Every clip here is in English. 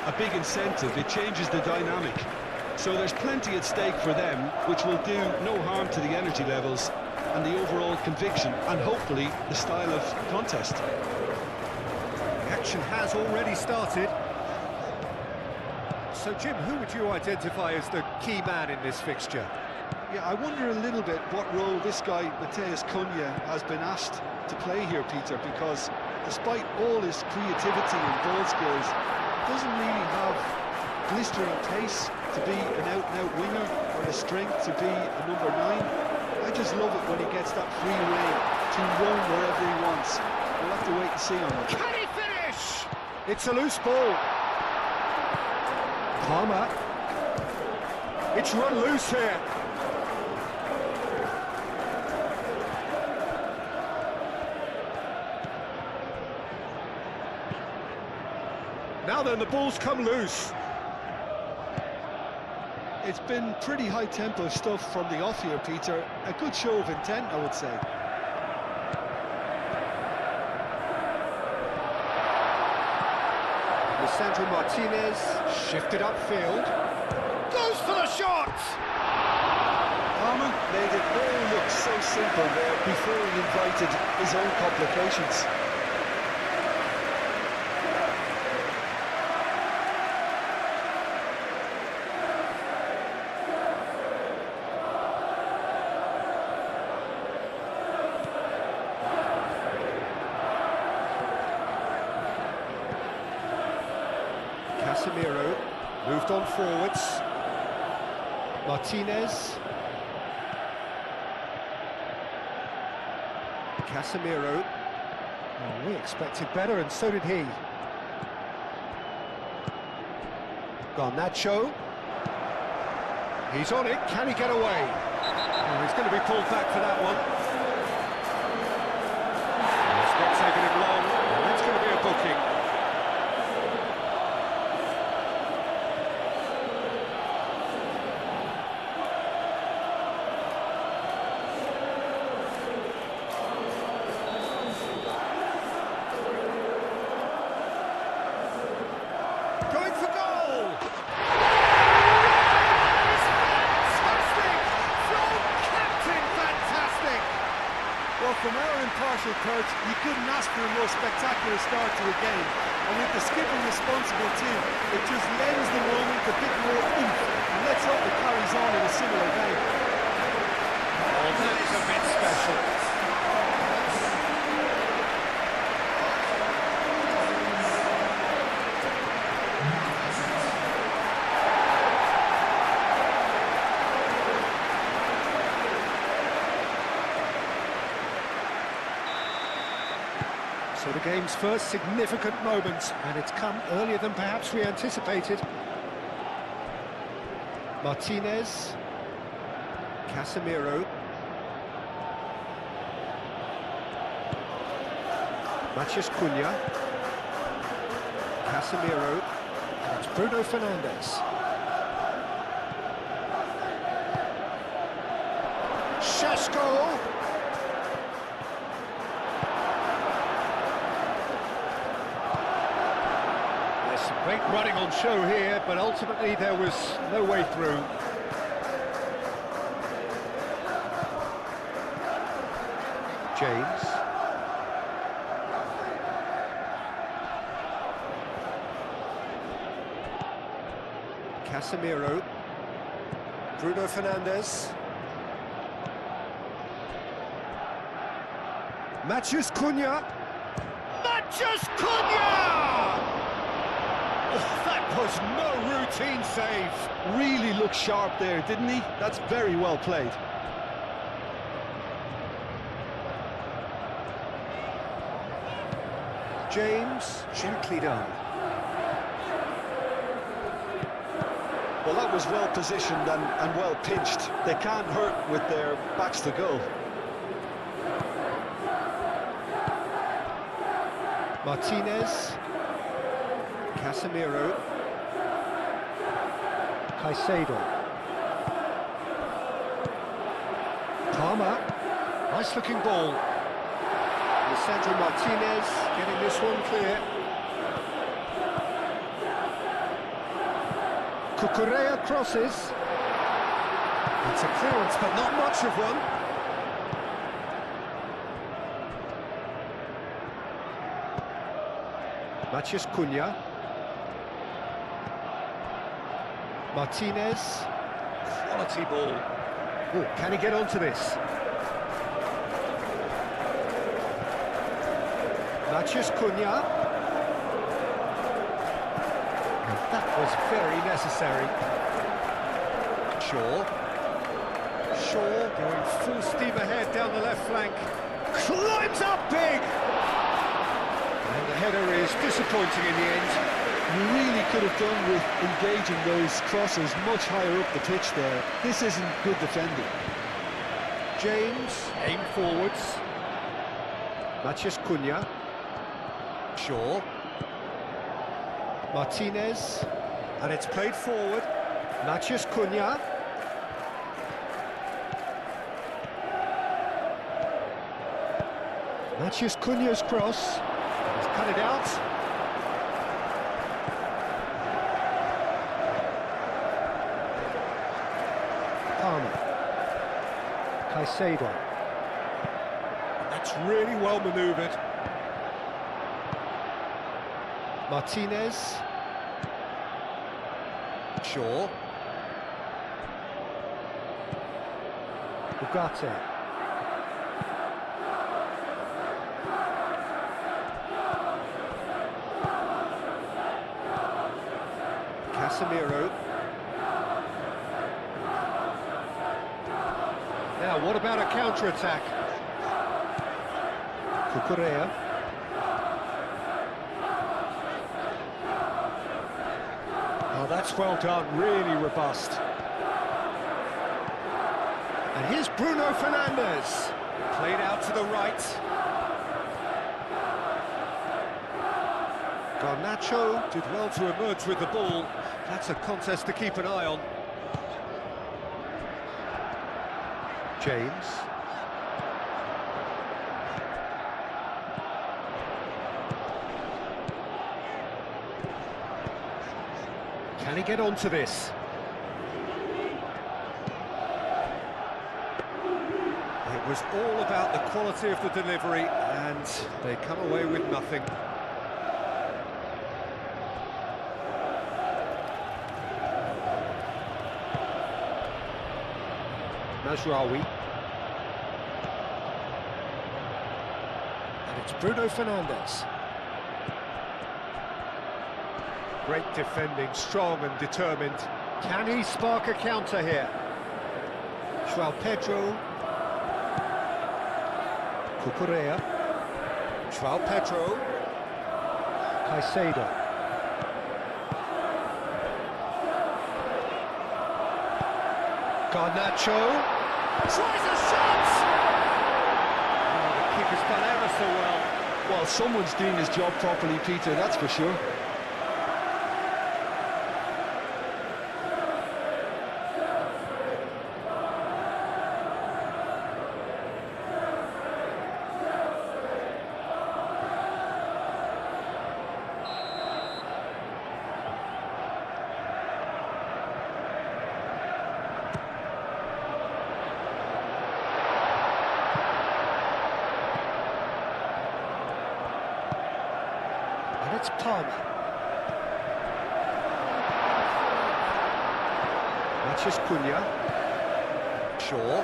a big incentive. It changes the dynamic. So there's plenty at stake for them, which will do no harm to the energy levels and the overall conviction, and hopefully the style of contest. The action has already started. So, Jim, who would you identify as the key man in this fixture? Yeah, I wonder a little bit what role this guy, Matheus Cunha, has been asked to play here, Peter, because despite all his creativity and ball skills, doesn't really have blistering pace to be an out-and-out winger, or the strength to be a number 9. I just love it when he gets that free rein to run wherever he wants. We'll have to wait and see on it. Can he finish? It's a loose ball. Palmer. It's run loose here. Now then, the ball's come loose. It's been pretty high-tempo stuff from the off here, Peter. A good show of intent, I would say. Lisandro Martinez, shifted upfield. Goes for the shot! Palmer made it all look so simple there before he invited his own complications. Casemiro moved on forwards. Martinez. Casemiro. Oh, we expected better, and so did he. Garnacho. He's on it. Can he get away? Oh, he's going to be pulled back for that one. It's not taking him long. That's going to be a booking. Going for goal! Fantastic! From captain, fantastic! Well, from our impartial perch, you couldn't ask for a more spectacular start to a game. And with the skipper responsible too, it just lends the moment a bit more oomph. And let's hope it carries on in a similar vein. Oh, that is a bit special. So the game's first significant moment, and it's come earlier than perhaps we anticipated. Martinez. Casemiro. Matheus Cunha. Casemiro. And it's Bruno Fernandes. Šeško. Great running on show here, but ultimately there was no way through. James. Casemiro. Bruno Fernandes. Matheus Cunha. Matheus Cunha! Oh, that was no routine save. Really looked sharp there, didn't he? That's very well played. James, gently done. Well, that was well positioned and well pinched. They can't hurt with their backs to goal. Martinez. Casemiro. Caicedo. Palmer. Nice looking ball. Lisandro Martinez getting this one clear. Cucurella crosses. It's a clearance, but not much of one. Matheus Cunha. Martinez. Quality ball. Oh, can he get onto this? Matheus Cunha. And that was very necessary. Shaw going full steam ahead down the left flank. Climbs up big! And the header is disappointing in the end. You really could have done with engaging those crosses much higher up the pitch there. This isn't good defending. James, aim forwards. Matheus Cunha. Shaw. Martinez. And it's played forward. Matheus Cunha. Matheus Cunha's cross. He's cut it out. Palmer. Caicedo. That's really well manoeuvred. Martinez. Shaw. Ugarte. Casemiro. Now, what about a counter-attack? Cucurella. Oh, that's well done, really robust. And here's Bruno Fernandes. Played out to the right. Garnacho did well to emerge with the ball. That's a contest to keep an eye on. James. Can he get onto this? It was all about the quality of the delivery, and they come away with nothing. Mazraoui. And it's Bruno Fernandes. Great defending, strong and determined. Can he spark a counter here? João Pedro. Cucurella. João Pedro. Caicedo. Garnacho. Tries a shot! Oh, the keeper's done ever so well. Well, someone's doing his job properly, Peter, that's for sure. It's Palmer. Matheus Cunha. Shaw.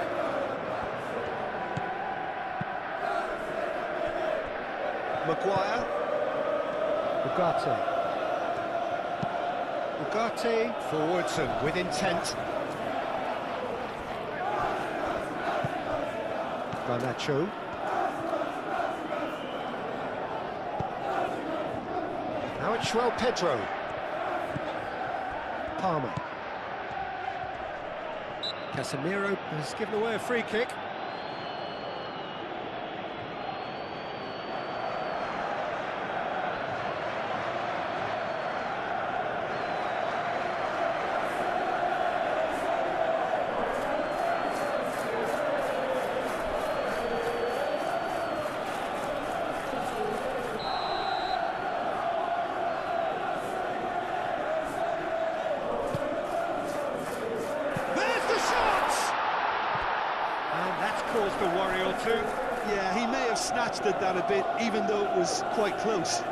Maguire. Ugarte. Ugarte forwards and with intent. Garnacho. Now it's João Pedro. Palmer. Casemiro has given away a free kick. to. Yeah, he may have snatched at that a bit, even though it was quite close.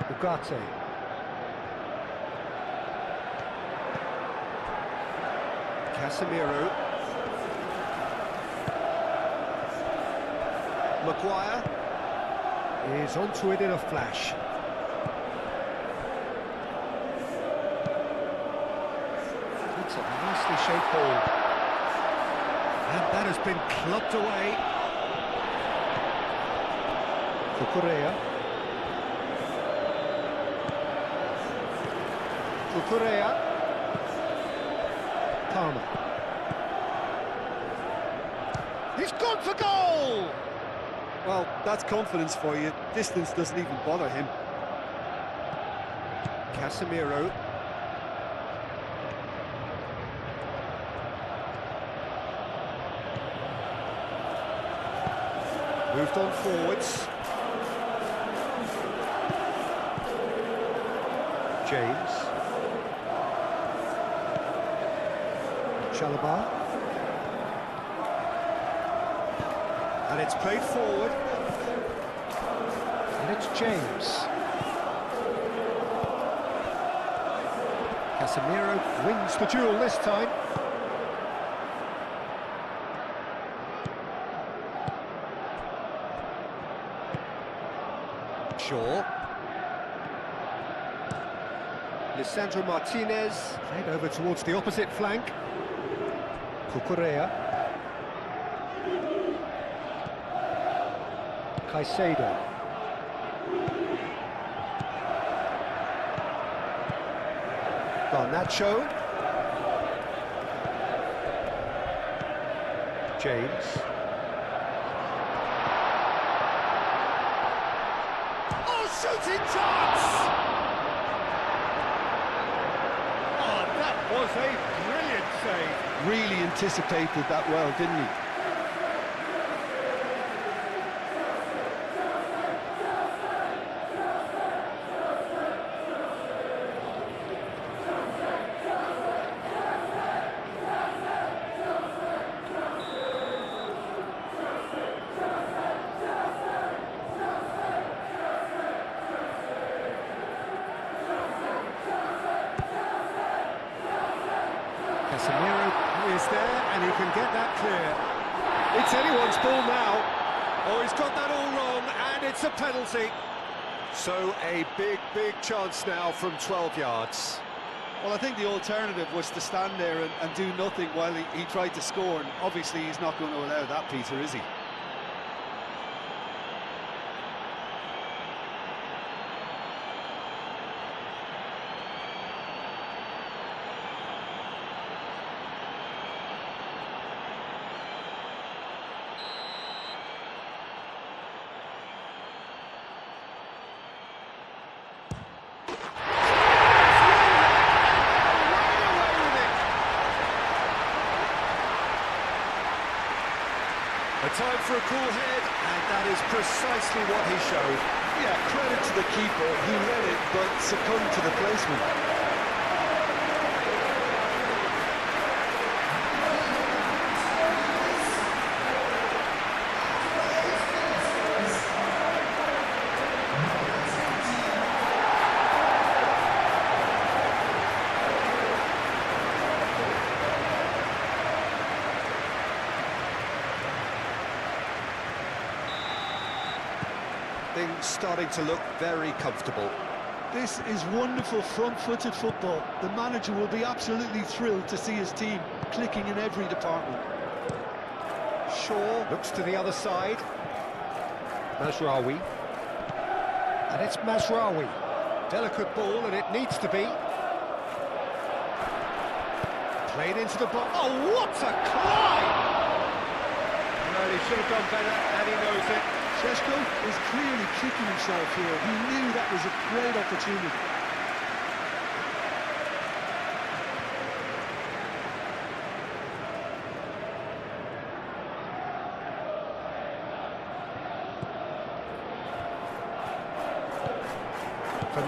Ugarte. Casemiro. Maguire is onto it in a flash. It's a nicely shaped ball. And that has been clubbed away. Cucurella. Cucurella. Palmer. He's gone for goal! Well, that's confidence for you. Distance doesn't even bother him. Casemiro. Moved on forwards. James. Chalobah. And it's played forward. And it's James. Casemiro wins the duel this time. Shaw. Lisandro Martinez. Played over towards the opposite flank. Cucurella. Caicedo. Garnacho. James. Oh, shooting chance! Oh, that was a brilliant save. Really anticipated that well, didn't he? Casemiro is there, and he can get that clear. It's anyone's ball now. Oh, he's got that all wrong, and it's a penalty. So a big chance now from 12 yards. Well, I think the alternative was to stand there and do nothing while he tried to score, and obviously he's not going to allow that, Peter, is he? A time for a cool head, and that is precisely what he showed. Yeah, credit to the keeper. He read it, but succumbed to the placement. Things starting to look very comfortable. This is wonderful front-footed football. The manager will be absolutely thrilled to see his team clicking in every department. Shaw looks to the other side. Mazraoui. And it's Mazraoui. Delicate ball, and it needs to be. Played into the box. Oh, what a climb! Well, he should have done better, and he knows it. Šeško is clearly kicking himself here. He knew that was a great opportunity.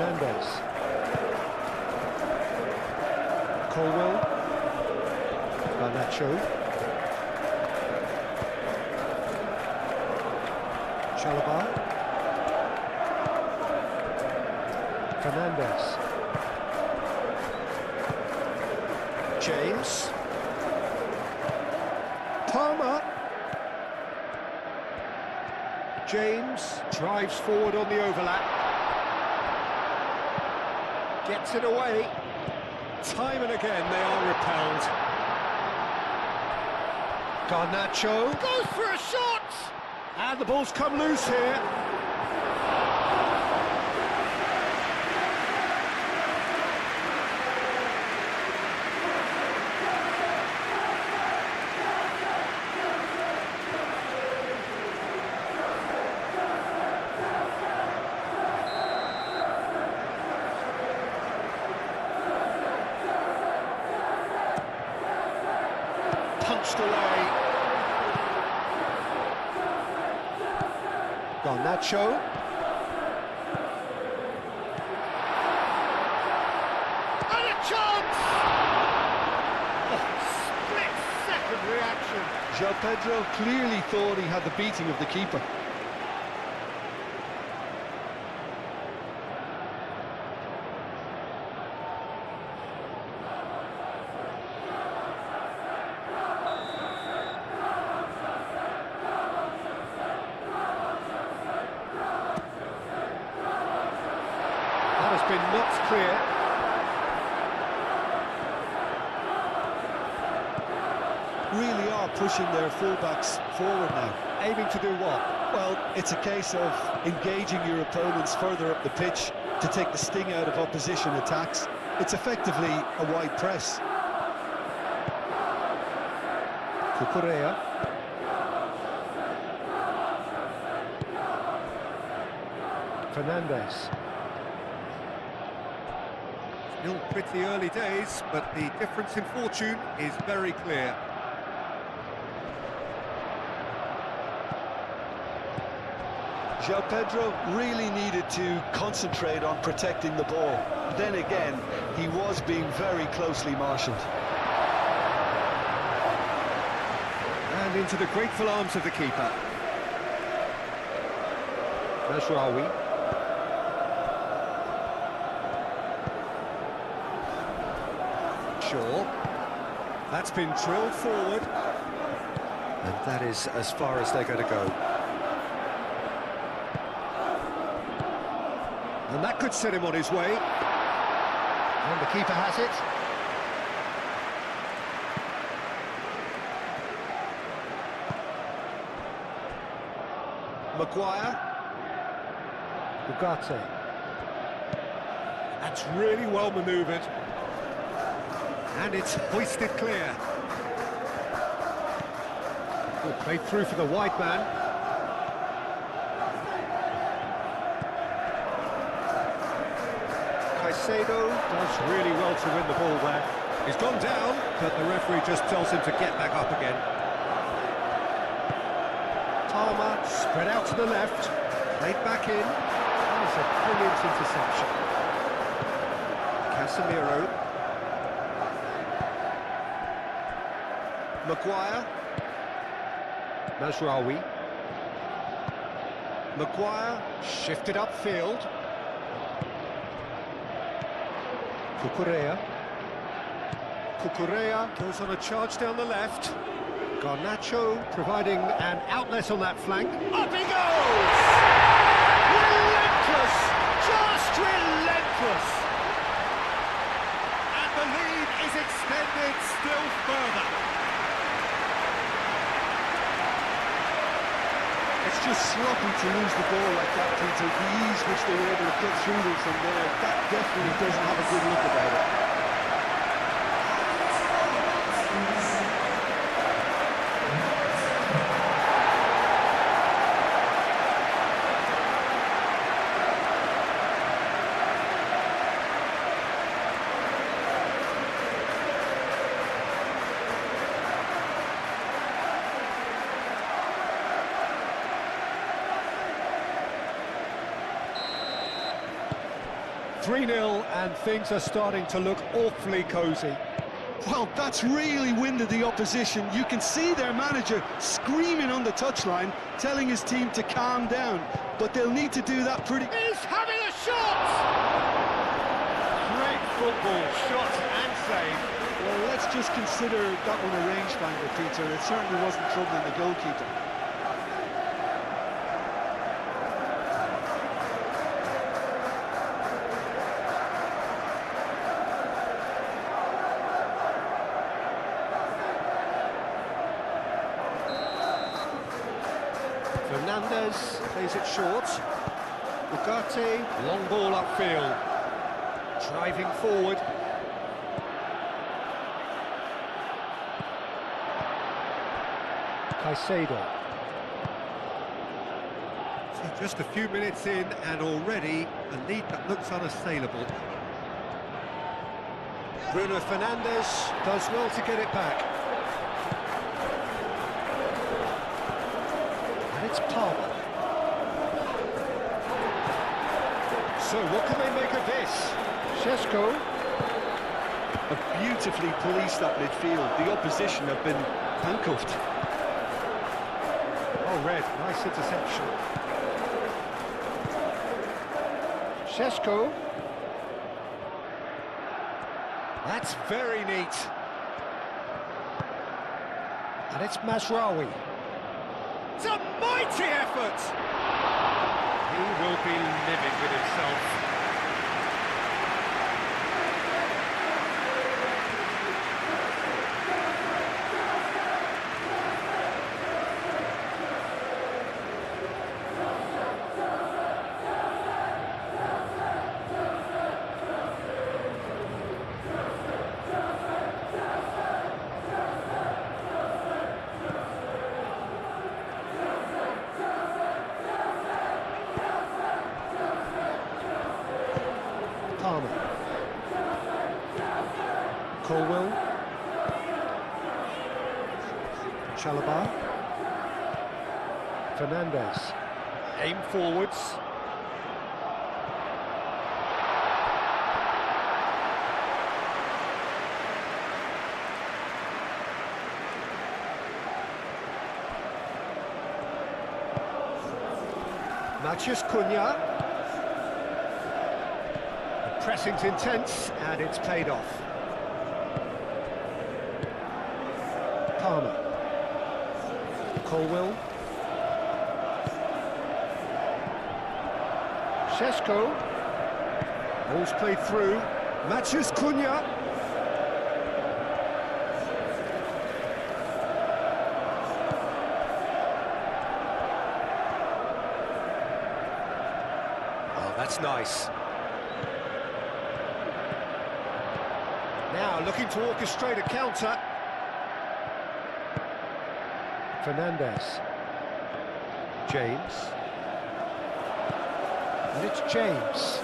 Fernandez. Colwell. Garnacho. Chalobah. Fernandez. James. Palmer. James drives forward on the overlap. Gets it away. Time and again they are repelled. Garnacho goes for a shot! And the ball's come loose here. Punched away. Garnacho. And a chance! Oh, split-second reaction. João Pedro clearly thought he had the beating of the keeper. Has been knocked clear. Really are pushing their fullbacks forward now. Aiming to do what? Well, it's a case of engaging your opponents further up the pitch to take the sting out of opposition attacks. It's effectively a wide press. Cucurella. Fernandez. Still pretty early days, but the difference in fortune is very clear. João Pedro really needed to concentrate on protecting the ball. Then again, he was being very closely marshalled. And into the grateful arms of the keeper. Mazraoui. Shaw. That's been drilled forward. And that is as far as they're going to go. And that could set him on his way. And the keeper has it. Maguire. Ugarte. That's really well manoeuvred. And it's hoisted clear. Good play through for the wide man. Caicedo does really well to win the ball there. He's gone down, but the referee just tells him to get back up again. Palmer spread out to the left, played back in. That is a brilliant interception. Casemiro. Maguire. Mazraoui. Maguire shifted upfield. Cucurella. Cucurella goes on a charge down the left. Garnacho providing an outlet on that flank. Up he goes! Relentless! Just relentless! And the lead is extended still further. It's just sloppy to lose the ball like that, Peter. The ease which they were able to get through them from there, that definitely doesn't have a good look about it. 3-0, and things are starting to look awfully cosy. Well, that's really winded the opposition. You can see their manager screaming on the touchline, telling his team to calm down, but they'll need to do that pretty... He's having a shot! Great football, shot and save. Well, let's just consider that one a rangefinder, Peter. It certainly wasn't troubling the goalkeeper. Fernandez plays it short. Ugarte, long ball upfield. Driving forward. Caicedo. So just a few minutes in and already a lead that looks unassailable. Bruno Fernandes does well to get it back. And it's Palmer. So what can they make of this? Šeško. Have beautifully policed that midfield. The opposition have been handcuffed. Oh, red, nice interception. Šeško. That's very neat. And it's Mazraoui. It's a mighty effort! He will be living with himself. Palmer. Colwell. Chalobah. Fernandez. Aim forwards. Matheus Cunha. Pressing's intense, and it's paid off. Palmer. Colwell. Šeško. Ball's played through. Matheus Cunha. Oh, that's nice. Now looking to orchestrate a counter. Fernandez. James. And it's James.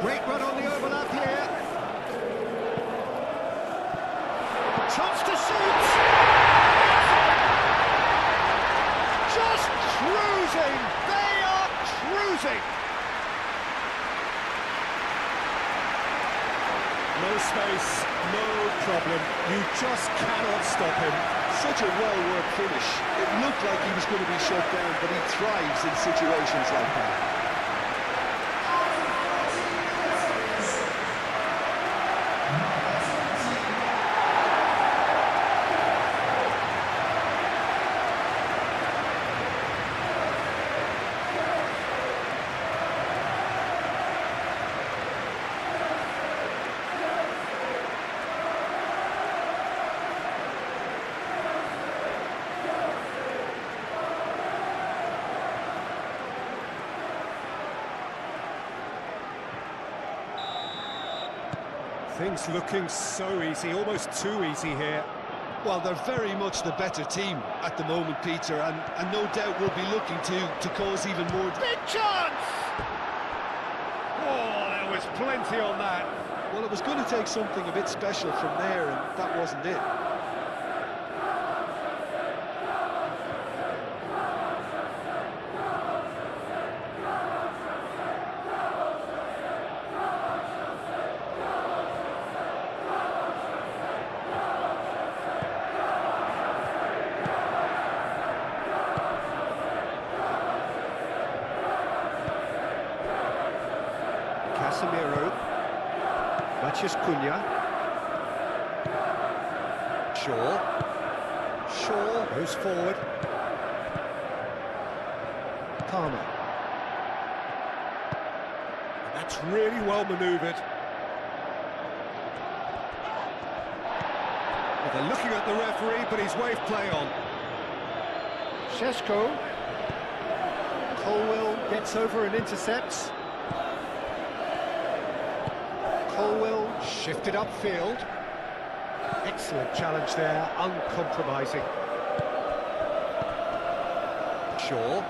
Great run on the overlap here. Chance to shoot! Just cruising! They are cruising! No space, no problem. You just cannot stop him. Such a well-worked finish. It looked like he was going to be shut down, but he thrives in situations like that. Things looking so easy, almost too easy here. Well, they're very much the better team at the moment, Peter, and no doubt will be looking to cause even more... Big chance! Oh, there was plenty on that. Well, it was going to take something a bit special from there, and that wasn't it. Mathias Cunha. Shaw goes forward. Palmer. That's really well manoeuvred. Well, they're looking at the referee, but he's waved play on. Šeško. Colwill gets over and intercepts. Colwill shifted upfield. Excellent challenge there, uncompromising. Shaw.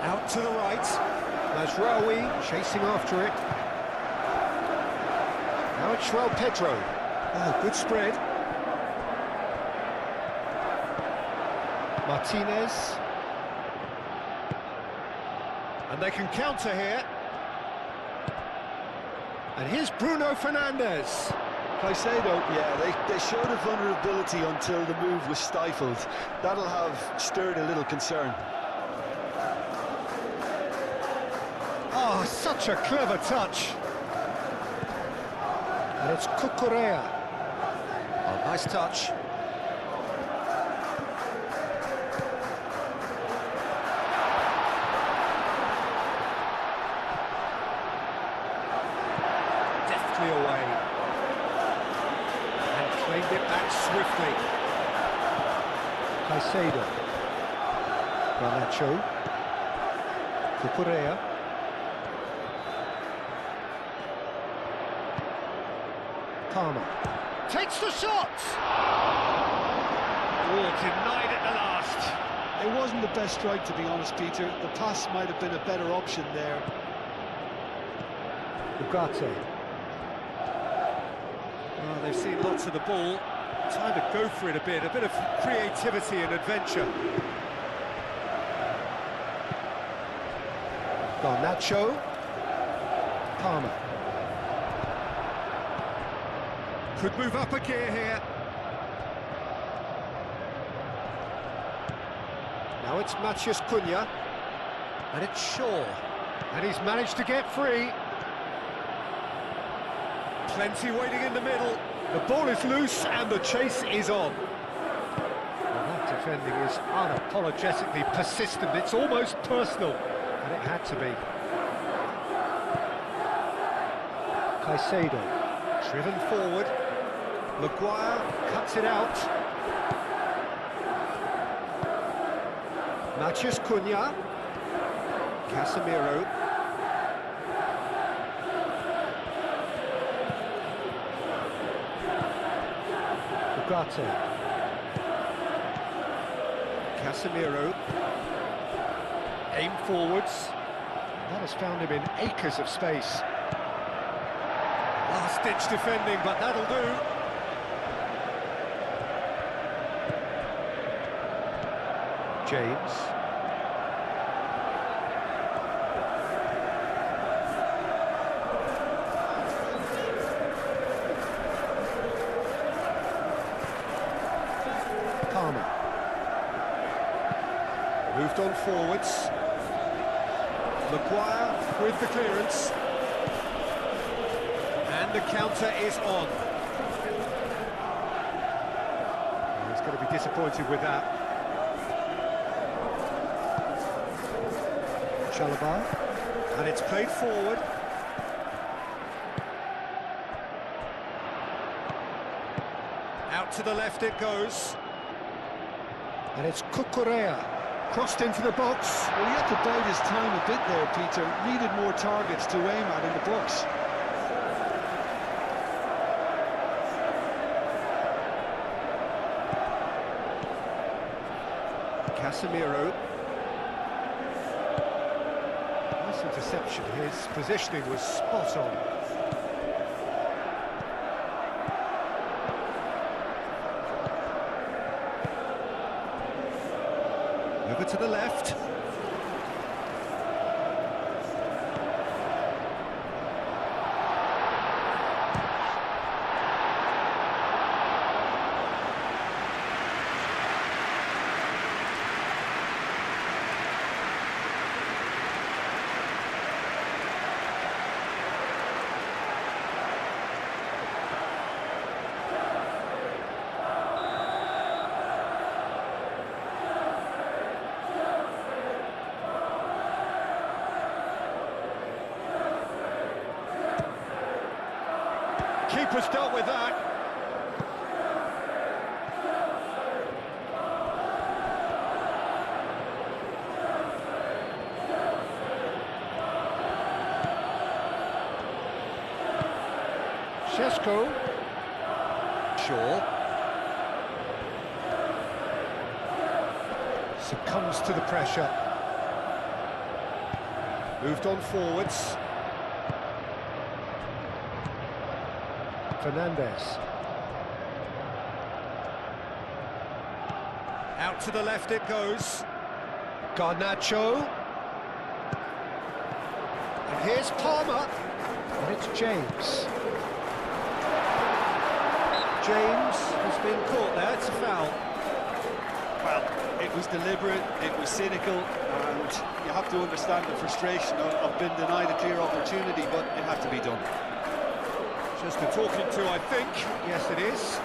Out to the right. Mazraoui chasing after it. Now it's João Pedro. Oh, good spread. Martinez. And they can counter here. And here's Bruno Fernandes. Caicedo, yeah, they showed a vulnerability until the move was stifled. That'll have stirred a little concern. Oh, such a clever touch. And it's Cucurella. Oh, nice touch. Deftly away. And claimed it back swiftly. Caicedo. Garnacho. Cucurella. Palmer takes the shot! Oh, denied at the last. It wasn't the best strike, to be honest, Peter. The pass might have been a better option there. Ugarte. Oh, they've seen lots of the ball. Time to go for it a bit of creativity and adventure. Garnacho. Palmer. Could move up a gear here. Now it's Mathias Cunha. And it's Shaw. And he's managed to get free. Plenty waiting in the middle. The ball is loose and the chase is on. Well, that defending is unapologetically persistent. It's almost personal. And it had to be. Caicedo. Driven forward. Maguire cuts it out. Mathias Cunha. Casemiro. Ugarte. Casemiro. Aim forwards. That has found him in acres of space. Last-ditch defending, but that'll do. James. Palmer. Moved on forwards. Maguire with the clearance. And the counter is on. He's going to be disappointed with that. Chalobah, and it's played forward. Out to the left it goes. And it's Cucurella, crossed into the box. Well, he had to bide his time a bit there, Peter. Needed more targets to aim at in the box. Casemiro. Interception, his positioning was spot on. Over to the left. Keeper's dealt with that. Shesko. Shaw. Succumbs to the pressure. Moved on forwards. Fernandez. Out to the left it goes. Garnacho. And here's Palmer. And it's James. James has been caught there, it's a foul. Well, it was deliberate, it was cynical, and you have to understand the frustration of being denied a clear opportunity, but it had to be done. Just a talking to, I think. Yes, it is.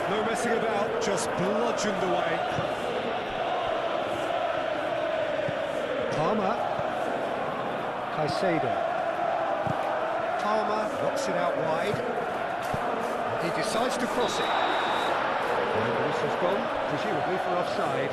No messing about, just bludgeoned away. Palmer. Caicedo. Palmer knocks it out wide. He decides to cross it. And the whistle's gone, presumably for offside.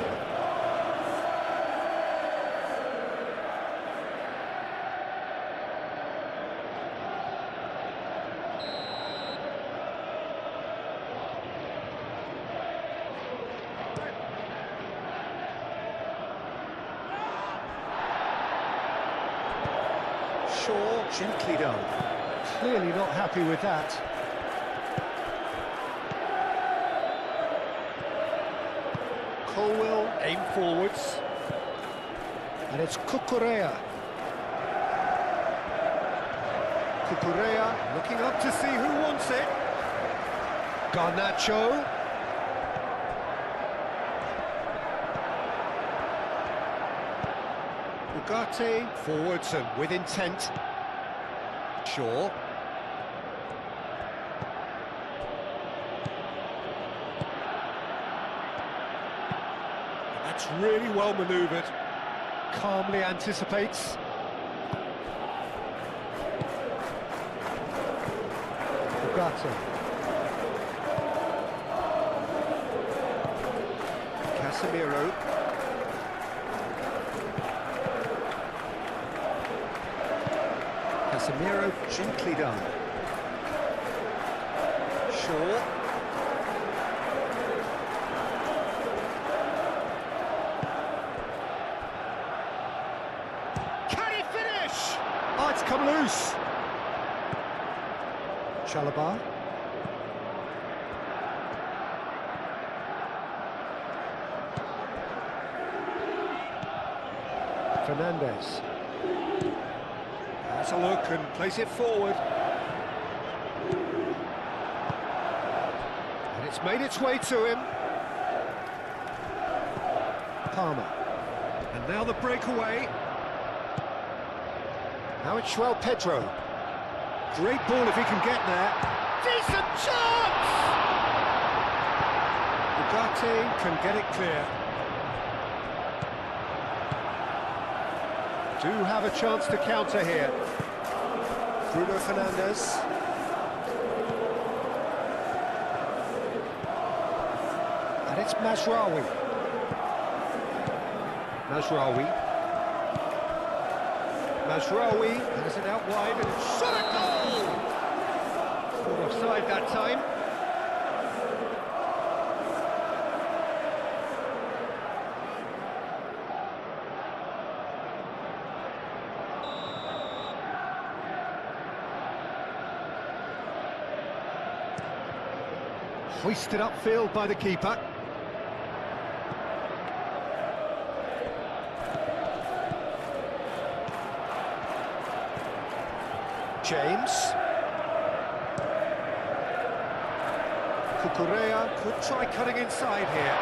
Shaw, gently done. Clearly not happy with that. Colwell, aim forwards. And it's Cucurella. Cucurella looking up to see who wants it. Garnacho. Ugarte, forwards and with intent. Shaw. That's really well manoeuvred. Calmly anticipates. Ugarte. Casemiro. Casemiro, gently done. Shaw. Can he finish? Oh, it's come loose. Chalobah. Fernandez. Has a look and plays it forward. And it's made its way to him. Palmer. And now the breakaway. Now it's João Pedro. Great ball if he can get there. Decent chance! Ugarte can get it clear. Do have a chance to counter here. Bruno Fernandes. And it's Mazraoui. Mazraoui has it out wide and shot a goal! Caught offside that time. Hoisted upfield by the keeper. James. Cucurella could try cutting inside here.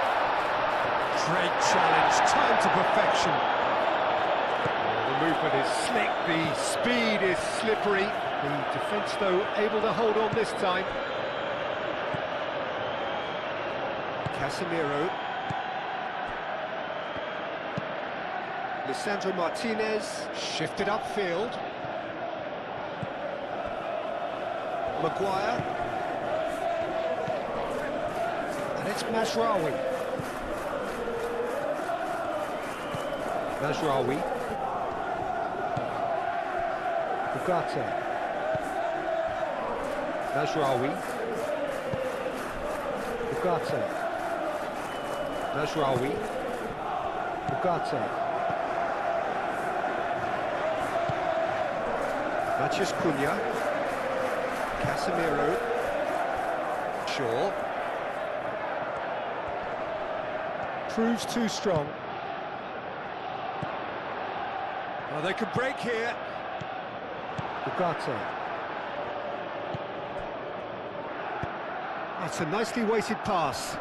Great challenge, time to perfection. The movement is slick, the speed is slippery. The defence, though, able to hold on this time. Casemiro. Lisandro Martinez, shifted upfield. Maguire. And it's Mazraoui. Mazraoui. Ugarte. Mazraoui. Ugarte. Mazraoui. Ugarte. Matheus Cunha. Casemiro. Shaw. Proves too strong. Well, they could break here. Ugarte. That's a nicely weighted pass.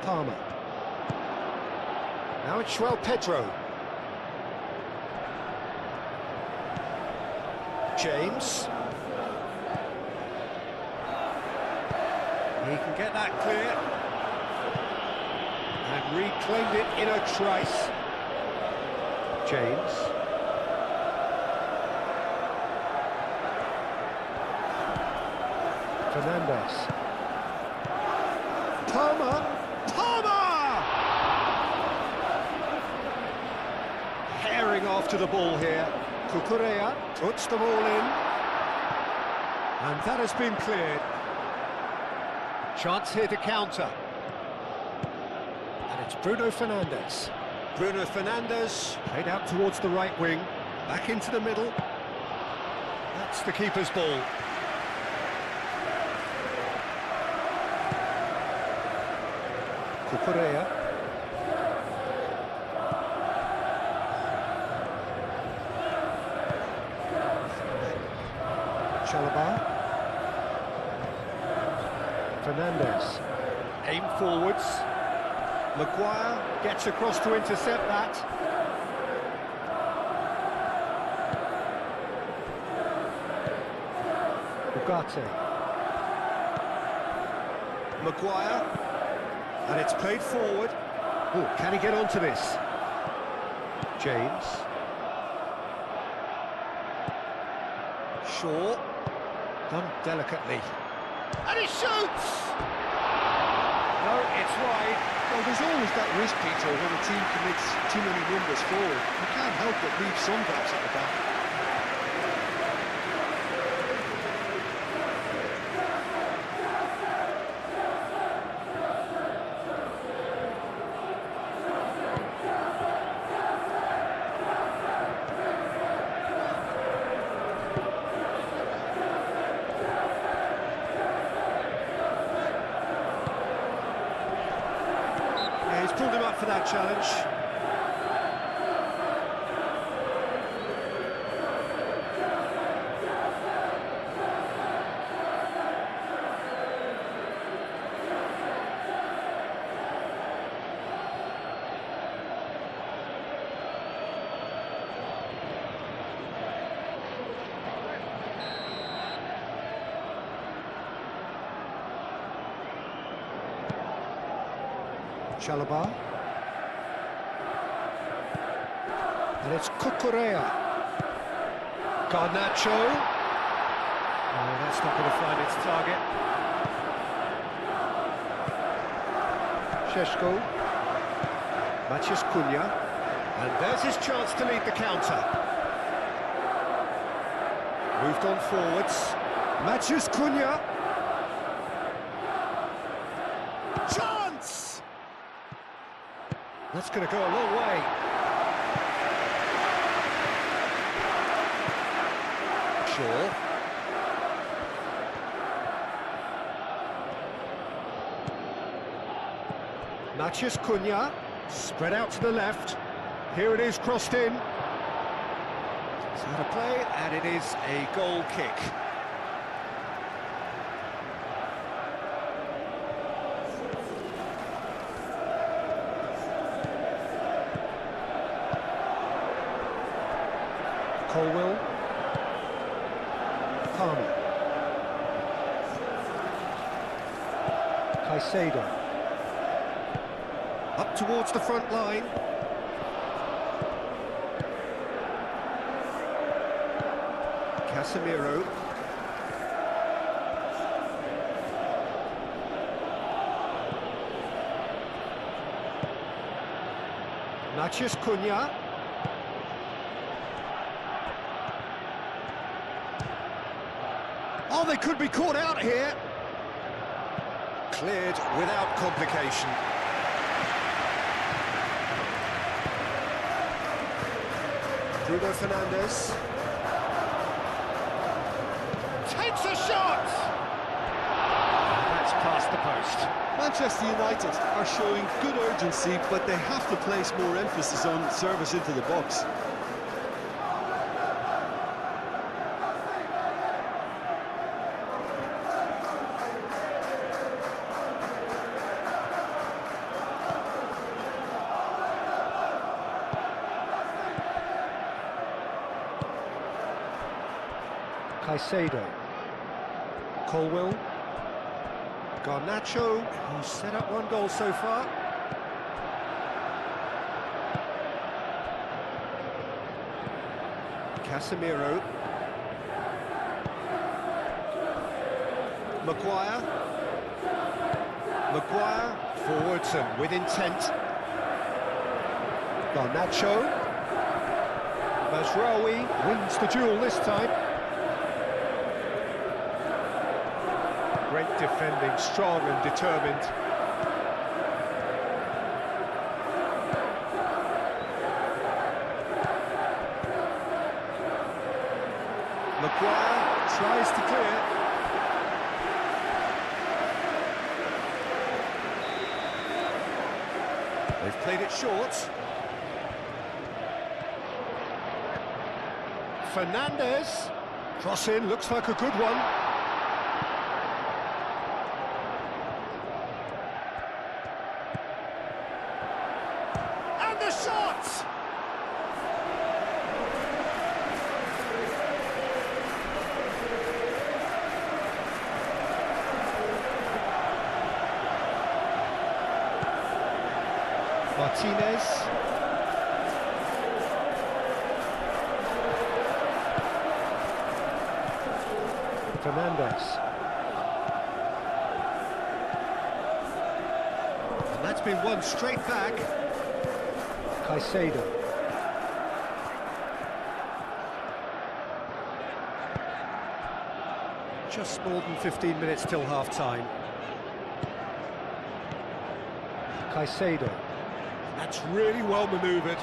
Palmer. Now it's João Pedro. James. He can get that clear. And reclaimed it in a trice. James. Fernandes. Palmer. Herring after the ball here. Cucurella puts the ball in. And that has been cleared. Chance here to counter. And it's Bruno Fernandes. Bruno Fernandes played out towards the right wing. Back into the middle. That's the keeper's ball. Cucurella. Chalobah. Fernandes. Aim forwards. Maguire gets across to intercept that. Ugarte. Maguire. And it's played forward. Oh, can he get onto this? James. Shaw. Done delicately. And he shoots! No, it's wide. Well, there's always that risk, Peter, when a team commits too many numbers forward. You can't help but leave some gaps at the back. He's pulled him up for that challenge. Chalobah. And it's Cucurella. Garnacho. Oh, that's not going to find its target. Šeško. Matheus Cunha. And there's his chance to lead the counter. Moved on forwards. Matheus Cunha. Chance! That's going to go a long way. Shaw. Matheus Cunha, spread out to the left. Here it is, crossed in. It's out of play, and it is a goal kick. Colwill. Palmer. Caicedo. Up towards the front line. Casemiro. Matheus Cunha. Oh, they could be caught out here. Cleared without complication. Bruno Fernandes. Takes a shot! That's past the post. Manchester United are showing good urgency, but they have to place more emphasis on service into the box. Caicedo. Colwill. Garnacho, who's set up one goal so far. Casemiro. Maguire. Maguire, forwards and with intent. Garnacho. Mazraoui wins the duel this time. Great defending, strong and determined. Maguire tries to clear. They've played it short. Fernandes. Cross in, looks like a good one. The shot! Martinez. Fernandes. And that's been won straight back. Caicedo. Just more than 15 minutes till half-time. Caicedo. That's really well manoeuvred.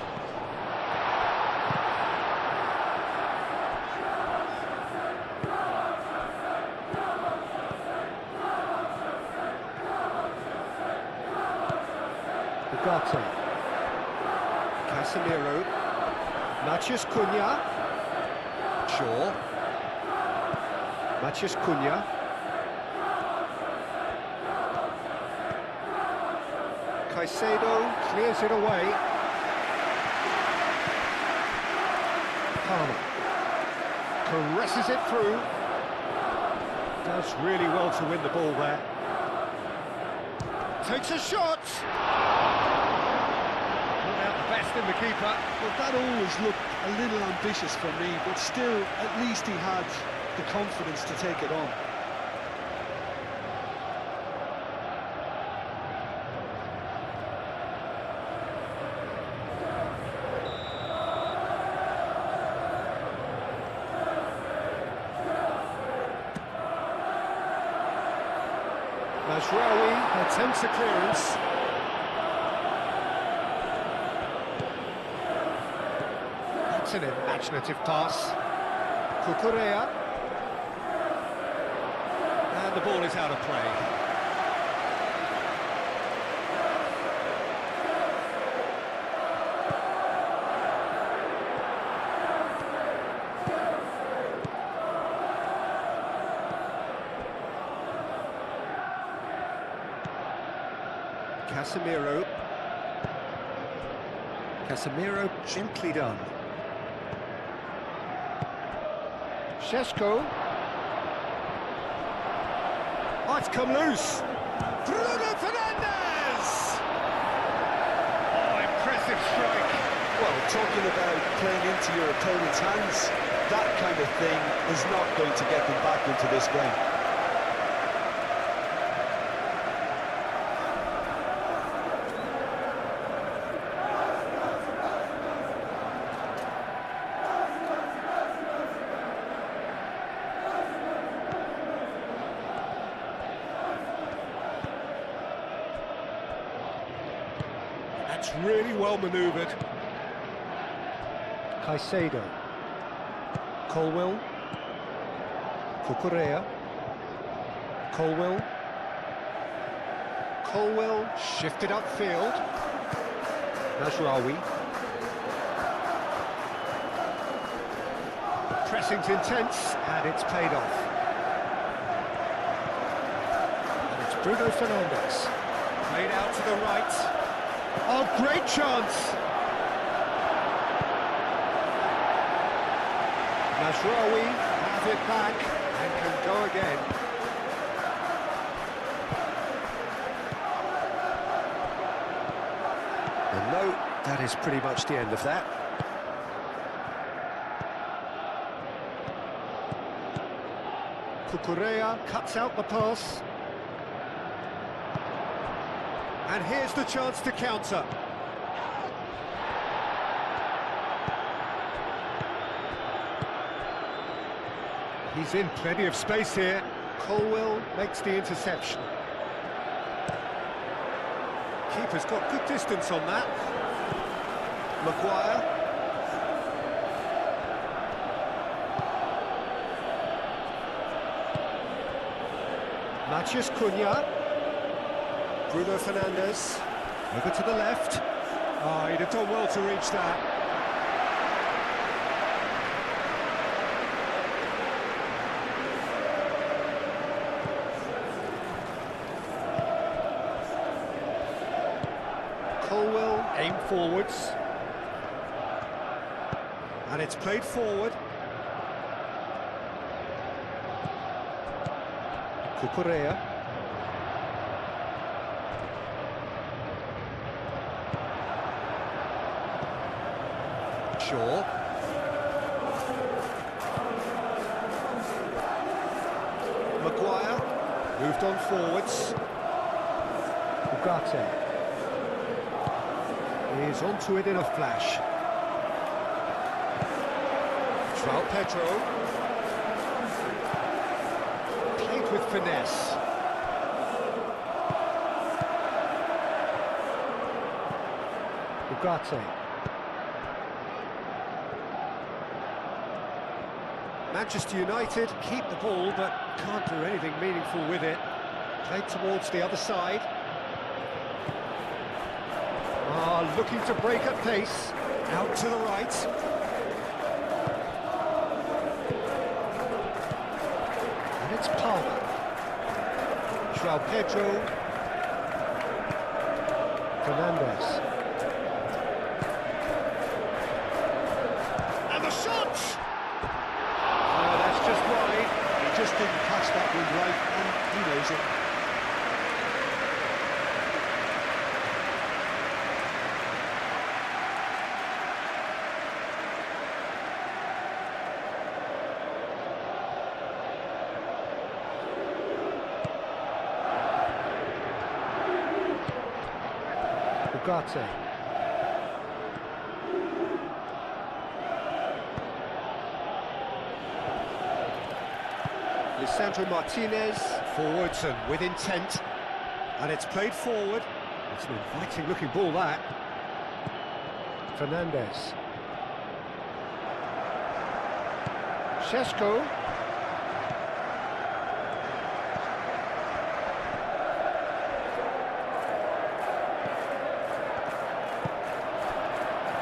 Ugarte. Casemiro. Matheus Cunha. Shaw. Matheus Cunha. Caicedo clears it away. Palmer. Caresses it through. Does really well to win the ball there. Takes a shot. Best in the keeper. Well, that always looked a little ambitious for me, but still, at least he had the confidence to take it on. Mazraoui attempts a clearance. That's an imaginative pass. Cucurella. And the ball is out of play. Casemiro. Casemiro gently done. Šeško. Oh, it's come loose. Bruno Fernandes! Oh, impressive strike. Well, talking about playing into your opponent's hands, that kind of thing is not going to get them back into this game. That's really well manoeuvred. Caicedo. Colwill. Cucurella. Colwill. Colwill shifted upfield. Mazraoui. Pressing's intense, and it's paid off. And it's Bruno Fernandes. Played out to the right. Oh, great chance! Mazraoui has it back and can go again. And no, that is pretty much the end of that. Cucurella cuts out the pass. And here's the chance to counter. He's in plenty of space here. Colwill makes the interception. Keeper's got good distance on that. Maguire. Matheus Cunha. Bruno Fernandes, over to the left. Oh, he'd have done well to reach that. Colwill, aim forwards. And it's played forward. Cucurella. Shaw. Maguire moved on forwards. Ugarte is onto it in a flash. João Pedro played with finesse. Ugarte. Manchester United keep the ball, but can't do anything meaningful with it. Played towards the other side. Looking to break at pace. Out to the right. And it's Palmer. João Pedro. Fernandes. And the shot! That's just wide. He just didn't catch that one right, and he knows it. Ugarte. Lisandro Martinez, forwards and with intent. And it's played forward. It's an inviting looking ball, that. Fernandes. Šeško.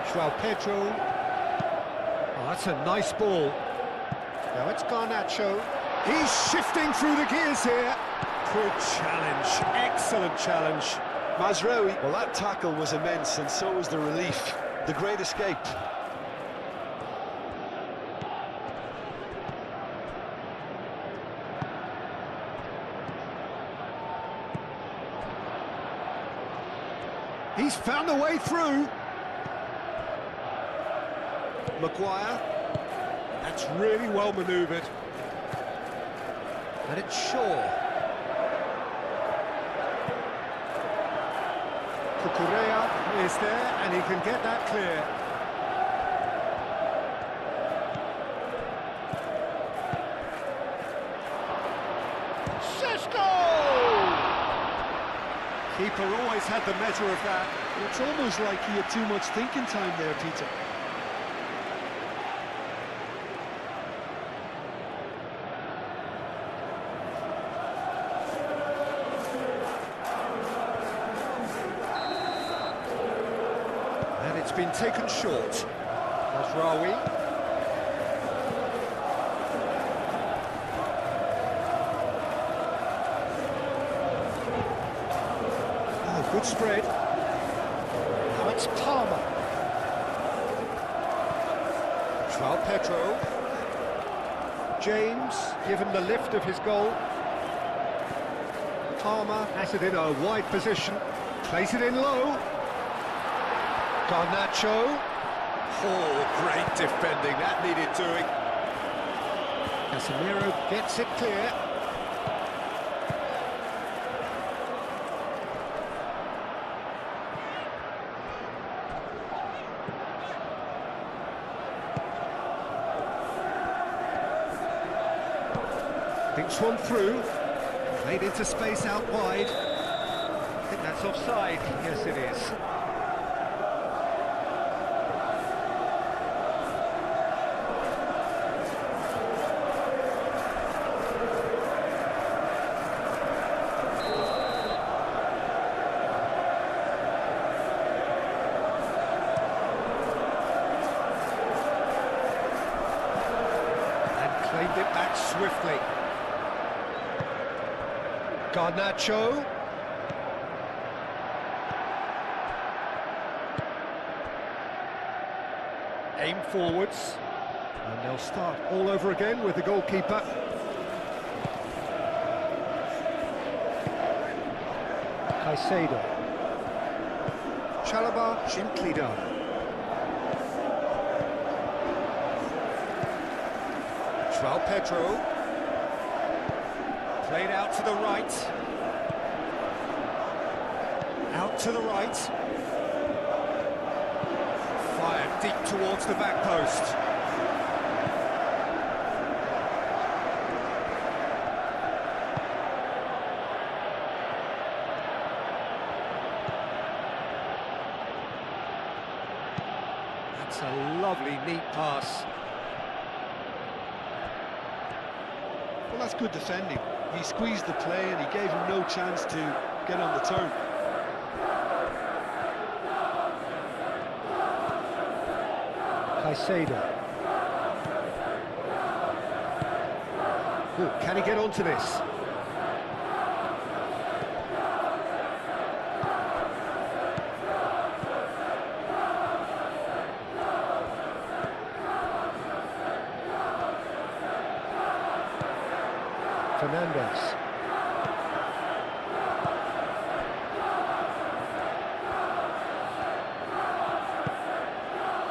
João Pedro. Oh, that's a nice ball. Now it's Garnacho. He's shifting through the gears here. Good challenge, excellent challenge. Mazraoui, well, that tackle was immense, and so was the relief. The great escape. He's found a way through. Maguire. That's really well manoeuvred. And it's Shaw. Cucurella is there, and he can get that clear. Keeper always had the measure of that. It's almost like he had too much thinking time there, Peter. And it's been taken short. Masraoui. Good spread. Now it's Palmer. João Pedro. James, given the lift of his goal. Palmer has it in a wide position. Plays it in low. Garnacho. Oh, great defending. That needed doing. Casemiro gets it clear. Thinks one through, played into space out wide. I think that's offside. Yes, it is. And claimed it back swiftly. Garnacho. Aim forwards. And they'll start all over again with the goalkeeper. Caicedo. Chalobah gently done. João Pedro. Played out to the right. Out to the right. Fired deep towards the back post. That's a lovely, neat pass. Well, that's good defending. He squeezed the play and he gave him no chance to get on the turn. Caicedo. Ooh, can he get onto this? Fernandes.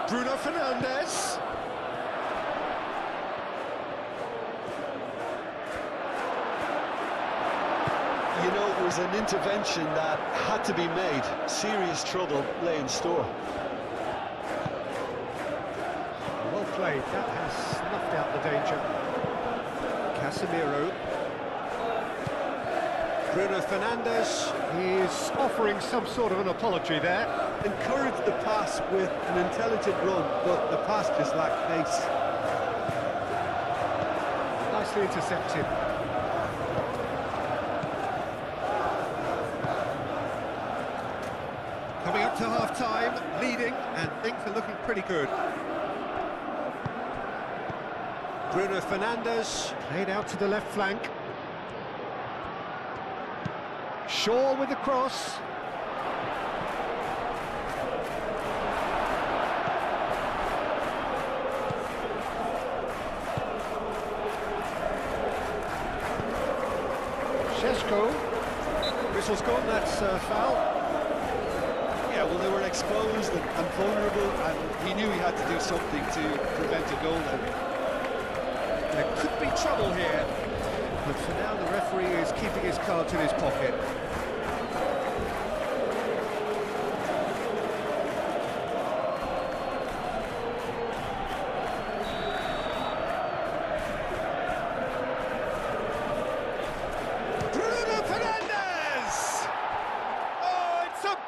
Bruno Fernandes. You know, it was an intervention that had to be made. Serious trouble lay in store. Well played. That has snuffed out the danger. Casemiro. Bruno Fernandes is offering some sort of an apology there. Encouraged the pass with an intelligent run, but the pass just lacked pace. Nicely intercepted. Coming up to half-time, leading, and things are looking pretty good. Bruno Fernandes played out to the left flank. Shaw with the cross. Šeško. Whistle's gone, that's foul. Yeah, well, they were exposed and vulnerable, and he knew he had to do something to prevent a goal then. There could be trouble here, but for now the referee is keeping his cards in his pocket.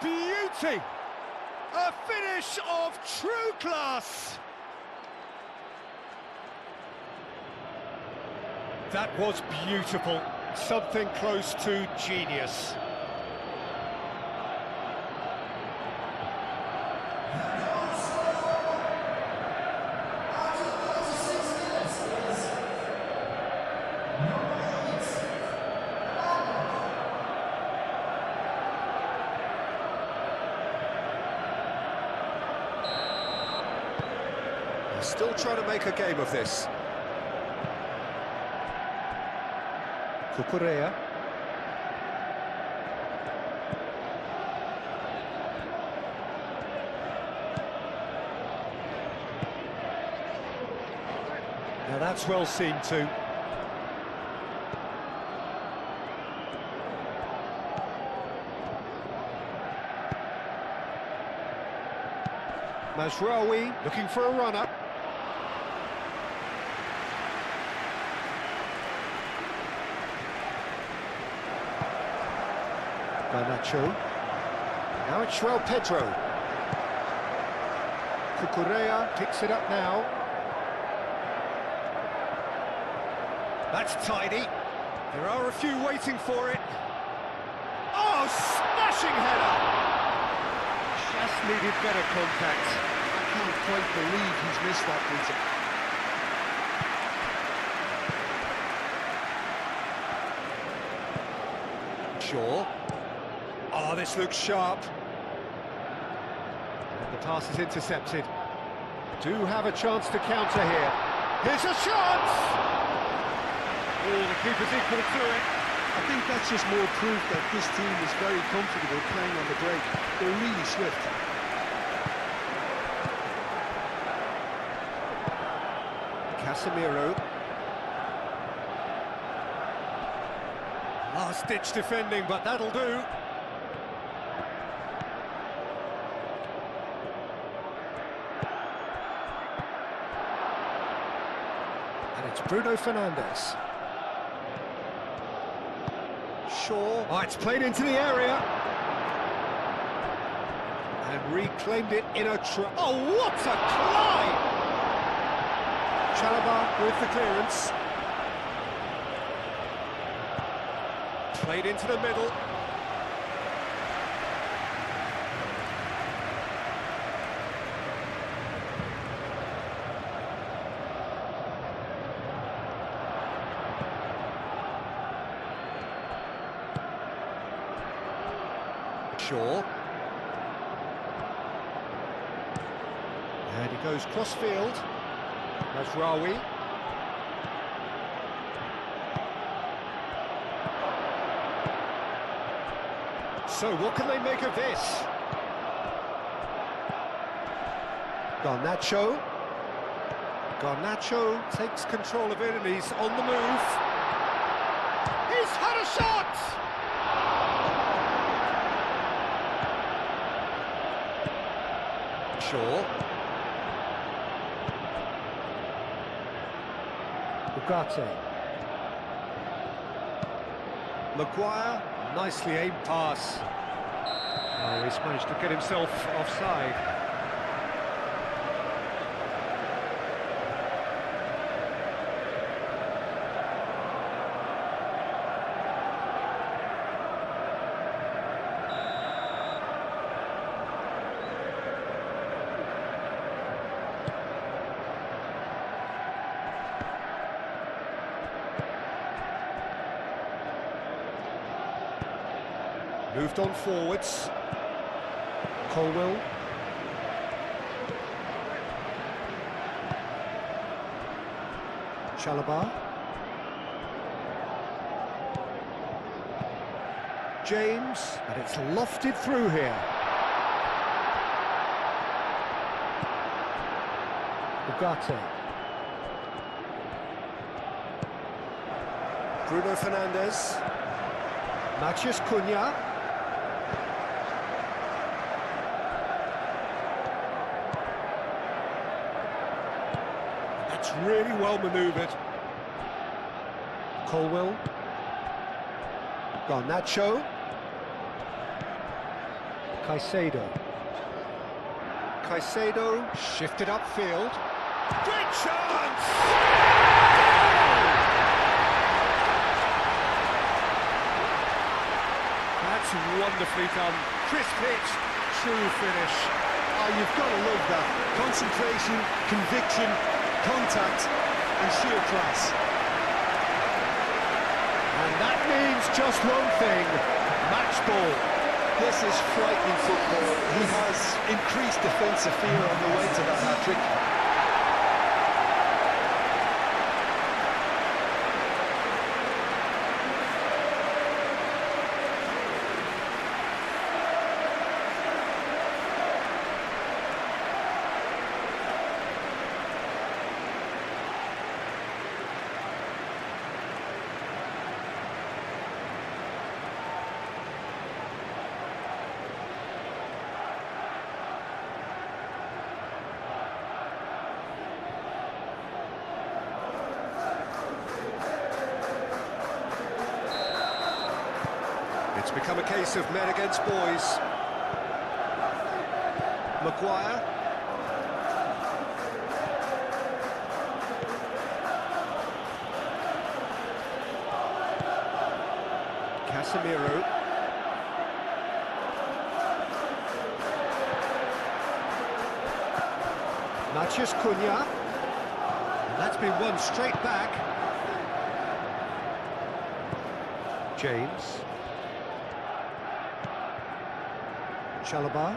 Beauty! A finish of true class! That was beautiful. Something close to genius. Still trying to make a game of this. Cucurella. Now that's well seen too. Mazraoui looking for a runner. Nacho. Now it's João Pedro. Cucurella picks it up now. That's tidy. There are a few waiting for it. Oh, smashing header! Just needed better contact. I can't quite believe he's missed that, Peter. Shaw. Oh, this looks sharp. And the pass is intercepted. Do have a chance to counter here. Here's a chance! Oh, the keeper's equal to it. I think that's just more proof that this team is very comfortable playing on the break. They're really swift. Casemiro. Last-ditch defending, but that'll do. It's Bruno Fernandes. Shaw. Oh, it's played into the area. And reclaimed it in a oh, what a climb! Chalobah with the clearance. Played into the middle. Shaw. And he goes cross-field. Mazraoui. So what can they make of this? Garnacho. Garnacho takes control of it and he's on the move. He's had a shot! Shaw. Ugarte. Maguire, nicely aimed pass. Oh, he's managed to get himself offside. Moved on forwards. Colwell. Chalobah. James, and it's lofted through here. Ugarte. Bruno Fernandes. Matheus Cunha. That's really well manoeuvred. Colwill. Garnacho. Caicedo shifted upfield. Great chance! That's wonderfully done. Crisp hit, true finish. Oh, you've got to love that. Concentration, conviction, contact, and sheer class. And that means just one thing, match ball. This is frightening football. He has increased defensive fear on the way to that hat-trick. It's become a case of men against boys. Maguire. Casemiro. Matheus Cunha. And that's been won straight back. James. Chalobah.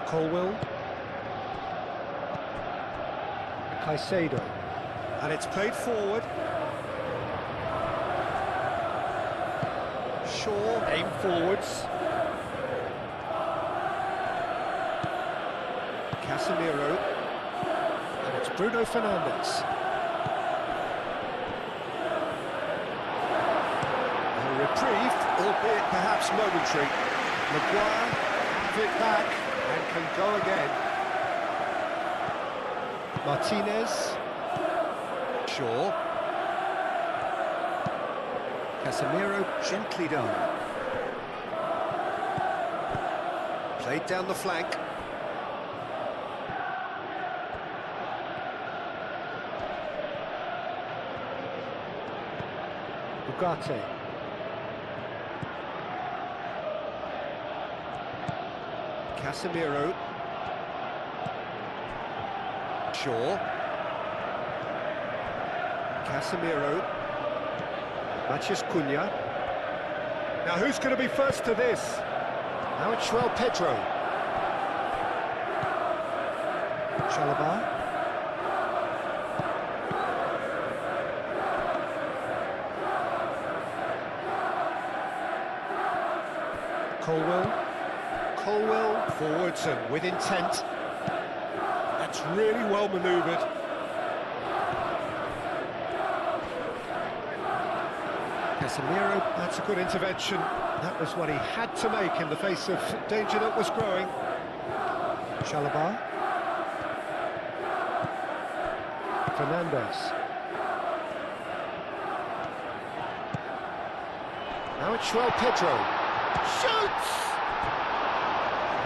Colwill. Caicedo. And it's played forward. Shaw, aim forwards. Casemiro. And it's Bruno Fernandes. Reprieve, albeit perhaps momentary. Maguire have it back and can go again. Martinez. Shaw. Casemiro, gently done. Played down the flank. Ugarte. Casemiro. Shaw. Casemiro. Matheus Cunha. Now who's going to be first to this? Now it's João Pedro. Chalobah. Colwill forwards and with intent. That's really well manoeuvred. Casemiro, that's a good intervention. That was what he had to make in the face of danger that was growing. Chalobah. Fernandes. Now it's João Pedro. Shoots!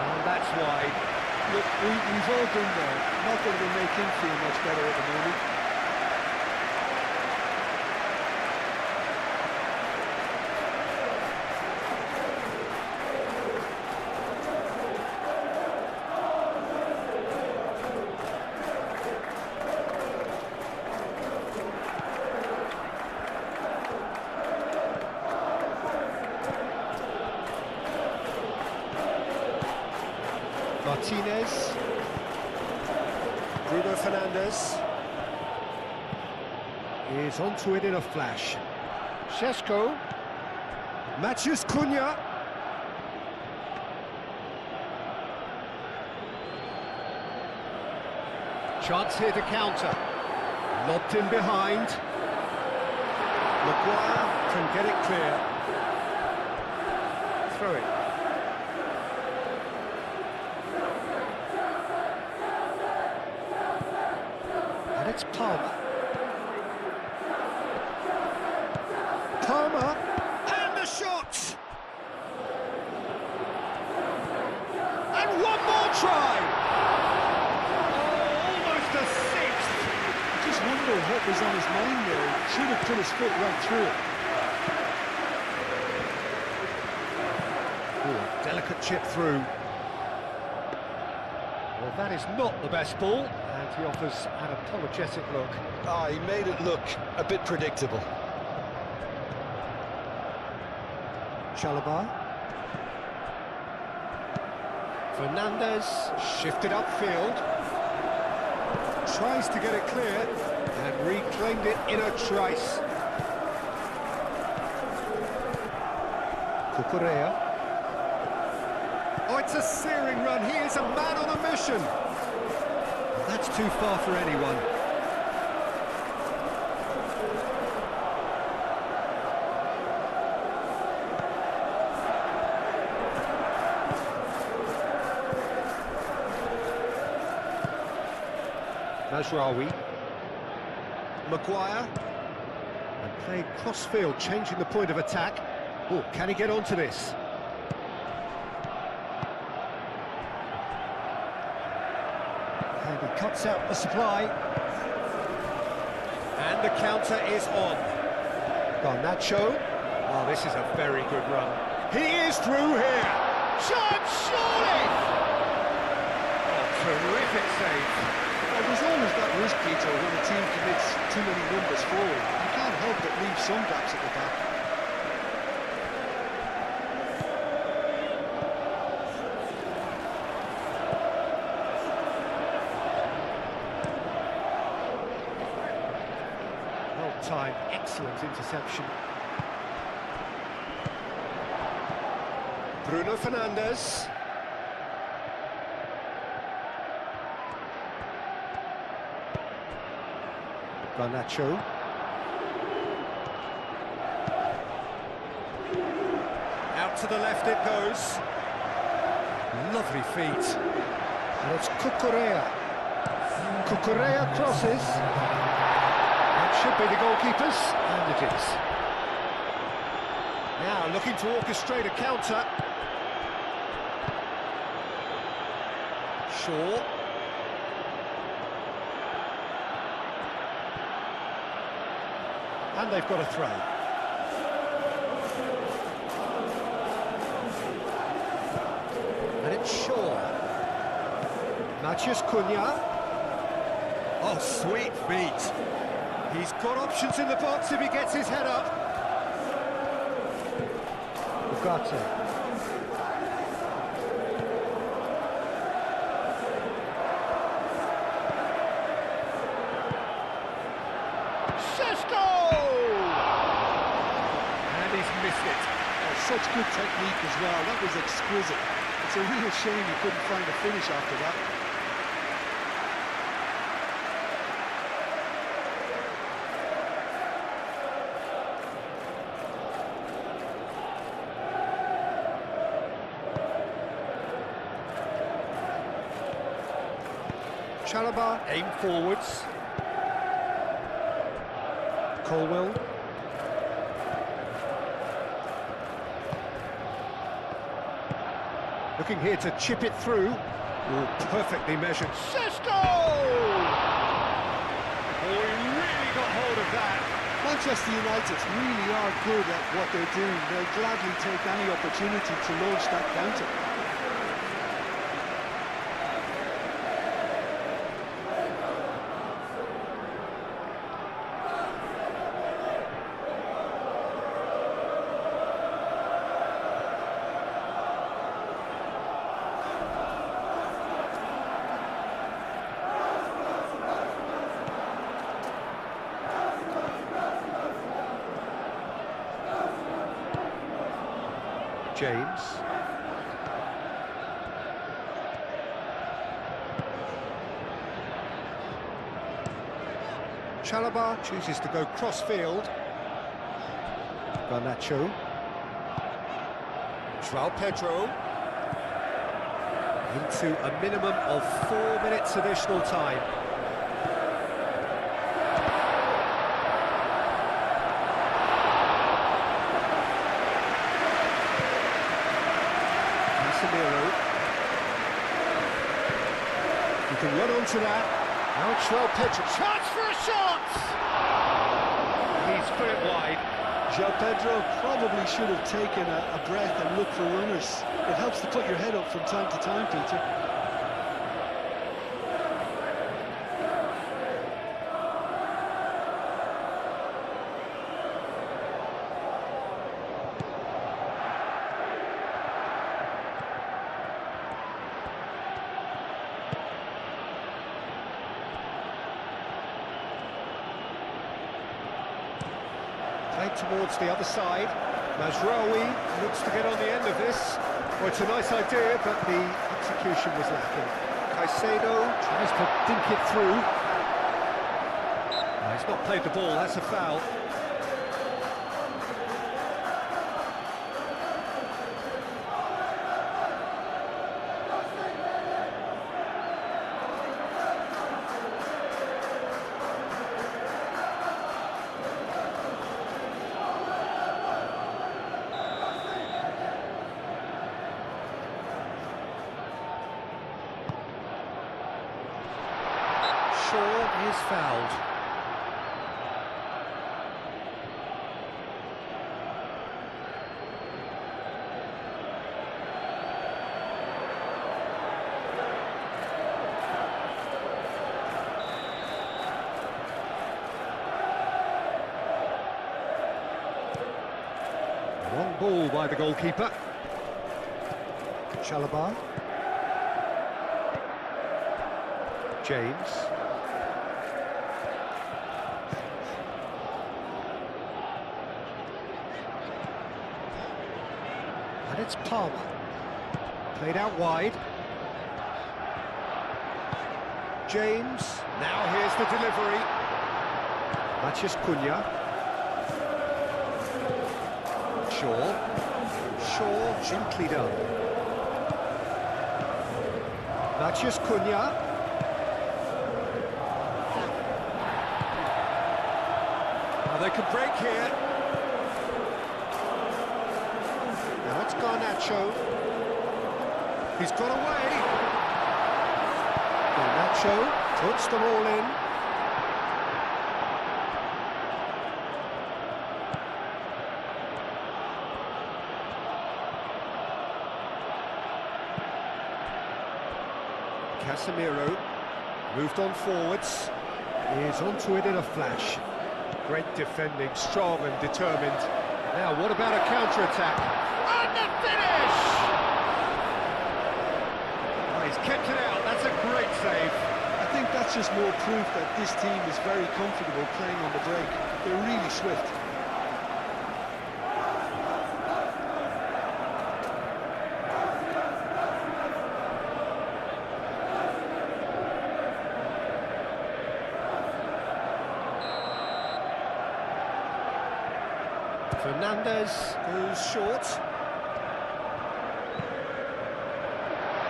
And that's wide. Look, we've all been there. Not going to make him feel much better at the moment. Martinez. Bruno Fernandes is onto it in a flash. Šeško. Matheus Cunha. Chance here to counter. Lobbed in behind. Maguire can get it clear. Throw it. And it's Palmer. Palmer. And the shot! And one more try! Oh, almost a sixth! Just wonder what was on his mind there. Should have put his foot right through it. Ooh, delicate chip through. Well, that is not the best ball, and he offers an apologetic look. Ah, he made it look a bit predictable. Chalobah. Fernandez shifted upfield. Tries to get it clear and reclaimed it in a trice. Cucurella. Oh, it's a searing run. He is a man on a mission. That's too far for anyone. Mazraoui. Maguire. And played cross-field, changing the point of attack. Oh, can he get onto this? And he cuts out the supply. And the counter is on. Garnacho. Oh, this is a very good run. He is through here. Chance, surely! Oh, terrific save. Well, there's always that risk, Peter, when a team commits too many numbers forward. You can't help but leave some gaps at the back. Well-timed, excellent interception. Bruno Fernandes. Garnacho. Out to the left it goes. Lovely feet. And it's Cucurella. Cucurella crosses. That should be the goalkeeper's, and it is. Now looking to orchestrate a counter. Shaw. And they've got a throw. And it's Shaw. Matheus Cunha. Oh, sweet feet. He's got options in the box if he gets his head up. Ugarte. Such good technique as well. That was exquisite. It's a real shame he couldn't find a finish after that. Chalobah aim forwards. Colwell. Looking here to chip it through. Oh, perfectly measured. Sesko! Oh, he really got hold of that. Manchester United really are good at what they're doing. They'll gladly take any opportunity to launch that counter. James. Chalobah chooses to go cross-field. Garnacho. João Pedro. Into a minimum of 4 minutes additional time. You can run onto that. Now it's João Pedro. Chance for a shot! He's put it wide. João Pedro probably should have taken a breath and looked for runners. It helps to put your head up from time to time, Peter. Played towards the other side. Mazraoui looks to get on the end of this. Well, it's a nice idea, but the execution was lacking. Caicedo tries to dink it through. No, he's not played the ball, that's a foul. Shaw is fouled. Long ball by the goalkeeper. Chalobah. James. And it's Palmer. Played out wide. James. Now here's the delivery. Matheus Cunha. Shaw gently done. Matheus Cunha. Now they can break here. Now it's Garnacho. He's got away. Garnacho puts them all in. Casemiro moved on forwards. He is onto it in a flash. Great defending, strong and determined. Now, what about a counter-attack? And the finish! Oh, he's kept it out, that's a great save. I think that's just more proof that this team is very comfortable playing on the break. They're really swift. Fernandez goes short.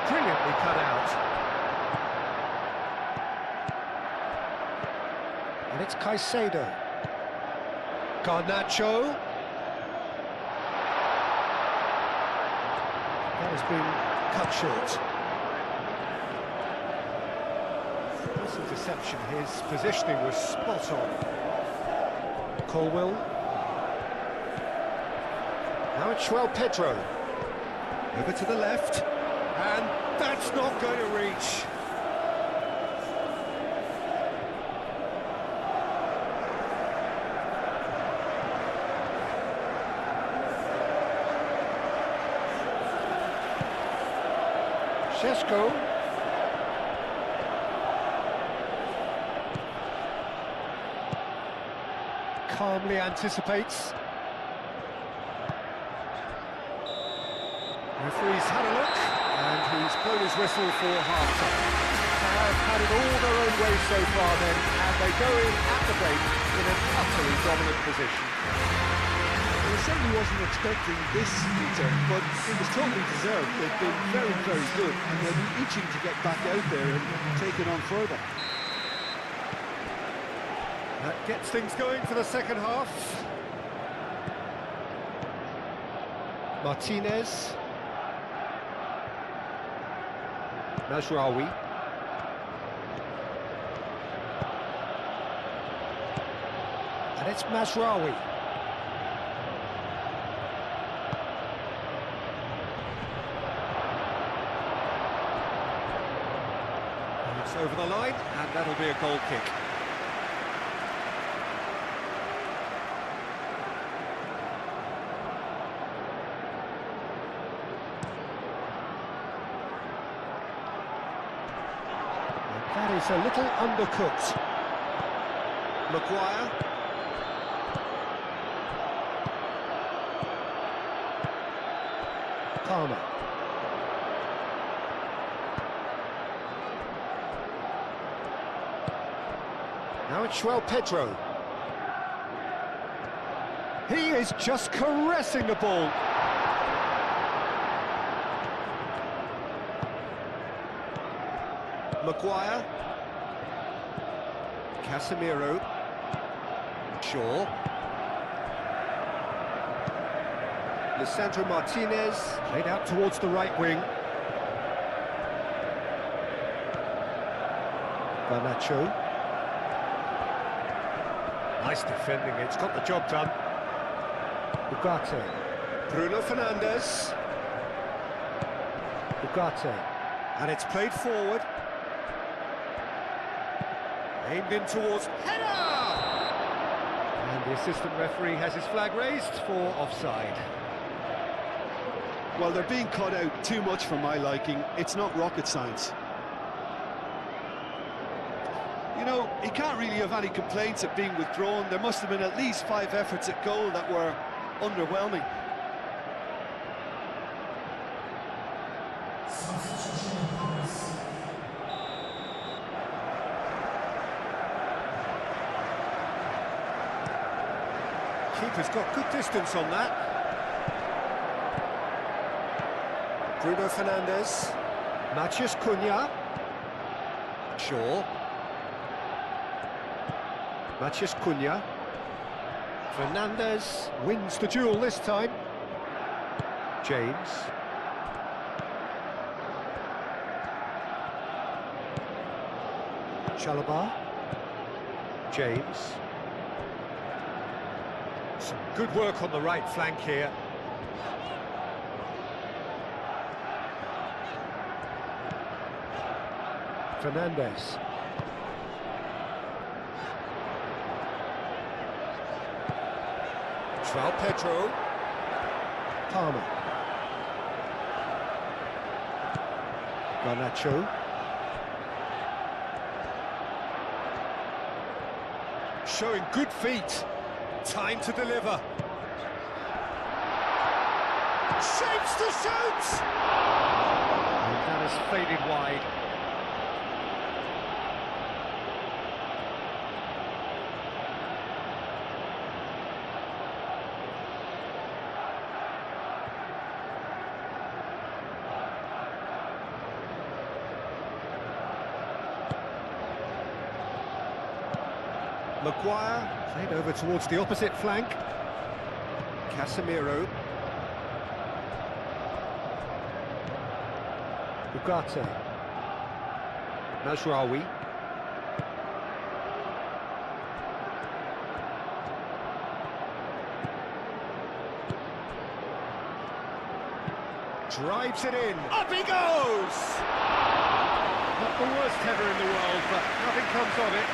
Brilliantly cut out. And it's Caicedo. Garnacho. That has been cut short. This interception, his positioning was spot on. Colwell. Now it's João Pedro. Over to the left. And that's not going to reach. Šeško. Calmly anticipates. Referee's had a look, and he's blown his whistle for half-time. have had it all their own way so far then, and they go in at the break in an utterly dominant position. I certainly wasn't expecting this, Peter, but it was totally deserved. They've been very, very good, and they'll be itching to get back out there and take it on further. That gets things going for the second half. Martinez. Mazraoui. And it's Mazraoui. And it's over the line, and that'll be a goal kick. That is a little undercooked. Maguire. Palmer. Now it's João Pedro. He is just caressing the ball. Maguire. Casemiro. Shaw. Lisandro Martinez. Played out towards the right wing. Garnacho. Nice defending, it's got the job done. Ugarte. Bruno Fernandes. Ugarte. And it's played forward. Aimed in towards header! And the assistant referee has his flag raised for offside. Well, they're being cut out too much for my liking. It's not rocket science. You know, he can't really have any complaints at being withdrawn. There must have been at least 5 efforts at goal that were underwhelming. Keeper's got good distance on that. Bruno Fernandes. Matheus Cunha. Shaw. Matheus Cunha. Fernandes wins the duel this time. James. Chalobah. James. Some good work on the right flank here. Fernandes. João Pedro. Palmer. Garnacho. Showing good feet. Time to deliver. Shapes to shoot! And that has faded wide. Maguire, played over towards the opposite flank. Casemiro. Ugarte. Mazraoui. Drives it in. Up he goes! Not the worst header in the world, but nothing comes of it.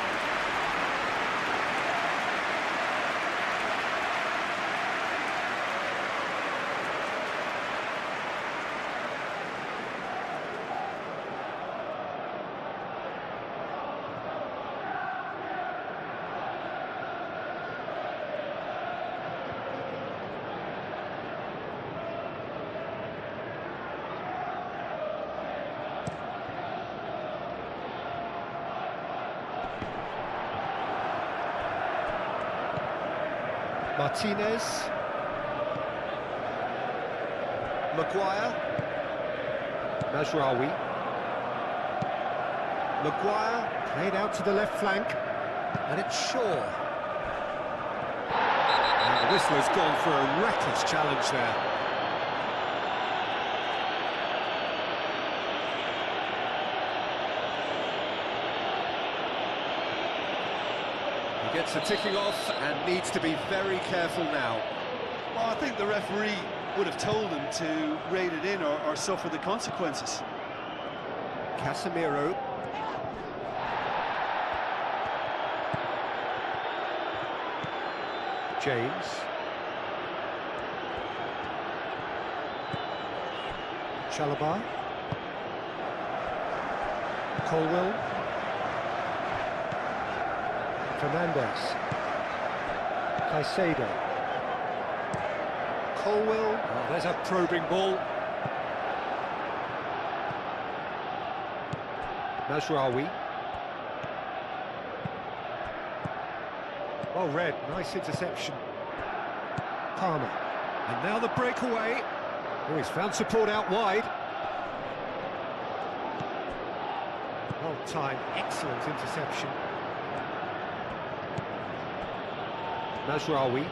Martinez. Maguire. Mazraoui. Maguire played out to the left flank, and it's Shaw. And the whistle has gone for a reckless challenge there. He gets the ticking off and needs to be very careful now. Well, I think the referee would have told him to rate it in or suffer the consequences. Casemiro. James. Chalobah. Colwell. Fernandez. Caicedo. Colwell. Oh, there's a probing ball. Mazraoui. Well read, nice interception. Palmer. And now the breakaway. Oh, he's found support out wide. Well timed, excellent interception. Mazraoui.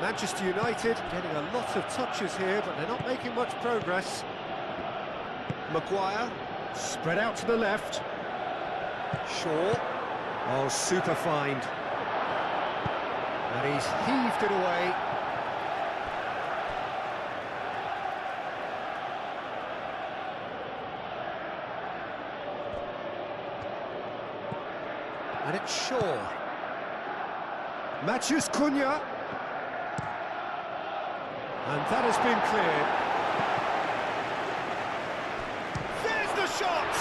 Manchester United getting a lot of touches here, but they're not making much progress. Maguire, spread out to the left. Shaw. Oh, super find. And he's heaved it away. And it's Shaw. Matheus Cunha. And that has been cleared. There's the shot!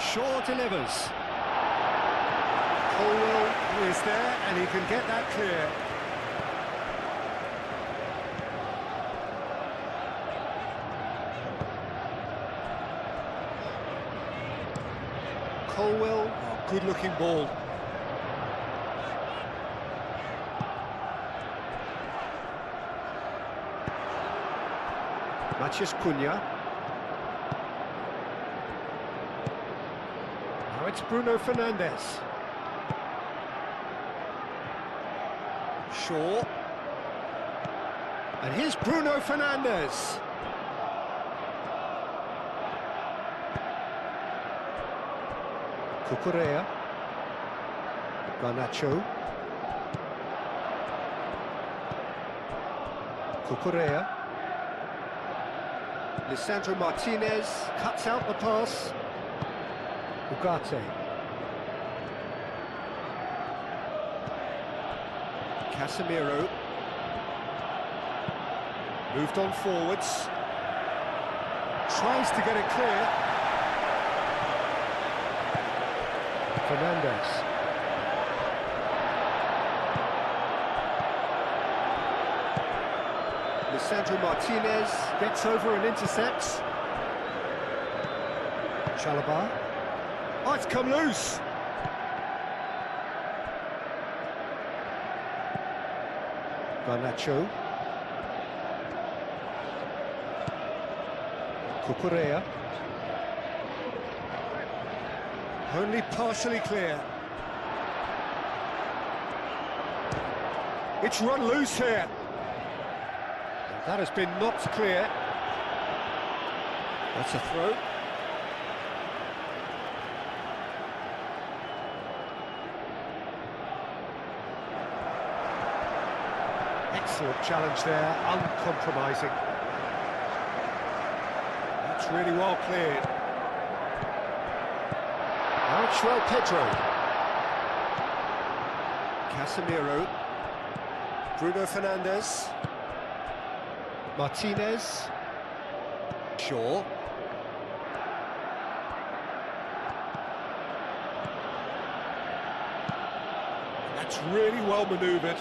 Shaw delivers. Colwell is there and he can get that clear. Colwell, oh, good looking ball. Matheus Cunha. Now it's Bruno Fernandes. Shaw. And here's Bruno Fernandes. Cucurella. Garnacho. Cucurella. Lisandro Martinez cuts out the pass. Ugarte. Casemiro. Moved on forwards. Tries to get it clear. Fernandes. Lisandro Martinez gets over and intercepts. Chalobah. Oh, it's come loose. Garnacho. Cucurella. Only partially clear. It's run loose here. That has been knocked clear. That's a throw. Excellent challenge there, uncompromising. That's really well cleared. Now it's João Pedro. Casemiro. Bruno Fernandes. Martinez. Shaw. That's really well manoeuvred.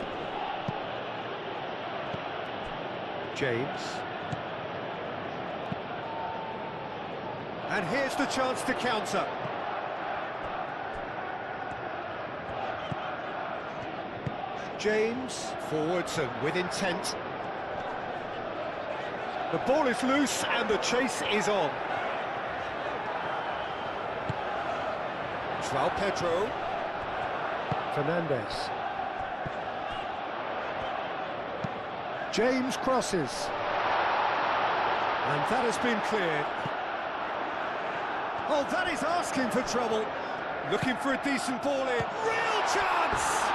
James. And here's the chance to counter. James, forwards and with intent. The ball is loose and the chase is on. João Pedro. Fernandes. James crosses. And that has been cleared. Oh, that is asking for trouble. Looking for a decent ball in. Real chance!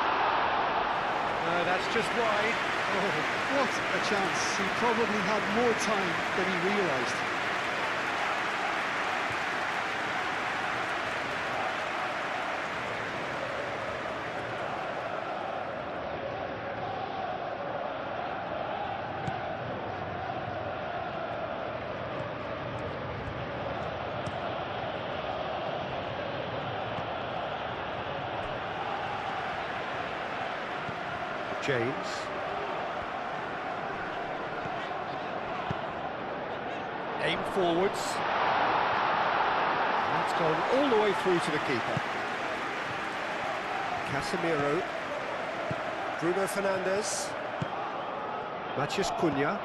No, that's just wide. Oh, what a chance. He probably had more time than he realised. James. Aim forwards. That's gone all the way through to the keeper. Casemiro. Bruno Fernandes. Matheus Cunha.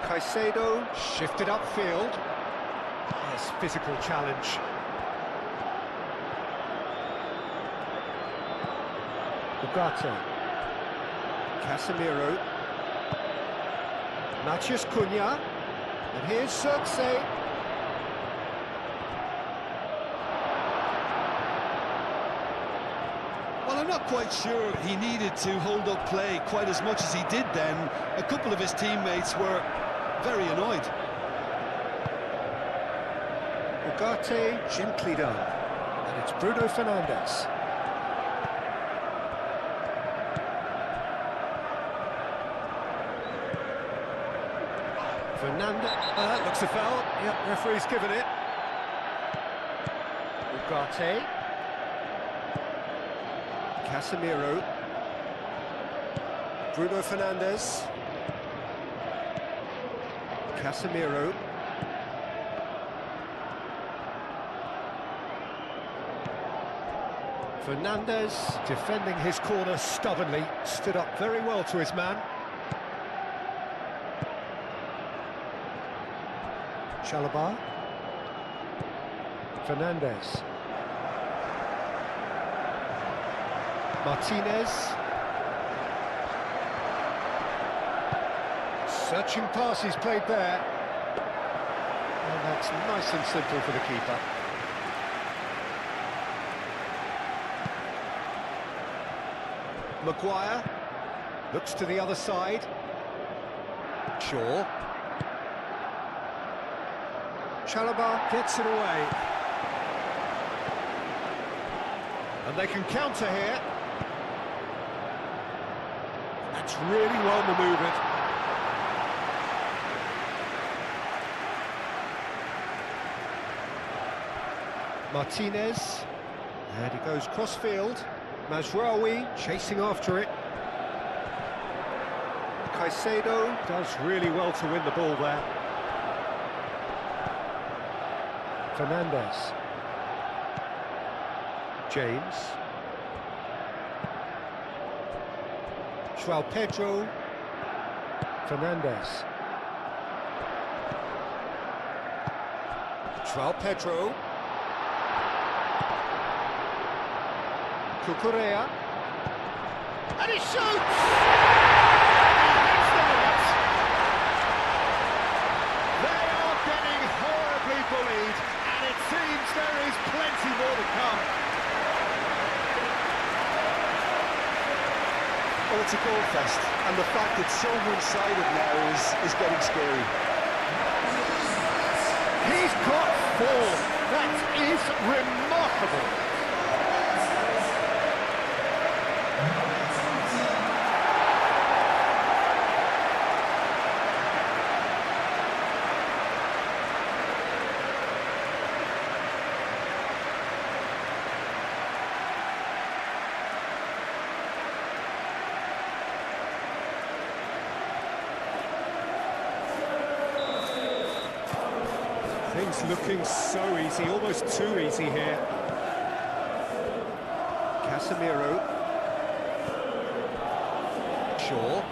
Caicedo shifted upfield. Yes, physical challenge. Ugarte. Casemiro. Matheus Cunha. And here's Xerxes. Well, I'm not quite sure he needed to hold up play quite as much as he did then. A couple of his teammates were very annoyed. Ugarte gently done. And it's Bruno Fernandes. Fernandes, looks a foul. Yep, referee's given it. Ugarte. Casemiro. Bruno Fernandes. Casemiro. Fernandes defending his corner stubbornly, stood up very well to his man. Chalobah. Fernandes. Martinez. Searching pass he's played there. And that's nice and simple for the keeper. Maguire. Looks to the other side. Shaw. Chalobah gets it away. And they can counter here. That's really well manoeuvred. Martinez. And he goes cross-field. Mazraoui chasing after it. Caicedo does really well to win the ball there. Fernandes. James. João Pedro. Fernandes. João Pedro. Cucurella. And he shoots! They are getting horribly bullied, and it seems there is plenty more to come. Well, it's a goal fest, and the fact it's so one-sided now is getting scary. He's got 4. That is remarkable. Things looking so easy, almost too easy here. Casemiro. Shaw.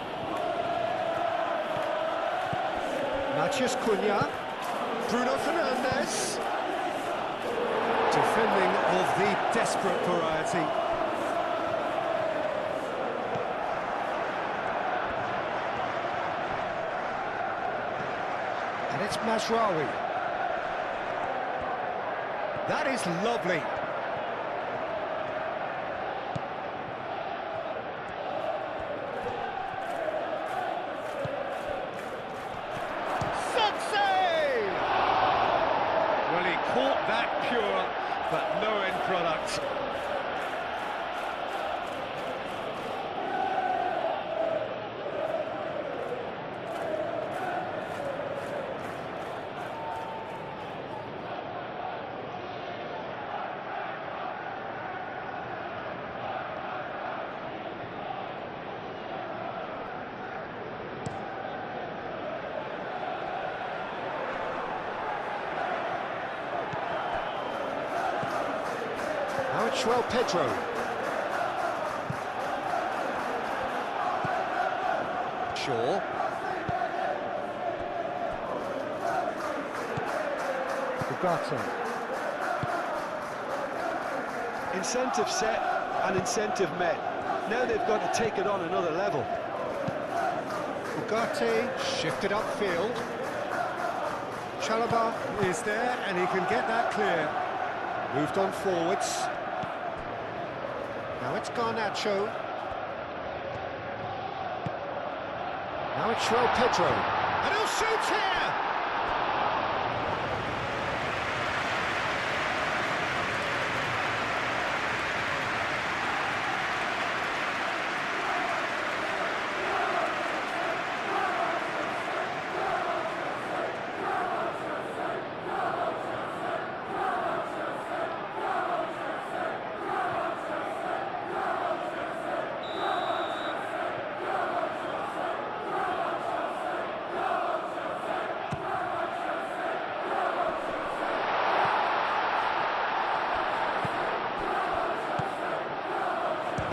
Matheus Cunha. Bruno Fernandes. Defending of the desperate variety. And it's Mazraoui. That is lovely. Well, he caught that pure, but no end product. Now it's João Pedro. Shaw. Ugarte. Incentive set and incentive met. Now they've got to take it on another level. Ugarte shifted upfield. Chalobah is there and he can get that clear. Moved on forwards. Now it's Garnacho. Now it's João Pedro. And he'll shoot here!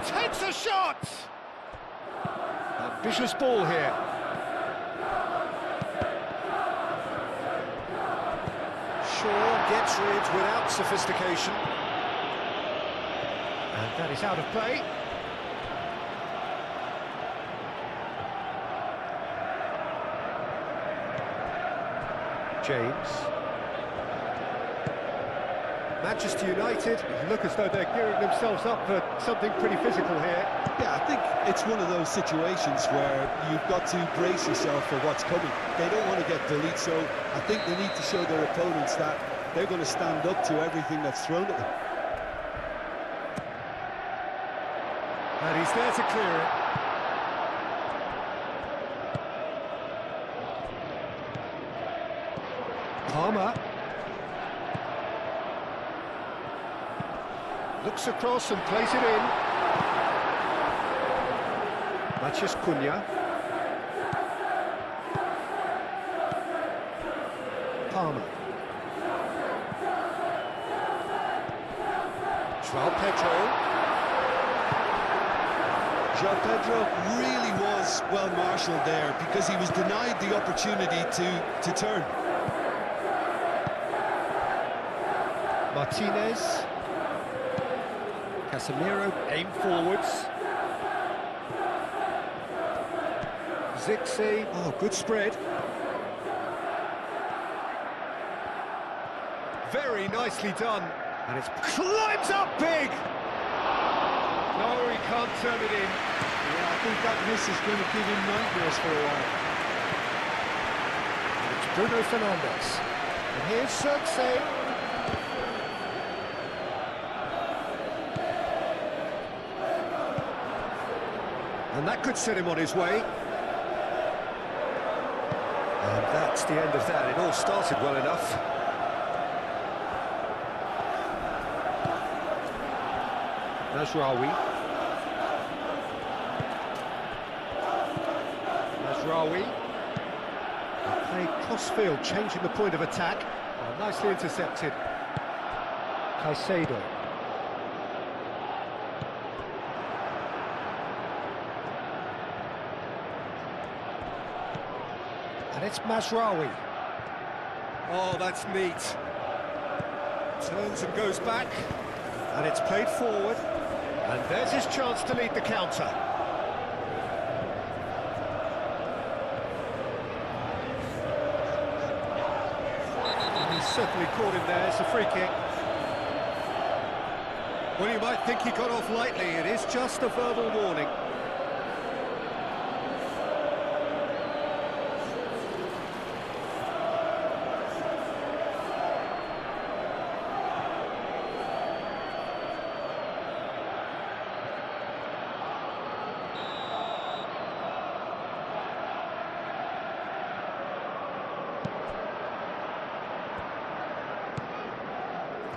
Takes a shot! Ambitious ball here. Shaw gets rid without sophistication. And that is out of play. James. Manchester United look as though they're gearing themselves up for something pretty physical here. Yeah, I think it's one of those situations where you've got to brace yourself for what's coming. They don't want to get bullied, so I think they need to show their opponents that they're going to stand up to everything that's thrown at them. And he's there to clear it. Palmer. Looks across and plays it in. Matheus Cunha. Palmer. João Pedro. João Pedro really was well marshalled there because he was denied the opportunity to turn. Martinez. Casemiro aim forwards. Zixi. Oh, good spread. Very nicely done. And it's climbs up big. No, he can't turn it in. Yeah, I think that miss is going to give him nightmares for a while. It's Bruno Fernandes. And here's Zixi. And that could set him on his way. And that's the end of that. It all started well enough. Mazraoui. Played cross-field, changing the point of attack. Oh, nicely intercepted. Caicedo. It's Mazraoui. Oh, that's neat. Turns and goes back, and it's played forward. And there's his chance to lead the counter. And he's certainly caught him there. It's a free kick. Well, you might think he got off lightly. It is just a verbal warning.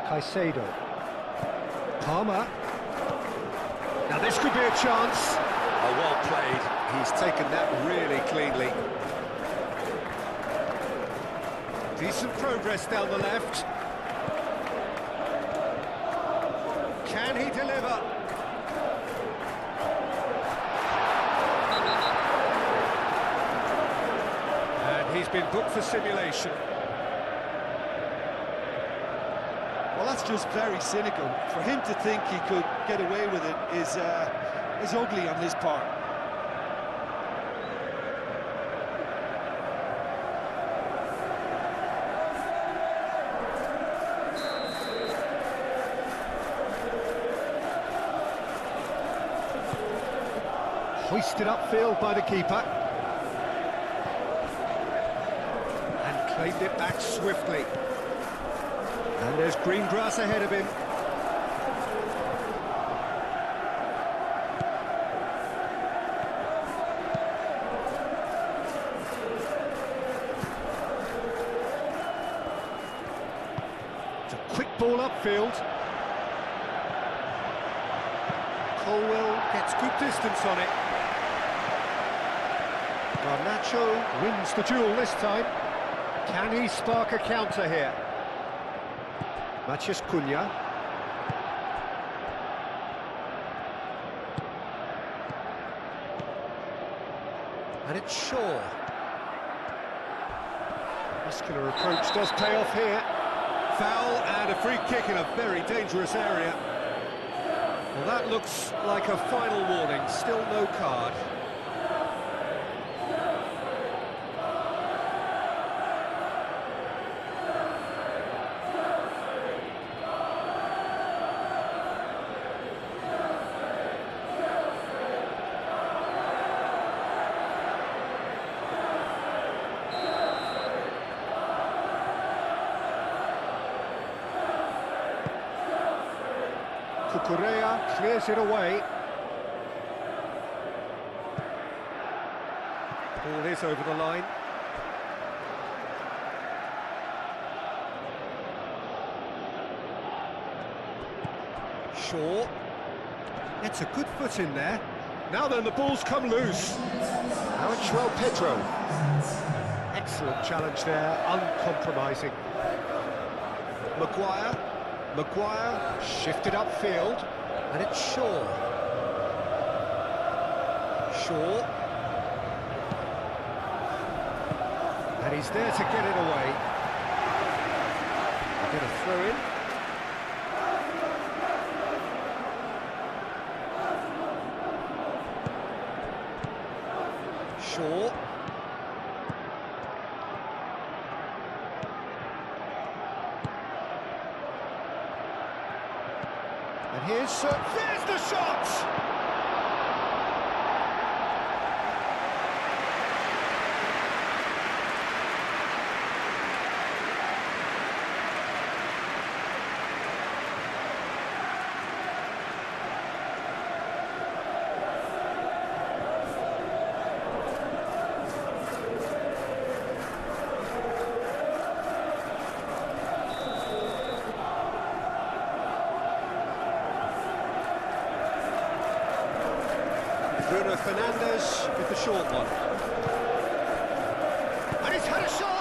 Caicedo. Palmer. Now this could be a chance. Oh, well played. He's taken that really cleanly. Decent progress down the left. Can he deliver? And he's been booked for simulation. Well, that's just very cynical. For him to think he could get away with it is ugly on his part. Hoisted upfield by the keeper. And claimed it back swiftly. And there's green grass ahead of him. It's a quick ball upfield. Colwell gets good distance on it. Garnacho wins the duel this time. Can he spark a counter here? Matheus Cunha. And it's Shaw. Muscular approach does pay off here. Foul and a free kick in a very dangerous area. Well, that looks like a final warning. Still no card. Cucurella clears it away. Ball is over the line. Shaw. It's a good foot in there. Now then, the ball's come loose. Now it's João Pedro. Excellent challenge there, uncompromising. Maguire shifted upfield, and it's Shaw. And he's there to get it away. Get a throw in. Shaw. And here's the shot! Bruno Fernandes with the short one. And he's had a shot!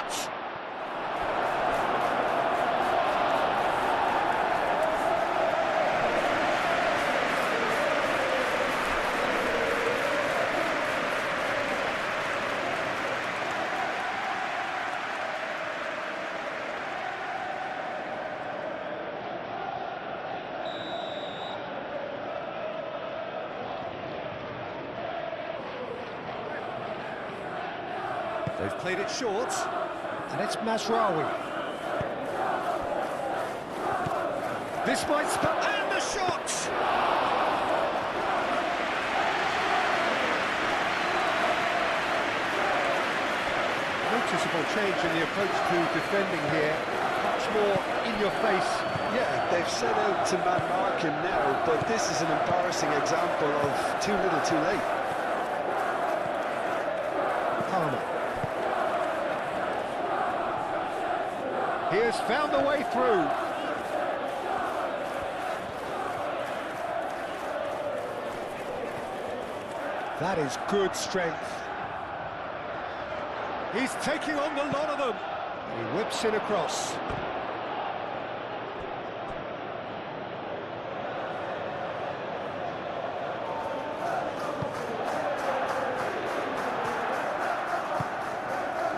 They've played it short, and it's Mazraoui. This might spell... And the shot! Noticeable change in the approach to defending here. Much more in your face. Yeah, they've set out to man-mark him now, but this is an embarrassing example of too little too late. Palmer. He has found the way through. That is good strength. He's taking on the lot of them. He whips it across.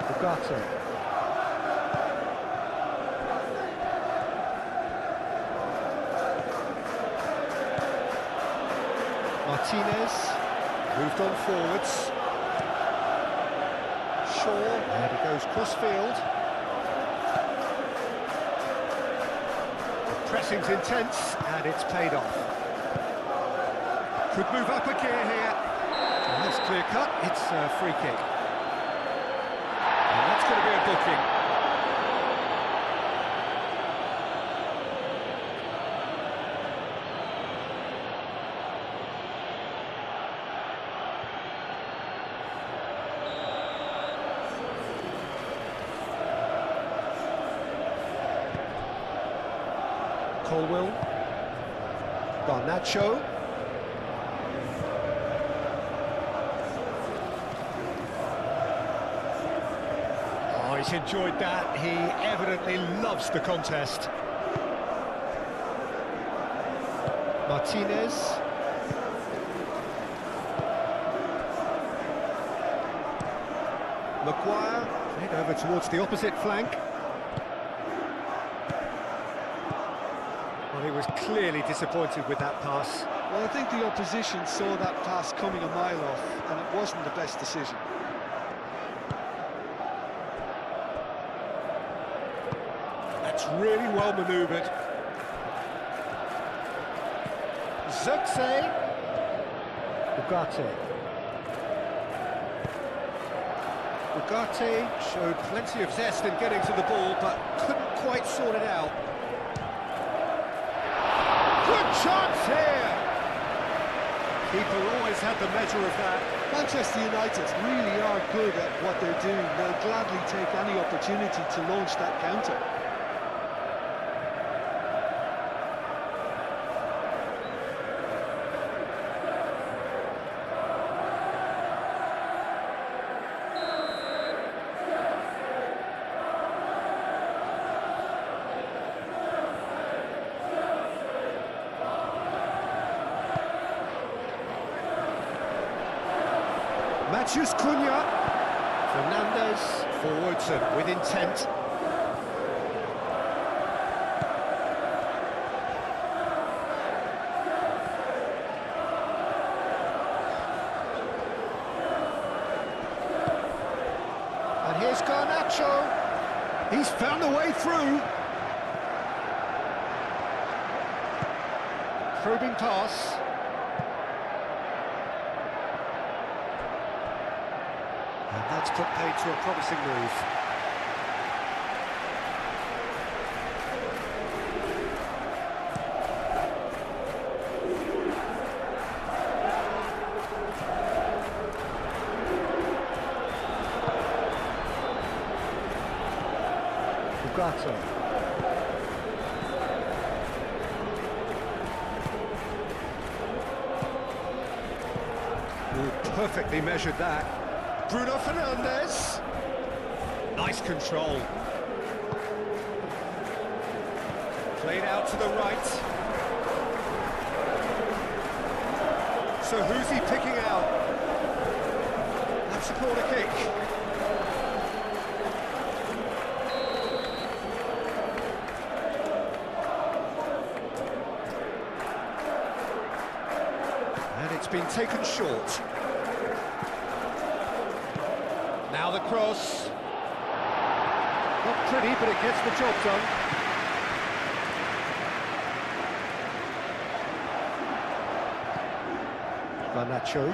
Ugarte. Martinez moved on forwards. Shaw, there he goes cross-field. The pressing's intense, and it's paid off. Could move up a gear here. And that's clear cut, it's a free kick. And that's going to be a booking. Colwell, Garnacho, oh, he's enjoyed that. He evidently loves the contest. Martinez. Maguire, played over towards the opposite flank. Well, he was clearly disappointed with that pass. Well, I think the opposition saw that pass coming a mile off, and it wasn't the best decision. That's really well manoeuvred. Zirkzee. Ugarte. Ugarte showed plenty of zest in getting to the ball, but couldn't quite sort it out. Good chance here! Keeper always had the measure of that. Manchester United really are good at what they're doing. They'll gladly take any opportunity to launch that counter. Matthews Cunha. Fernandes forwards and with intent. And here's Garnacho. He's found a way through. Probing pass. And that's put paid to a promising move. Ugarte. Perfectly measured that. Bruno Fernandes. Nice control. Played out to the right. So who's he picking out? That's a corner kick. And it's been taken short. Now the cross. Not pretty, but it gets the job done. Garnacho.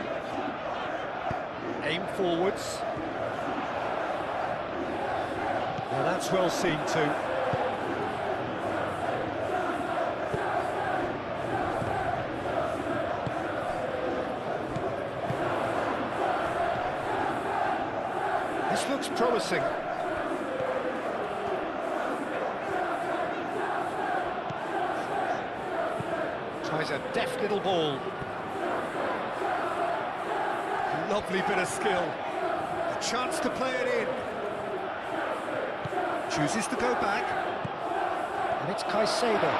Aim forwards. Now that's well seen too. This looks promising. Tries a deft little ball. Lovely bit of skill. A chance to play it in. Chooses to go back. And it's Caicedo.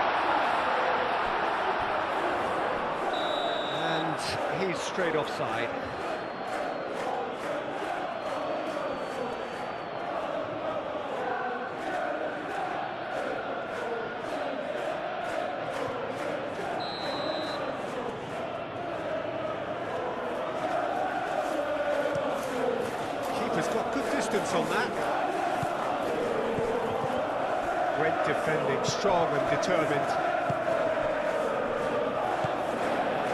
And he's straight offside. Keeper's got good distance on that. Great defending, strong and determined.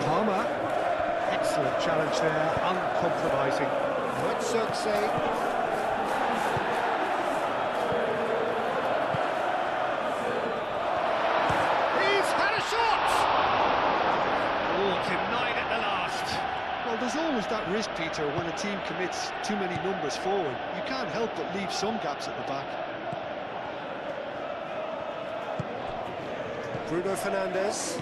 Palmer, excellent challenge there, uncompromising. Circe. He's had a shot! Oh, denied at the last. Well, there's always that risk, Peter, when a team commits too many numbers forward. You can't help but leave some gaps at the back. Bruno Fernandes.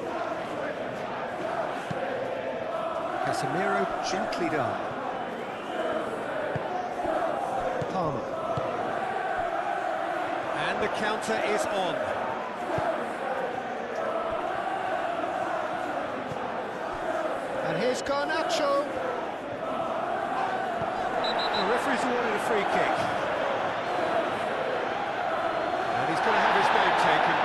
Casemiro gently done. Palmer. And the counter is on. And here's Garnacho. The referee's awarded a free kick. And he's going to have his name taken.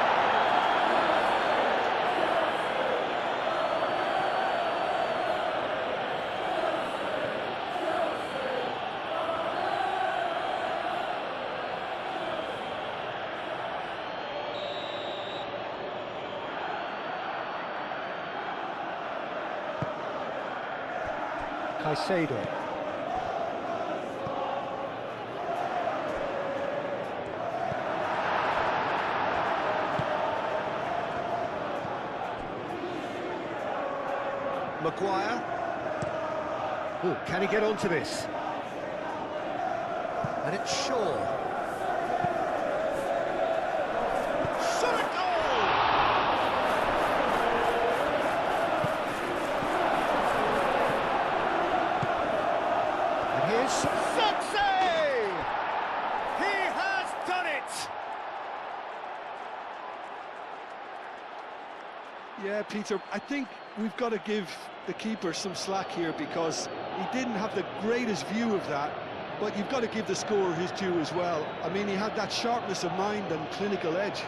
Caicedo. Maguire. Oh, can he get onto this? And it's Shaw. Shot a goal! And here's Circe! He has done it! Yeah, Peter, I think we've got to give the keeper some slack here because he didn't have the greatest view of that, but you've got to give the scorer his due as well. I mean, he had that sharpness of mind and clinical edge.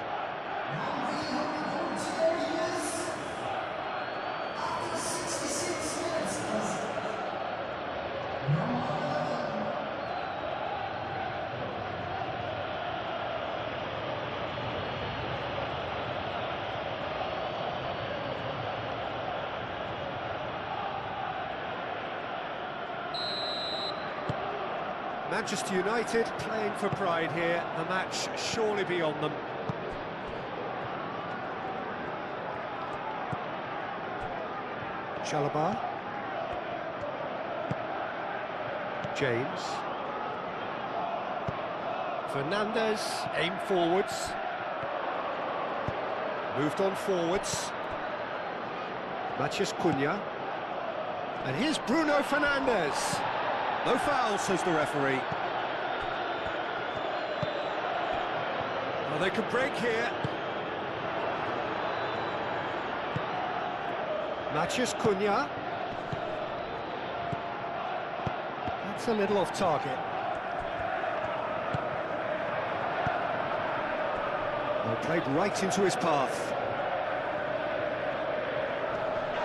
Manchester United playing for pride here, the match surely beyond them. Chalobah. James. Fernandes, aim forwards. Moved on forwards. Matheus Cunha. And here's Bruno Fernandes. No foul, says the referee. Well, they could break here. Matheus Cunha. That's a little off target. Well, played right into his path.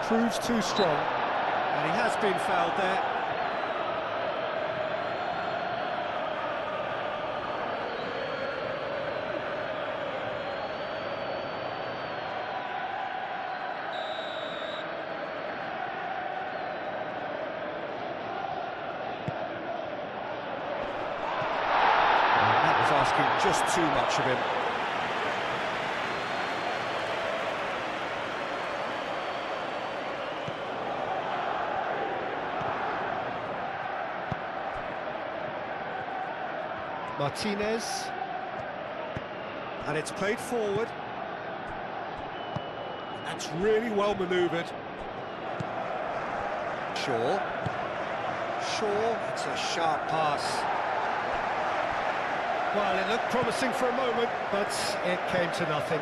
Proves too strong. And he has been fouled there. asking just too much of him. Martinez. And it's played forward. That's really well manoeuvred. Shaw. It's a sharp pass. Well, it looked promising for a moment, but it came to nothing.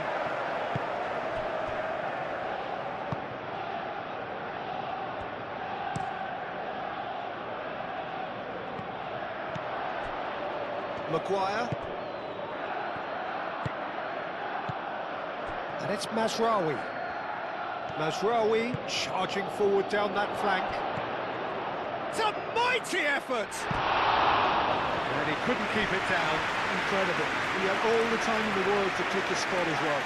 Maguire. And it's Mazraoui. Mazraoui charging forward down that flank. It's a mighty effort! And he couldn't keep it down. Incredible. He had all the time in the world to pick his spot as well.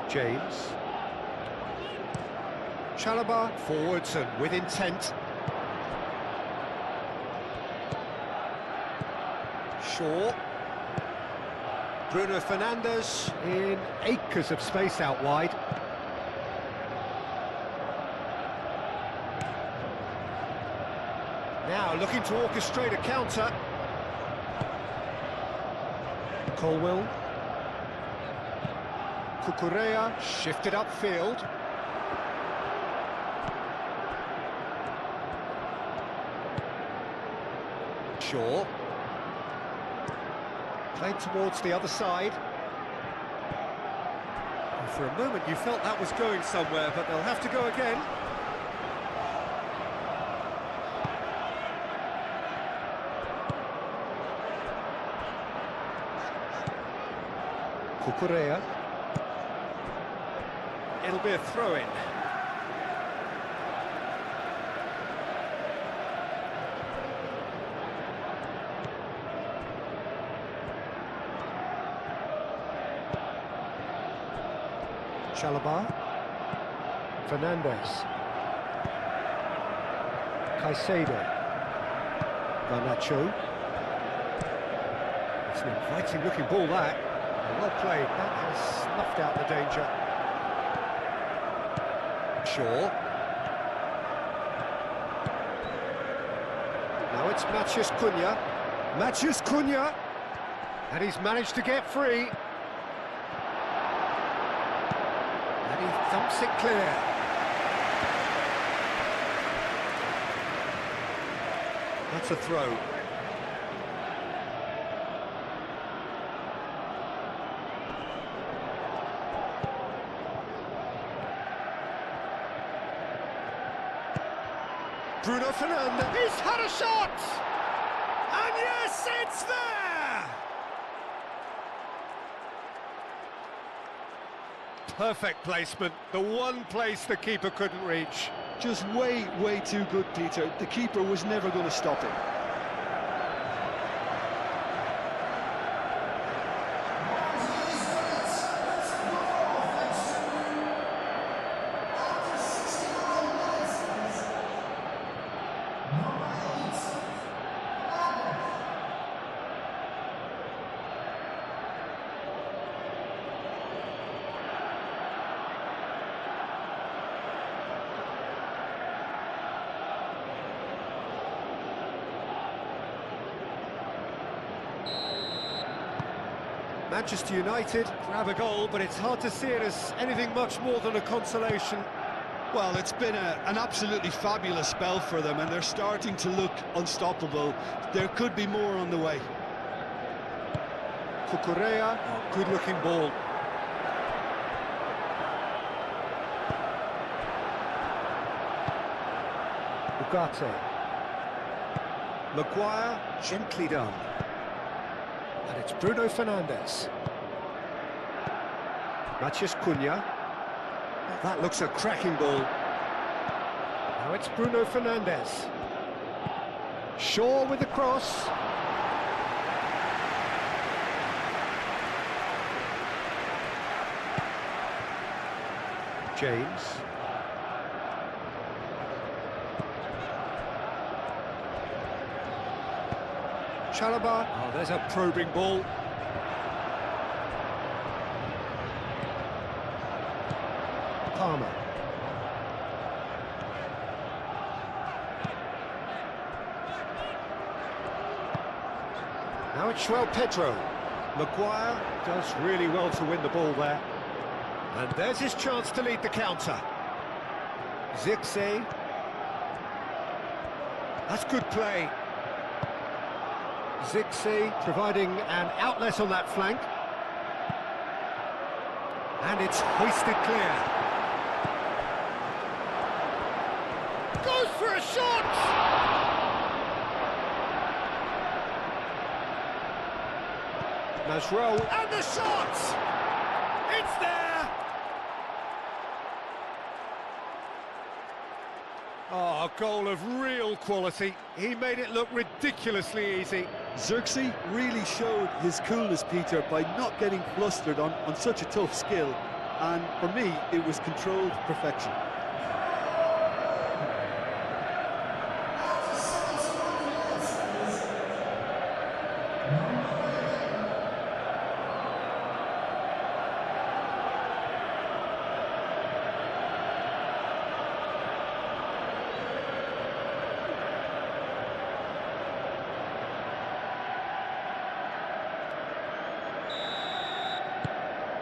James. Chalobah forwards and with intent. Shaw. Bruno Fernandes in acres of space out wide. Now looking to orchestrate a counter. Colwill. Cucurella shifted upfield. Shaw. Played towards the other side. And for a moment you felt that was going somewhere, but they'll have to go again. Cucurella. It'll be a throw-in. Chalobah. Fernandes. Caicedo. Garnacho. It's an inviting-looking ball, that. Well played. That has snuffed out the danger. Shaw. Now it's Matheus Cunha. Matheus Cunha. And he's managed to get free. And he thumps it clear. That's a throw. Bruno Fernandes, he's had a shot! And yes, it's there! Perfect placement, the one place the keeper couldn't reach. Just way too good, Peter. The keeper was never going to stop it. Manchester United grab a goal, but it's hard to see it as anything much more than a consolation. Well, it's been an absolutely fabulous spell for them, and they're starting to look unstoppable. There could be more on the way. Cucurella, good-looking ball. Ugarte. Maguire, gently done. And it's Bruno Fernandes. Matheus Cunha. That looks a cracking ball. Now it's Bruno Fernandes. Shaw with the cross. James. Chalobah. Oh, there's a probing ball. Palmer. Now it's João Pedro. Maguire does really well to win the ball there. And there's his chance to lead the counter. Zirkzee. That's good play. Zirkzee providing an outlet on that flank. And it's hoisted clear. Goes for a shot! Nasro, and the shot! It's there! Oh, a goal of real quality. He made it look ridiculously easy. Zirkzee really showed his coolness, Peter, by not getting flustered on such a tough skill. And for me, it was controlled perfection.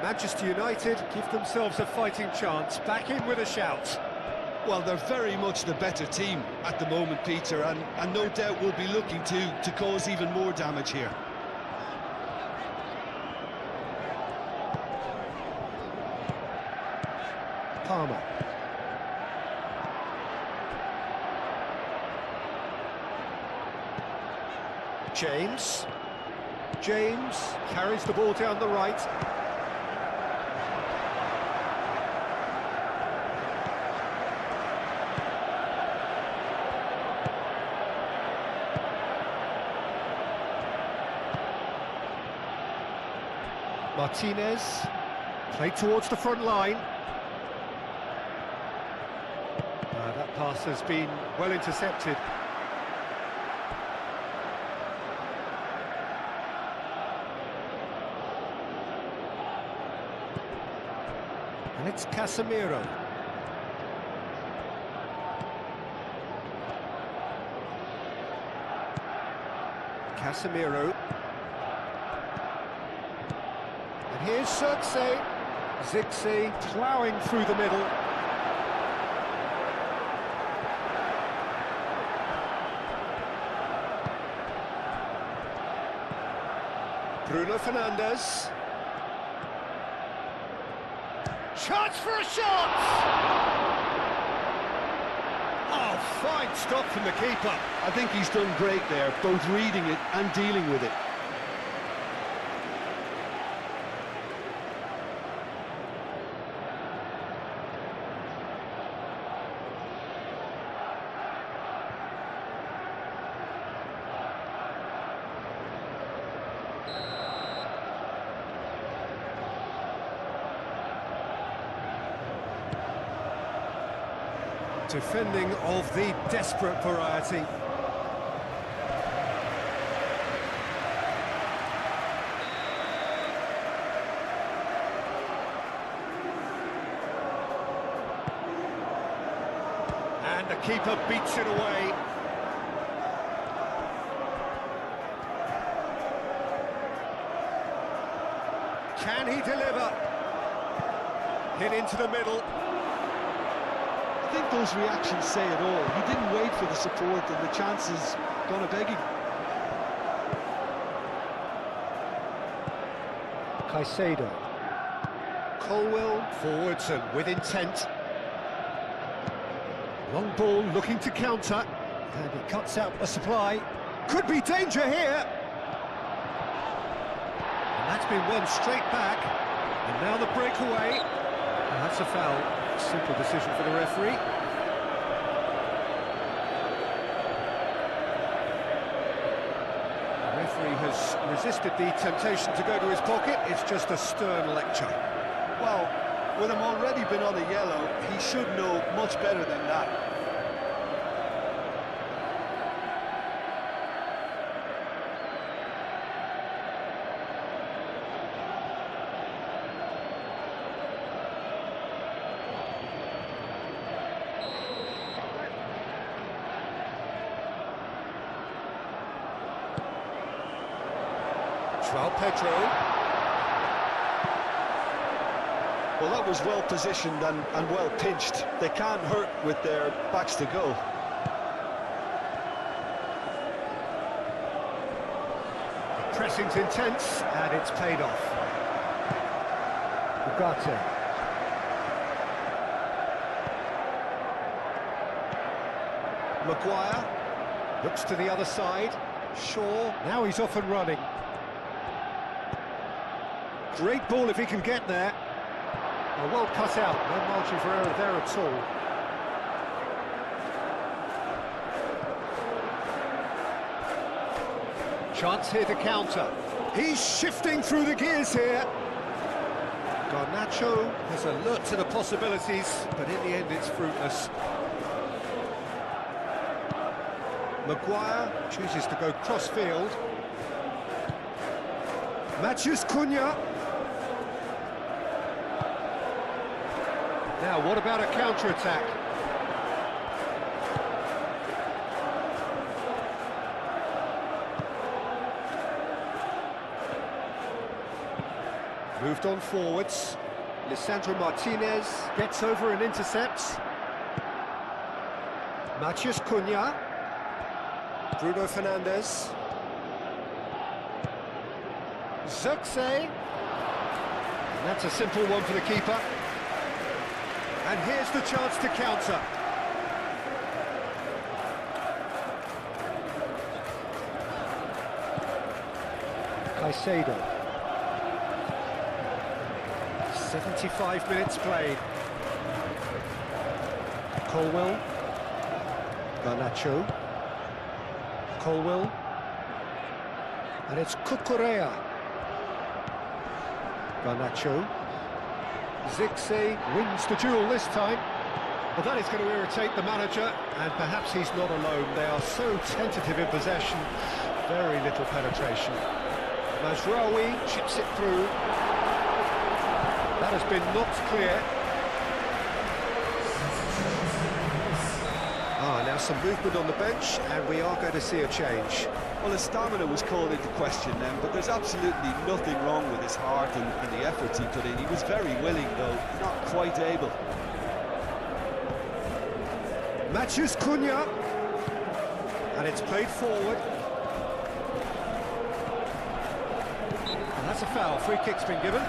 Manchester United give themselves a fighting chance, back in with a shout. Well, they're very much the better team at the moment, Peter, and no doubt will be looking to cause even more damage here. Palmer. James. James carries the ball down the right. Martinez, played towards the front line. That pass has been well intercepted. And it's Casemiro. Casemiro. And here's Zirkzee. Zirkzee ploughing through the middle. Bruno Fernandes. Chance for a shot! Oh, fine stop from the keeper. I think he's done great there, both reading it and dealing with it. Defending of the desperate variety. And the keeper beats it away. Can he deliver? Hit into the middle. I think those reactions say it all. He didn't wait for the support, and the chance is gonna beg him. Caicedo. Colwell forwards and with intent. Long ball looking to counter, and he cuts out the supply. Could be danger here. And that's been won straight back. And now the breakaway. And that's a foul. Simple decision for the referee. The referee has resisted the temptation to go to his pocket. It's just a stern lecture. Well, with him already been on a yellow, he should know much better than that. João Pedro. Well, that was well positioned and well pinched. They can't hurt with their backs to goal. The pressing's intense, and it's paid off. Ugarte. Maguire looks to the other side. Shaw, now he's off and running. Great ball if he can get there. Oh, well cut out, no margin for error there at all. Chance here to counter. He's shifting through the gears here. Garnacho has alert to the possibilities, but in the end it's fruitless. Maguire chooses to go cross-field. Matheus Cunha. Now, what about a counter-attack? Moved on forwards. Lisandro Martinez gets over and intercepts. Matheus Cunha. Bruno Fernandes. Zirkzee. And that's a simple one for the keeper. And here's the chance to counter. Caicedo. 75 minutes played. Colwill. Garnacho. Colwill. And it's Cucurella. Garnacho. Zirkzee wins the duel this time. Well, that is going to irritate the manager, and perhaps he's not alone. They are so tentative in possession, very little penetration. Mazraoui chips it through. That has been knocked clear. Now some movement on the bench, and we are going to see a change. Well, his stamina was called into question then, but there's absolutely nothing wrong with his heart and the efforts he put in. He was very willing, though, not quite able. Matheus Cunha, and it's played forward. And that's a foul. Free kick's been given.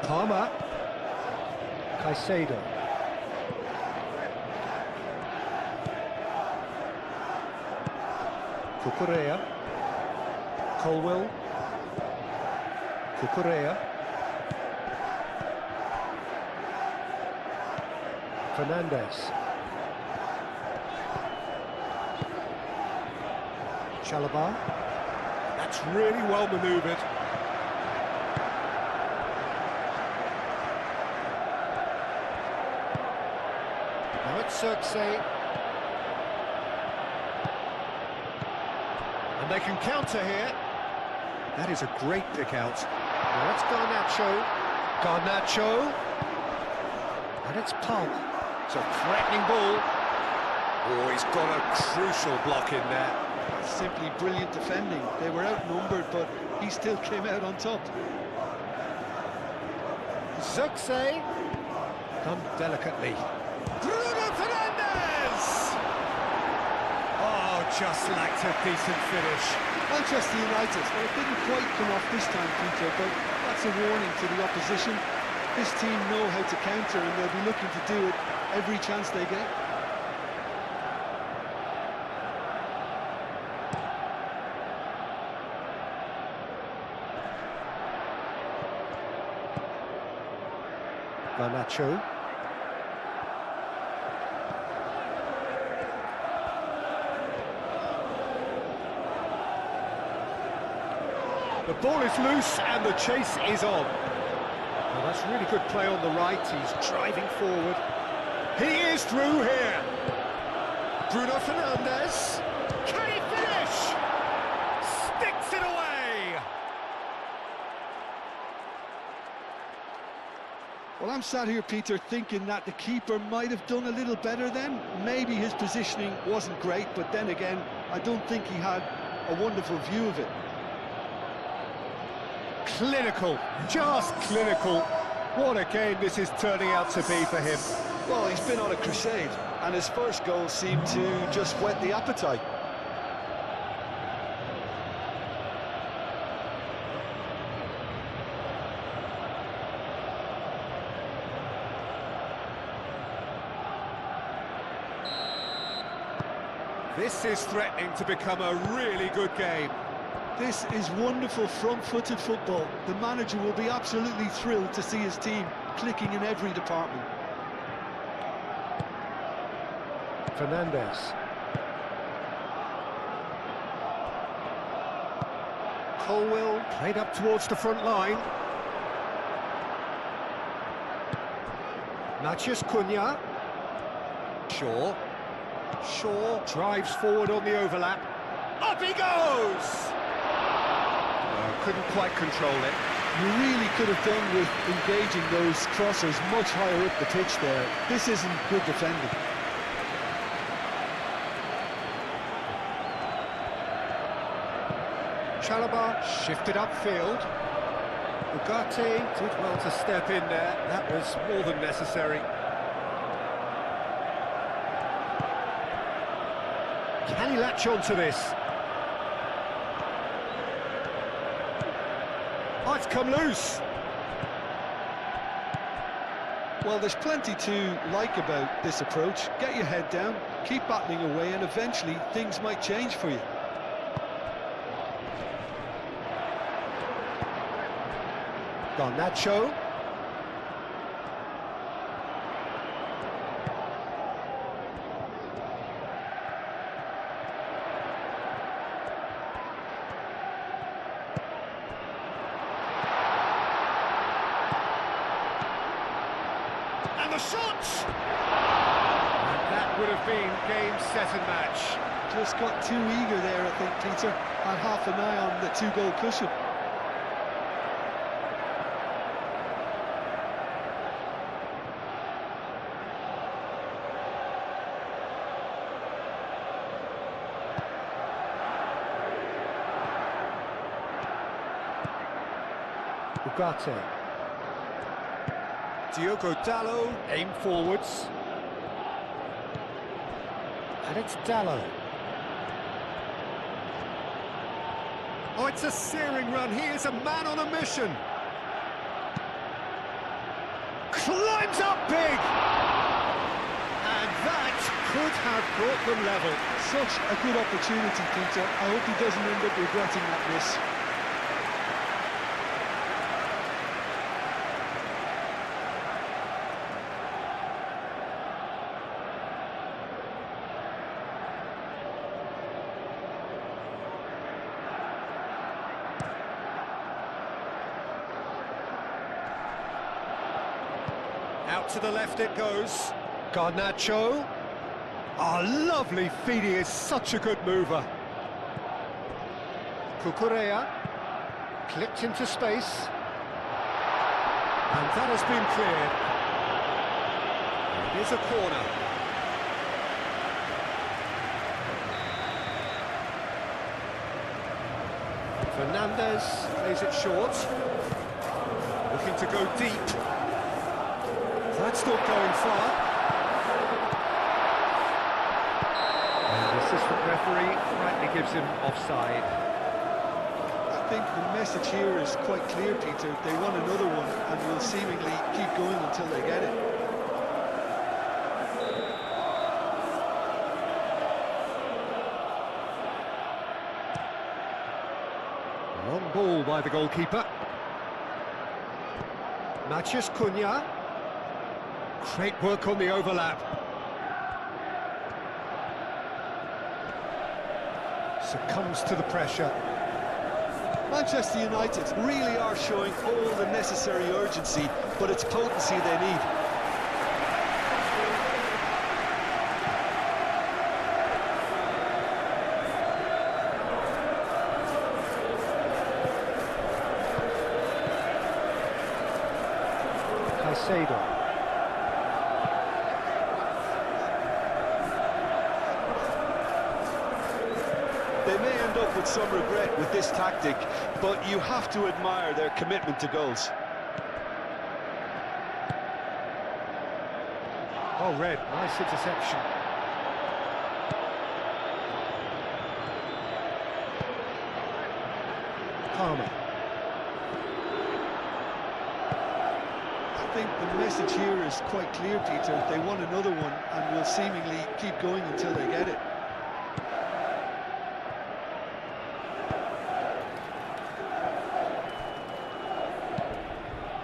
Palmer. Caicedo. Cucurella. Colwill. Cucurella. Fernandes. Chalobah. That's really well manoeuvred. Now it's Zirkzee. And they can counter here. That is a great pick out. Now it's Garnacho. Garnacho. And it's Palmer. It's a threatening ball. Oh, he's got a crucial block in there. That's simply brilliant defending. They were outnumbered, but he still came out on top. Zuxay, done delicately. Bruno Fernandes! Oh, just lacked a decent finish. Manchester United, well, it didn't quite come off this time, Peter, but that's a warning to the opposition. This team know how to counter, and they'll be looking to do it every chance they get. Garnacho. The ball is loose and the chase is on. Well, that's really good play on the right. He's driving forward. He is through here. Bruno Fernandes. Can he finish? Sticks it away. Well, I'm sat here, Peter, thinking that the keeper might have done a little better then. Maybe his positioning wasn't great, but then again, I don't think he had a wonderful view of it. Clinical, just clinical. What a game this is turning out to be for him. Well, he's been on a crusade, and his first goal seemed to just whet the appetite. This is threatening to become a really good game. This is wonderful front-footed football. The manager will be absolutely thrilled to see his team clicking in every department. Fernandes. Colwell played up towards the front line. Natchez Cunha. Shaw drives forward on the overlap. Up he goes! Couldn't quite control it. You really could have done with engaging those crossers much higher up the pitch there. This isn't good defending. Chalobah shifted upfield. Ugarte did well to step in there. That was more than necessary. Can he latch on to this? Oh, it's come loose. Well, there's plenty to like about this approach. Get your head down, keep battling away, and eventually things might change for you. Garnacho. And the shot! And that would have been game, set and match. Just got too eager there, I think, Peter. Had half an eye on the two-goal cushion. Ugarte. Diogo Dalot, aim forwards. And it's Dalot. Oh, it's a searing run. He is a man on a mission. Climbs up big! And that could have brought them level. Such a good opportunity, Peter. I hope he doesn't end up regretting that miss. Out to the left it goes. Garnacho. Oh, lovely feed. He is such a good mover. Cucurella. Clipped into space. And that has been cleared. It is a corner. Fernandez plays it short. Looking to go deep. That's not going far. And the assistant referee rightly gives him offside. I think the message here is quite clear, Peter. They want another one and will seemingly keep going until they get it. Long ball by the goalkeeper. Matheus Cunha. Great work on the overlap. Succumbs to the pressure. Manchester United really are showing all the necessary urgency, but it's potency they need. Caicedo. They may end up with some regret with this tactic, but you have to admire their commitment to goals. Oh, Red, nice interception. Palmer. I think the message here is quite clear, Peter. They want another one and will seemingly keep going until they get it.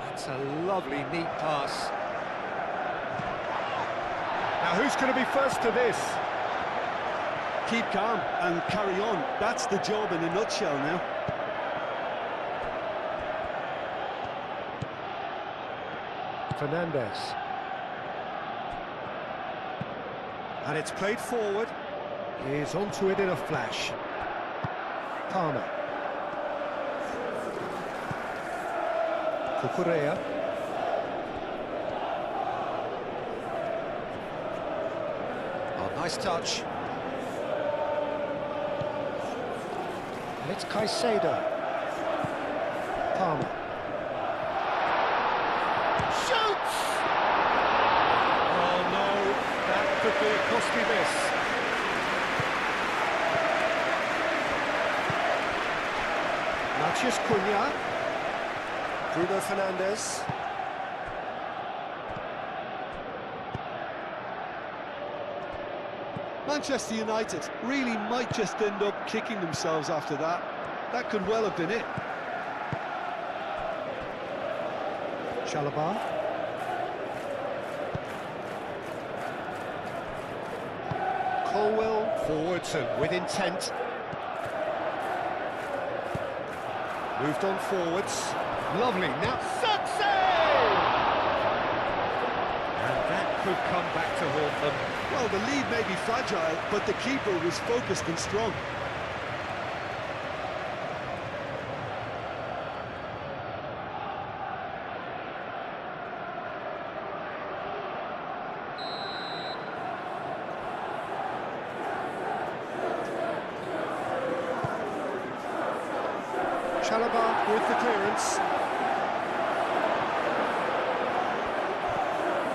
That's a lovely, neat pass. Now, who's going to be first to this? Keep calm and carry on. That's the job in a nutshell now. Fernandez. And it's played forward. He's onto it in a flash. Palmer. Cucurella. Oh, nice touch. And it's Caicedo. Palmer. Shoots! Oh no, that could be a costly miss. Matheus Cunha. Bruno Fernandes. Manchester United really might just end up kicking themselves after that. That could well have been it. Chalobah. Colwell forwards and with intent. Moved on forwards. Lovely, now success! And that could come back to haunt them. Well, the lead may be fragile, but the keeper was focused and strong. Chalobah with the clearance.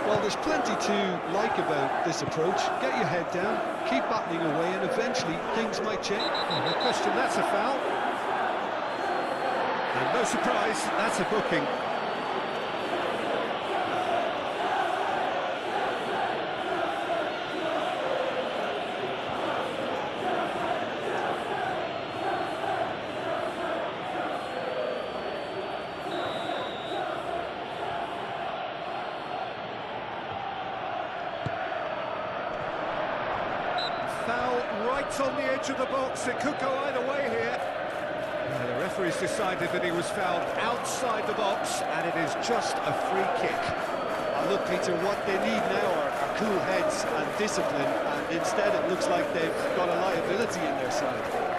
Well, there's plenty to like about this approach. Get your head down, keep battling away, and eventually things might change. Oh, no question, that's a foul. And no surprise, that's a booking. Foul right on the edge of the box. It could go either way here. The referee's decided that he was fouled outside the box, and it is just a free kick. Look, Peter, what they need now are cool heads and discipline, and instead it looks like they've got a liability in their side.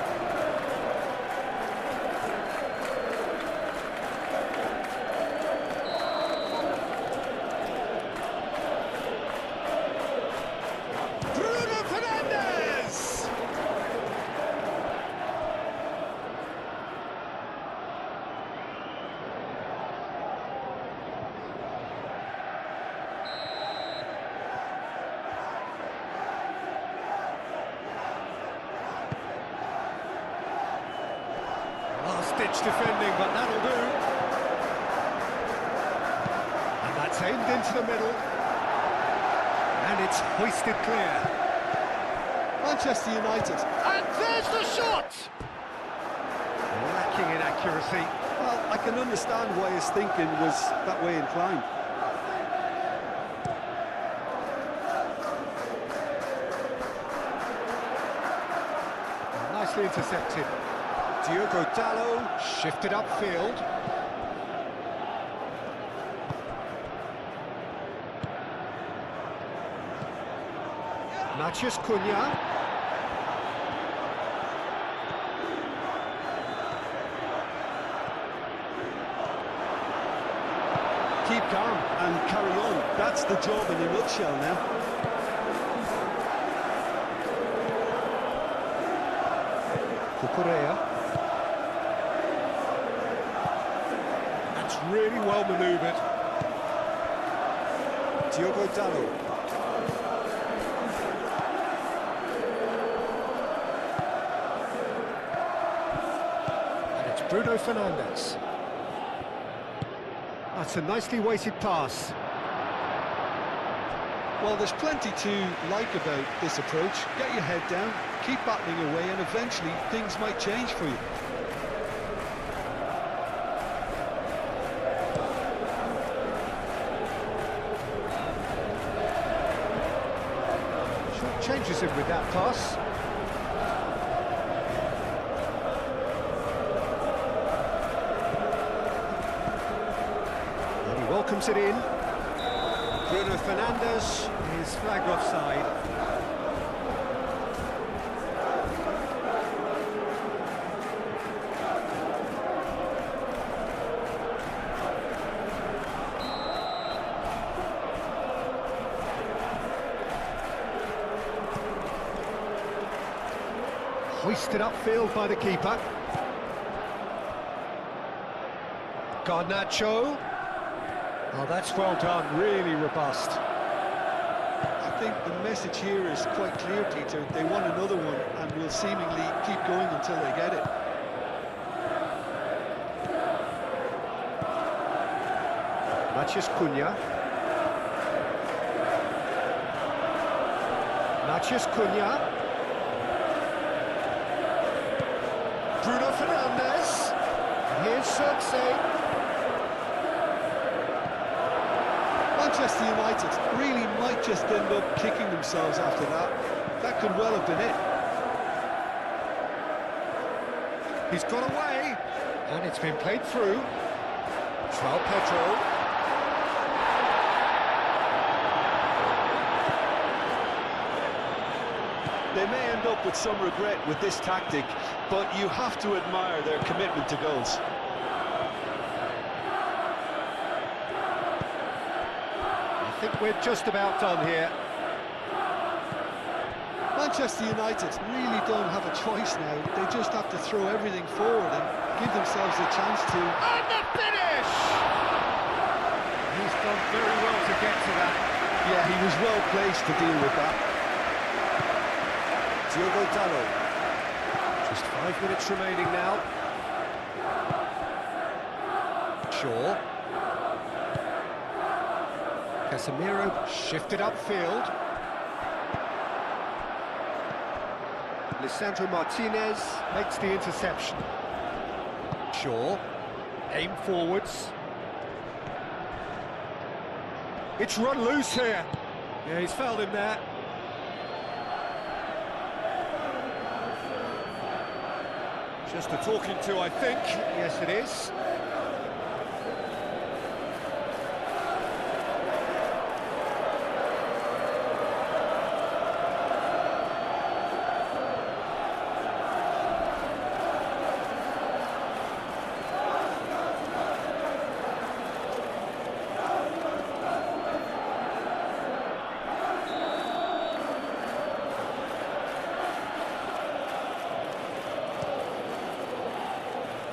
Rich defending, but that'll do. And that's aimed into the middle. And it's hoisted clear. Manchester United. And there's the shot! Lacking in accuracy. Well, I can understand why his thinking was that way inclined. Nicely intercepted. Diogo Dalot shifted upfield. Matheus Cunha. Keep calm and carry on. That's the job in a nutshell now. Cucurella. That's really well manoeuvred. Diogo Dalot. And it's Bruno Fernandes. That's a nicely weighted pass. Well, there's plenty to like about this approach. Get your head down, keep battling away, and eventually things might change for you. Short changes him with that pass. And he welcomes it in. Bruno Fernandes is flagged offside. Hoisted upfield by the keeper. Garnacho. Oh, that's well done, really robust. I think the message here is quite clear, Peter. They want another one and will seemingly keep going until they get it. Matheus Cunha. Matheus Cunha. Bruno Fernandes. Here's Circe. Manchester United really might just end up kicking themselves after that. That could well have been it. He's got away, and it's been played through. João Pedro. They may end up with some regret with this tactic, but you have to admire their commitment to goals. I think we're just about done here. Manchester United really don't have a choice now. They just have to throw everything forward and give themselves a chance to... And the finish! He's done very well to get to that. Yeah, he was well placed to deal with that. Diogo Dalot. Just 5 minutes remaining now. Shaw. Casemiro shifted upfield. Lisandro Martinez makes the interception. Shaw. Aim forwards. It's run loose here. Yeah, he's fouled him there. Just a talking to, I think. Yes, it is.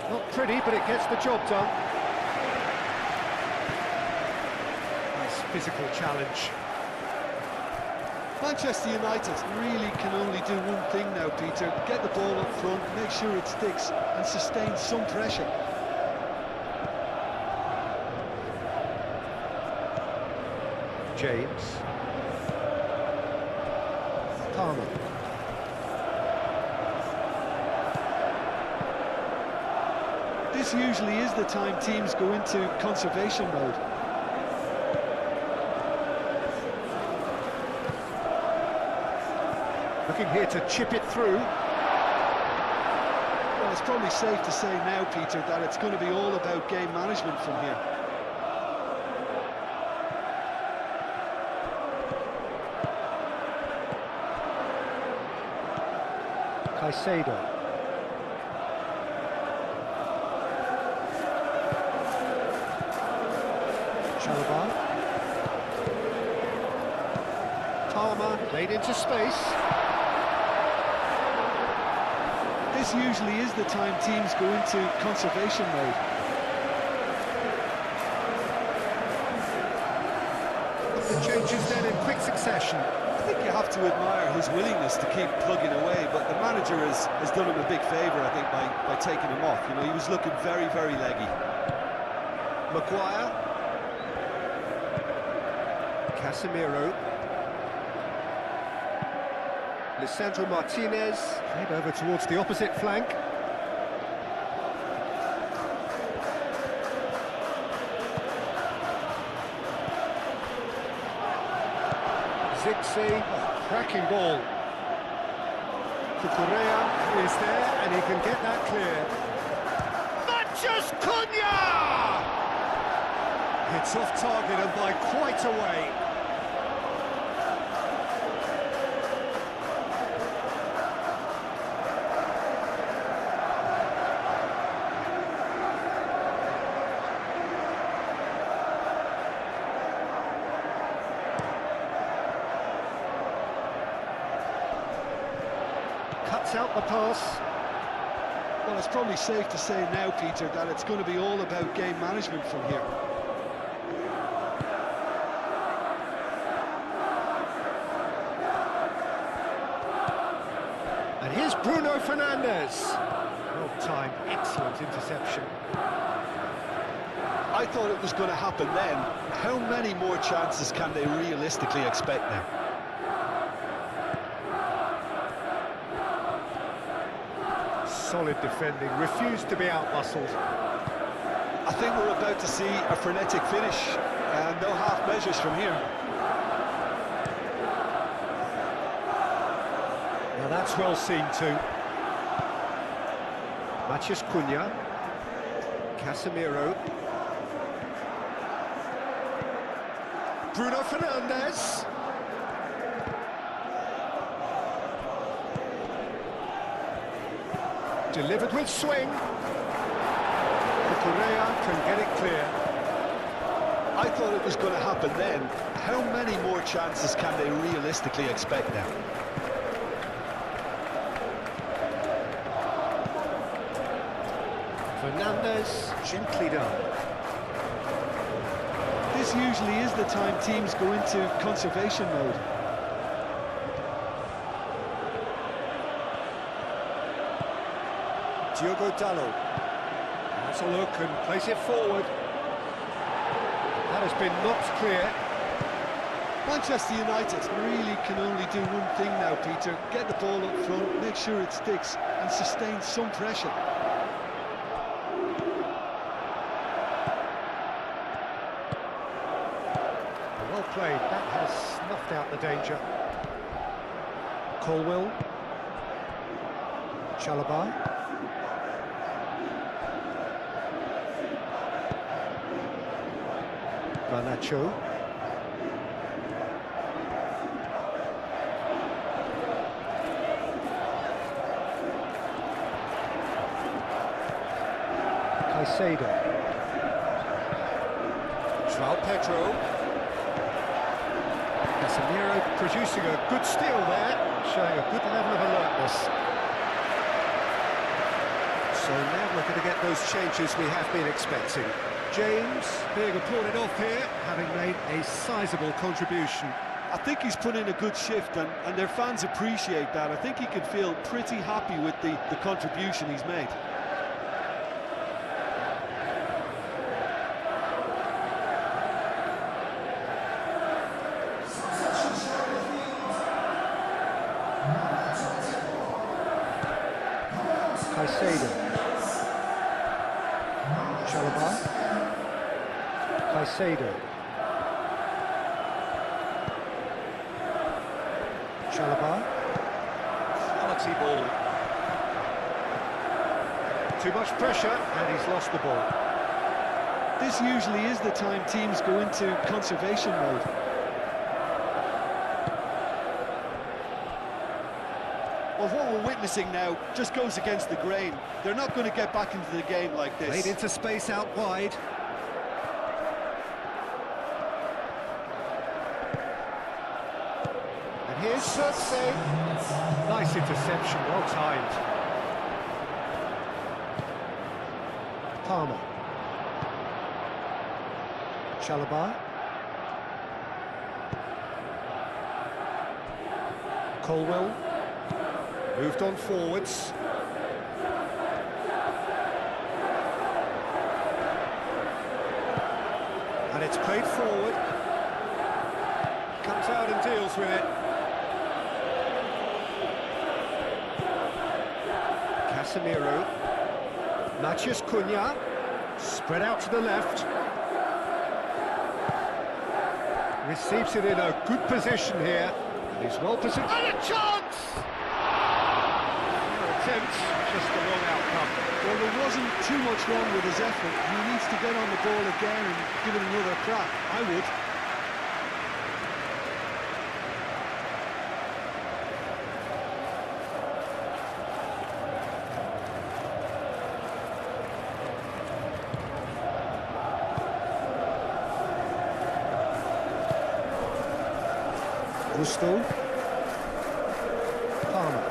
Not pretty, but it gets the job done. Nice physical challenge. Manchester United really can only do one thing now, Peter. Get the ball up front, make sure it sticks and sustain some pressure. James. Palmer. This usually is the time teams go into conservation mode. Looking here to chip it through. Well, it's probably safe to say now, Peter, that it's going to be all about game management from here. Caicedo. Chalobah. Palmer laid into space. This usually is the time teams go into conservation mode. The changes then in quick succession. I think you have to admire his willingness to keep plugging away, but the manager has done him a big favour, I think, by taking him off. You know, he was looking very, very leggy. Maguire. Casemiro. Lisandro Martinez. Played over towards the opposite flank. Zixi, cracking ball. Cucurella is there and he can get that clear. Matches Cunha! It's off target and by quite a way. Cuts out the pass. Well, it's probably safe to say now, Peter, that it's going to be all about game management from here. And here's Bruno Fernandes. Well timed, excellent interception. I thought it was going to happen then. How many more chances can they realistically expect now? Solid defending, refused to be out-muscled. I think we're about to see a frenetic finish, and no half measures from here. Now that's well seen too. Matches Cunha. Casemiro. Bruno Fernandes. Delivered with swing. Cucurella can get it clear. I thought it was going to happen then. How many more chances can they realistically expect now? Fernandes, gently done. This usually is the time teams go into conservation mode. Diogo Dalot. Has a look and plays it forward. That has been knocked clear. Manchester United really can only do one thing now, Peter. Get the ball up front, make sure it sticks and sustain some pressure. Well played, that has snuffed out the danger. Colwill. Chalobah. Garnacho. Caicedo. João Pedro. Casemiro producing a good steal there, showing a good level of alertness. So now we're going to get those changes we have been expecting. James being applauded off here, having made a sizable contribution. I think he's put in a good shift, and their fans appreciate that. I think he can feel pretty happy with the contribution he's made. Caicedo. Chalobah. Caicedo. Chalobah. Quality ball. Too much pressure, and he's lost the ball. This usually is the time teams go into conservation mode. Well, what we're witnessing now just goes against the grain. They're not going to get back into the game like this. Played into space out wide. And here's Cersei. Nice interception, well timed. Palmer. Chalobah. Colwell. Moved on forwards. And it's played forward. Comes out and deals with it. Casemiro. Matheus Cunha. Spread out to the left. Receives it in a good position here. And he's well positioned. And a chance! Just the wrong outcome. Well, there wasn't too much wrong with his effort. He needs to get on the ball again and give it another crack. I would. Gusto. Palmer.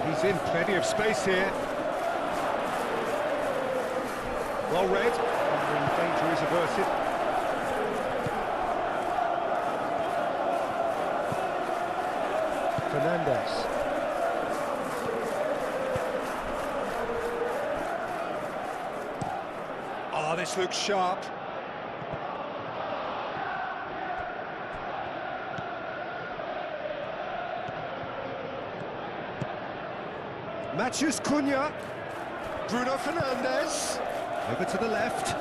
He's in plenty of space here. Well read. And the danger is averted. Fernandes. Oh, this looks sharp. Matheus Cunha. Bruno Fernandes. Over to the left.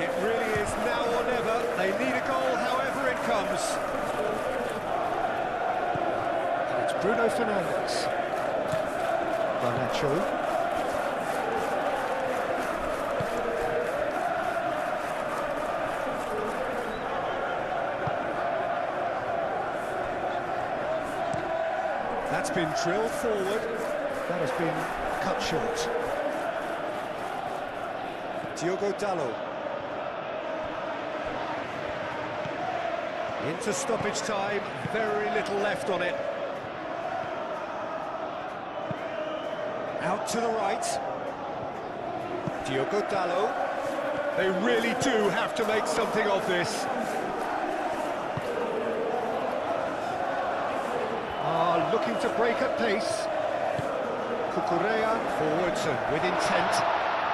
It really is now or never. They need a goal however it comes. And it's Bruno Fernandes. Garnacho. That's been drilled forward. That has been cut short. Diogo Dalot. Into stoppage time, very little left on it. Out to the right. Diogo Dalot. They really do have to make something of this. Looking to break at pace. Cucurella forwards and with intent.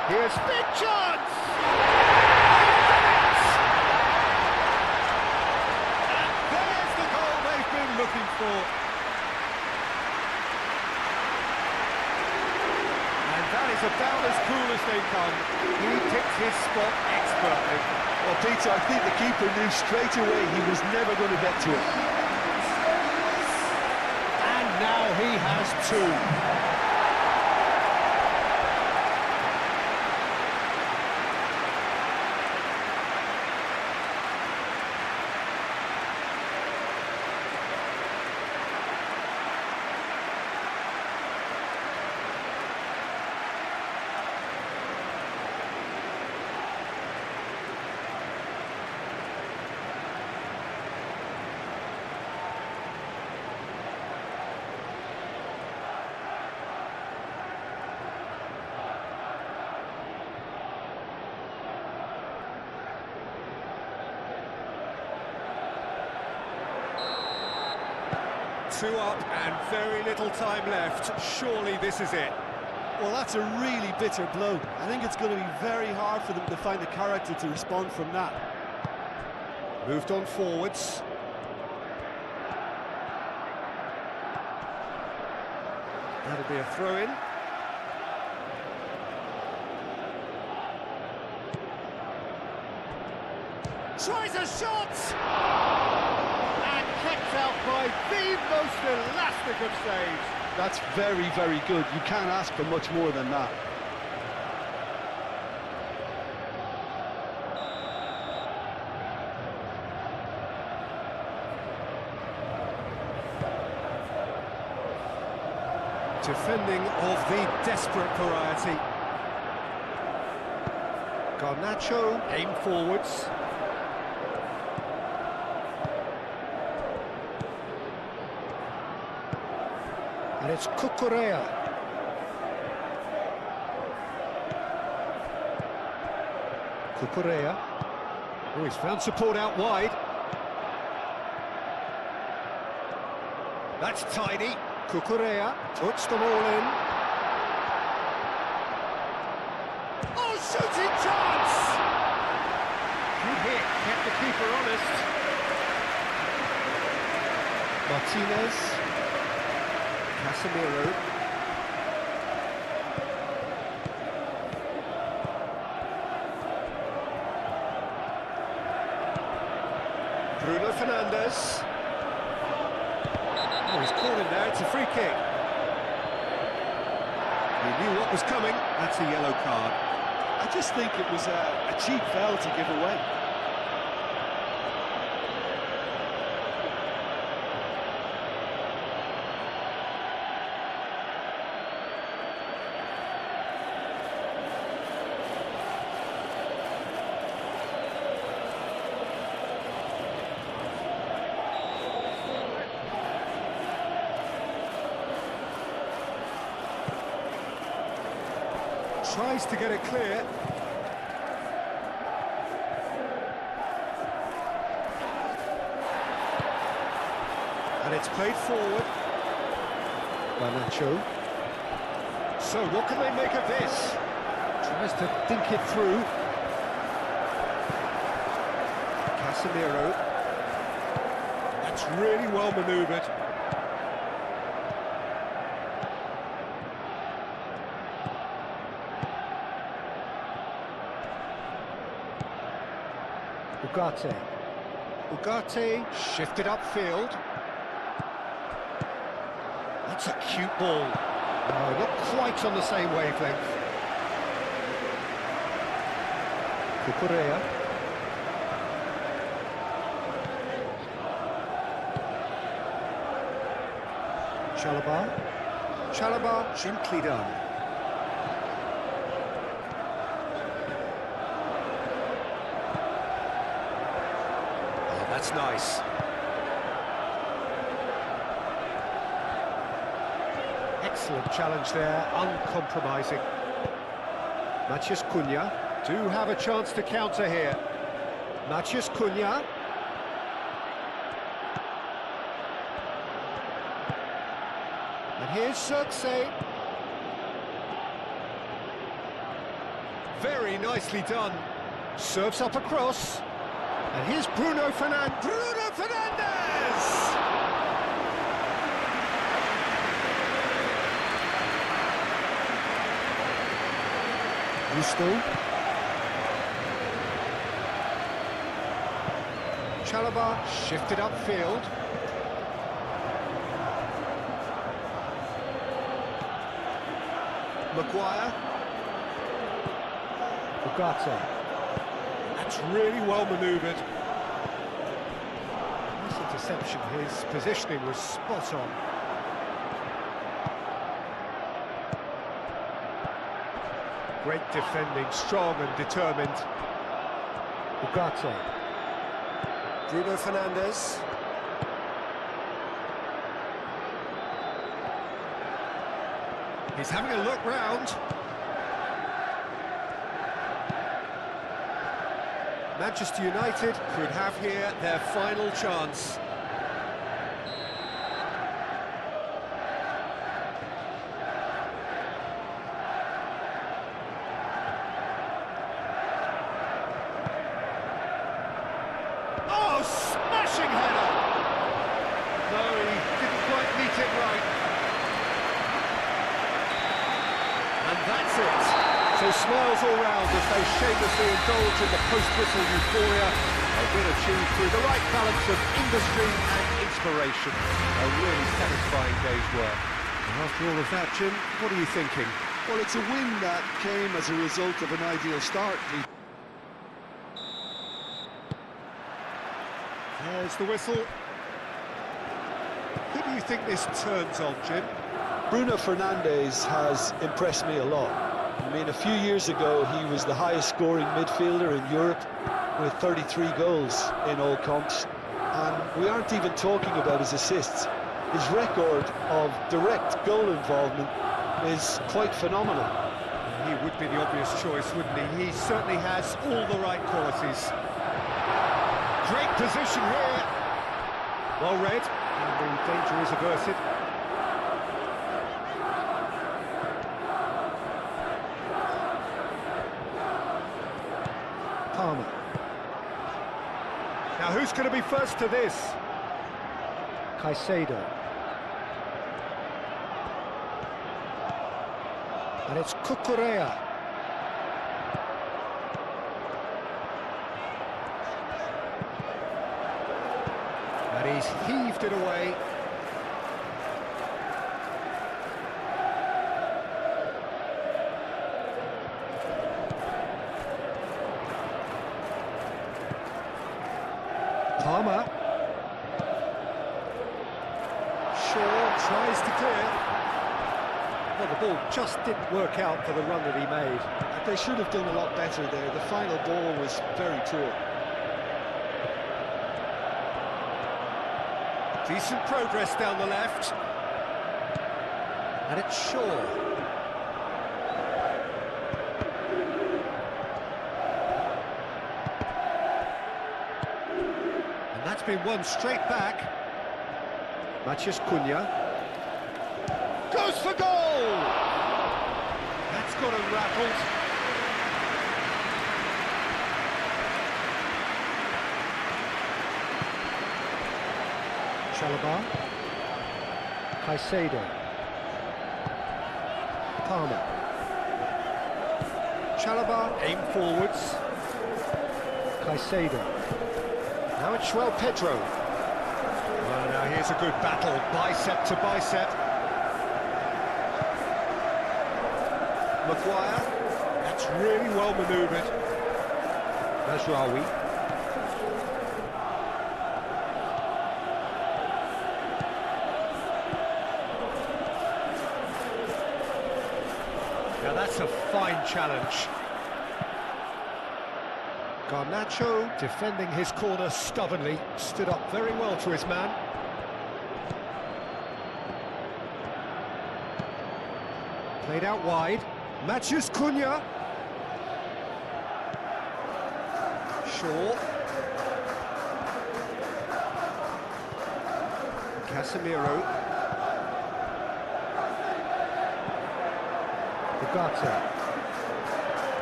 Here's big chance! And there's the goal they've been looking for. And that is about as cool as they come. He picked his spot expertly. Well, Peter, I think the keeper knew straight away he was never going to get to it. Now he has two. 2 up and very little time left. Surely this is it. Well, that's a really bitter blow. I think it's going to be very hard for them to find the character to respond from that. Moved on forwards. That'll be a throw-in. Tries a shot! And kept out by the most elastic of saves. That's very, very good. You can't ask for much more than that. Defending of the desperate variety. Garnacho, aim forwards. And it's Cucurella. Cucurella. Oh, he's found support out wide. That's tidy. Cucurella puts them all in. Oh, shooting chance! Good hit, kept the keeper honest. Martinez. Casemiro. Bruno Fernandes. Oh, he's cornered now, it's a free kick. He knew what was coming, that's a yellow card. I just think it was a cheap foul to give away. Tries to get it clear. And it's played forward. Garnacho. So what can they make of this? Tries to think it through. Casemiro. That's really well manoeuvred. Ugarte shifted upfield. That's a cute ball. No, not quite on the same wavelength. Cucurella. Chalobah gently done. That's nice. Excellent challenge there, uncompromising. Matheus Cunha do have a chance to counter here. Matheus Cunha. And here's Xerxes. Very nicely done. Serves up across. And here's Bruno Fernandes. Bruno Fernandes! Gusto. Chalobah shifted upfield. Maguire. Ugarte. That's really well manoeuvred. Nice interception, his positioning was spot on. Great defending, strong and determined. Ugarte. Bruno Fernandes. He's having a look round. Manchester United could have here their final chance. Smashing header! No, he didn't quite meet it right. And that's it. So smiles all round as they shamelessly indulge in the post-whistle euphoria. A win achieved through the right balance of industry and inspiration. A really satisfying day's work. And after all of that, Jim, what are you thinking? Well, it's a win that came as a result of an ideal start. There's the whistle. Who do you think this turns on, Jim? Bruno Fernandes has impressed me a lot. I mean, a few years ago, he was the highest scoring midfielder in Europe with 33 goals in all comps. And we aren't even talking about his assists. His record of direct goal involvement is quite phenomenal. He would be the obvious choice, wouldn't he? He certainly has all the right qualities. Great position here. Well read, and the danger is averted. Palmer. Now who's going to be first to this? Caicedo. And it's Cucurella. And he's heaved it away. Palmer. Shaw tries to clear. Well, the ball just didn't work out for the run that he made. They should have done a lot better there. The final ball was very poor. Decent progress down the left. And it's Shaw. And that's been won straight back. Matheus Cunha. Goes for goal! That's got him rattled. Chalobah. Caicedo. Palmer. Chalobah, aim forwards. Caicedo. Now it's João Pedro. Well, now here's a good battle, bicep to bicep. Maguire. That's really well manoeuvred. Mazraoui. Now that's a fine challenge. Garnacho defending his corner stubbornly, stood up very well to his man. Played out wide. Matheus Cunha. Shaw. Casemiro. Ugarte.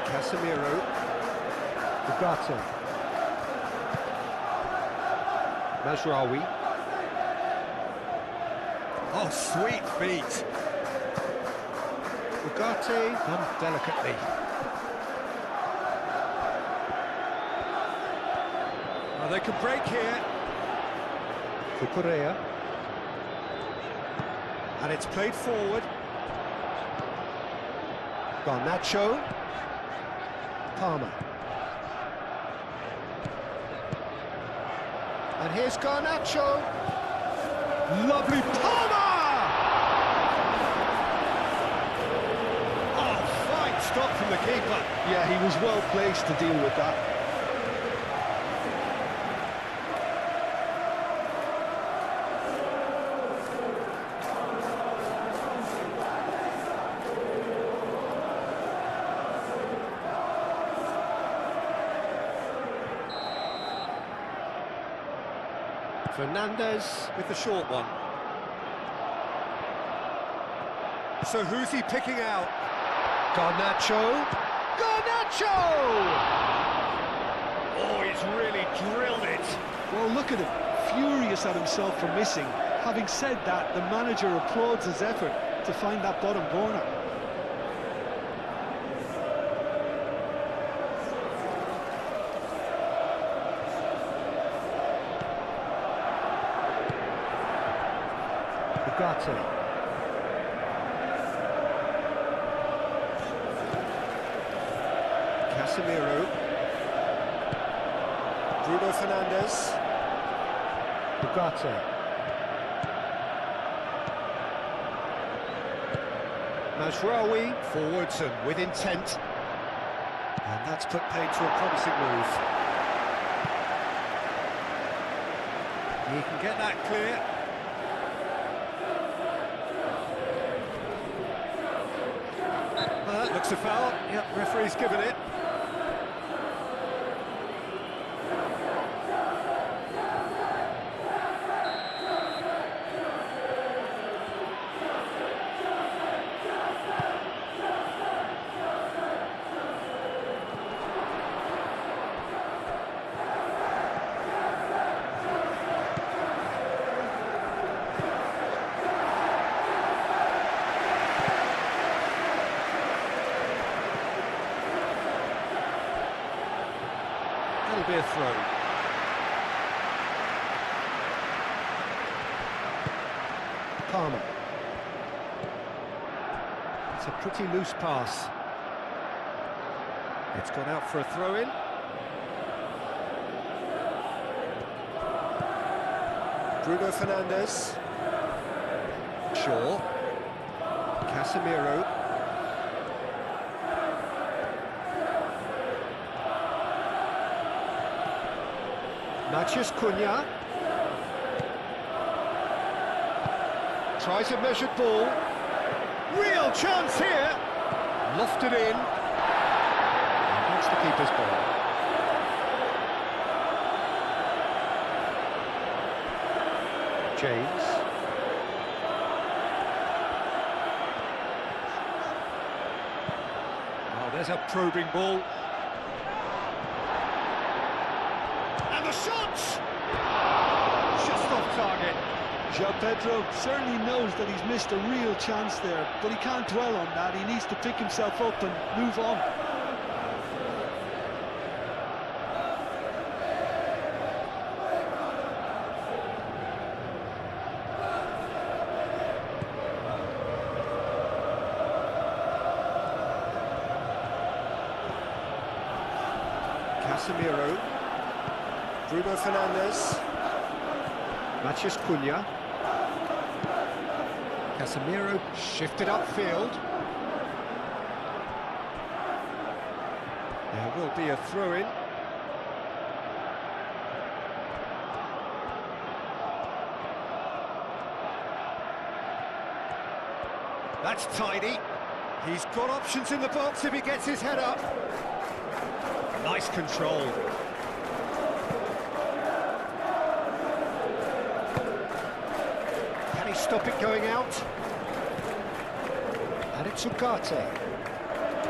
Casemiro. Ugarte. Mazraoui. Oh, sweet feet. Ugarte done delicately. Well, they can break here. Cucurella. And it's played forward. Garnacho. Palmer. And here's Garnacho. Lovely Palmer! Oh, fine stop from the keeper. Yeah, he was well placed to deal with that. Fernandes with the short one. So who's he picking out? Garnacho. Garnacho! Oh, he's really drilled it. Well, look at him, furious at himself for missing. Having said that, the manager applauds his effort to find that bottom corner. Ugarte. Casemiro. Bruno Fernandes. Ugarte. Mazraoui forwards and with intent. And that's put paid to a promising move. He can get that clear. Looks a foul. Yep, referee's given it. That'll be a throw. Palmer. It's a pretty loose pass. It's gone out for a throw-in. Bruno Fernandes. Shaw. Casemiro. Matheus Cunha. Tries a measured ball. Real chance here. Lofted in. That's the keeper's ball. James. Oh, there's a probing ball. And the shot! Just off target. João Pedro certainly knows that he's missed a real chance there, but he can't dwell on that. He needs to pick himself up and move on. Casemiro. Bruno Fernandes. Matheus Cunha. Casemiro shifted upfield. There will be a throw-in. That's tidy. He's got options in the box if he gets his head up. Nice control. Can he stop it going out? And it's Ugarte.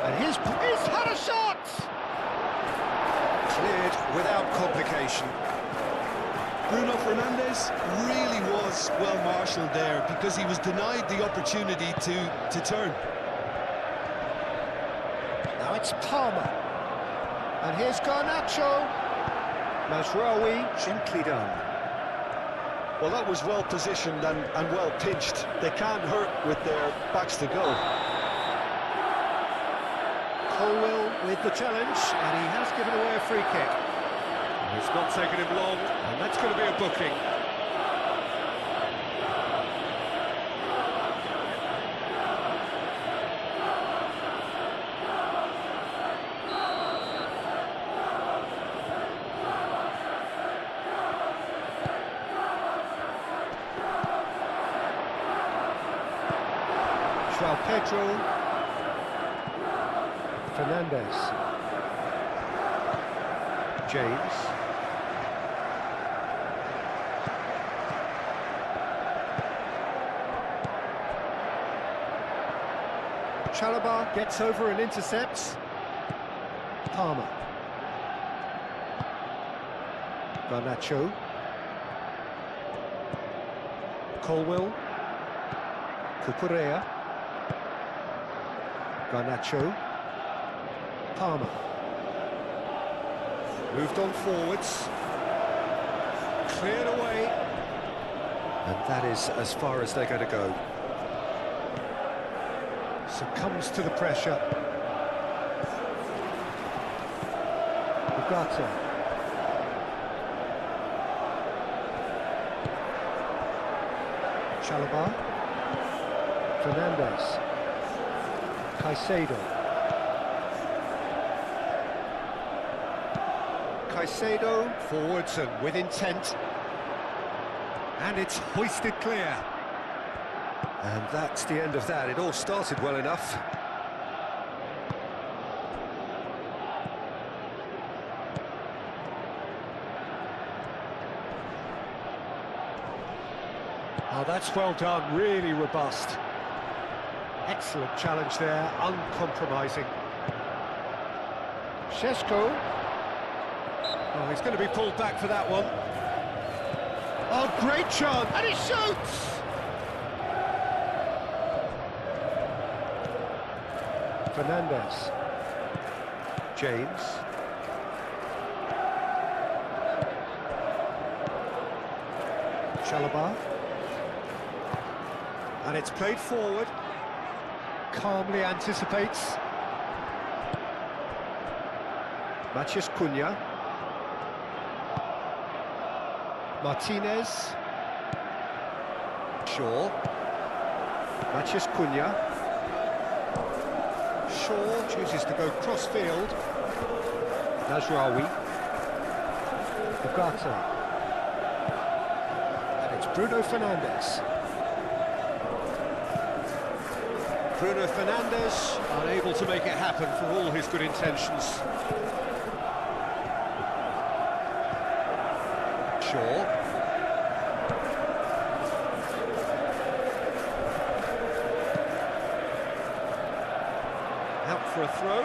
And he's had a shot! Cleared without complication. Bruno Fernandes really was well marshalled there because he was denied the opportunity to turn. Now it's Palmer. And here's Garnacho. Mazraoui, gently done. Well, that was well positioned and well pitched. They can't hurt with their backs to go. Colwell with the challenge, and he has given away a free kick. And it's not taken him long, and that's going to be a booking. João Pedro. Fernandes. James. Chalobah gets over and intercepts. Palmer. Garnacho. Colwill. Cucurella. Garnacho. Palmer. Moved on forwards. Cleared away. And that is as far as they're going to go. Succumbs to the pressure. Ugarte. Chalobah. Fernandez. Caicedo. Caicedo forwards and with intent. And it's hoisted clear. And that's the end of that. It all started well enough. Oh, that's well done, really robust. Excellent challenge there, uncompromising. Šeško. Oh, he's going to be pulled back for that one. Oh, great chance, and he shoots! Fernandez. James. Chalobah. And it's played forward. Calmly anticipates. Matheus Cunha. Martinez. Shaw. Matheus Cunha. Shaw chooses to go cross-field. Najraoui. Ugarte. And it's Bruno Fernandes. Bruno Fernandes unable to make it happen for all his good intentions. Shaw. Out for a throw.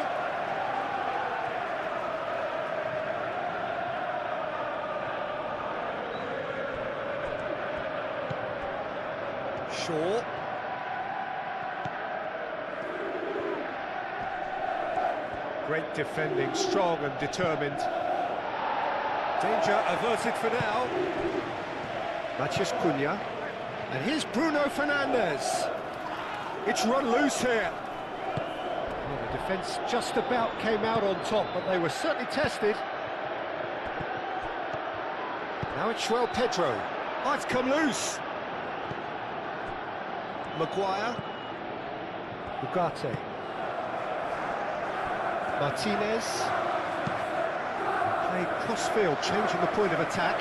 Shaw. Great defending, strong and determined. Danger averted for now. Matheus Cunha. And here's Bruno Fernandes. It's run loose here. Well, the defence just about came out on top, but they were certainly tested. Now it's João Pedro. Oh, it's come loose. Maguire. Ugarte. Martinez. Played cross-field, changing the point of attack.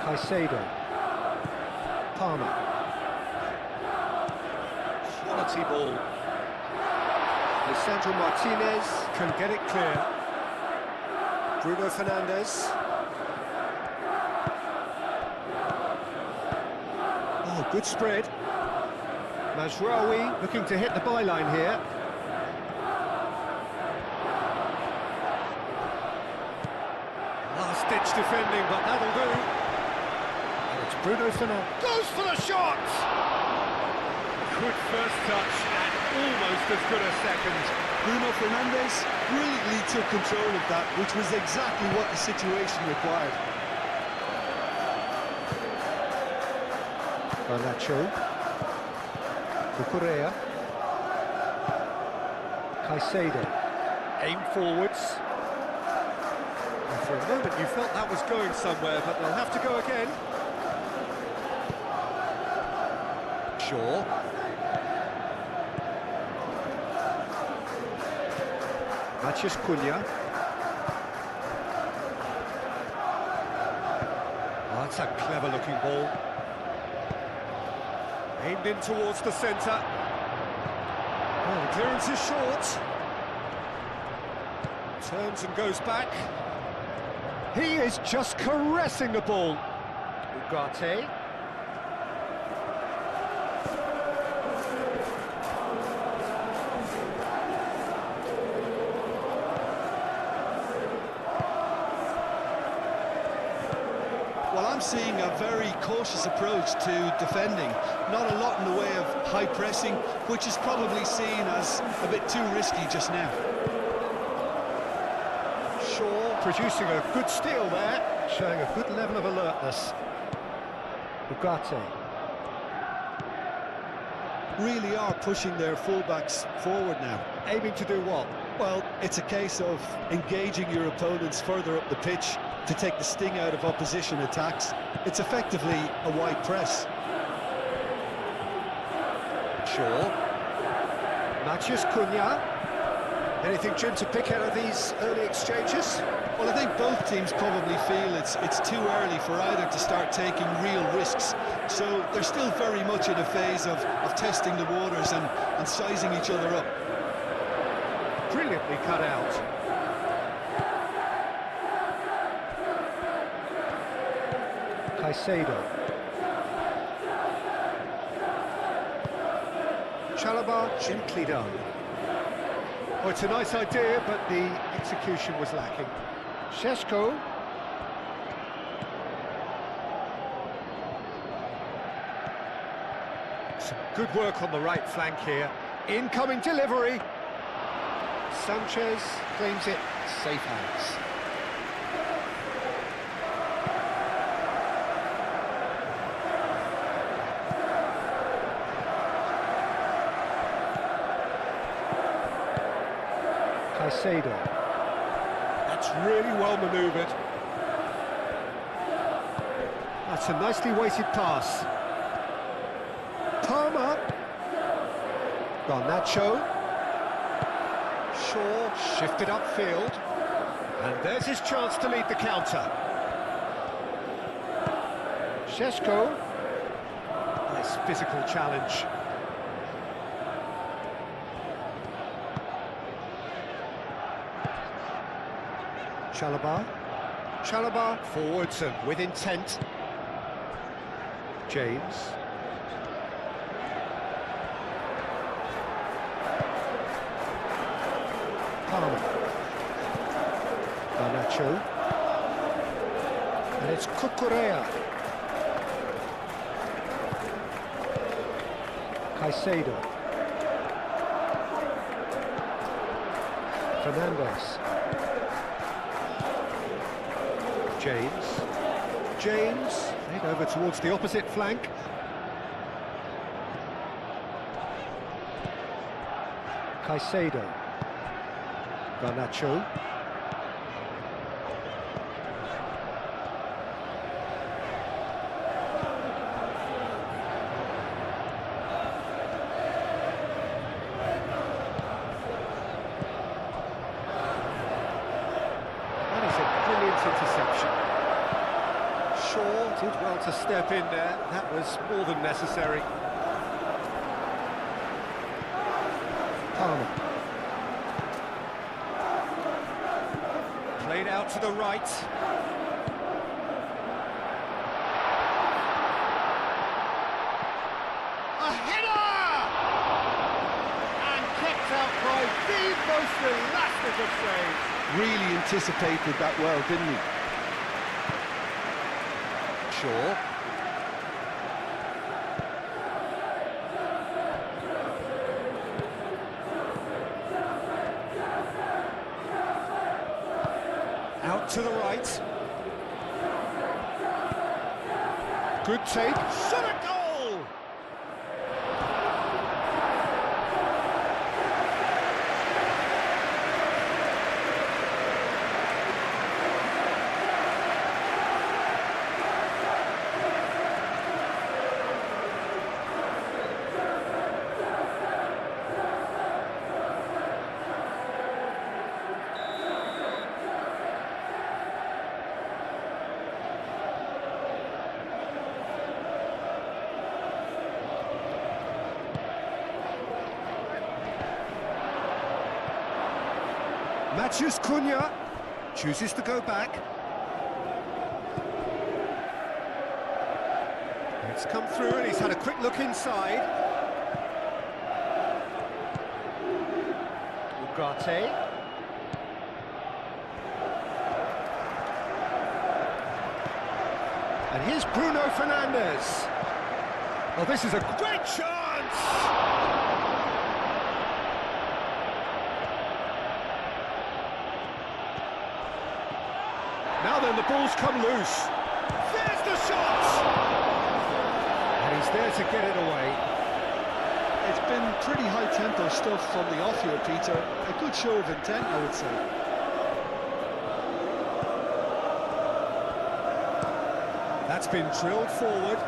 Caicedo. Palmer. Quality ball. Lisandro Martinez can get it clear. Bruno Fernandes. Oh, good spread. Mazraoui looking to hit the byline here. Last-ditch defending, but that'll do. And it's Bruno Fernandes. Goes for the shot! Good first touch and almost as good a second. Bruno Fernandes brilliantly took control of that, which was exactly what the situation required. Garnacho. Cucurella. Caicedo. Aim forwards. And for a moment you felt that was going somewhere, but they'll have to go again. Shaw. Matheus Cunha. Oh, that's a clever looking ball. Aimed in towards the centre. Oh, the clearance is short. Turns and goes back. He is just caressing the ball. Ugarte. I'm seeing a very cautious approach to defending. Not a lot in the way of high pressing, which is probably seen as a bit too risky just now. Shaw producing a good steal there, showing a good level of alertness. Ugarte. Really are pushing their fullbacks forward now. Aiming to do what? Well, it's a case of engaging your opponents further up the pitch to take the sting out of opposition attacks. It's effectively a wide press. Shaw. Matheus Cunha. Anything, Jim, to pick out of these early exchanges? Well, I think both teams probably feel it's too early for either to start taking real risks. So they're still very much in a phase of testing the waters and sizing each other up. Brilliantly cut out. Caicedo. Chalobah gently done. Oh, it's a nice idea, but the execution was lacking. Šeško. Some good work on the right flank here. Incoming delivery. Sanchez claims it, safe hands. Caicedo. That's really well manoeuvred. That's a nicely weighted pass. Palmer. Garnacho. Shaw shifted upfield. And there's his chance to lead the counter. Šeško. Nice physical challenge. Chalobah forwards and with intent. James. Palmer. Garnacho. And it's Cucurella. Caicedo. Fernandez. James, played over towards the opposite flank. Caicedo. Garnacho. That is a brilliant interception. Shaw did well to step in there. That was more than necessary. Palmer. Played out to the right. A header! And kept out by the most elastic of saves. Really anticipated that well, didn't he? Shaw. Out to the right. Good take. Shot a goal! Matheus Cunha chooses to go back. It's come through and he's had a quick look inside. Ugarte. And here's Bruno Fernandes. Oh, this is a great chance! Now then, the ball's come loose. There's the shot! And he's there to get it away. It's been pretty high-tempo stuff from the off here, Peter. A good show of intent, I would say. That's been drilled forward.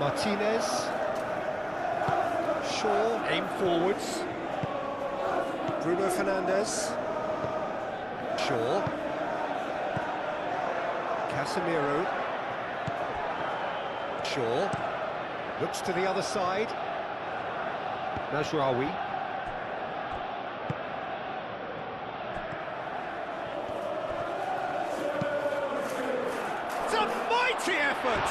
Martinez. Shaw, aim forwards. Bruno Fernandes. Shaw. Casemiro. Shaw. Looks to the other side. Mazraoui. It's a mighty effort!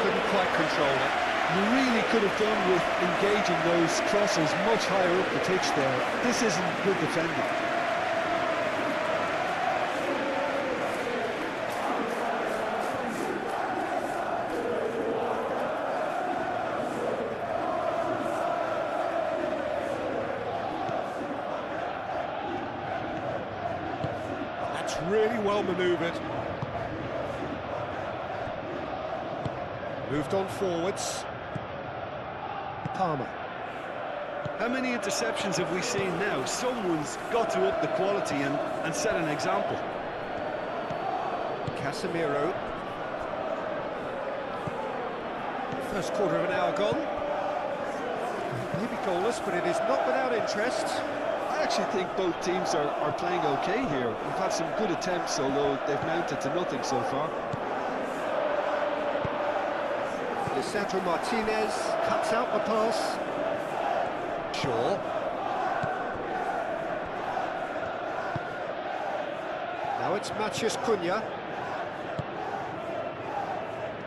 Couldn't quite control it. You really could have done with engaging those crosses much higher up the pitch there. This isn't good defending. That's really well manoeuvred. Moved on forwards. Palmer. How many interceptions have we seen now? Someone's got to up the quality and set an example. Casemiro. First quarter of an hour gone. Maybe goalless, but it is not without interest. I actually think both teams are playing okay here. We've had some good attempts, although they've mounted to nothing so far. Lisandro Martinez cuts out the pass. Shaw. Now it's Matheus Cunha.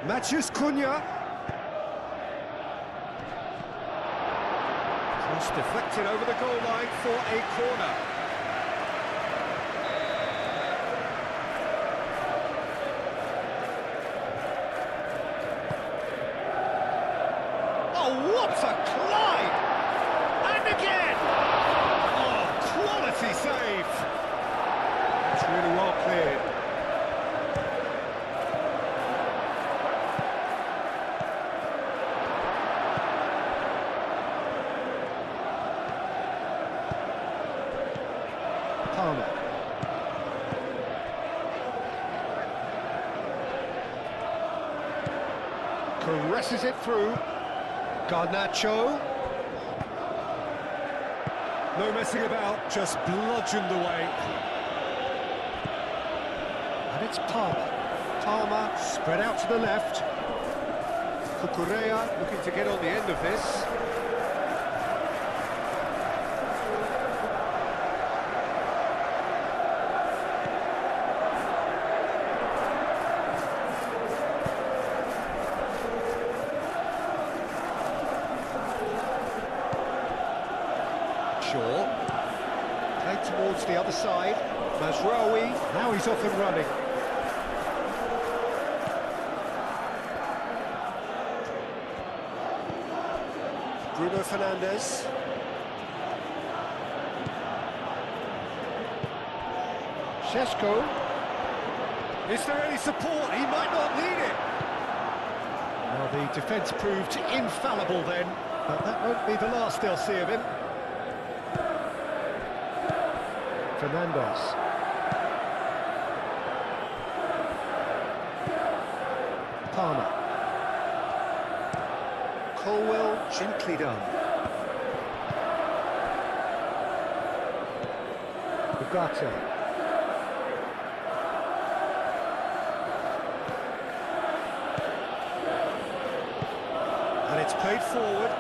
Matheus Cunha. Cross deflected over the goal line for a corner. Oh, what a collide! And again! Oh, quality save! It's really well cleared. Palmer. Caresses it through. Garnacho. No messing about, just bludgeoned away. And it's Palmer. Palmer spread out to the left. Cucurella looking to get on the end of this. Shaw. Played towards the other side. Mazraoui. Now he's off and running. Bruno Fernandes. Šeško. Is there any support? He might not need it. Well, the defence proved infallible then, but that won't be the last they'll see of him. Fernandes. Palmer. Colwell, gently done. Ugarte. And it's played forward.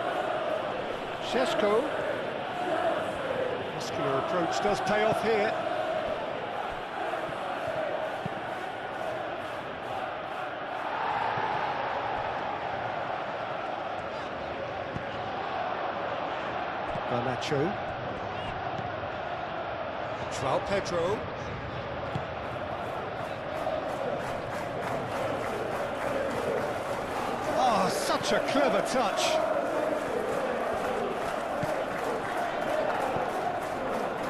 Šeško. Muscular approach does pay off here. Garnacho. Joao Pedro. Oh, such a clever touch.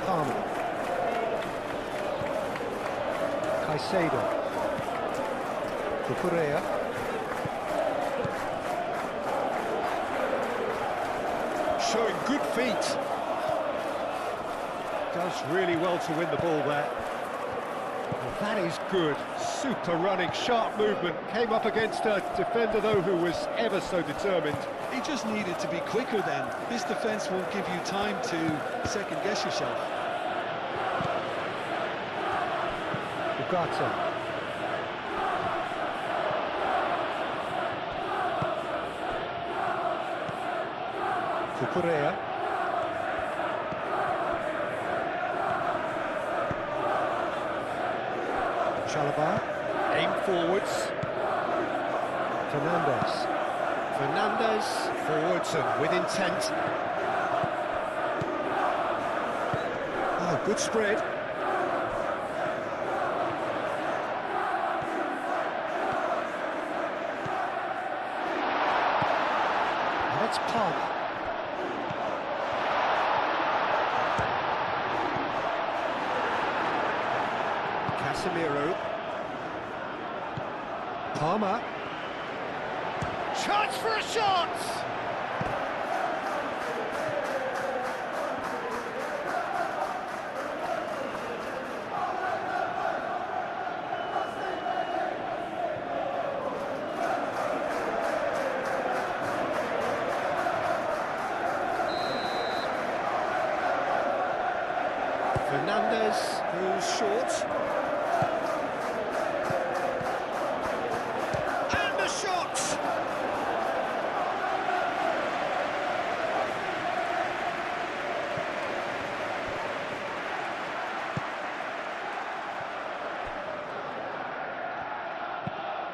Palmer. Caicedo. Cucurella. Showing good feet. Does really well to win the ball there. Well, that is good. Super running, sharp movement. Came up against a defender, though, who was ever so determined. He just needed to be quicker then. This defence won't give you time to second-guess yourself. Ugarte. Cucurella. Chalobah, aim forwards. Fernandes, forwards and with intent. Oh, good spread. That's Palmer. Casemiro. Palmer. Chance for a shot! Fernandes, who's short. And a shot!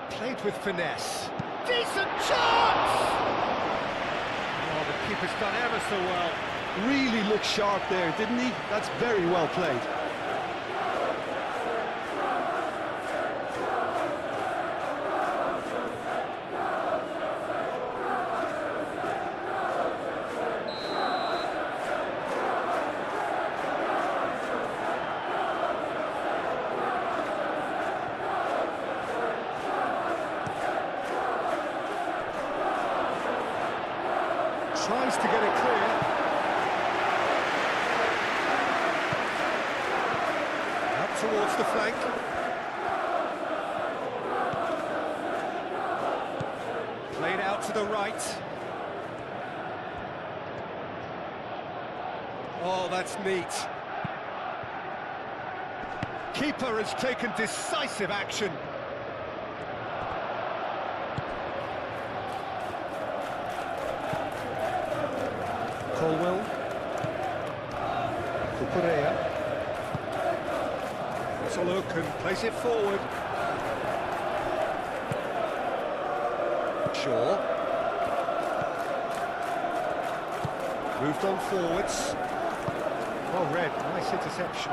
Played with finesse. Decent chance! Oh, the keeper's done ever so well. Really looked sharp there, didn't he? That's very well played. Tries to get it clear. Up towards the flank. Played out to the right. Oh, that's neat. Keeper has taken decisive action. Colwell. Cucurella. It's a look and place it forward. Shaw. Moved on forwards. Well read, nice interception.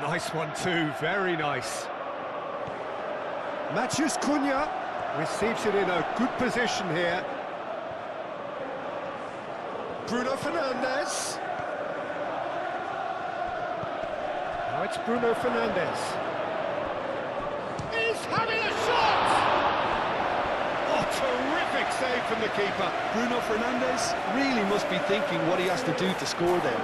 Nice one too, very nice. Matheus Cunha receives it in a good position here. Bruno Fernandes. Now it's Bruno Fernandes. He's having a shot! Oh, terrific save from the keeper. Bruno Fernandes really must be thinking what he has to do to score there.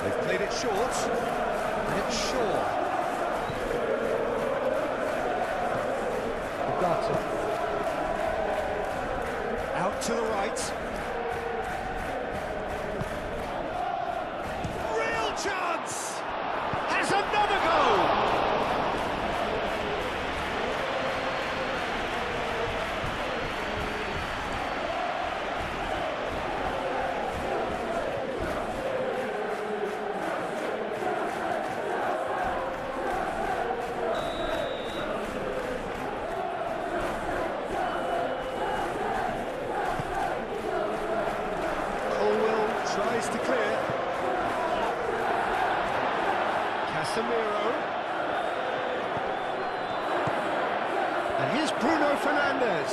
They've played it short, and it's Shaw. Ugarte. Out to the right. Real chance! Has another goal! Tries to clear. Casemiro. And here's Bruno Fernandes.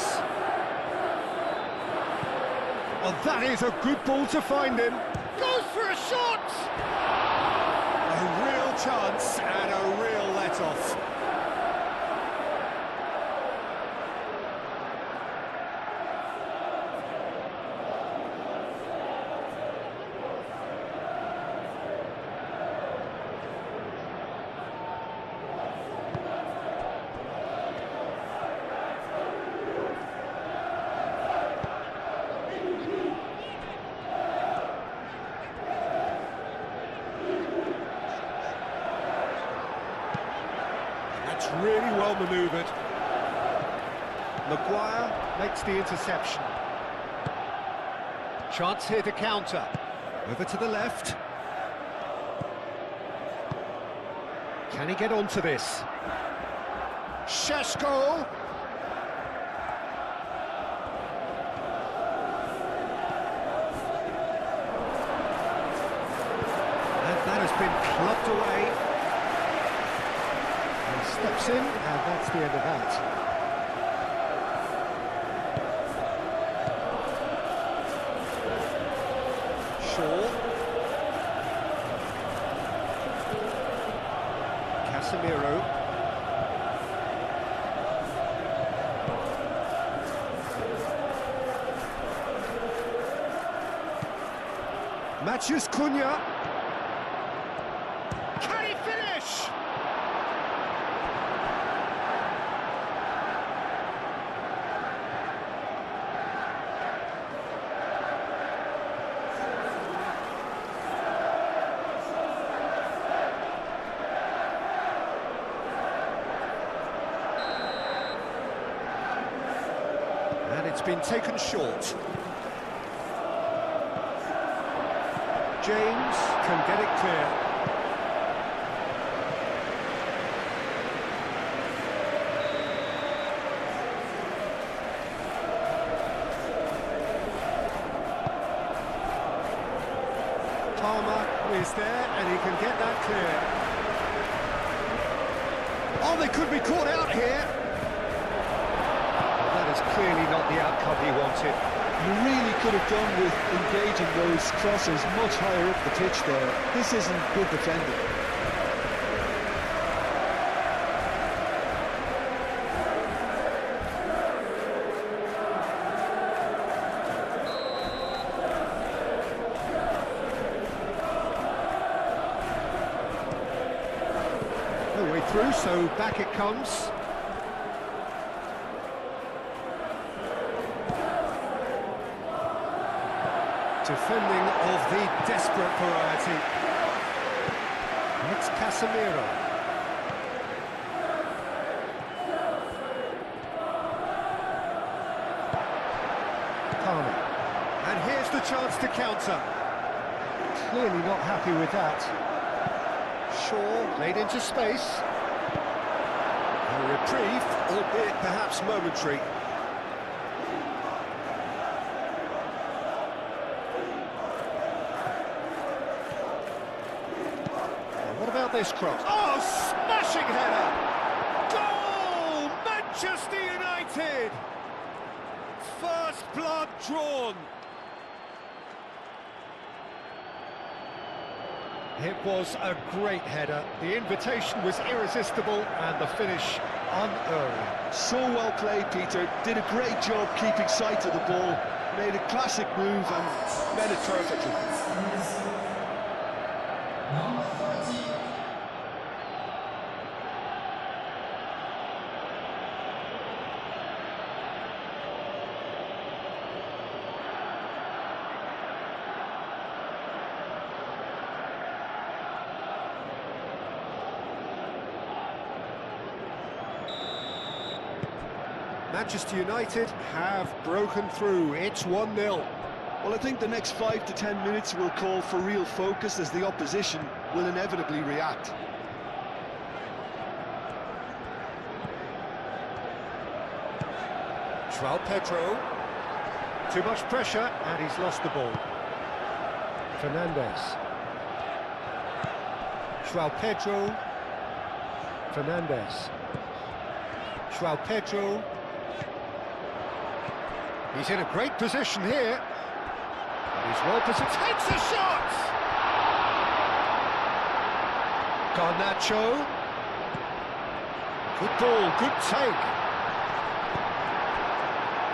Oh, that is a good ball to find him. Goes for a shot! A real chance and a real let-off. That's really well manoeuvred. Maguire makes the interception. Chance here to counter. Over to the left. Can he get onto this? Šeško! And that has been clubbed away. Steps in, and that's the end of that. Shaw. Casemiro. Matheus Cunha. Can he finish? It's been taken short. James can get it clear. Palmer is there and he can get that clear. Oh, they could be caught out here. Clearly not the outcome he wanted. You really could have done with engaging those crosses much higher up the pitch there. This isn't good defending. No way through, so back it comes. Defending of the desperate variety. It's Casemiro. Palmer. And here's the chance to counter. Clearly not happy with that. Shaw laid into space. A reprieve, albeit perhaps momentary. What about this cross? Oh, smashing header! Goal! Manchester United! First blood drawn. It was a great header. The invitation was irresistible and the finish unerring. So well played, Peter. Did a great job keeping sight of the ball. Made a classic move and met it perfectly. Manchester United have broken through. It's 1-0. Well, I think the next 5 to 10 minutes will call for real focus as the opposition will inevitably react. João Pedro. Too much pressure and he's lost the ball. Fernandez. João Pedro. Fernandez. João Pedro. He's in a great position here. And he's well positioned. Takes a shot! Garnacho. Good ball, good take.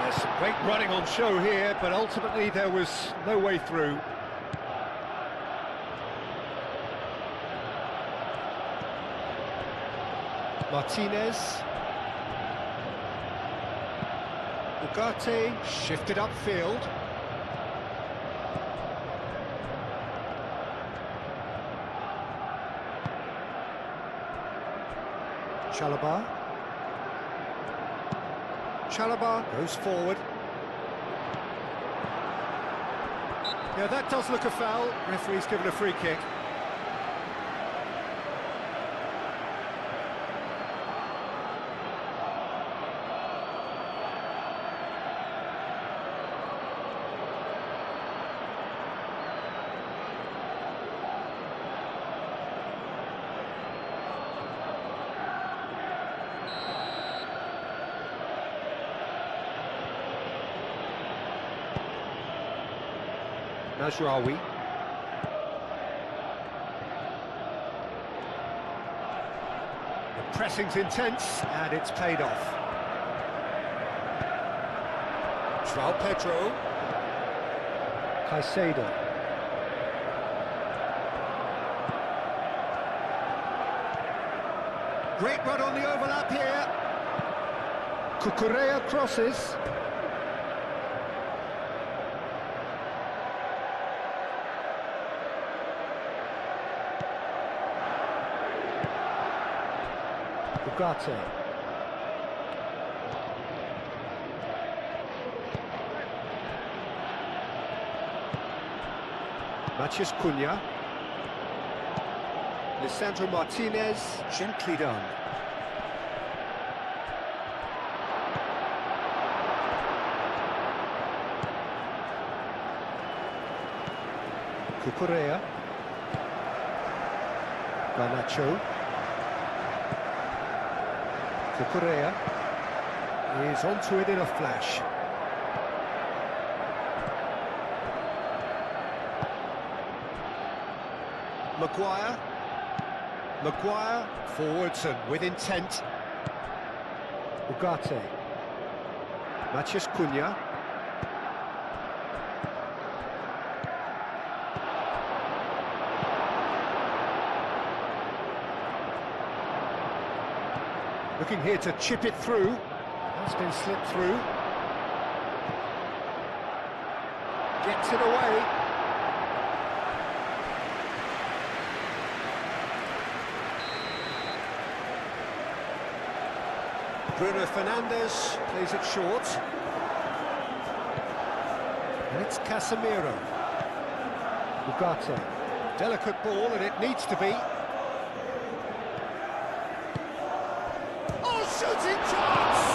There's some great running on show here, but ultimately there was no way through. Martinez. Ugarte shifted upfield. Chalobah. Chalobah goes forward. Yeah, that does look a foul. Referee's given a free kick. Najraoui. The pressing's intense and it's paid off. João Pedro. Caicedo. Great run on the overlap here. Cucurella crosses. Ugarte. Matheus Cunha. Lisandro Martinez, gently done. Cucurella. Garnacho. Cucurella is onto it in a flash. Maguire. Maguire forwards and with intent. Ugarte. Matheus Cunha. Looking here to chip it through. That's been slipped through. Gets it away. Bruno Fernandes plays it short. And it's Casemiro. Ugarte. Delicate ball, and it needs to be. Shooting chance!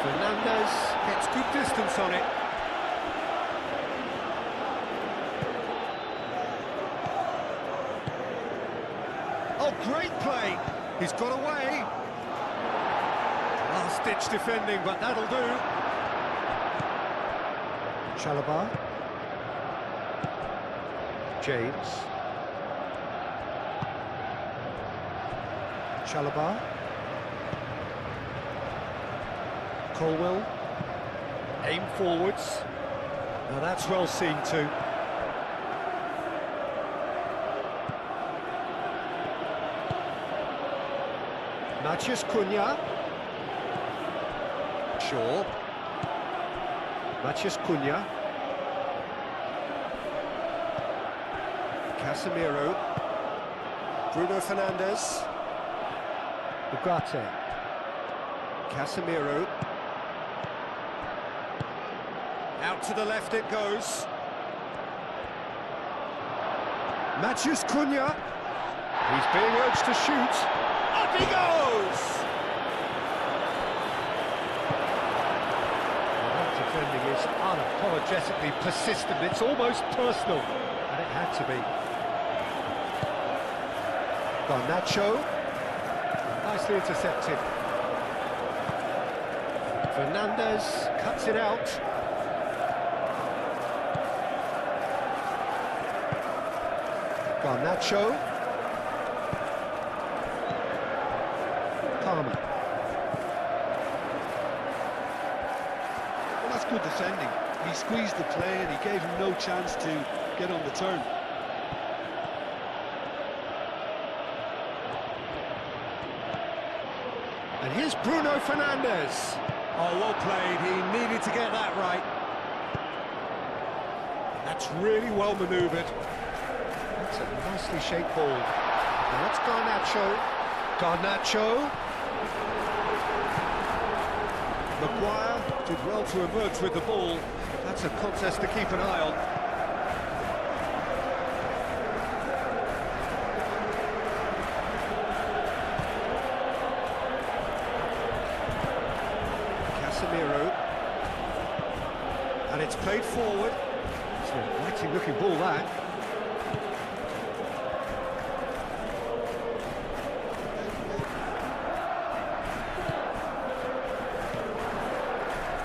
Fernandes gets good distance on it. Oh, great play! He's got away. Last-ditch defending, but that'll do. Chalobah. James. Chalobah. Colwell. Aim forwards. Now that's well seen too. Matheus Cunha. Shaw. Matheus Cunha. Casemiro. Bruno Fernandes. Ugarte. Casemiro. Out to the left it goes. Matheus Cunha. He's being urged to shoot. Up he goes! Well, that defending is just unapologetically persistent. It's almost personal, and it had to be. Garnacho, nicely intercepted. Fernandez cuts it out. Garnacho. Palmer. Well, that's good defending. He squeezed the play and he gave him no chance to get on the turn. And here's Bruno Fernandes. Oh, well played. He needed to get that right. That's really well manoeuvred. That's a nicely shaped ball. Now that's Garnacho. Garnacho. Maguire did well to emerge with the ball. That's a contest to keep an eye on. Casemiro. And it's played forward. It's an inviting looking ball, that.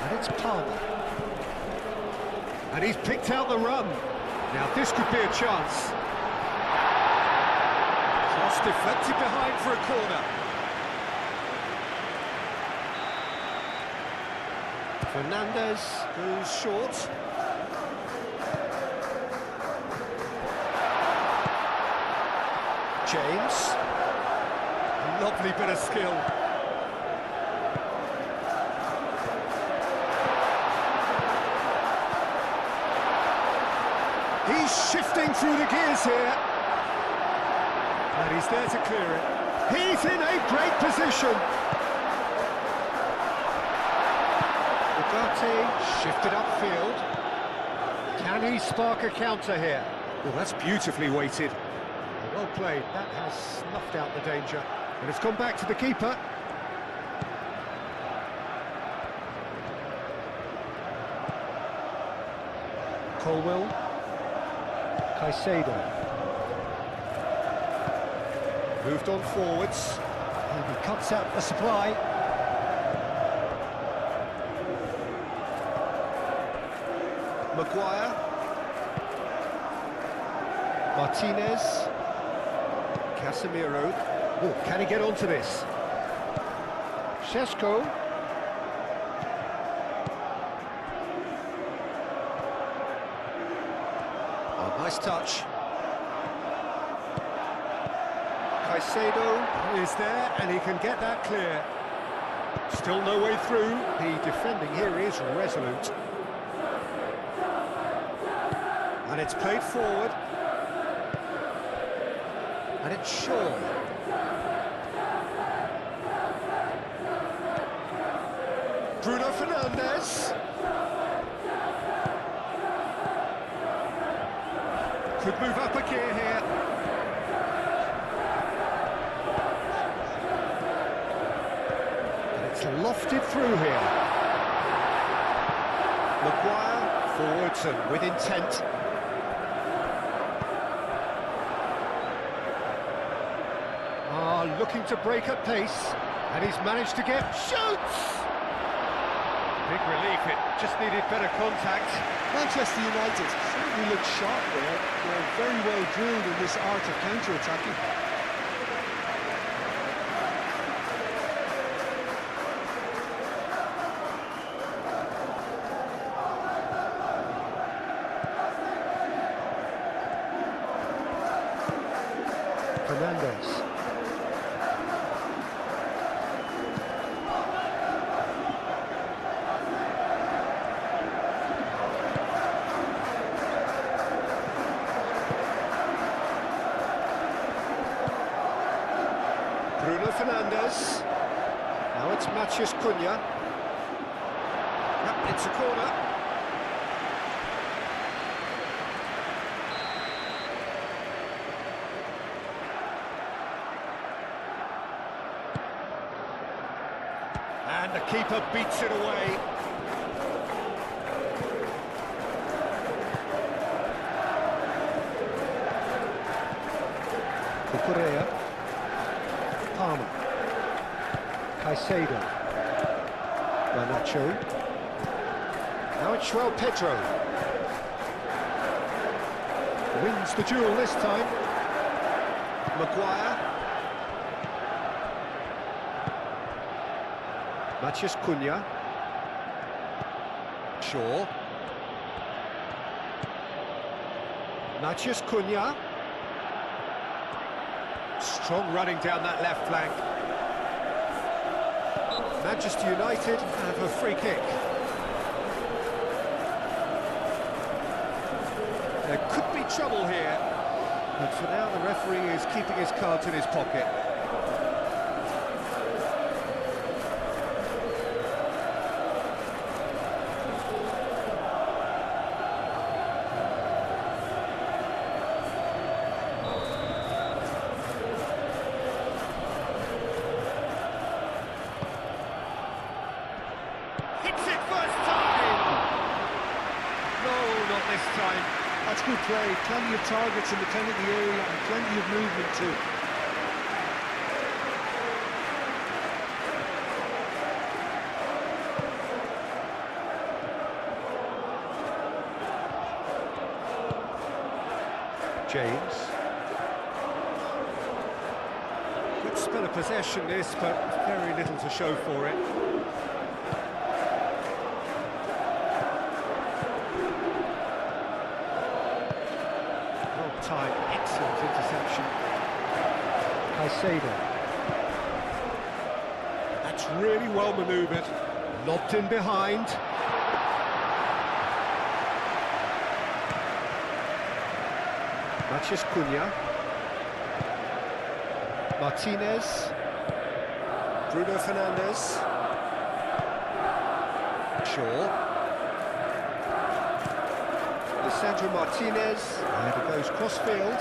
And it's Palmer. And he's picked out the run. Now this could be a chance. Cross deflected behind for a corner. Fernandez goes short. James. A lovely bit of skill. He's shifting through the gears here. And he's there to clear it. He's in a great position. Ugarte shifted upfield. Can he spark a counter here? Well, that's beautifully weighted. Well played. That has snuffed out the danger. And it's gone back to the keeper. Colwell. Caicedo. Moved on forwards. And he cuts out the supply. Maguire. Martinez. Casemiro. Oh, can he get onto this? Šeško. Oh, nice touch. Caicedo is there, and he can get that clear. Still no way through. The defending here is resolute. And it's played forward. And it's Shaw. Bruno Fernandes. Could move up a gear here. And it's lofted through here. Maguire forwards and with intent. Looking to break at pace, and he's managed to get shoots. Big relief, it just needed better contact. Manchester United certainly look sharp there. They're very well drilled in this art of counter-attacking. Fernandes. Bruno Fernandes. Now it's Matheus Cunha. Yep, it's a corner. And the keeper beats it away. Cucurella. Palmer. Caicedo. Garnacho. Now it's João Pedro. Wins the duel this time. Maguire. Matheus Cunha. Shaw. Matheus Cunha. Strong running down that left flank. Manchester United have a free kick. There could be trouble here, but for now the referee is keeping his cards in his pocket. Hits it first time! No, not this time. That's good play. Plenty of targets in the penalty area and plenty of movement too. James. Good spell of possession this, but very little to show for it. Time, excellent interception. Caicedo. That's really well manoeuvred. Lobbed in behind. Matheus Cunha. Martinez. Bruno Fernandes. Shaw. Sandro Martinez, and it goes cross-field.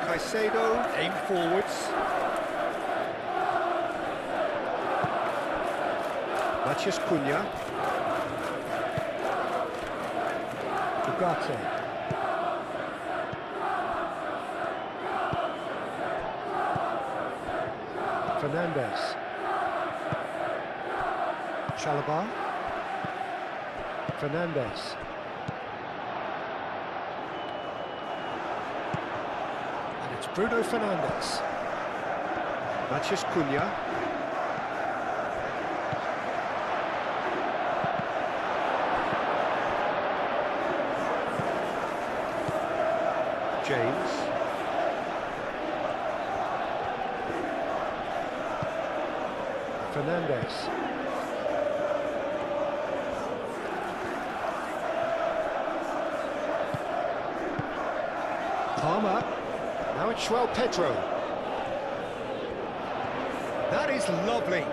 Caicedo, aim forwards. Matheus Cunha. Ugarte. Fernandes. Chalobah. Fernandes. And it's Bruno Fernandes. Matheus Cunha. James. Fernandes. Palmer. Now it's João Pedro. That is lovely.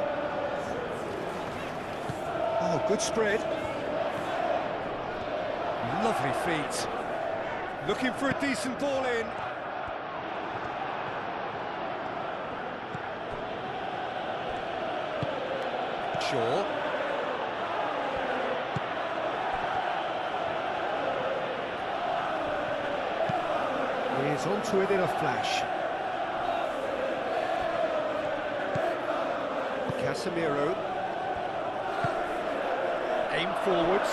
Oh, good spread. Lovely feet. Looking for a decent ball in. Shaw. He's onto it in a flash. Casemiro. Aim forwards.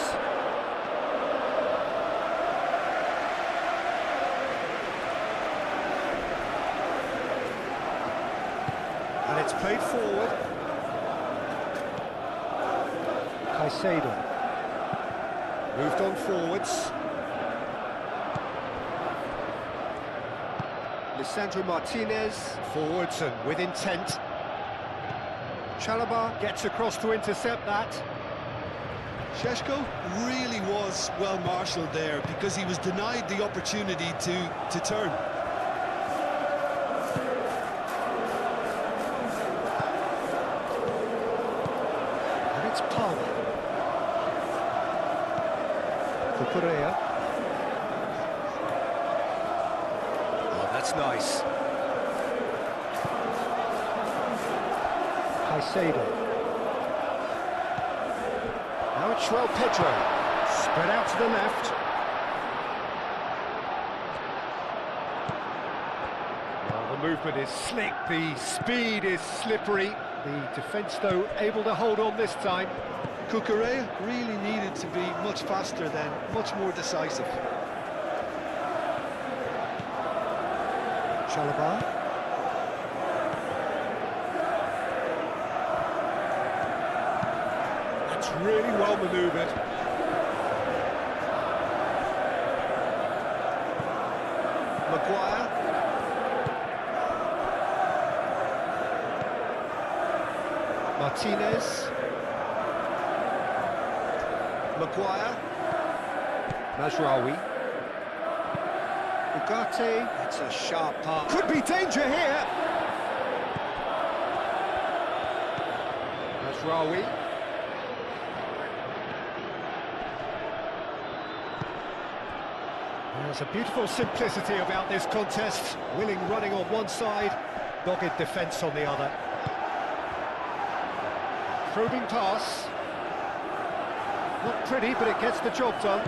And it's played forward. Caicedo. Moved on forwards. Sandro Martinez, forwards and with intent. Chalobah gets across to intercept that. Šeško really was well marshalled there because he was denied the opportunity to turn. And it's Palmer. Cucurella. That's nice. Caicedo. Now it's João Pedro. Spread out to the left. The movement is slick, the speed is slippery. The defence, though, able to hold on this time. Cucurella really needed to be much faster then, much more decisive. Chalobah. That's really well manoeuvred. Maguire. Martinez. Maguire. Mazraoui. Ugarte. That's a sharp pass. Could be danger here. Mazraoui. There's a beautiful simplicity about this contest. Willing running on one side, dogged defence on the other. Probing pass. Not pretty, but it gets the job done.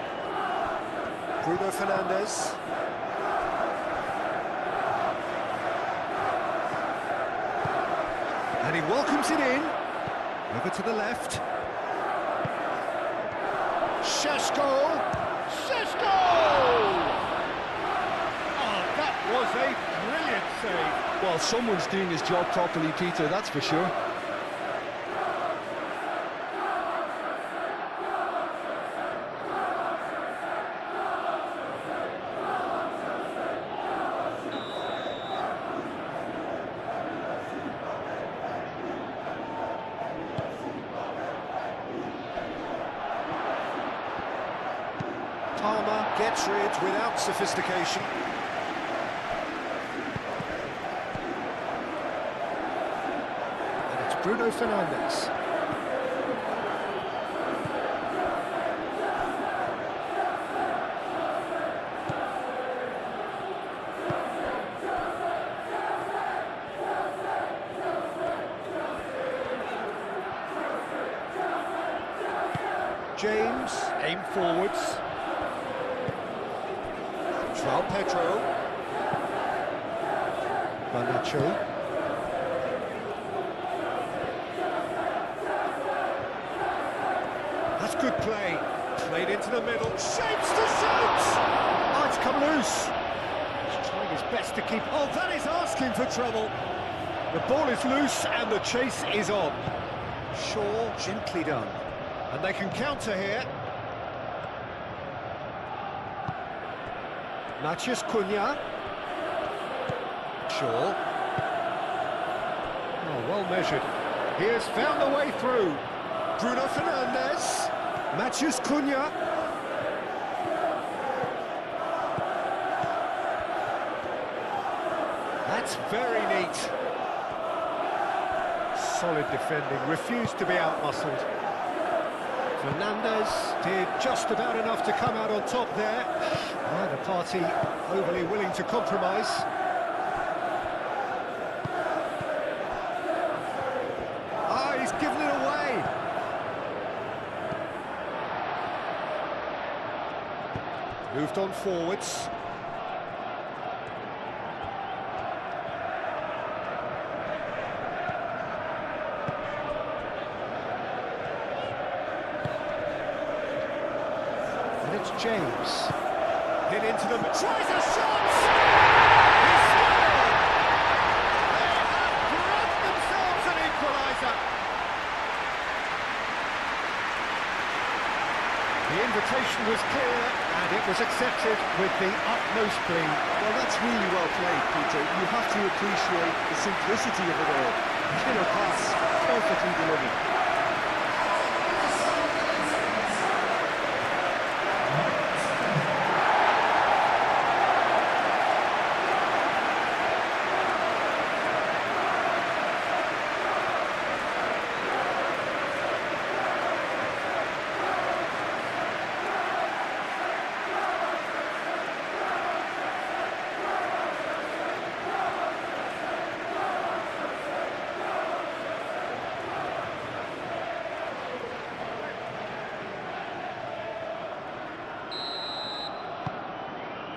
Bruno Fernandes. And he welcomes it in. Over to the left. Šeško! Šeško! Oh, that was a brilliant save. Well, someone's doing his job properly, Peter, that's for sure. Palmer gets rid without sophistication. And it's Bruno Fernandes. James, aim forwards. João Pedro. Garnacho. That's good play. Played into the middle. Shapes to shoot! Oh, it's come loose. He's trying his best to keep... Oh, that is asking for trouble. The ball is loose and the chase is on. Shaw, gently done. And they can counter here. Matheus Cunha. Shaw. Oh, well measured. He has found the way through. Bruno Fernandes. Matheus Cunha. That's very neat. Solid defending, refused to be out-muscled. Fernandes did just about enough to come out on top there. Neither party overly willing to compromise. Ah, he's given it away. Moved on forwards. And it's James. Hit into them, tries a shot! He scored! They have grabbed themselves an equaliser. The invitation was clear, and it was accepted with the utmost glee. Well, that's really well played, Peter. You have to appreciate the simplicity of it all. Killer pass, perfectly delivered.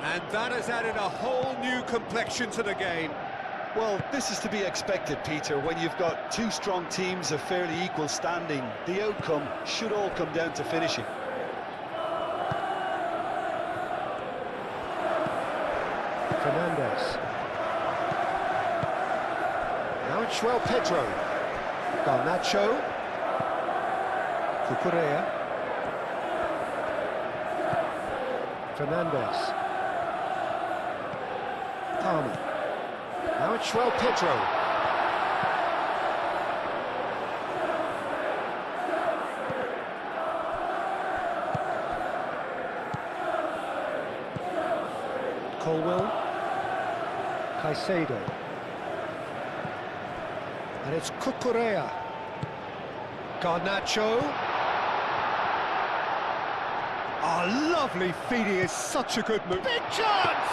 And that has added a whole new complexion to the game. Well, this is to be expected, Peter. When you've got two strong teams of fairly equal standing, the outcome should all come down to finishing. Fernandez. Now it's João Pedro. Garnacho. Cucurella. Fernandez. Palmer. Now it's João Pedro. Colwell. Caicedo. And it's Cucurella. Garnacho. Oh, lovely feeding is such a good move. Big chance!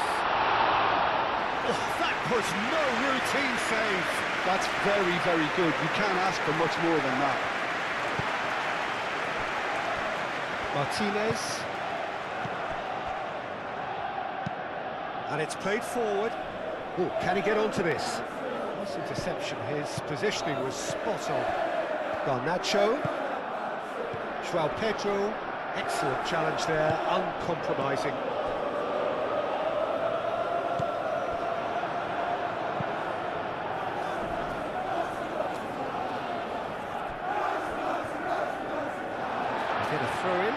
Oh, that was no routine save. That's very, very good. You can't ask for much more than that. Martinez. And it's played forward. Oh, can he get onto this? Nice interception. His positioning was spot on. Garnacho. João Pedro. Excellent challenge there, uncompromising. Get a throw in.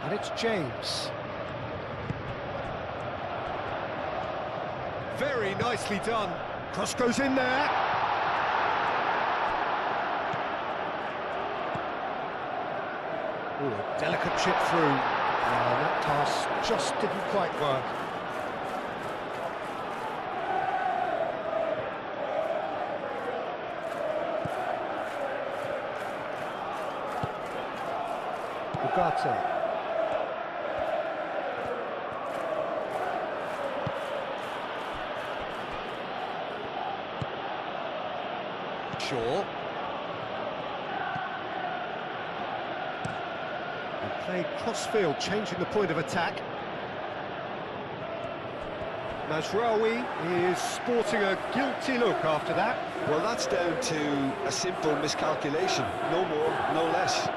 And it's James. Very nicely done. Cross goes in there. Ooh, a delicate chip through. That pass just didn't quite work. Ugarte. Shaw. And played cross-field, changing the point of attack. Mazraoui is sporting a guilty look after that. Well, that's down to a simple miscalculation. No more, no less.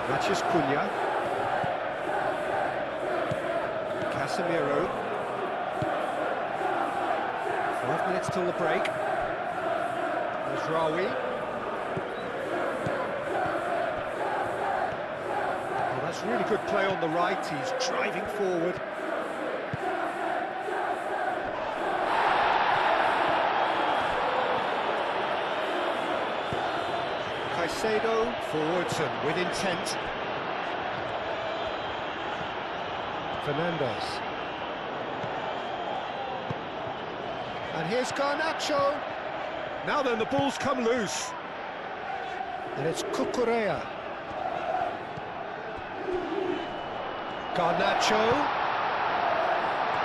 Matches Cunha. Casemiro. 5 minutes till the break. Mazraoui. Oh, that's really good play on the right. He's driving forward. Caicedo forwards and with intent. Fernandez. And here's Garnacho. Now then, the ball's come loose. And it's Cucurella. Garnacho.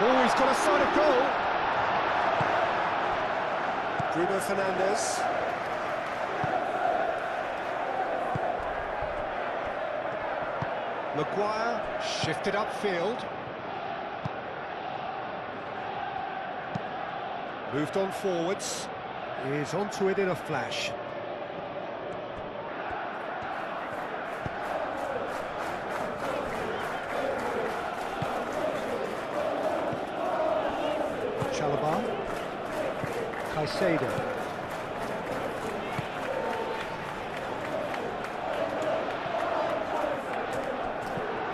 Oh, he's got a sight of goal. Bruno Fernandes. Maguire shifted upfield. Moved on forwards. Is onto it in a flash. Chalobah. Caicedo.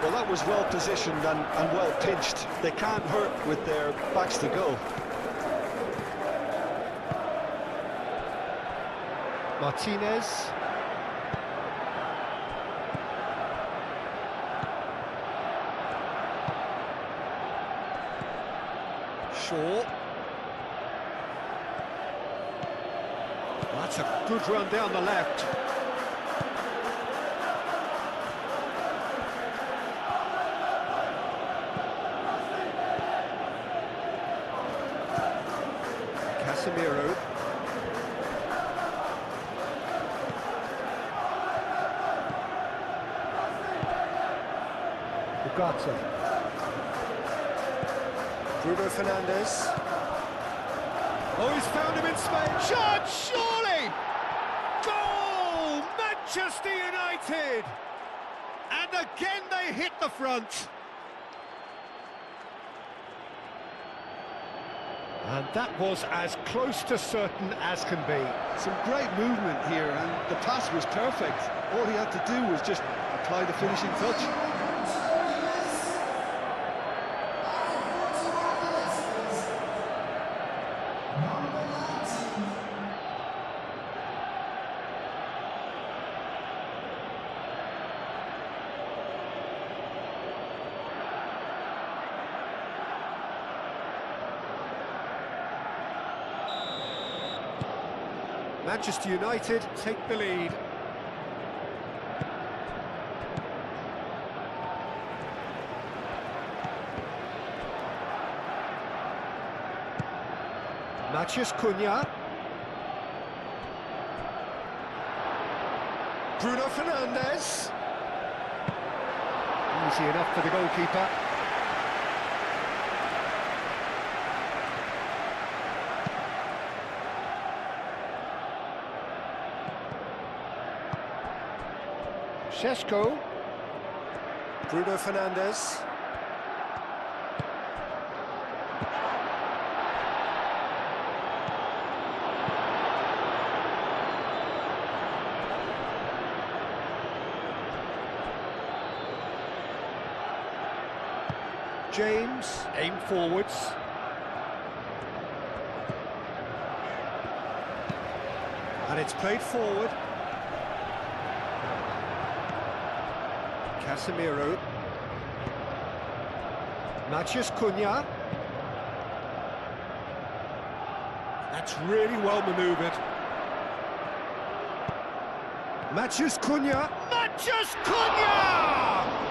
Well, that was well positioned and well pinched. They can't hurt with their backs to goal. Martinez. Shaw. That's a good run down the left. Casemiro. Ugarte. Bruno Fernandes. Oh, he's found him in space. Shot, surely! Goal! Manchester United! And again they hit the front. And that was as close to certain as can be. Some great movement here, and the pass was perfect. All he had to do was just apply the finishing touch. Manchester United take the lead. Matheus Cunha. Bruno Fernandes. Easy enough for the goalkeeper. Šeško. Bruno Fernandes. James, aim forwards. And it's played forward. Casemiro. Matheus Cunha. That's really well manoeuvred. Matheus Cunha. Matheus Cunha!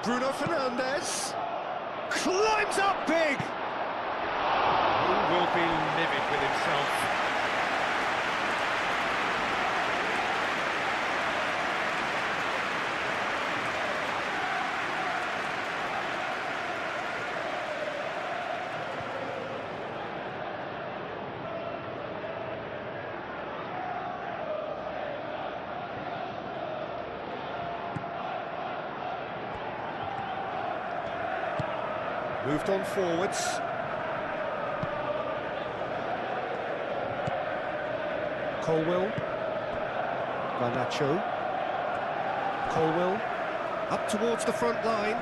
Bruno Fernandes climbs up big. He will be livid with himself. Moved on forwards. Colwill. Garnacho. Colwill. Up towards the front line.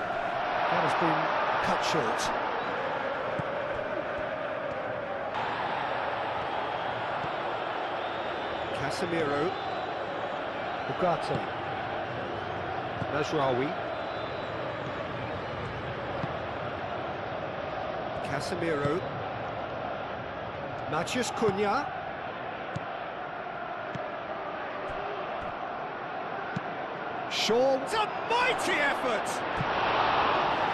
That has been cut short. Casemiro. Ugarte. Mazraoui. Casemiro. Matheus Cunha. Shaw. It's a mighty effort!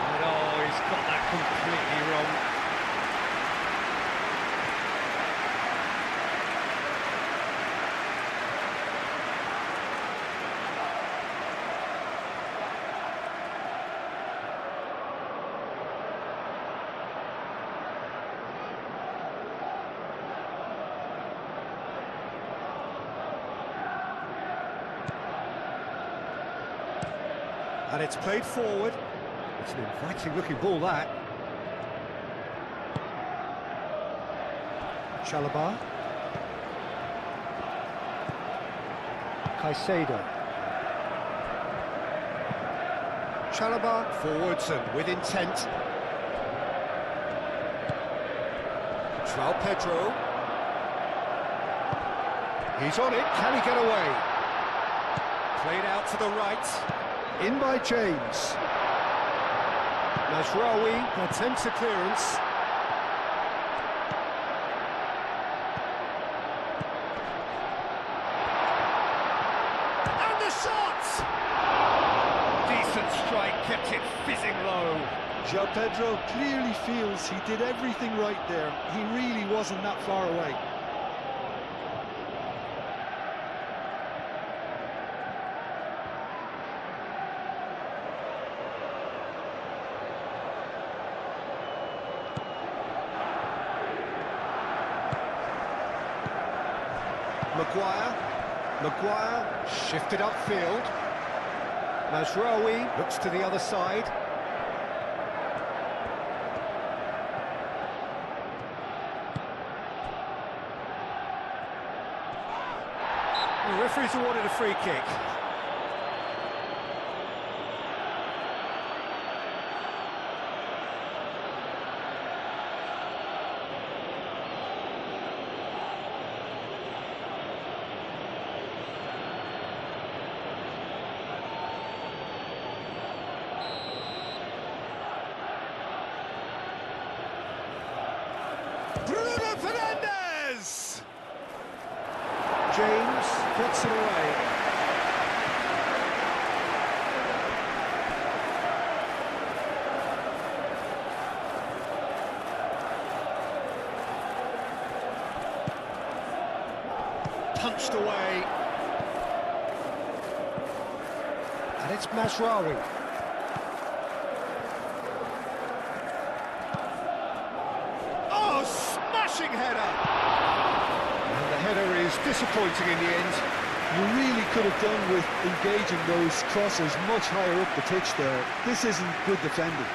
And oh, he's got that completely wrong. And it's played forward. It's an inviting looking ball, that. Chalobah. Caicedo. Chalobah forwards and with intent. João Pedro. He's on it. Can he get away? Played out to the right. In by James. Mazraoui attempts a clearance. And the shot! Decent strike, kept it fizzing low. João Pedro clearly feels he did everything right there. He really wasn't that far away. Maguire shifted upfield. Mazraoui looks to the other side. The referee's awarded a free kick. James gets it away. Punched away. And it's Mazraoui. Oh, smashing header! The header is disappointing in the end. You really could have done with engaging those crosses much higher up the pitch there. This isn't good defending.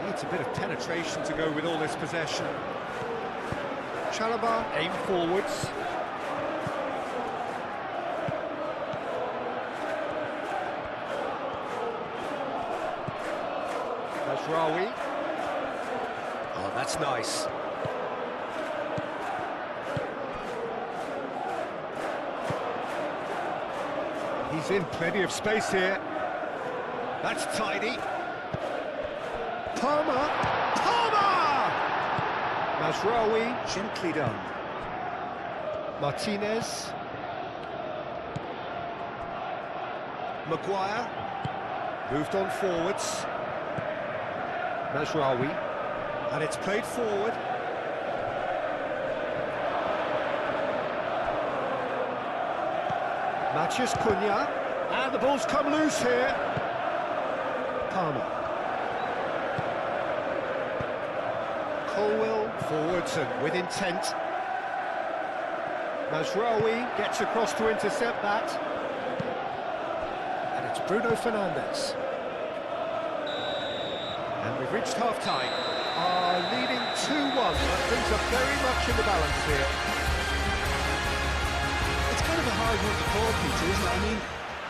Needs a bit of penetration to go with all this possession. Chalobah aim forwards. Mazraoui. Oh, that's nice. He's in plenty of space here. That's tidy. Palmer! Mazraoui, gently done. Martinez. Maguire. Moved on forwards. Mazraoui. And it's played forward. Matheus Cunha. And the ball's come loose here. Palmer. Colwell forwards and with intent. Mazraoui gets across to intercept that. And it's Bruno Fernandes. And we've reached half-time. Leading 2-1, but things are very much in the balance here. It's kind of a hard one to call, Peter, isn't it? I mean,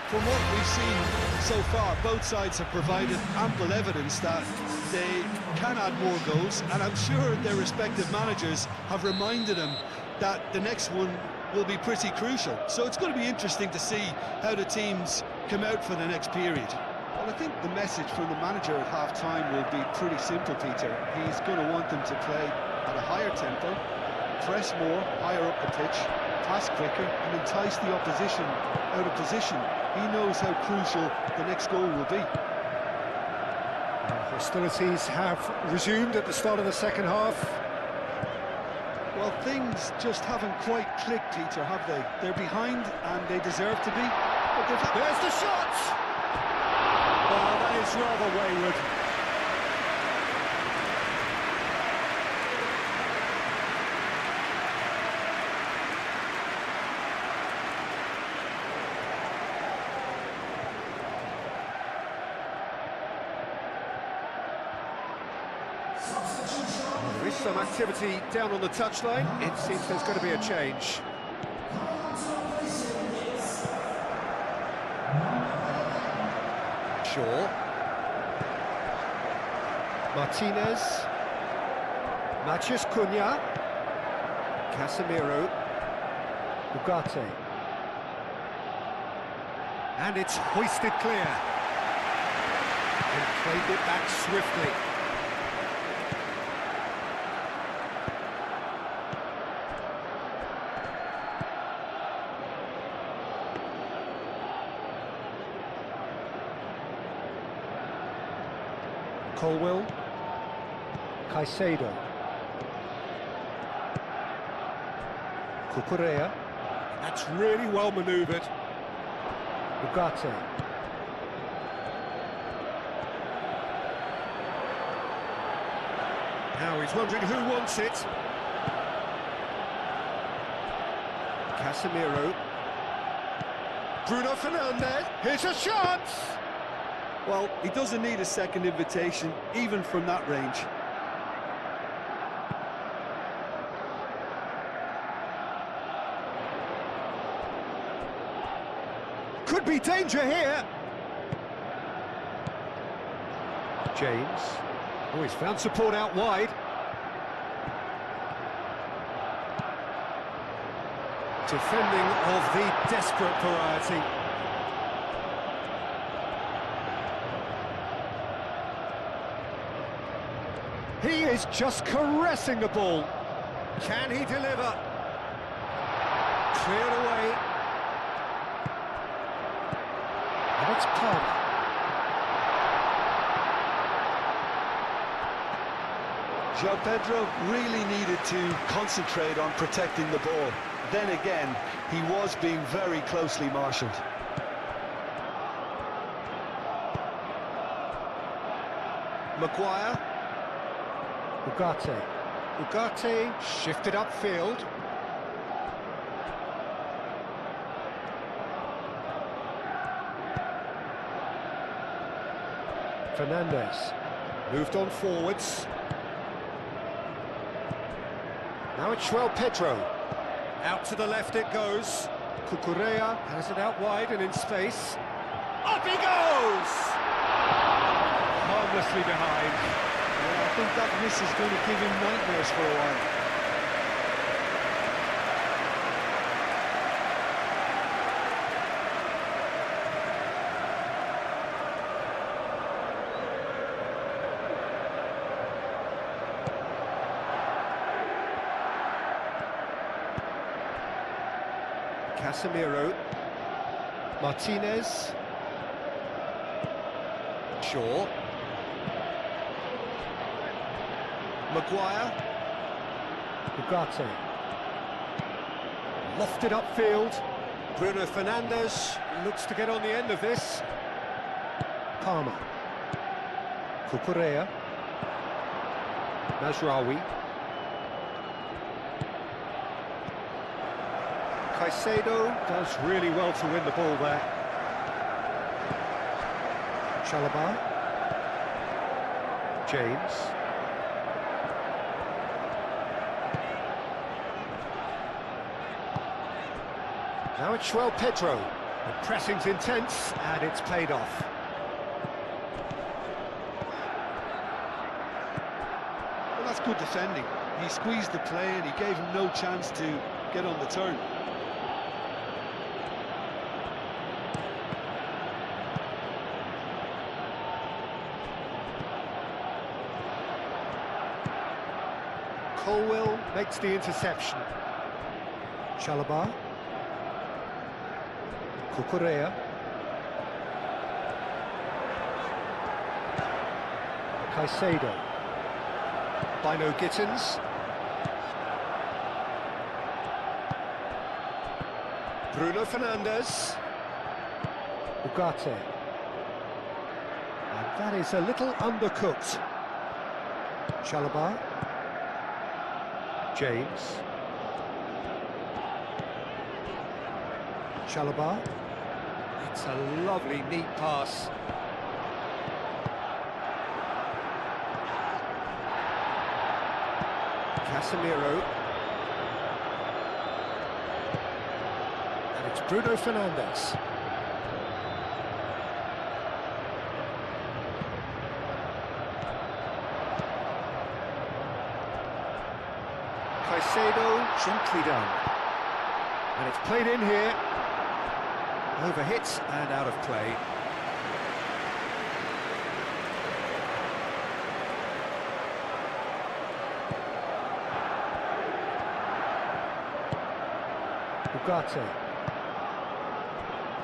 from what we've seen so far, both sides have provided ample evidence that they can add more goals, and I'm sure their respective managers have reminded them that the next one will be pretty crucial. So it's going to be interesting to see how the teams come out for the next period. Well, I think the message from the manager at half-time will be pretty simple, Peter. He's going to want them to play at a higher tempo, press more, higher up the pitch, pass quicker, and entice the opposition out of position. He knows how crucial the next goal will be. Hostilities have resumed at the start of the second half. Well, things just haven't quite clicked, Peter, have they? They're behind, and they deserve to be. But there's the shot! Oh, that is rather wayward. There is some activity down on the touchline. It seems there's going to be a change. Shaw. Martinez. Matheus Cunha. Casemiro. Ugarte. And it's hoisted clear. And played it back swiftly. Colwell. Caicedo. Cucurella. That's really well manoeuvred. Ugarte. Now he's wondering who wants it. Casemiro. Bruno Fernandes. Here's a chance! Well, he doesn't need a second invitation, even from that range. Could be danger here. James. Oh, he's found support out wide. Defending of the desperate variety. He is just caressing the ball. Can he deliver? Cleared away. And it's Palmer. João Pedro really needed to concentrate on protecting the ball. Then again, he was being very closely marshalled. Maguire. Ugarte. Ugarte shifted upfield. Fernandes moved on forwards. Now it's João Pedro. Out to the left it goes. Cucurella has it out wide and in space. Up he goes! Harmlessly behind. Yeah, I think that miss is going to give him nightmares for a while. Casemiro. Martinez. Shaw. Maguire. Ugarte. Lofted upfield. Bruno Fernandes looks to get on the end of this. Palmer. Cucurella. Mazraoui. Caicedo does really well to win the ball there. Chalobah. James. Now it's João Pedro. The pressing's intense and it's paid off. Well, that's good defending. He squeezed the play and he gave him no chance to get on the turn. Colwell makes the interception. Chalobah. Cucurella. Caicedo. Bino Gittins. Bruno Fernandes. Ugarte. And that is a little undercooked. Chalobah. James. Chalobah. It's a lovely, neat pass. Casemiro. And it's Bruno Fernandes. Caicedo, gently done. And it's played in here. Overhit and out of play. Ugarte.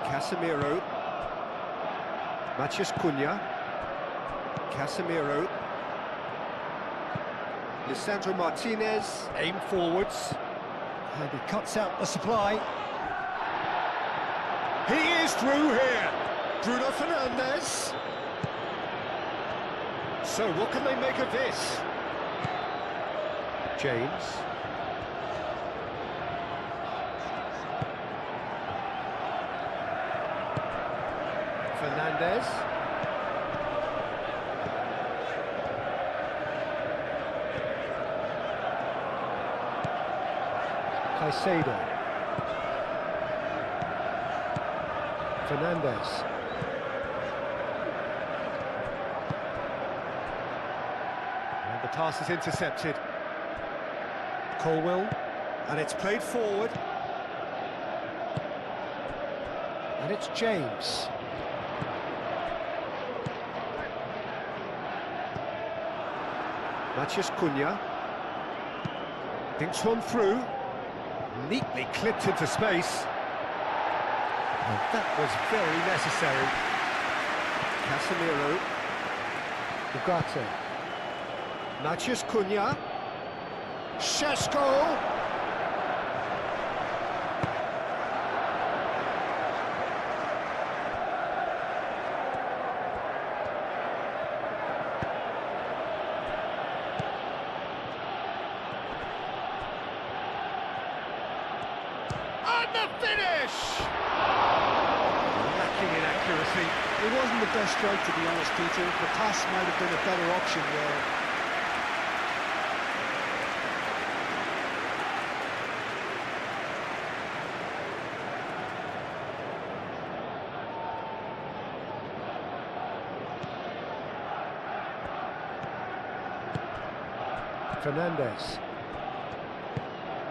Casemiro. Matheus Cunha. Casemiro. Lisandro Martinez, aim forwards, and he cuts out the supply. He is through here, Bruno Fernandes. So what can they make of this? James. Fernandes. Caicedo. Fernandes. And the pass is intercepted. Colwill. And it's played forward. And it's James. Matheus Cunha. Thinks one through. Neatly clipped into space. And that was very necessary. Casemiro. Ugarte. Matheus Cunha. Šeško. And the finish! Lacking in accuracy. It wasn't the best strike, to be honest, Peter. The pass might have been a better option there. Fernandes.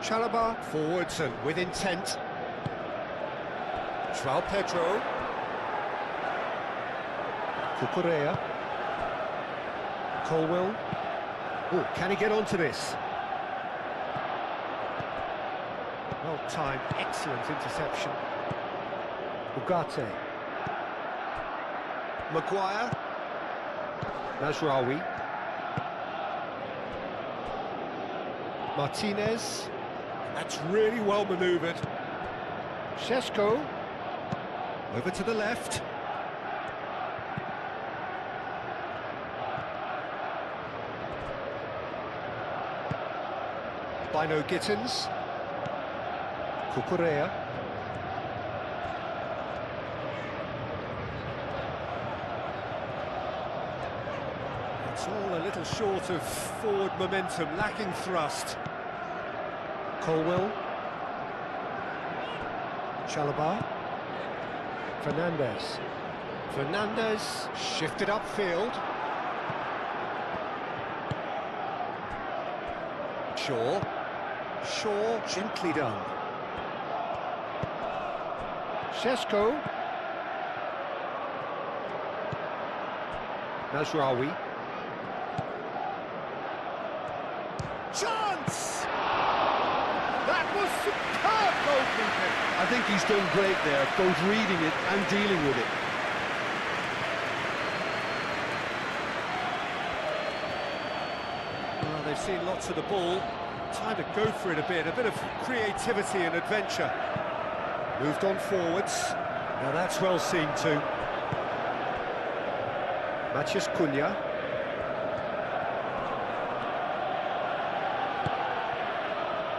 Chalobah forwards and with intent. João Pedro. Cucurella. Colwill. Oh, can he get onto this? Well timed, excellent interception. Ugarte. Maguire. Mazraoui. Martinez. That's really well manoeuvred. Šeško. Over to the left. Bino Gittins. Cucurella. It's all a little short of forward momentum, lacking thrust. Colwill. Chalobah. Fernandes. Fernandes shifted upfield. Shaw. Shaw, gently done. Šeško. Mazraoui. Chance! That was superb goalkeeping. I think he's done great there, both reading it and dealing with it. Well, they've seen lots of the ball. Time to go for it a bit of creativity and adventure. Moved on forwards. Now that's well seen too. Matheus Cunha.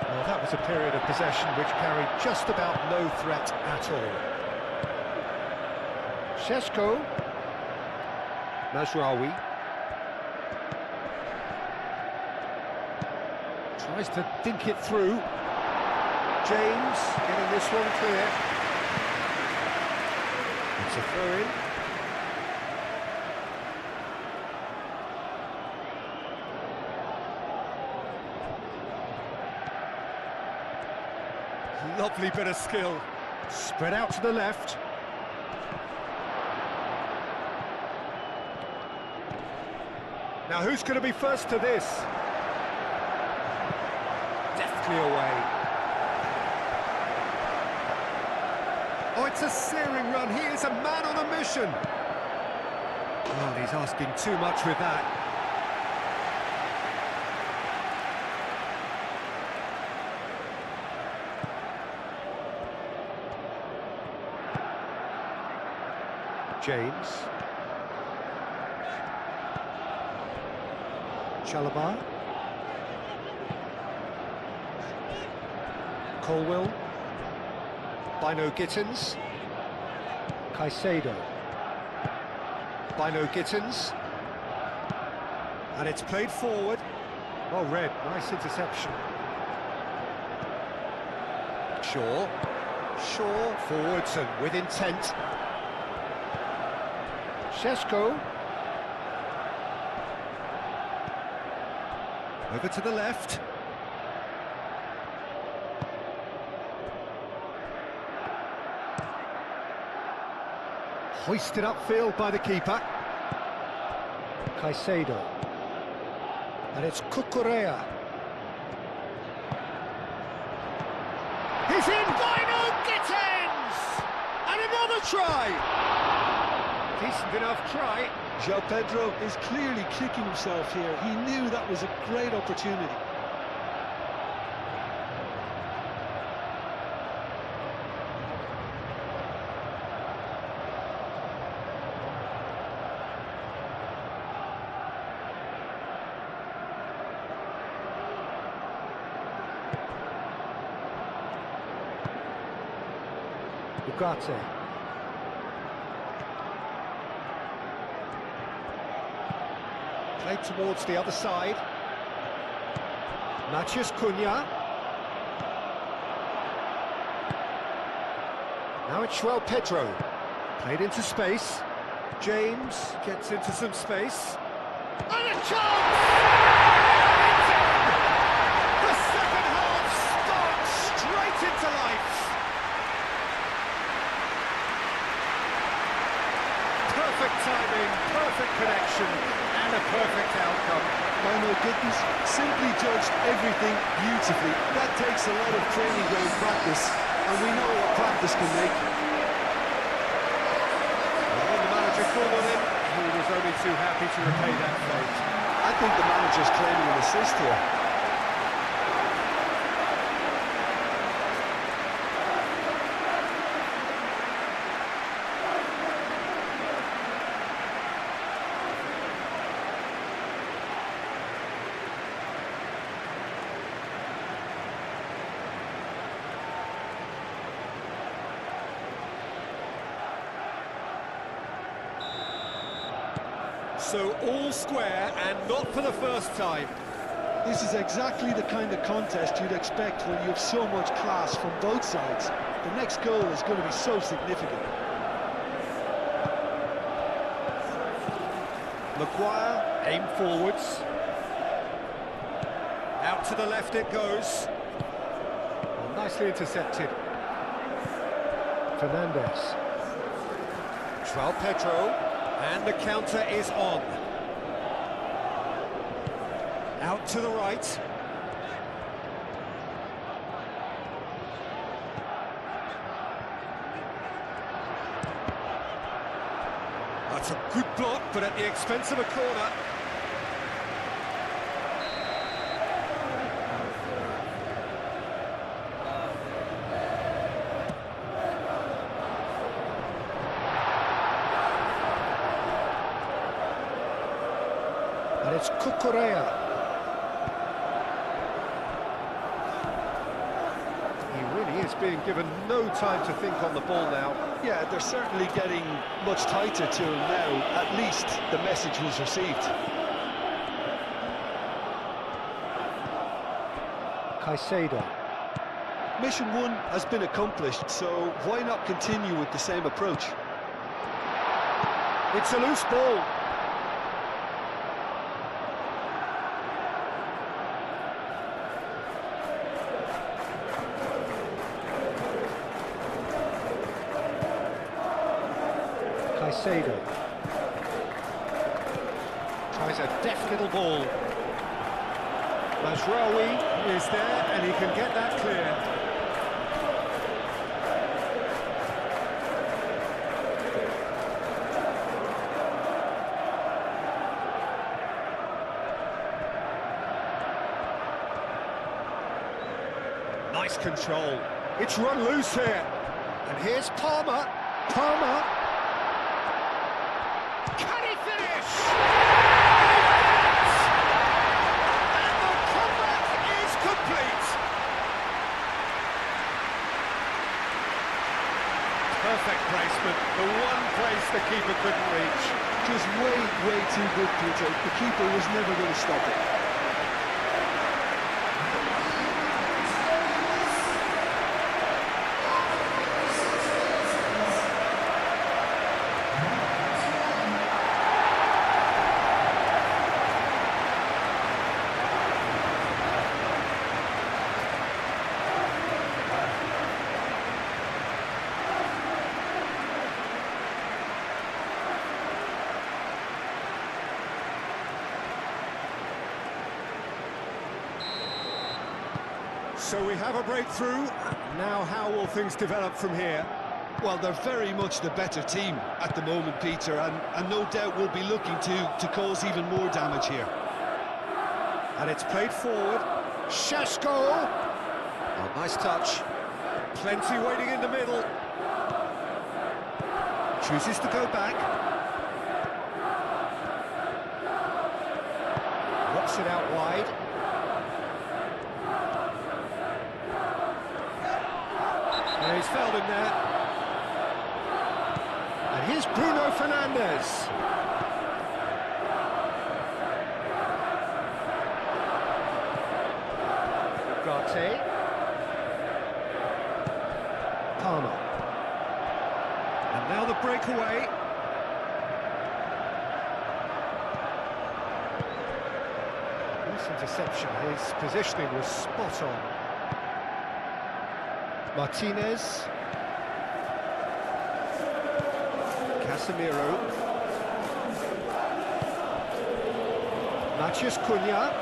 Well, that was a period of possession which carried just about no threat at all. Šeško. Mazraoui. Tries to dink it through. James getting this one clear. It's a throw-in. Lovely bit of skill. Spread out to the left. Now who's going to be first to this? Deftly away. Oh, it's a searing run. He is a man on a mission. Oh, he's asking too much with that. James. Chalobah. Colwill. Bino Gittins. Caicedo. Bino Gittins. And it's played forward. Oh, Red, nice interception. Shaw forwards and with intent. Šeško. Over to the left. Hoisted upfield by the keeper. Caicedo. And it's Cucurella. He's in! Bino Gittins! And another try! Decent enough try. João Pedro is clearly kicking himself here. He knew that was a great opportunity. Ugarte. Played towards the other side. Matias Cunha. Now it's João Pedro. Played into space. James gets into some space. And a chance! It's in! The second half starts straight into life. Perfect timing, perfect connection, and a perfect outcome. Bino Gittins simply judged everything beautifully. That takes a lot of training ground practice, and we know what practice can make. When the manager called on him, he was only too happy to repay that fate. I think the manager's claiming an assist here. So all square, and not for the first time. This is exactly the kind of contest you'd expect when you have so much class from both sides. The next goal is going to be so significant. Maguire, aim forwards. Out to the left it goes. Well, nicely intercepted. Fernandes. João Pedro. And the counter is on. Out to the right. That's a good block, but at the expense of a corner. And it's Cucurella. He really is being given no time to think on the ball now. Yeah, they're certainly getting much tighter to him now. At least the message was received. Caicedo. Mission 1 has been accomplished, so why not continue with the same approach? It's a loose ball. Caicedo. Tries a deft little ball. Mazraoui is there, and he can get that clear. Nice control. It's run loose here. And here's Palmer. Palmer. Can he finish? And the comeback is complete. Perfect placement. The one place the keeper couldn't reach. Just way too good, Peter. The keeper was never going to stop it. So we have a breakthrough. Now how will things develop from here? Well, they're very much the better team at the moment, Peter, and no doubt will be looking to cause even more damage here. And it's played forward. Šeško! Oh, nice touch. Plenty waiting in the middle. Chooses to go back. Knocks it out wide. And he's fouled him there. And here's Bruno Fernandes. Ugarte. Palmer. And now the breakaway. Nice interception. His positioning was spot on. Martinez. Casemiro. Matheus Cunha.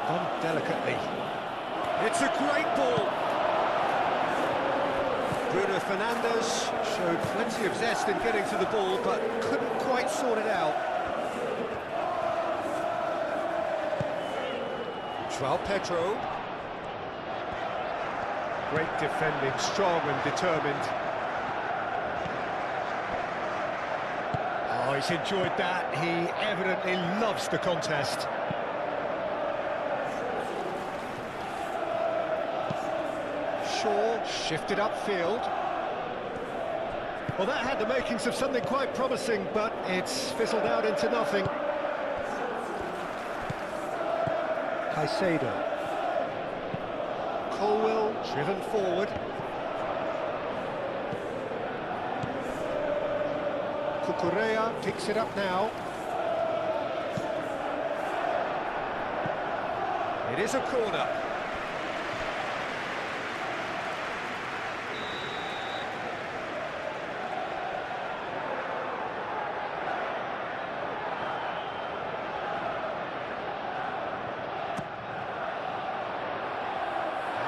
On delicately. It's a great ball. Bruno Fernandes showed plenty of zest in getting to the ball, but couldn't quite sort it out. João Pedro. Great defending, strong and determined. Oh, he's enjoyed that. He evidently loves the contest. Shaw shifted upfield. Well, that had the makings of something quite promising, but it's fizzled out into nothing. Caicedo. Colwell driven forward. Cucurella picks it up now. It is a corner.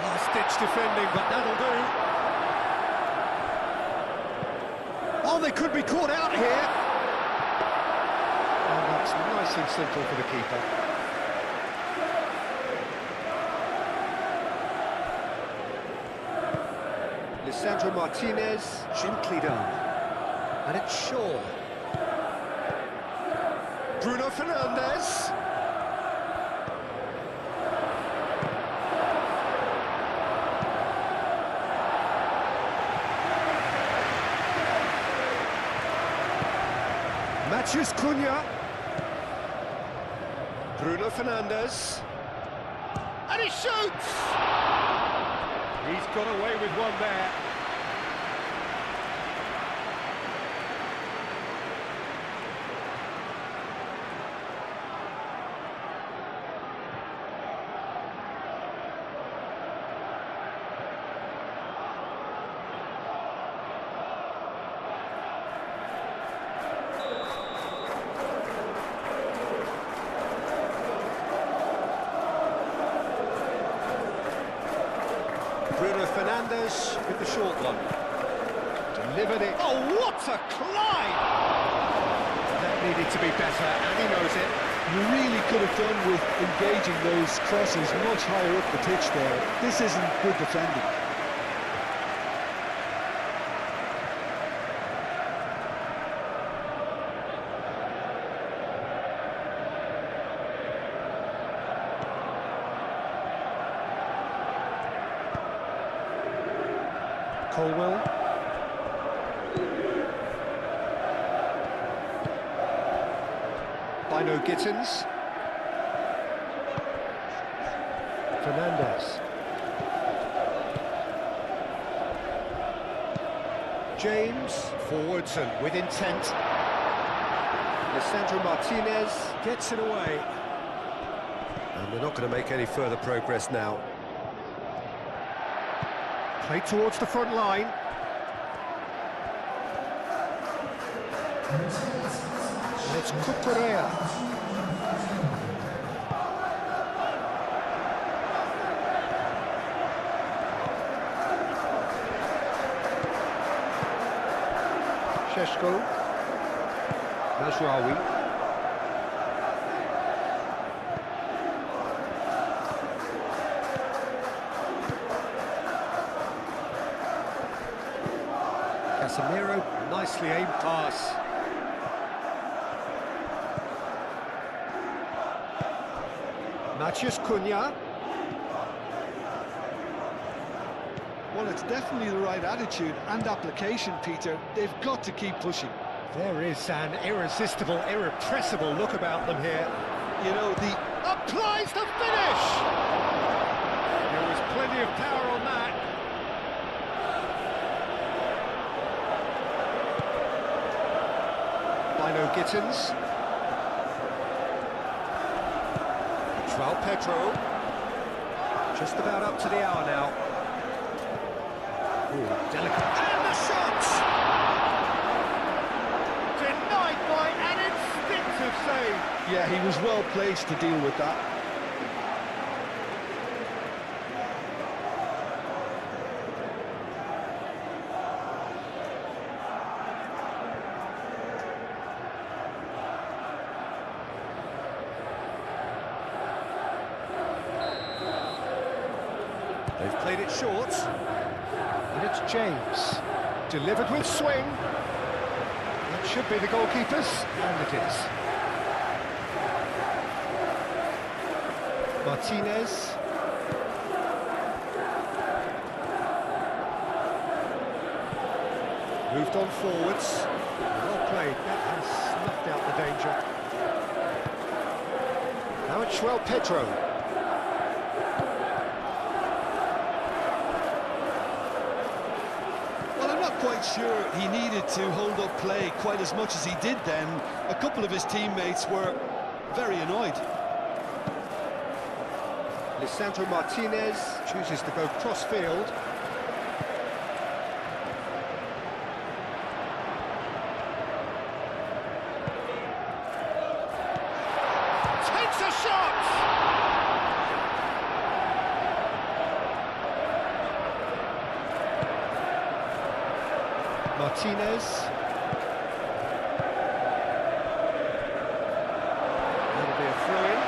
Last-ditch defending, but that'll do. Oh, they could be caught out here. And that's nice and simple for the keeper. Lisandro Martinez, gently done. And it's Shaw. Bruno Fernandes. Matheus Cunha. Bruno Fernandes. And he shoots! He's got away with one there. short one. Delivered it. Oh, what a climb! That needed to be better, and he knows it. You really could have done with engaging those crosses much higher up the pitch there. This isn't good defending. Colwell. Bino Gittins. Fernandez. James, forwards and with intent. Lisandro Martinez gets it away. And they're not going to make any further progress now. Played towards the front line. And it's Cucurella. Sheshko. Najraoui. Casemiro, nicely aimed pass. Matheus Cunha. Well, it's definitely the right attitude and application, Peter. They've got to keep pushing. There is an irresistible, irrepressible look about them here. You know, the... Applies the finish! There was plenty of power on that. Bino Gittins. João Pedro. Just about up to the hour now. Ooh, delicate. And the shot! Denied by an instinctive save. Yeah, he was well placed to deal with that. They've played it short. And it's James. Delivered with swing. That should be the goalkeeper's. And it is. Martinez. Moved on forwards. Well played. That has snuffed out the danger. Now it's João Pedro. Quite sure he needed to hold up play quite as much as he did then. A couple of his teammates were very annoyed. Lisandro Martinez chooses to go cross-field. Takes a shot! Martinez. That'll be a throw-in.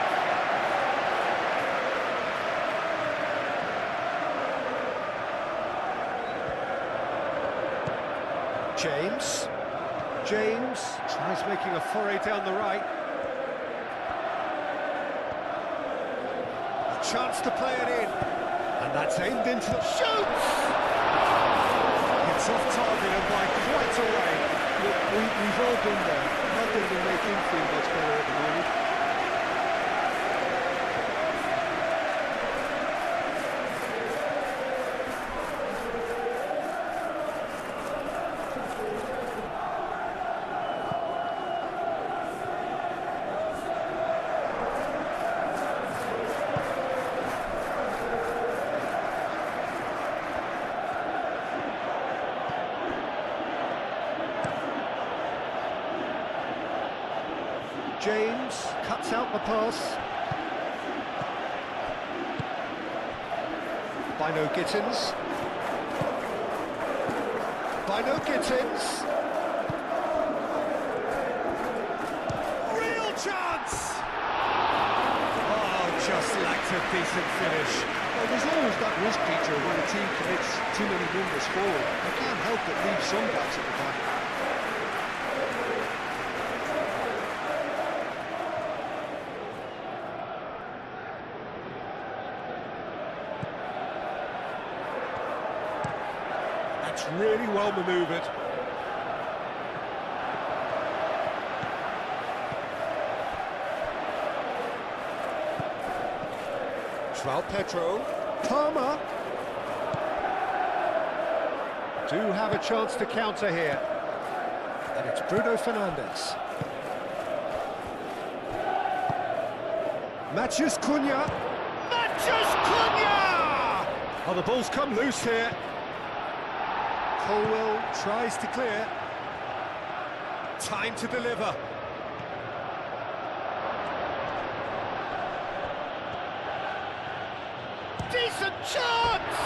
James. James tries making a foray down the right. A chance to play it in. And that's aimed into the... Shoots! It's off target and by quite a way. Look, we've all been there. Nothing will make him feel much better at the moment. James cuts out the pass. Bino Gittins. Bino Gittins. Real chance! Oh, just lacked a decent finish. Well, there's always that risk, Peter, when a team commits too many numbers forward. You can't help but leave some gaps at the back. That's really well manoeuvred. João Pedro. Palmer. Do have a chance to counter here. And it's Bruno Fernandes. Matheus Cunha. Matheus Cunha! Oh, the ball's come loose here. Colwell tries to clear. Time to deliver. Decent chance!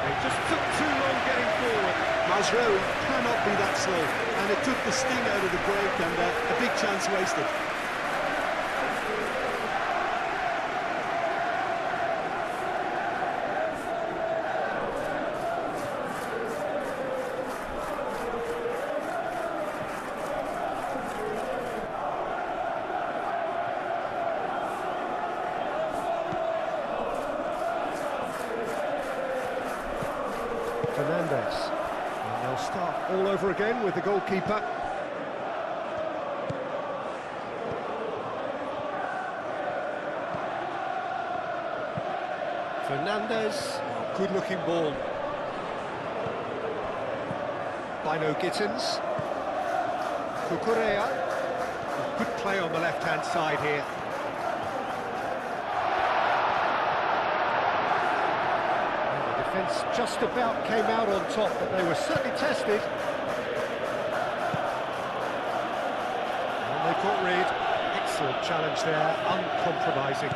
They just took too long getting forward. Mazraoui cannot be that slow, and it took the sting out of the break, and a big chance wasted. Fernandes. And they'll start all over again with the goalkeeper. Fernandes. Oh, good-looking ball. Bino Gittins. Cucurella. Good play on the left-hand side here. Defence just about came out on top, but they were certainly tested. And they caught Reed. Excellent challenge there, uncompromising.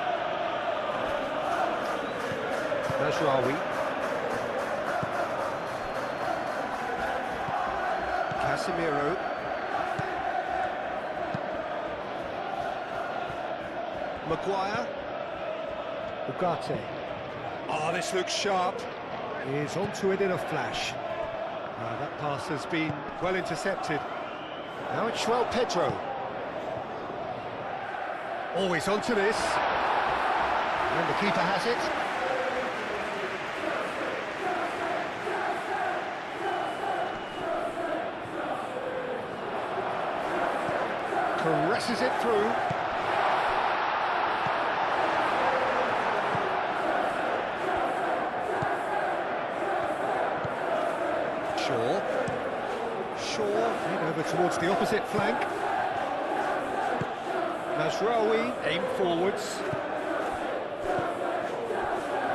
Mazraoui. Casemiro. Maguire. Ugarte. Oh, this looks sharp. He's onto it in a flash. That pass has been well intercepted. Now it's João Pedro. Always onto this. And the keeper has it. Caresses it through. Shaw, in over towards the opposite flank. Mazraoui, aim forwards.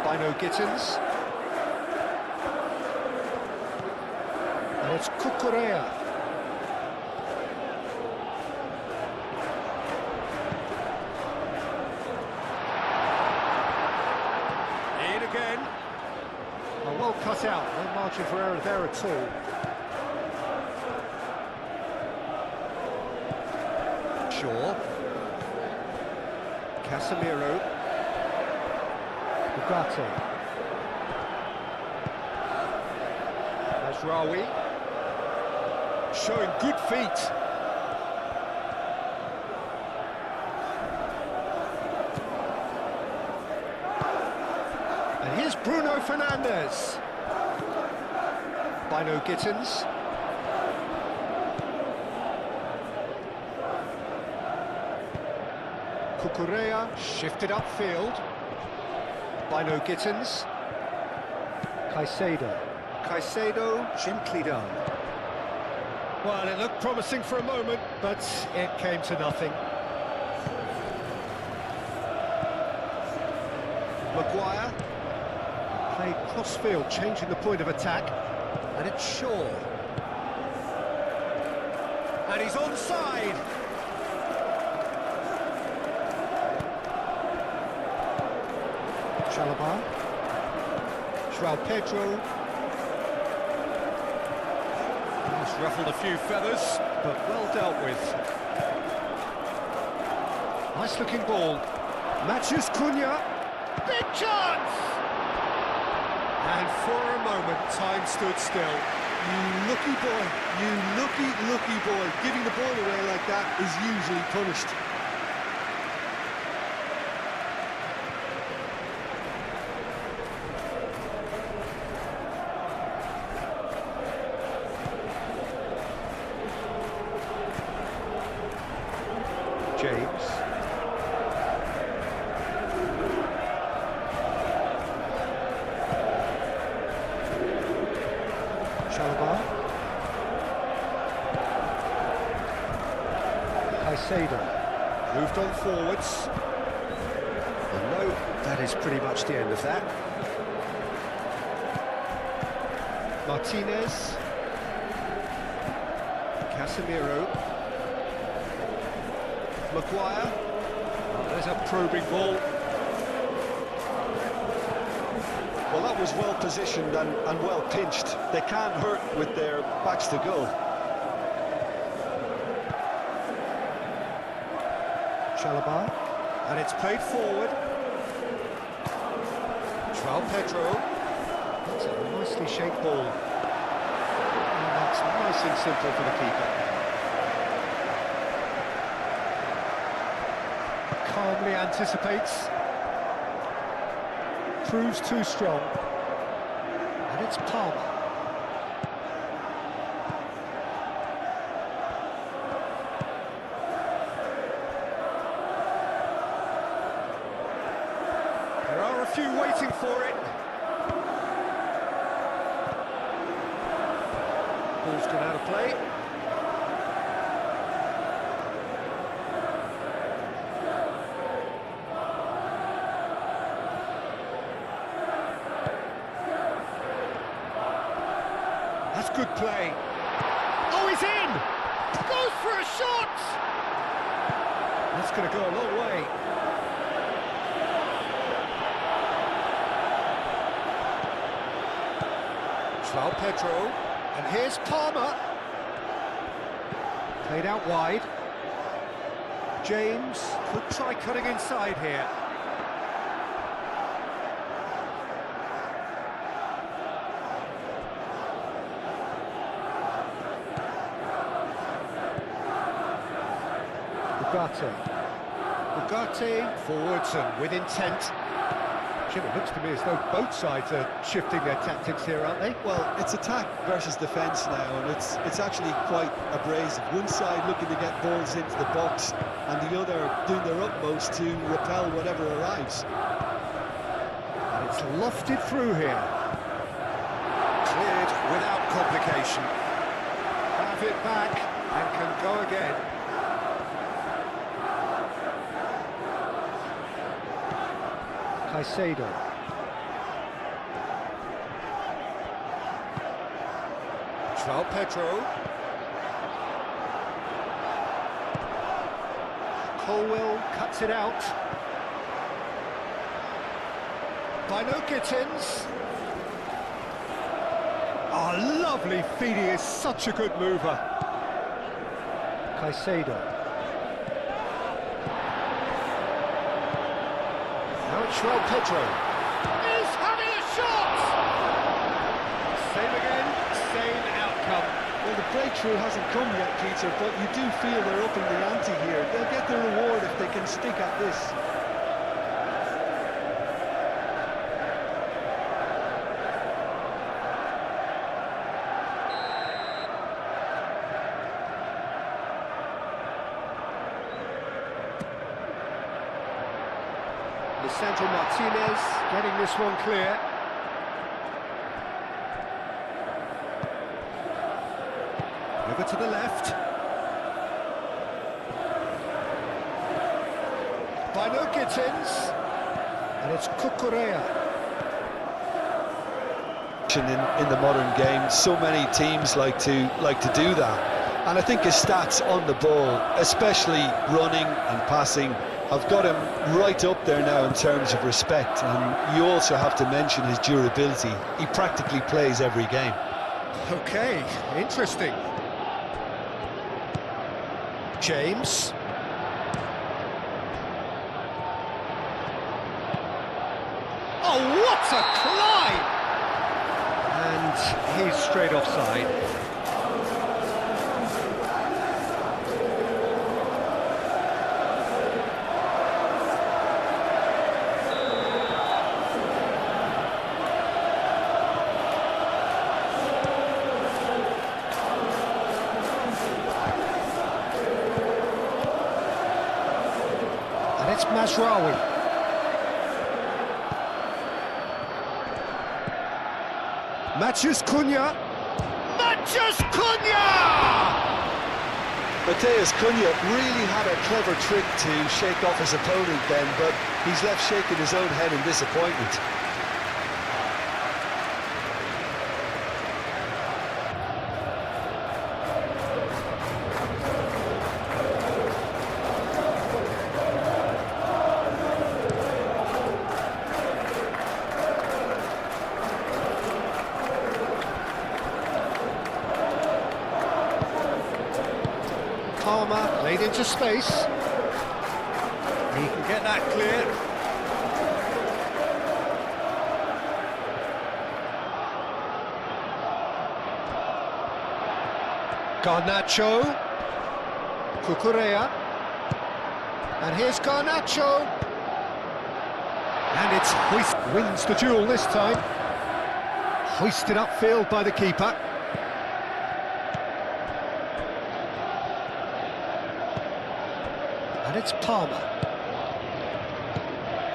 Bino Gittins. And it's Cucurella. In again. Well cut out, no margin for error there at all. Shaw. Casemiro. Ugarte. Mazraoui. Showing good feet. And here's Bruno Fernandes. Bino Gittins. Cucurella shifted upfield. Bino Gittins. Caicedo. Caicedo gently done. Well, it looked promising for a moment, but it came to nothing. Maguire. Played cross-field, changing the point of attack. And it's Shaw. And he's onside. Chalobah. João Pedro. Ruffled a few feathers, but well dealt with. Nice looking ball. Matthews Cunha. Big chance! And for a moment, time stood still. You lucky boy, you lucky boy. Giving the ball away like that is usually punished. James. Chalobah. Caicedo. Moved on forwards. And no, that is pretty much the end of that. Martinez. Casemiro. Maguire. Oh, there's a probing ball. Well, that was well positioned and well pinched. They can't hurt with their backs to goal. Chalobah. And it's played forward. João Pedro. That's a nicely shaped ball. And that's nice and simple for the keeper. Calmly anticipates. Proves too strong. And it's Palmer. There are a few waiting for it. Ball's gone out of play. That's good play. Oh, he's in! Goes for a shot! That's going to go a long way. João Pedro. And here's Palmer. Played out wide. James could try cutting inside here. Ugarte forwards and with intent. Jim, it looks to me as though both sides are shifting their tactics here, aren't they? Well, it's attack versus defence now, and it's actually quite abrasive. One side looking to get balls into the box, and the other doing their utmost to repel whatever arrives. And it's lofted through here. Cleared without complication. Have it back and can go again. Caicedo. João Pedro. Colwell cuts it out. By no Gittins. Oh, lovely feed, he is such a good mover. Caicedo. João Pedro is having a shot! Same again, same outcome. Well, the breakthrough hasn't come yet, Peter, but you do feel they're upping the ante here. They'll get the reward if they can stick at this. Lisandro Martinez getting this one clear. Over to the left. By no Gittins. And it's Cucurella. In the modern game, so many teams like to do that, and I think his stats on the ball, especially running and passing, have got him right up there now in terms of respect. And you also have to mention his durability. He practically plays every game. Okay, interesting. James. Oh, what a climb! And he's straight offside. And it's Mazraoui. Matheus Cunha! Matheus Cunha! Matheus Cunha really had a clever trick to shake off his opponent then, but he's left shaking his own head in disappointment. Palmer laid into space. He can get that clear. Garnacho. Cucurella. And here's Garnacho. And it's wins the duel this time. Hoisted upfield by the keeper. And it's Palmer.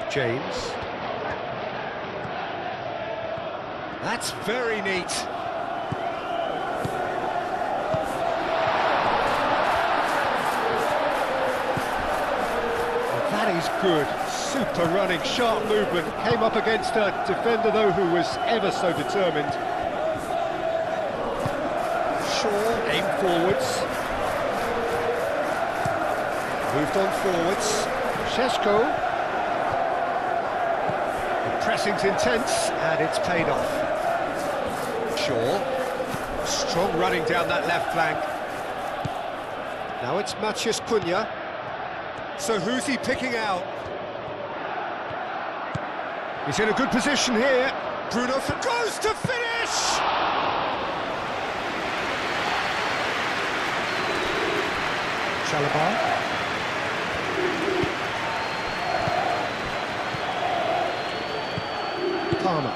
James. That's very neat. That is good. Super running, sharp movement. Came up against a defender, though, who was ever so determined. Shaw, aim forwards. Moved on forwards. Šeško. The pressing's intense, and it's paid off. Shaw. Strong running down that left flank. Now it's Matheus Cunha. So who's he picking out? He's in a good position here. Bruno goes to finish! Chalobah. Palmer.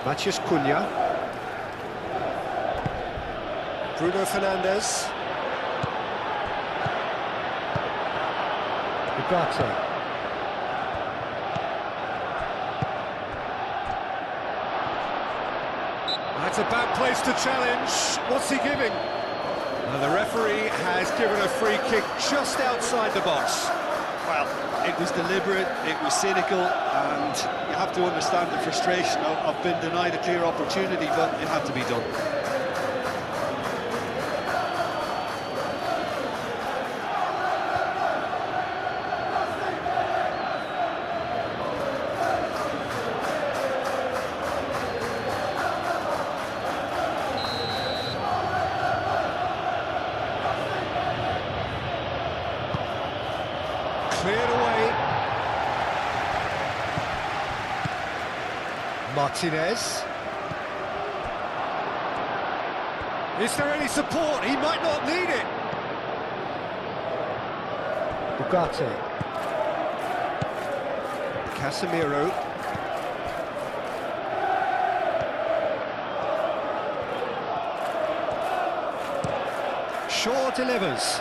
Matheus Cunha. Bruno Fernandes. Ugarte. That's a bad place to challenge. What's he giving? And the referee has given a free kick just outside the box. Well, it was deliberate, it was cynical, and you have to understand the frustration of being denied a clear opportunity, but it had to be done. Cleared away. Martinez. Is there any support? He might not need it. Ugarte. Casemiro. Shaw delivers.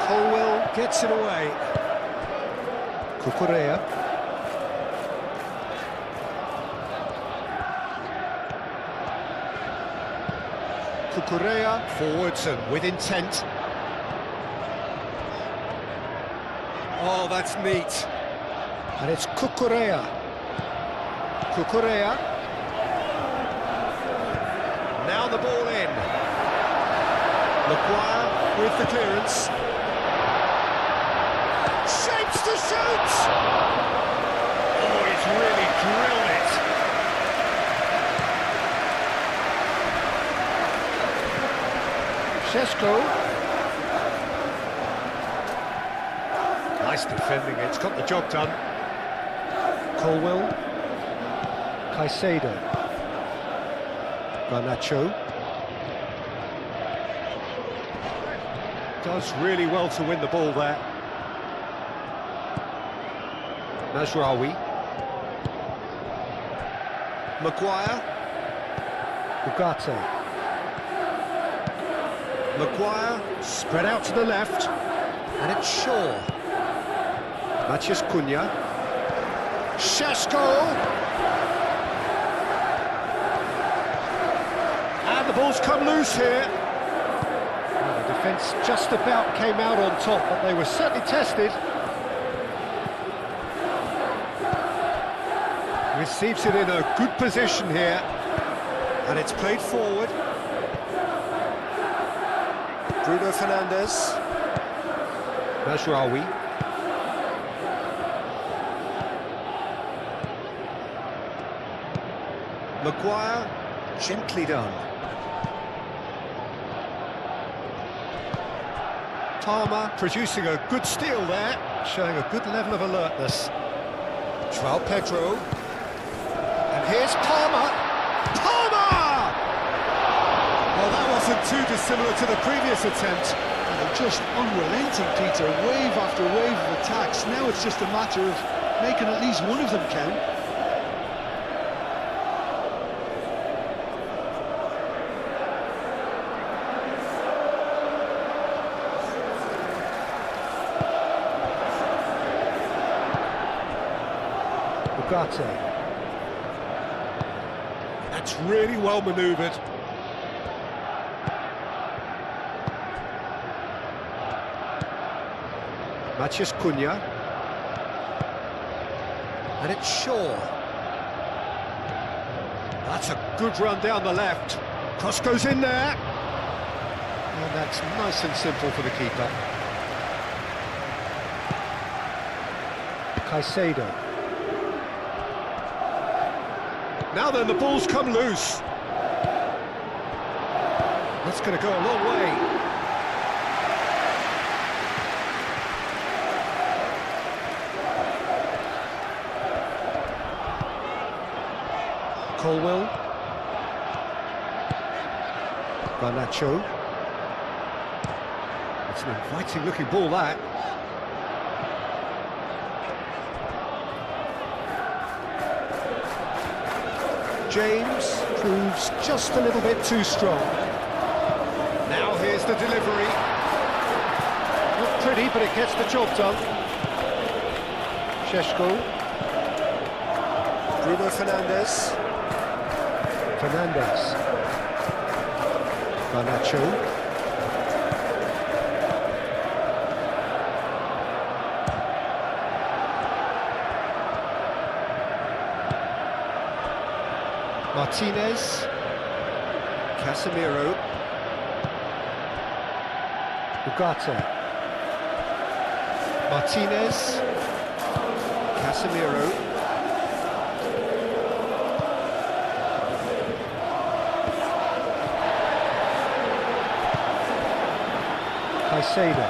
Colwell gets it away. Cucurella. Cucurella forwards and with intent. Oh, that's neat. And it's Cucurella. Cucurella. Now the ball in. Maguire with the clearance. Shapes to shoot! Oh, he's really drilled it. Šeško. Nice defending, it's got the job done. Colwell. Caicedo. Garnacho. Does really well to win the ball there. Mazraoui. Maguire. Ugarte. Maguire, spread out to the left, and it's Shaw. Matheus Cunha. Šeško! And the ball's come loose here. Well, the defence just about came out on top, but they were certainly tested. Receives it in a good position here, and it's played forward. Bruno Fernandes. Mazraoui. Maguire, gently done. Palmer producing a good steal there, showing a good level of alertness. João Pedro. And here's Palmer. Palmer! Well, that wasn't too dissimilar to the previous attempt. And they're just unrelenting, Peter. Wave after wave of attacks. Now it's just a matter of making at least one of them count. Ugarte. That's really well manoeuvred. Matheus Cunha. And it's Shaw. That's a good run down the left. Cross goes in there. And that's nice and simple for the keeper. Caicedo. Now then, the ball's come loose. That's going to go a long way. Colwell. Garnacho. It's an inviting looking ball, that. James proves just a little bit too strong. Now here's the delivery. Not pretty, but it gets the job done. Šeško. Bruno Fernandes. Fernandes. Garnacho. Martinez. Casemiro. Ugarte. Martinez. Casemiro. Caicedo.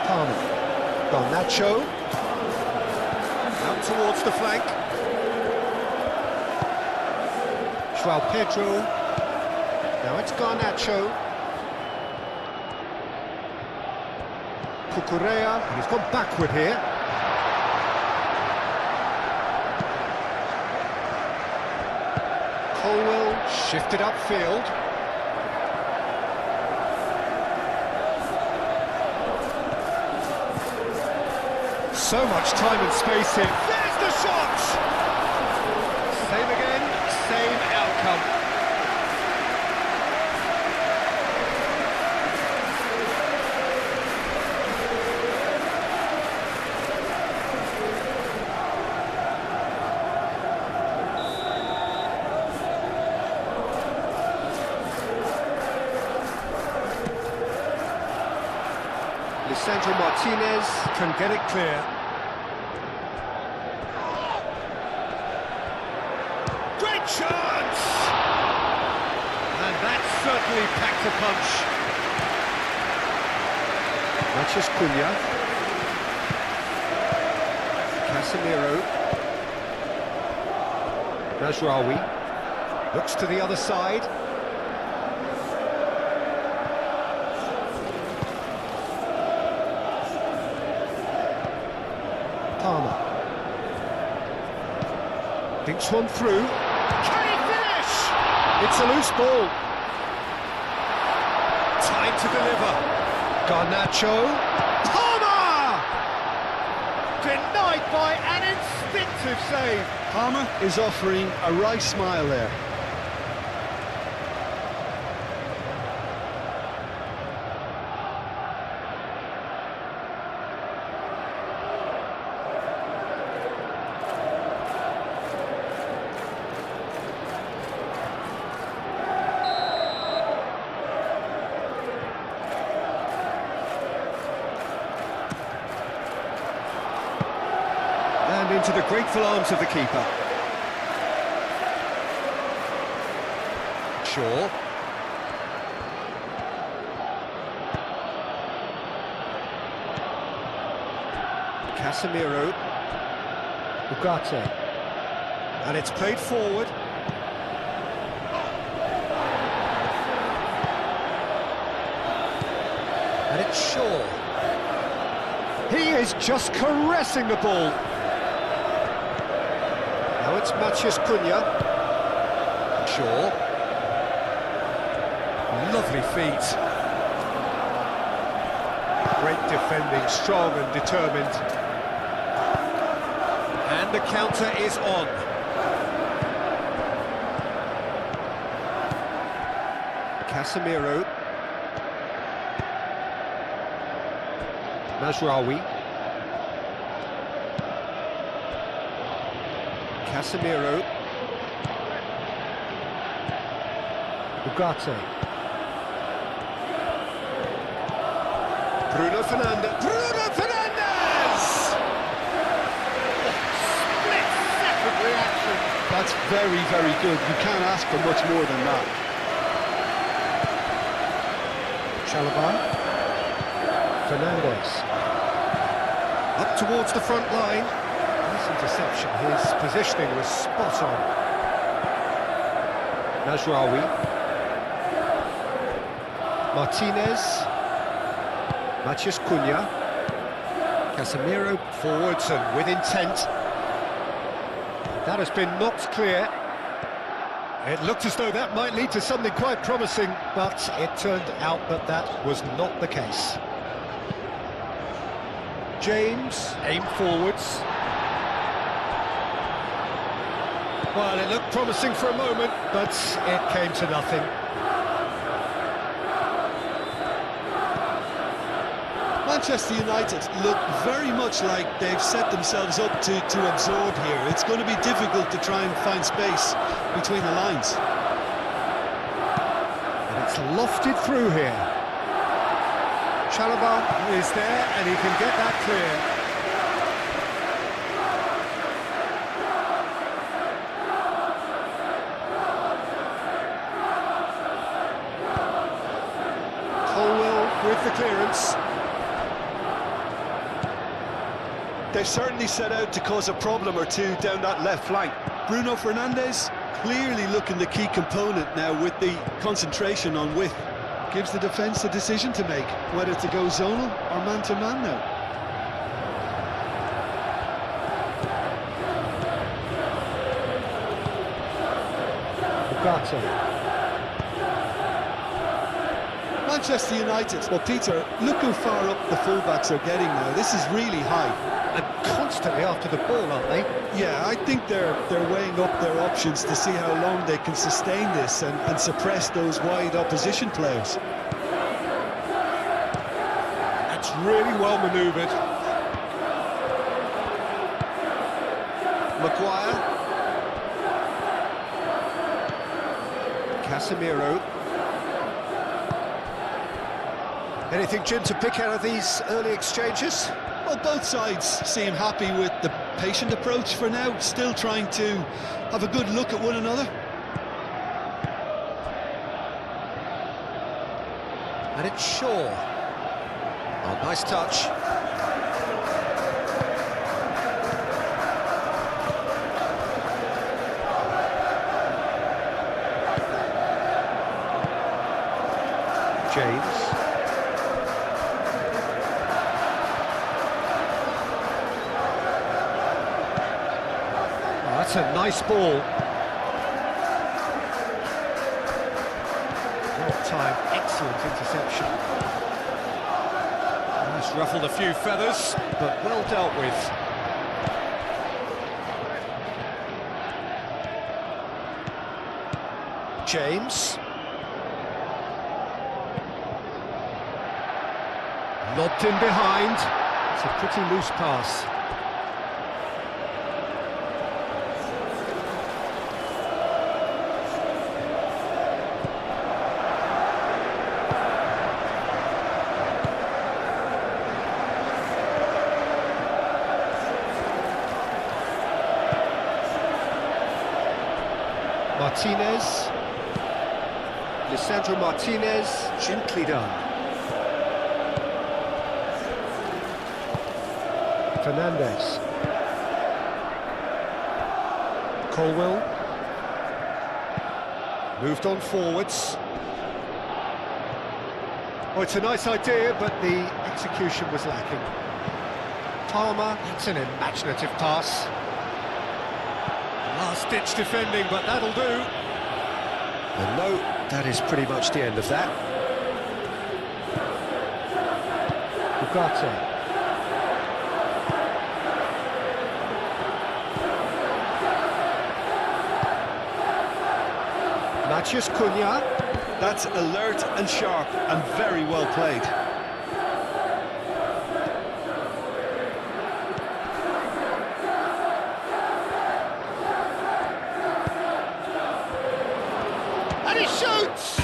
Palmer. Garnacho. Out towards the flank. João Pedro. Now it's Garnacho. Cucurella, and he's gone backward here. Colwell shifted upfield. So much time and space here. There's the shot! Same again, same outcome. Lisandro Martinez can get it clear. Great chance! And That certainly packs a punch. Matches Cunha. Casemiro. Mazraoui. Looks to the other side. Palmer. Thinks one through. Can he finish? It's a loose ball. Time to deliver. Garnacho. Palmer! Denied by an instinctive save. Palmer is offering a right smile there. And into the grateful arms of the keeper. Shaw. Casemiro. Ugarte. And it's played forward. And it's Shaw. He is just caressing the ball. Now it's Matheus Cunha. Shaw. Lovely feet. Great defending, strong and determined. And the counter is on. Casemiro. Mazraoui. Casemiro. Ugarte. Bruno Fernandes. Bruno Fernandes! Split-second reaction. That's very, very good. You can't ask for much more than that. Chalobah. Fernandes. Up towards the front line. Nice interception. His positioning was spot on. Mazraoui. Martinez. Matheus Cunha. Casemiro forwards and with intent. That has been knocked clear. It looked as though that might lead to something quite promising, but it turned out that that was not the case. James, aim forwards. Well, it looked promising for a moment, but it came to nothing. Manchester United look very much like they've set themselves up to absorb here. It's going to be difficult to try and find space between the lines. And it's lofted through here. Chalobah is there and he can get that clear. Colwell with the clearance. They've certainly set out to cause a problem or two down that left flank. Bruno Fernandes clearly looking the key component now with the concentration on width. Gives the defence a decision to make, whether to go zonal or man-to-man now. Ugarte. Manchester United, well Peter, look how far up the fullbacks are getting now. This is really high. And constantly after the ball, aren't they? Yeah, I think they're weighing up their options to see how long they can sustain this and suppress those wide opposition players. That's really well manoeuvred. Maguire. Casemiro. Anything, Jim, to pick out of these early exchanges? Well, both sides seem happy with the patient approach for now, still trying to have a good look at one another. And it's Shaw. Oh, nice touch. James. Oh, that's a nice ball. Well timed, excellent interception. He's ruffled a few feathers, but well dealt with. James. Lobbed in behind. It's a pretty loose pass. Martinez. Lisandro Martinez, gently done. Fernandez. Colwell. Moved on forwards. Oh, it's a nice idea, but the execution was lacking. Palmer, that's an imaginative pass. Last-ditch defending, but that'll do. And no, that is pretty much the end of that. Ugarte. Matheus Cunha. That's alert and sharp and very well played. And he shoots!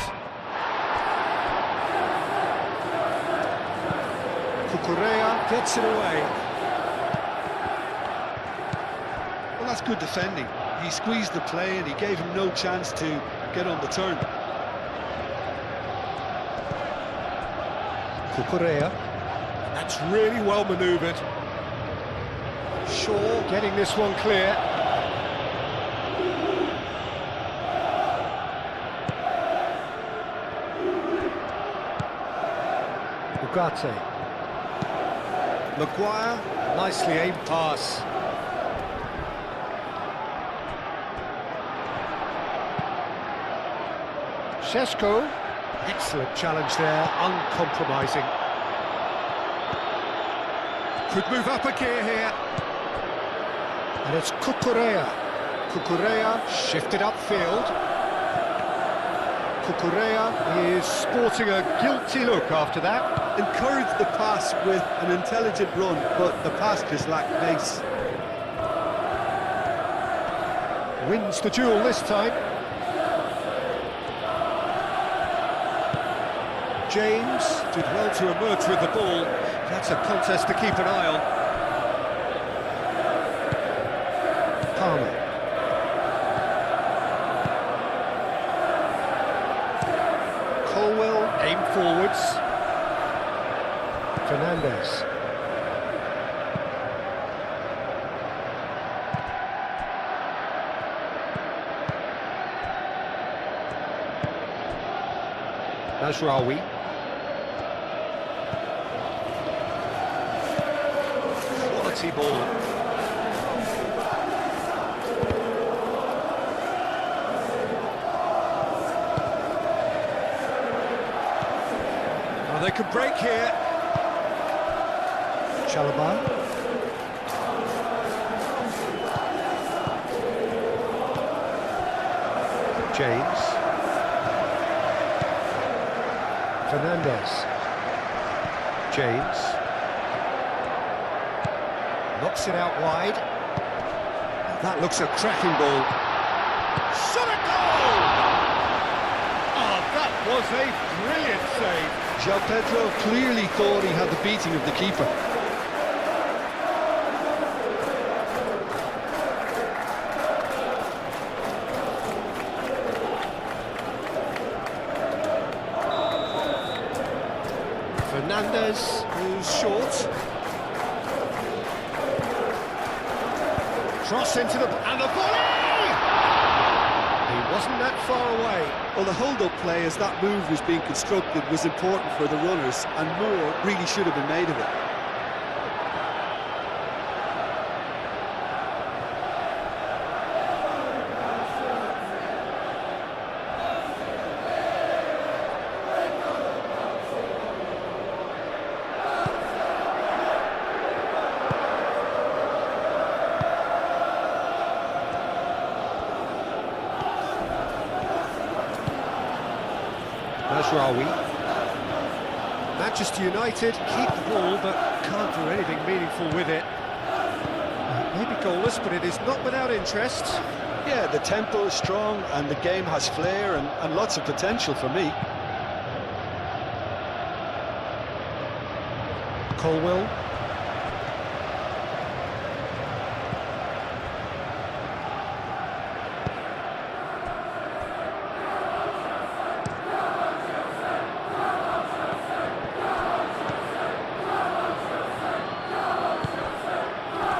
Cucurella gets it away. Well, that's good defending. He squeezed the play and he gave him no chance to get on the turn. Cucurella. That's really well manoeuvred. Shaw getting this one clear. Ugarte. Maguire, nicely aimed pass. Šeško, excellent challenge there, uncompromising. Could move up a gear here. And it's Cucurella. Cucurella shifted upfield. Cucurella is sporting a guilty look after that. Encouraged the pass with an intelligent run, but the pass just lacked pace. Wins the duel this time. James did well to emerge with the ball. That's a contest to keep an eye on. Palmer. Colwell aimed forwards. Fernandez. Mazraoui. Quality ball. Oh, they could break here. Chalobah. James. Fernandez. James. Knocks it out wide. That looks a cracking ball. Shot a goal! Oh, that was a brilliant save. João Pedro clearly thought he had the beating of the keeper. Fernandez, who's short. Cross into the... and the volley! He wasn't that far away. Well, the hold-up play as that move was being constructed was important for the runners, and more really should have been made of it. Mazraoui. Manchester United keep the ball but can't do anything meaningful with it. Maybe goalless, but it is not without interest. Yeah, the tempo is strong and the game has flair and lots of potential for me. Colwell.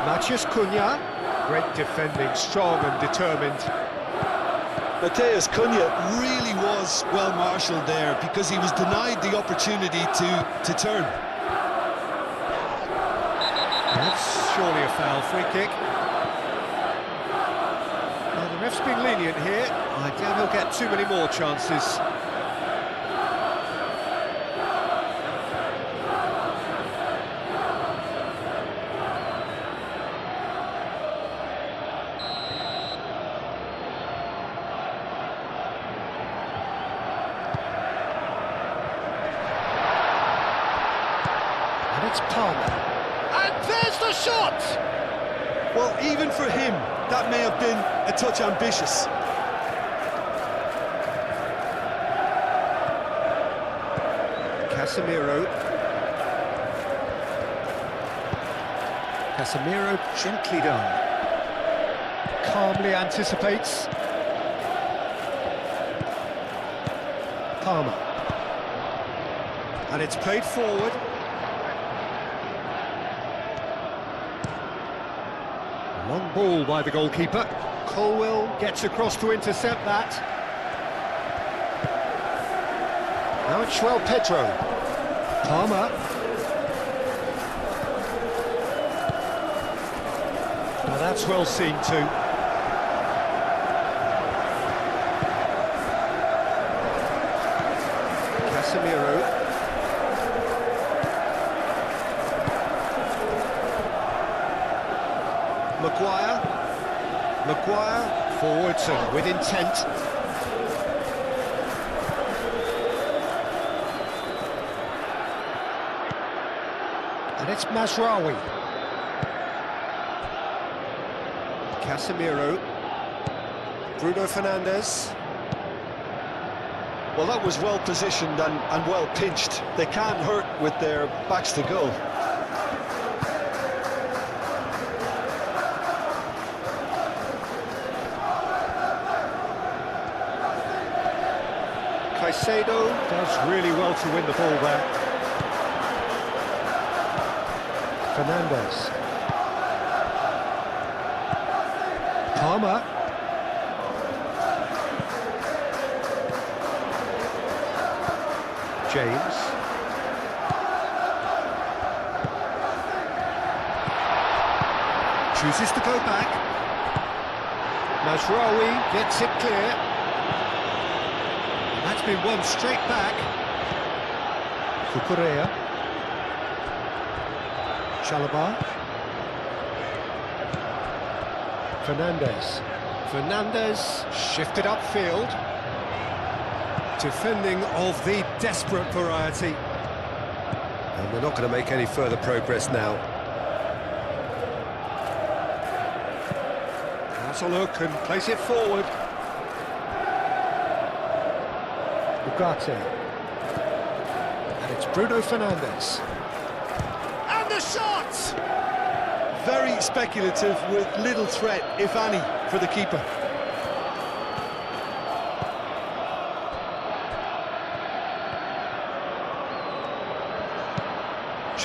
Matheus Cunha, great defending, strong and determined. Matheus Cunha really Was well marshalled there because he was denied the opportunity to turn. That's surely a foul, free kick. Well, the ref's been lenient here. I doubt he'll get too many more chances. And it's Palmer. And there's the shot! Well, even for him, that may have been a touch ambitious. Casemiro. Casemiro gently done. Calmly anticipates. Palmer. And it's played forward. Long ball by the goalkeeper. Colwell gets across to intercept that. Now it's João Pedro. Palmer. Now that's well seen too. Casemiro. Maguire forwards and with intent. And it's Mazraoui. Casemiro. Bruno Fernandes. Well, that was well positioned and well pinched. They can't hurt with their backs to goal. Caicedo does really well to win the ball there. Fernandes. Palmer. James. Chooses to go back. Mazraoui gets it clear. That's been won straight back. Cucurella. Chalobah. Fernandes. Fernandes shifted upfield. Defending of the desperate variety. And they're not going to make any further progress now. Has a look and place it forward. Ugarte. And it's Bruno Fernandes. And the shot! Very speculative with little threat, if any, for the keeper.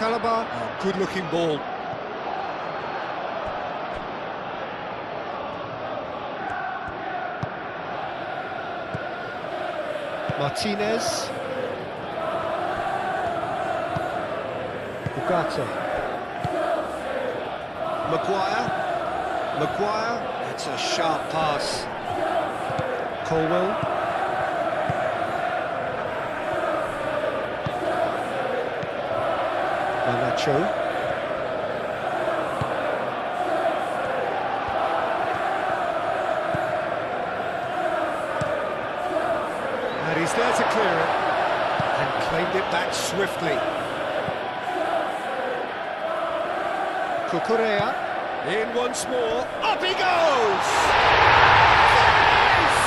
Chalobah, good-looking ball. Martinez. Ugarte. Maguire. That's a sharp pass. Colwell. Nacho. And he's there to clear it, and claimed it back swiftly. Cucurella, in once more, up he goes! Yes!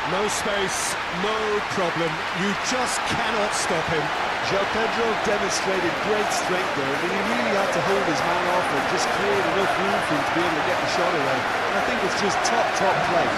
No space, no problem, you just cannot stop him. João Pedro demonstrated great strength there. I mean, he really had to hold his man off and just create enough room for him to be able to get the shot away. And I think it's just top play.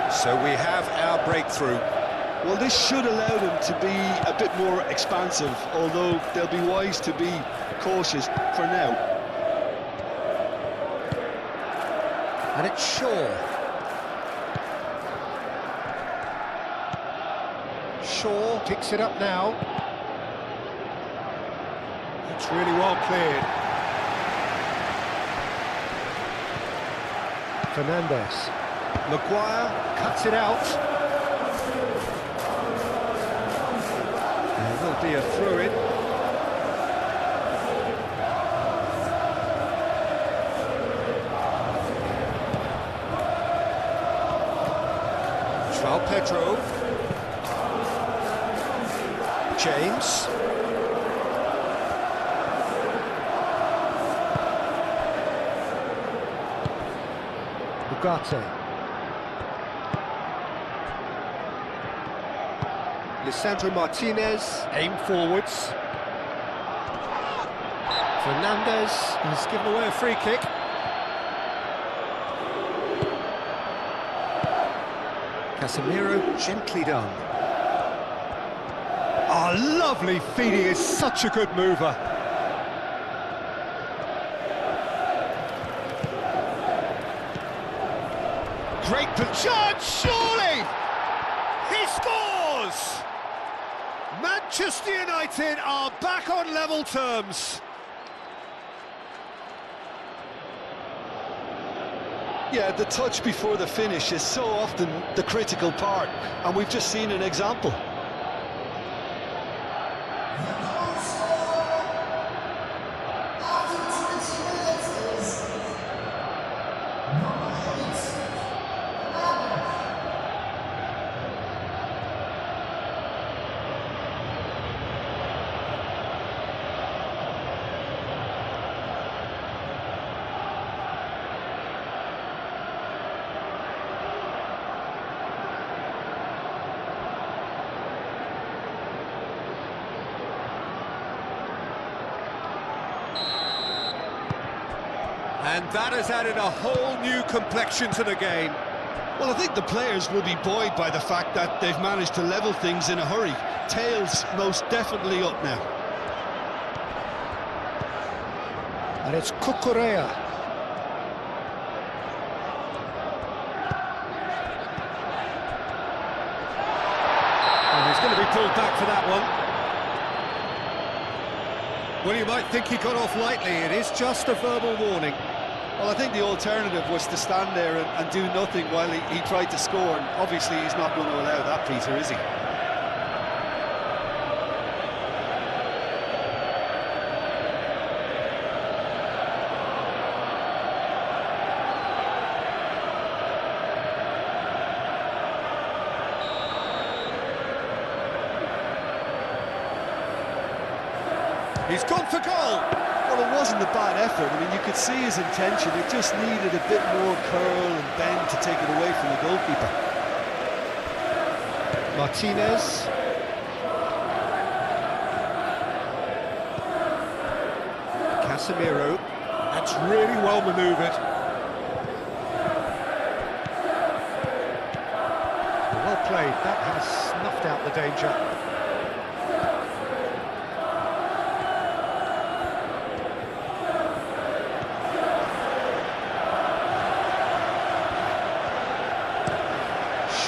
So we have our breakthrough. Well, this should allow them to be a bit more expansive, although they'll be wise to be cautious for now. And it's Shaw. Shaw picks it up now. It's really well cleared. Fernandes. Maguire cuts it out. There will be a throw-in. João Pedro. James. Ugarte. Lisandro Martinez, aim forwards. Fernandes has given away a free kick. Casemiro, gently done. Oh, lovely feed, he is such a good mover. Great chance, surely! He scores! Manchester United are back on level terms. Yeah, the touch before the finish is so often the critical part, and we've just seen an example. And that has added a whole new complexion to the game. Well, I think the players will be buoyed by the fact that they've managed to level things in a hurry. Tails most definitely up now. And it's Cucurella. And he's going to be pulled back for that one. Well, you might think he got off lightly. It is just a verbal warning. Well, I think the alternative was to stand there and do nothing while he tried to score, and obviously he's not going to allow that, Peter, is he? He's gone for goal! Well, it wasn't a bad effort. I mean, you could see his intention. It just needed a bit more curl and bend to take it away from the goalkeeper. Martinez. Casemiro. That's really well manoeuvred. Well played. That has snuffed out the danger.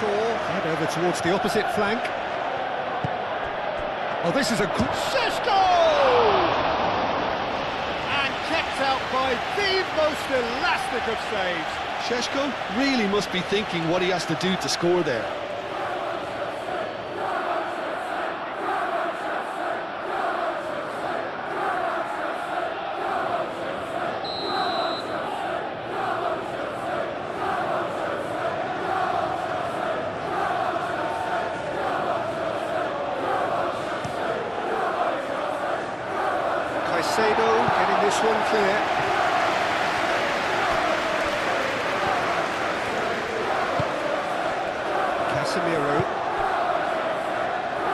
Head over towards the opposite flank. Oh, this is a good... Šeško! And kept out by the most elastic of saves. Šeško really must be thinking what he has to do to score there. Getting this one clear. Casemiro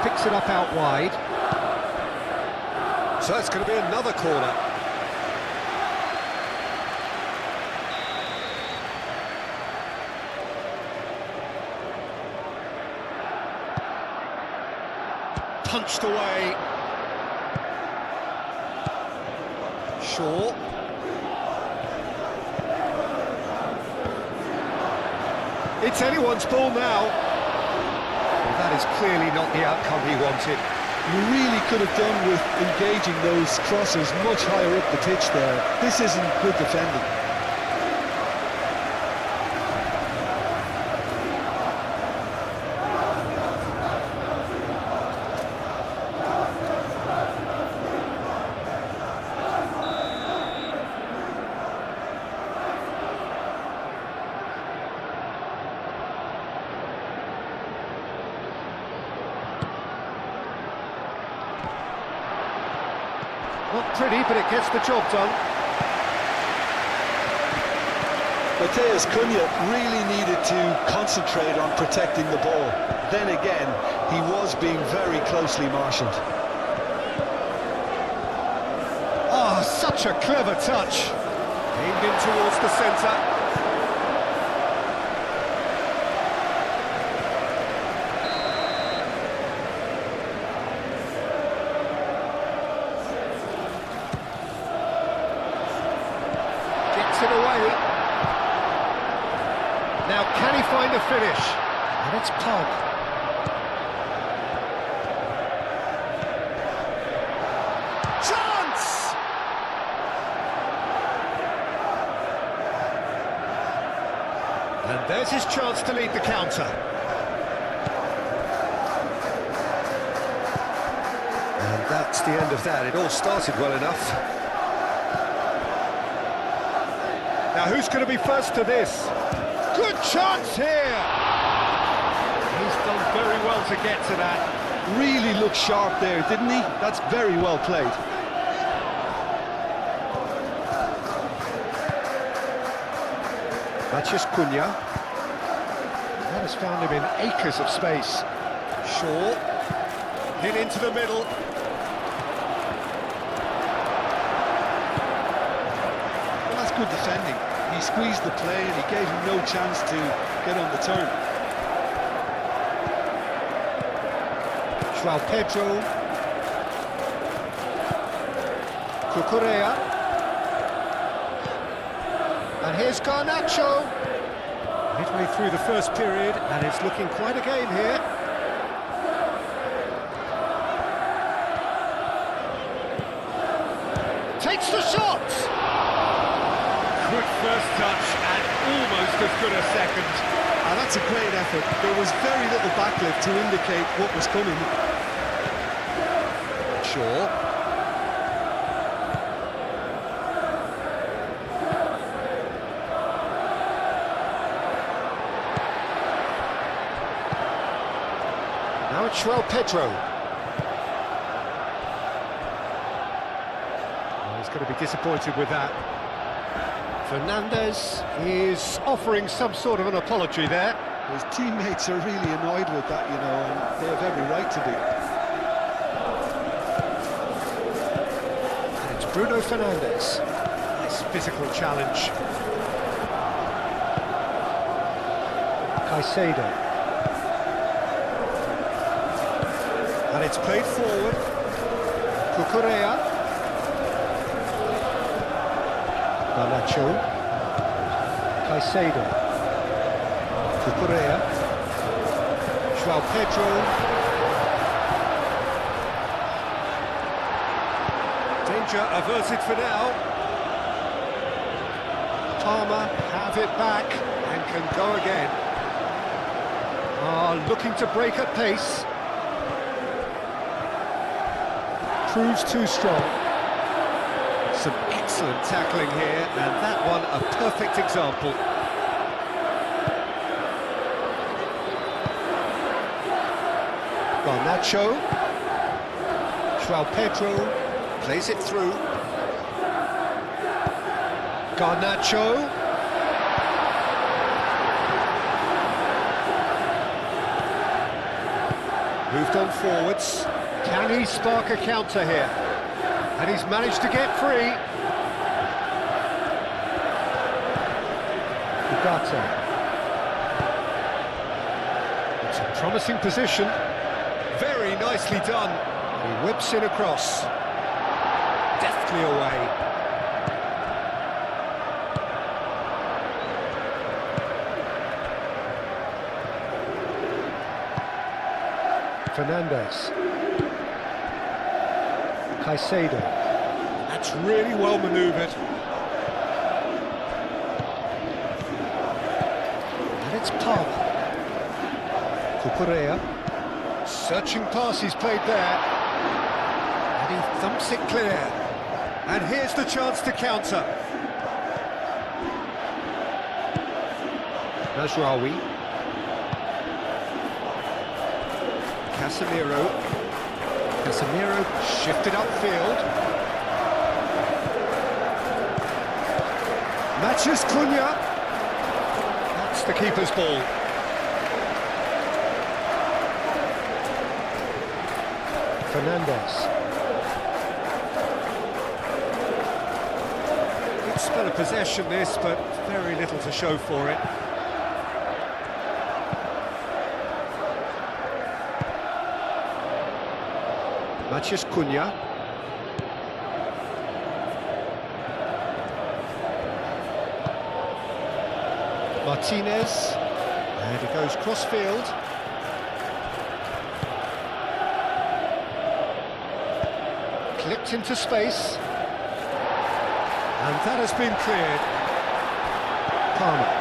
picks it up out wide. So it's going to be another corner. Punched away. Shaw. It's anyone's ball now. Well, that is clearly not the outcome he wanted. You really could have done with engaging those crosses much higher up the pitch there. This isn't good defending. Not pretty, but it gets the job done. Matheus Cunha really needed to concentrate on protecting the ball. Then again, he was being very closely marshalled. Oh, such a clever touch. Aimed in towards the centre. It away. Now can he find a finish? And it's Pog. Chance! And there's his chance to lead the counter. And that's the end of that. It all started well enough. Now, who's going to be first to this? Good chance here! He's done very well to get to that. Really looked sharp there, didn't he? That's very well played. Matheus Cunha. That has found him in acres of space. Shaw. Hit into the middle. Well, that's good defending. He squeezed the play and he gave him no chance to get on the turn. João Pedro. Cucurella. And here's Garnacho. Midway through the first period, and it's looking quite a game here. Takes the shot! Quick first touch and almost as good a second. That's a great effort. There was very little backlift to indicate what was coming. Shaw. Now it's João Pedro. Oh, he's going to be disappointed with that. Fernandes is offering some sort of an apology there. His teammates are really annoyed with that, you know, and they have every right to be. And it's Bruno Fernandes. Nice physical challenge. Caicedo. And it's played forward. Cucurella. Garnacho. Caicedo. Cucurella. João Pedro. Danger averted for now. Palmer have it back and can go again. Looking to break at pace. Proves too strong. Some excellent tackling here, and that one a perfect example. Garnacho. João Pedro plays it through. Garnacho. Moved on forwards. Can he spark a counter here? And he's managed to get free. Ugarte. It's a promising position. Very nicely done. He whips it across. Deftly away. Fernandes. Caicedo. That's really well manoeuvred. And it's Palmer. Cucurella. Searching pass he's played there. And he thumps it clear. And here's the chance to counter. Mazraoui. Casemiro shifted upfield. Matches Cunha. That's the keeper's ball. Fernandes. Good spell of possession this, but very little to show for it. Matches Cunha. Martinez. And he goes cross-field. Clipped into space. And that has been cleared. Palmer.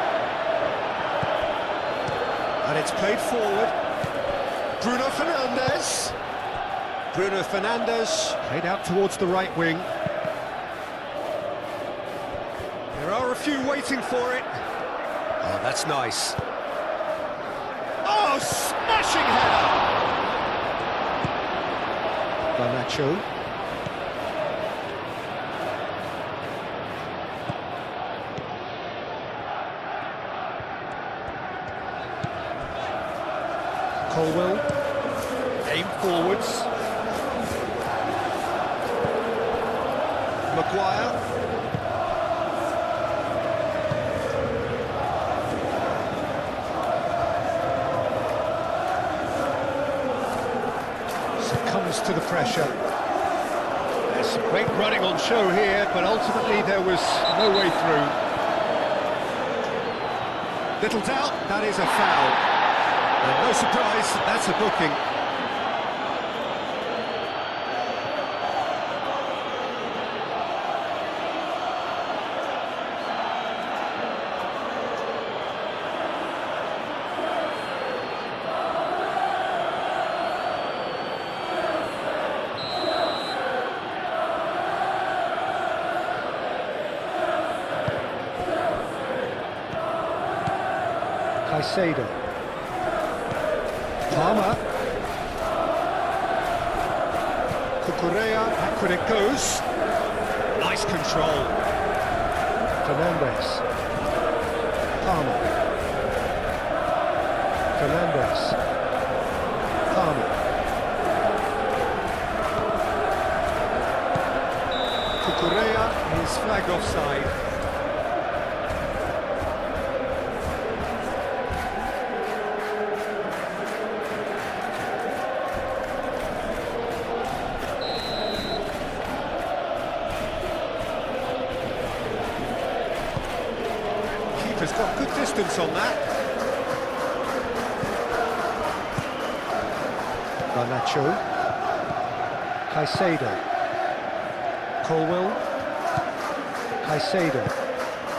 And it's played forward. Bruno Fernandes. Bruno Fernandes played out towards the right wing. There are a few waiting for it. Oh, that's nice. Oh, smashing header! Garnacho. Colwell. Aim forwards. Maguire. Succumbs to the pressure. There's some great running on show here, but ultimately there was no way through. Little doubt, that is a foul. And no surprise, that's a booking. Caicedo. Palmer. Cucurella, back when it goes. Nice control. Fernandes. Palmer. Fernandes. Palmer. Cucurella is flagged offside. Keeper's got good distance on that. Garnacho. Caicedo. Colwell. Caicedo.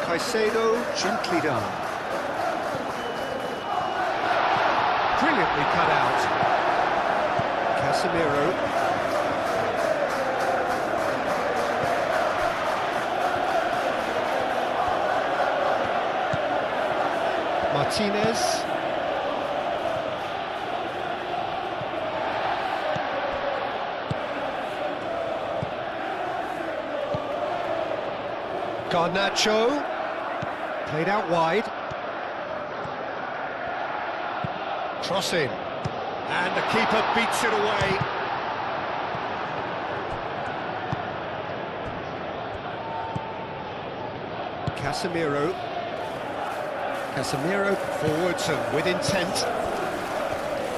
Caicedo gently done. Brilliantly cut out. Casemiro. Martinez. Garnacho, played out wide. Crossing, and the keeper beats it away. Casemiro. Casemiro forwards and with intent.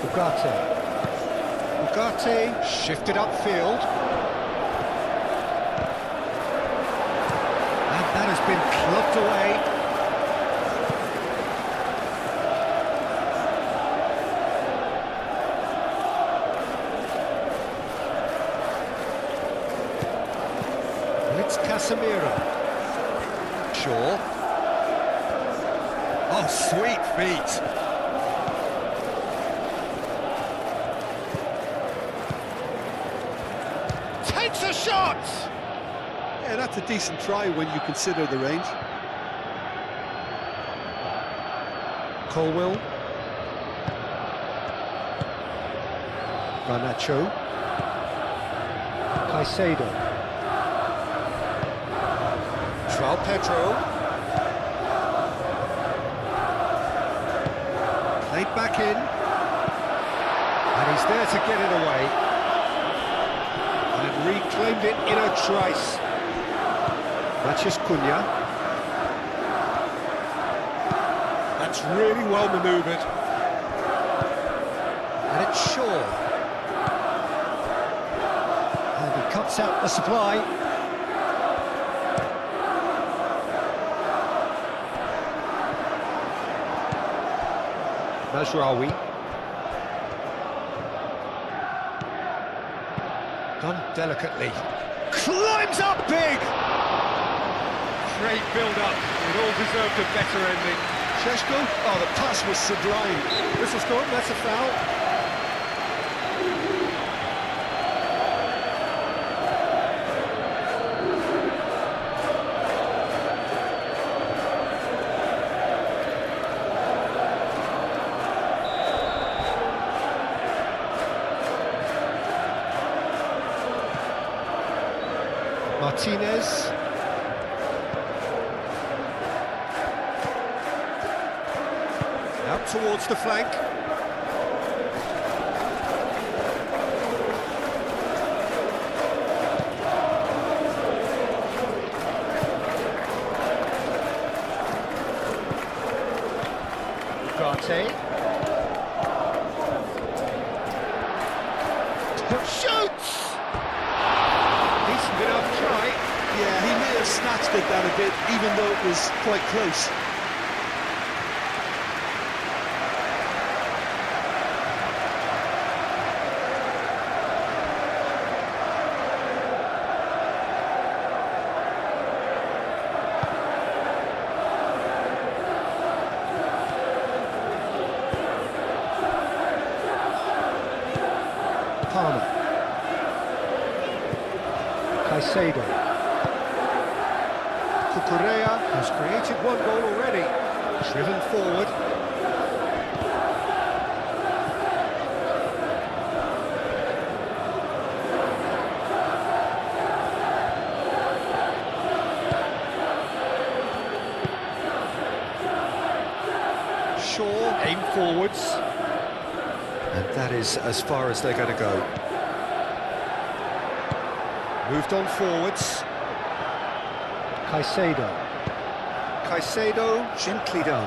Ugarte. Ugarte shifted upfield. That has been clubbed away. And it's Casemiro. Shaw. Oh, sweet feet. Takes a shot! Yeah, that's a decent try when you consider the range. Colwell. Garnacho. Caicedo. João Pedro. Played back in. And he's there to get it away. And reclaimed it in a trice. Matches Cunha. That's really well manoeuvred. And it's Shaw. And he cuts out the supply. Mazraoui. Done delicately. Climbs up big! Great build-up. It all deserved a better ending. Šeško? Oh, the pass was sublime. Whistle's gone, that's a foul. Martinez. Out towards the flank. Ugarte. Shoots! Decent enough try. Yeah, he may have snatched at that a bit, even though it was quite close. Palmer. Caicedo. Cucurella has created one goal already. Driven forward. Shaw, aim forwards. And that is as far as they're going to go. Moved on forwards. Caicedo. Caicedo, gently done.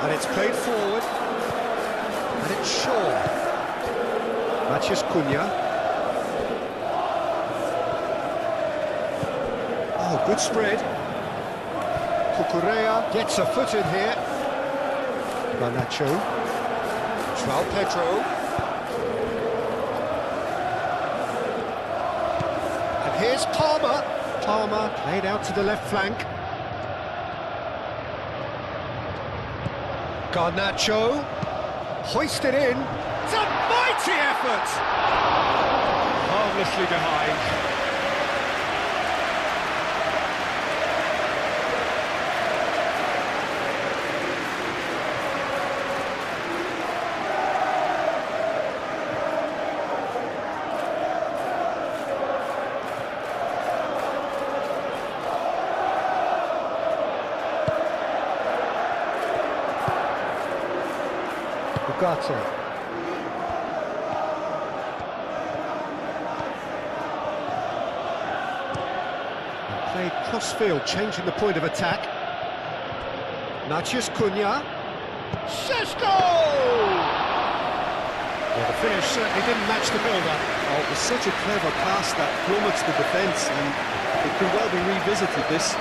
And it's played forward. And it's Shaw. Matheus Cunha. Oh, good spread. Cucurella gets a foot in here. Garnacho. João Pedro. And here's Palmer. Palmer laid out to the left flank. Garnacho. Hoisted in. It's a mighty effort! Harmlessly behind. Ugarte. Played cross-field, changing the point of attack. Matheus Cunha. Sesko! Well, the finish certainly didn't match the build-up. Oh, it was such a clever pass that plummets the defence, and it could well be revisited, this.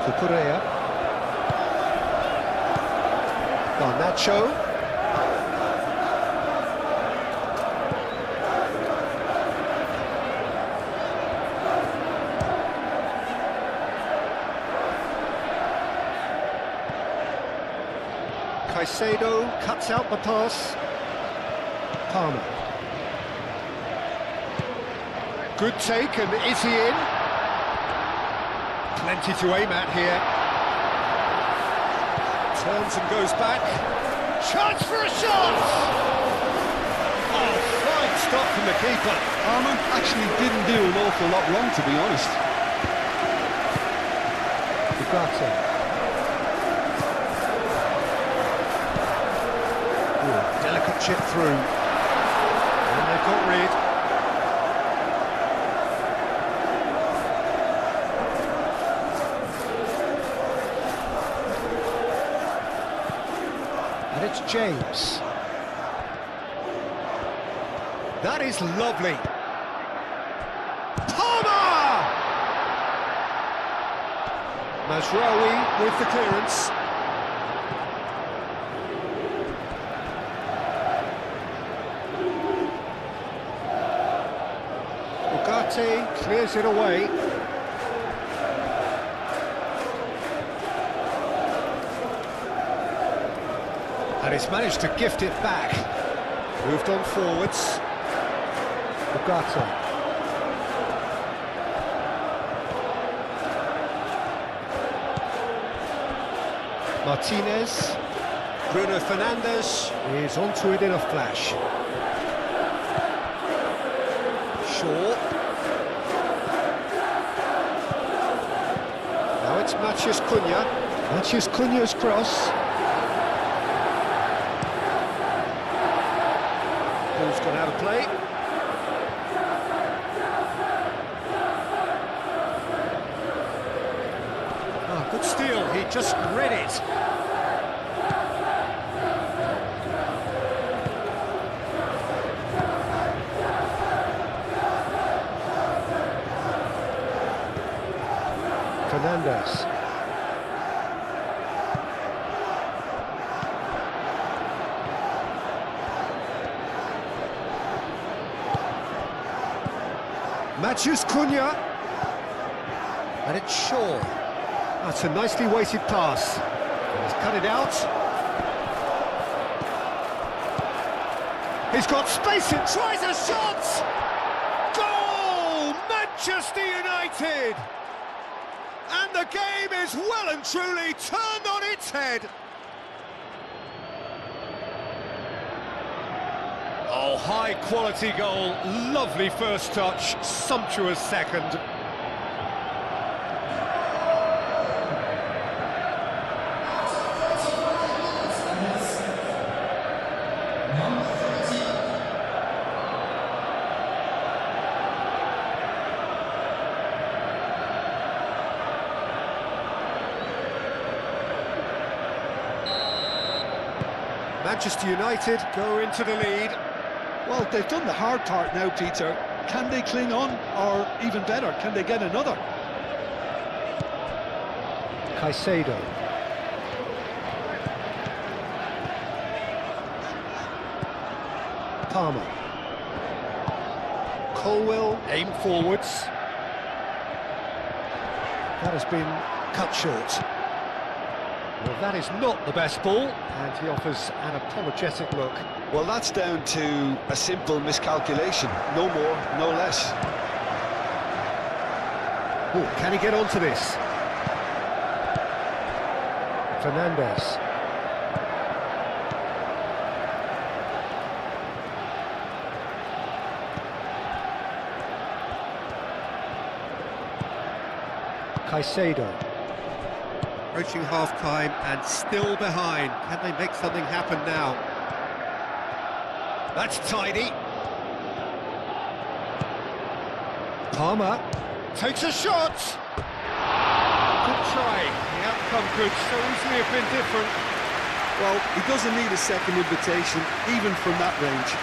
Cucurella. Garnacho. Caicedo cuts out the pass. Palmer. Good take, and is he in? Plenty to aim at here. Turns and goes back. Chance for a shot! Oh, fine stop from the keeper. Palmer actually didn't do an awful lot wrong, to be honest. Ugarte. Delicate chip through. And they've got rid. And it's James. That is lovely. Palmer! Mazraoui with the clearance. Ugarte clears it away. And he's managed to gift it back. Moved on forwards. Ugarte. Martinez. Bruno Fernandes is onto it in a flash. Shaw. Now it's Matheus Cunha. Matheus Cunha's cross. Ball's gone out of play. Oh, good steal, he just read it. Fernandes. Matheus Cunha. And it's Shaw. That's a nicely weighted pass. He's cut it out. He's got space and tries a shot! Goal! Manchester United! And the game is well and truly turned on its head. Oh, high-quality goal, lovely first touch, sumptuous second. Manchester United go into the lead. Well, they've done the hard part now, Peter. Can they cling on, or even better, can they get another? Caicedo. Palmer. Colwell aim forwards. That has been cut short. Well, that is not the best ball, and he offers an apologetic look. Well, that's down to a simple miscalculation. No more, no less. Oh, can he get onto this? Fernandes. Caicedo. Approaching half-time and still behind. Can they make something happen now? That's tidy. Palmer takes a shot. Good try. The outcome could so easily have been different. Well, he doesn't need a second invitation, even from that range.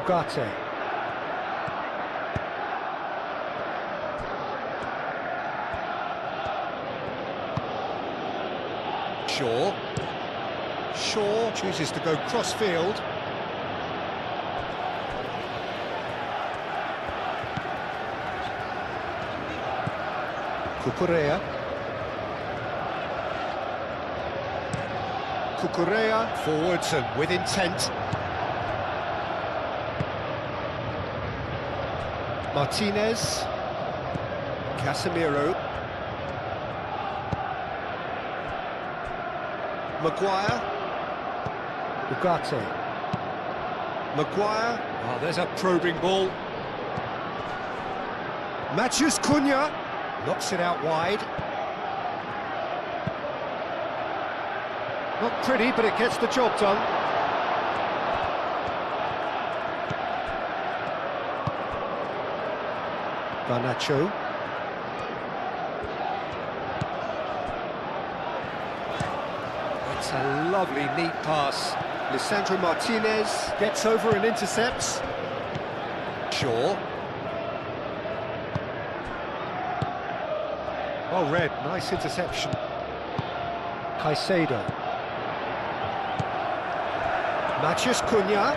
Ugarte. Shaw chooses to go cross-field. Cucurella forwards and with intent. Martinez. Casemiro. Maguire. Ugarte. Maguire. Oh, there's a probing ball. Matheus Cunha knocks it out wide. Not pretty, but it gets the job done. Garnacho. It's a lovely, neat pass. Lisandro Martinez gets over and intercepts. Shaw. Well read, nice interception. Caicedo. Matheus Cunha.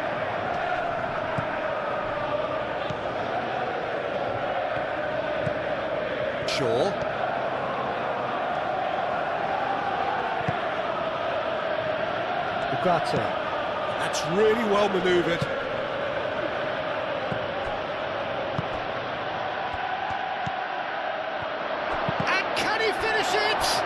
Shaw. Ugarte. That's really well manoeuvred. And can he finish it?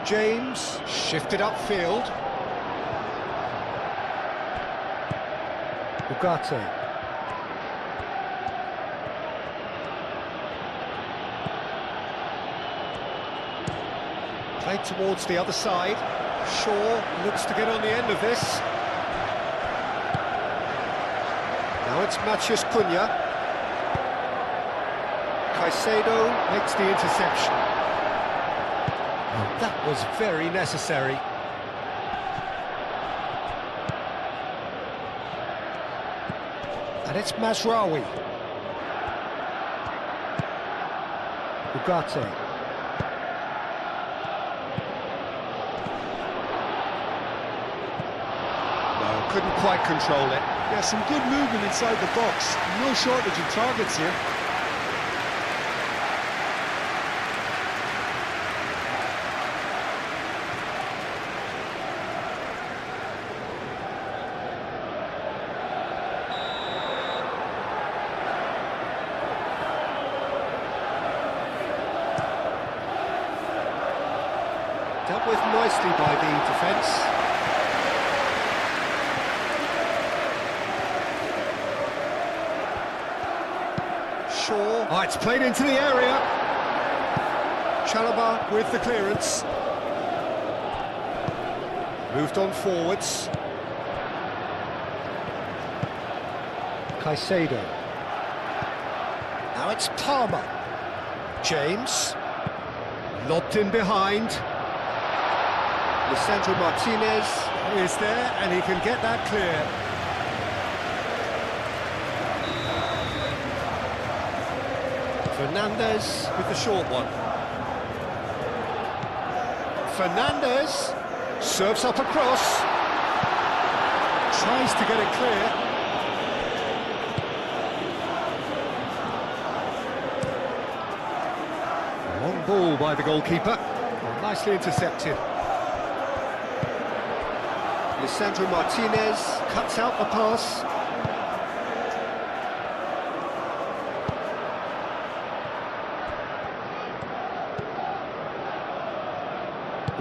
James shifted upfield. Ugarte. Played towards the other side. Shaw looks to get on the end of this. Now it's Matheus Cunha. Caicedo makes the interception. That was very necessary. And it's Mazraoui. Ugarte. couldn't quite control it. Yeah, some good movement inside the box. No shortage of targets here. Dealt with nicely by the defence. Shaw. Oh, it's played into the area. Chalobah with the clearance. Moved on forwards. Caicedo. Now it's Palmer. James. Lobbed in behind. Lisandro Martinez is there, and he can get that clear. Fernandez with the short one. Fernandez serves up across. Tries to get it clear. Long ball by the goalkeeper. Well, nicely intercepted. Lisandro Martinez cuts out the pass.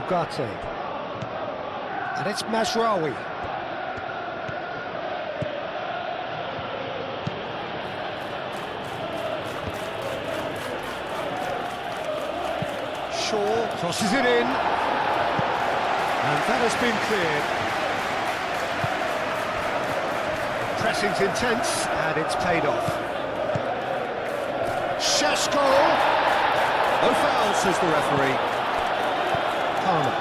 Ugarte. And it's Mazraoui. Shaw crosses it in. And that has been cleared. Pressing's intense, and it's paid off. Šeško! No foul, says the referee. Palmer.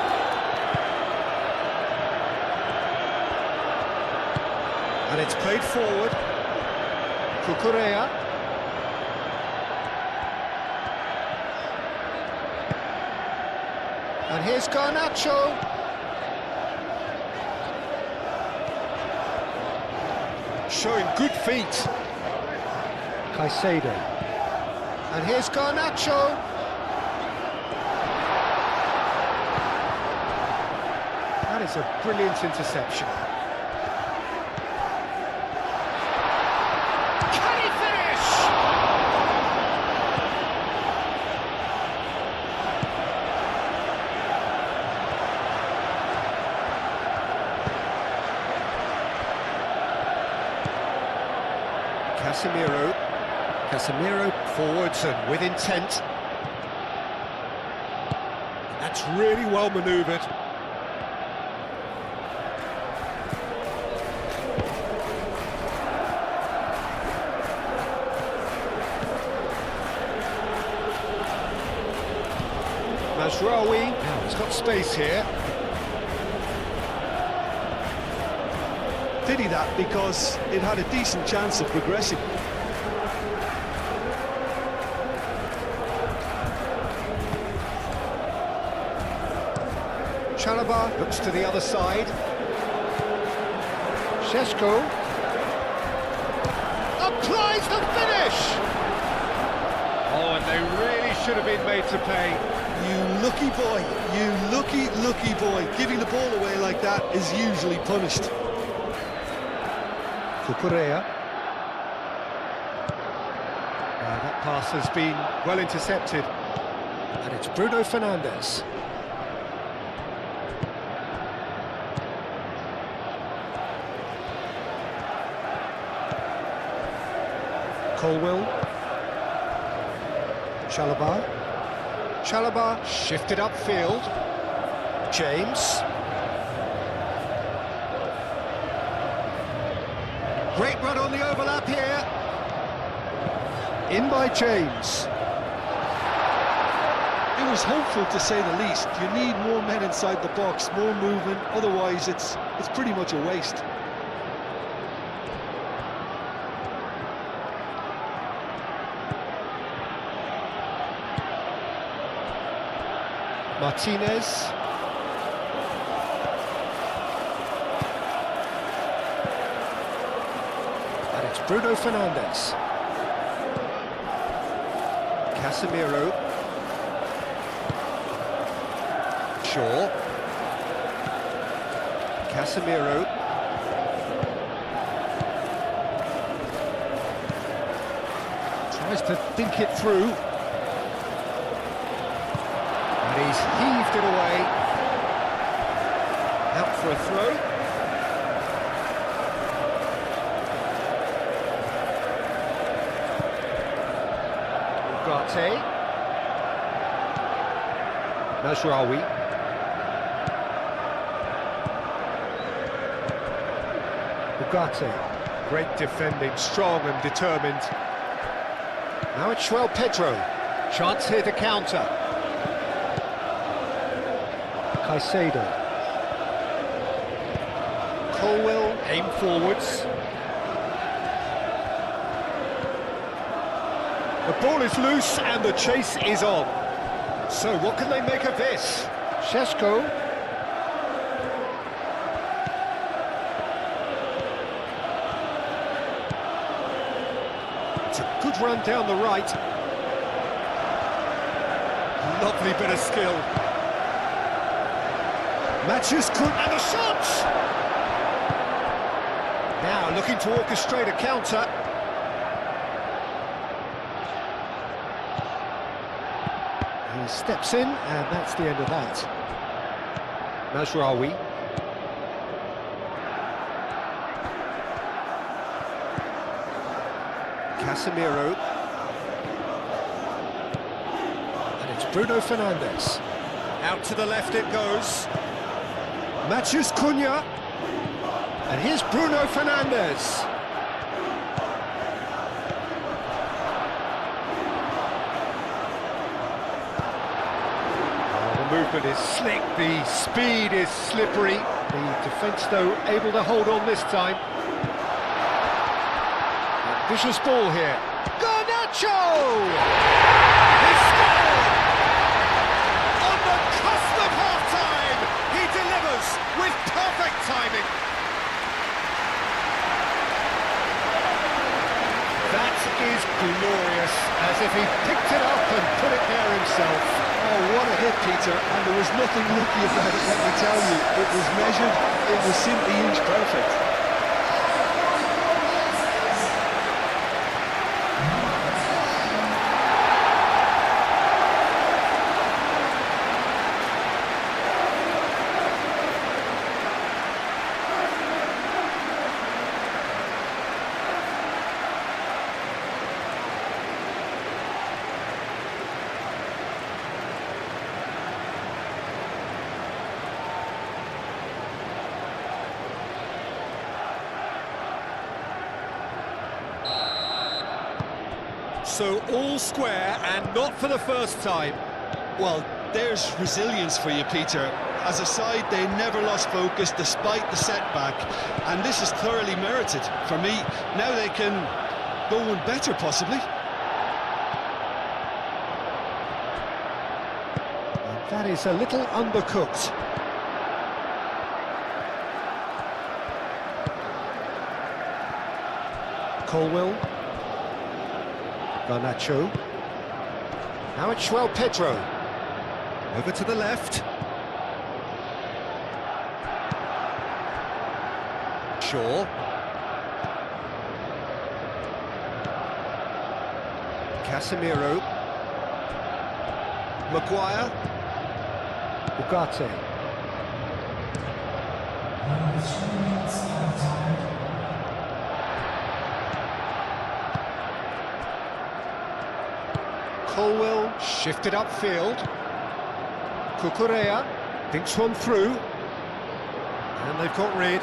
And it's played forward. Cucurella. And here's Garnacho. Showing good feet. Caicedo. And here's Garnacho. That is a brilliant interception. Can he finish? Casemiro forwards and with intent. That's really well manoeuvred. Mazraoui, now he's got space here. Did he that because it had a decent chance of progressing? Chalobah looks to the other side. Šeško applies the finish! Oh, and they really should have been made to pay. You lucky boy, you lucky boy. Giving the ball away like that is usually punished. Cucurella. That pass has been well intercepted. And it's Bruno Fernandes. Colwell. Chalobah shifted upfield. James. Great run on the overlap here. In by James. It was hopeful to say the least. You need more men inside the box, more movement, otherwise it's pretty much a waste. Martinez. Bruno Fernandes. Casemiro. Shaw. Casemiro. Tries to think it through. And he's heaved it away. Out for a throw. Ugarte. Mazraoui. Ugarte. Great defending, strong and determined. Now it's João Pedro. Chance here to counter. Caicedo. Colwell, aim forwards. The ball is loose and the chase is on. So what can they make of this? Šeško. It's a good run down the right. Lovely bit of skill. Matches could and the shot! Now looking to orchestrate a counter. He steps in, and that's the end of that. Mazraoui. Casemiro. And it's Bruno Fernandes. Out to the left it goes. Matthews Cunha. And here's Bruno Fernandes. Movement is slick, the speed is slippery. The defence, though, able to hold on this time. A vicious ball here. Garnacho! He scored! On the cusp of half-time, he delivers with perfect timing. That is glorious, as if he picked it up and put it there himself. Oh, what a hit, Peter, and there was nothing lucky about it, let me tell you. It was measured, it was simply inch perfect. So all square, and not for the first time. Well, there's resilience for you, Peter. As a side, they never lost focus despite the setback, and this is thoroughly merited for me. Now they can go one better, possibly. And that is a little undercooked. Colwell. Garnacho. Now it's João Pedro. Over to the left. Shaw. Casemiro. Maguire. Ugarte. Colwell shifted upfield. Cucurella thinks one through. And they've got rid.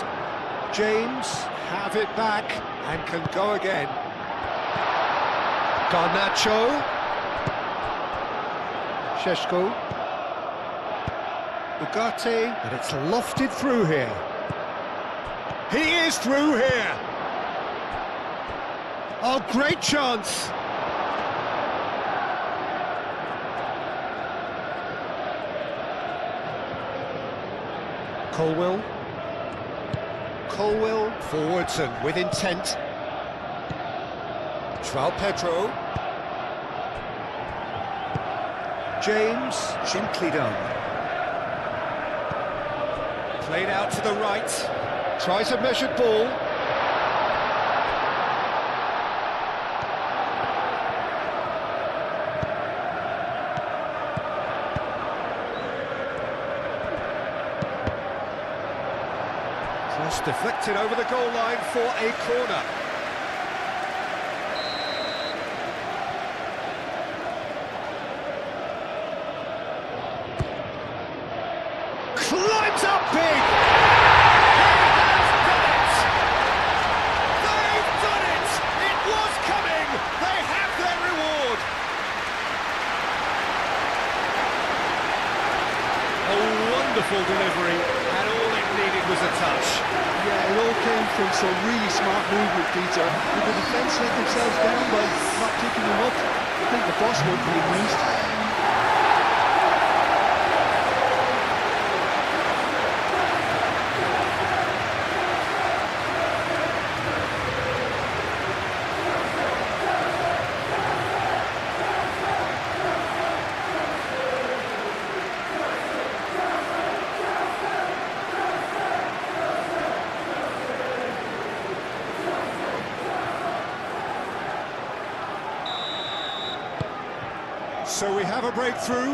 James have it back and can go again. Garnacho. Šeško. Ugarte, and it's lofted through here. He is through here. Oh, great chance. Colwell forwards and with intent. João Pedro. James, gently done. Played out to the right. Tries a measured ball. Cross deflected over the goal line for a corner. Climbs up big! They've done it! It was coming! They have their reward! A wonderful delivery, and all it needed was a touch. Yeah, it all came from some really smart movement, Peter. Did the defence let themselves down by not picking them up? I think the boss won't be amused. So we have a breakthrough.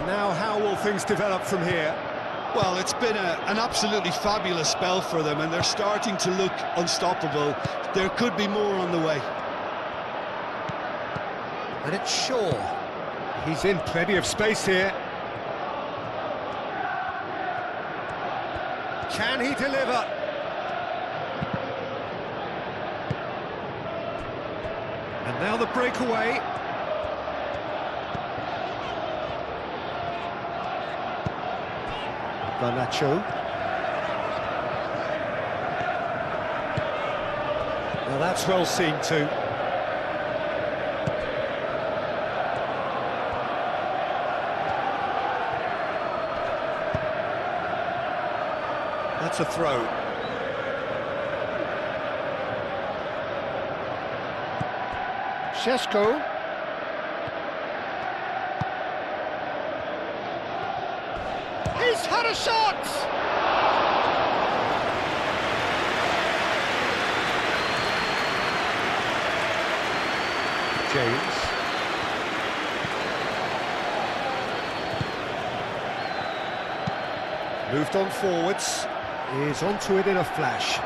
Now how will things develop from here? Well, it's been an absolutely fabulous spell for them, and they're starting to look unstoppable. There could be more on the way. And it's Shaw. He's in plenty of space here. Can he deliver? And now the breakaway. Garnacho. Now that's well seen too. That's a throw. Šeško. He's had a shot! James. Moved on forwards. Is onto it in a flash.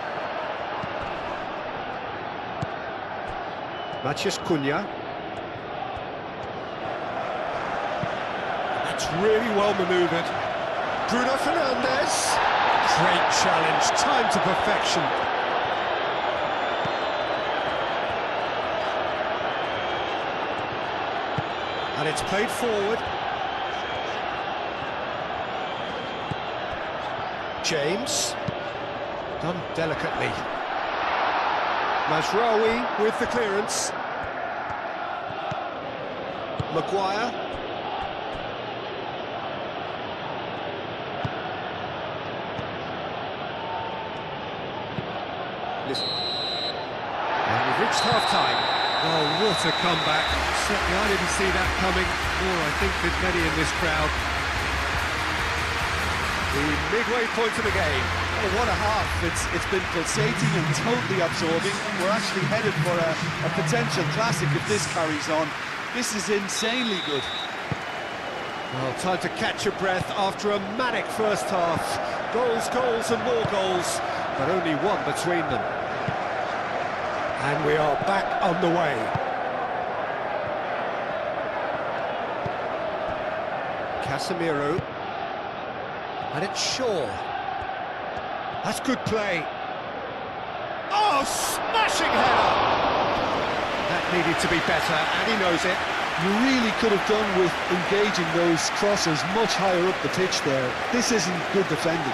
Matheus Cunha. That's really well manoeuvred. Bruno Fernandes. Great challenge, time to perfection. And it's played forward. James. Done delicately. Mazraoui with the clearance. Maguire. And we've reached half-time. Oh, what a comeback. Certainly I didn't see that coming, or I think did many in this crowd. The midway point of the game. Oh, what a half. It's been pulsating and totally absorbing. We're actually headed for a potential classic if this carries on. This is insanely good. Well, time to catch your breath after a manic first half. Goals, goals and more goals, but only one between them. And we are back on the way. Casemiro. And it's Shaw. That's good play. Oh, smashing header! That needed to be better, and he knows it. You really could have done with engaging those crosses much higher up the pitch there. This isn't good defending.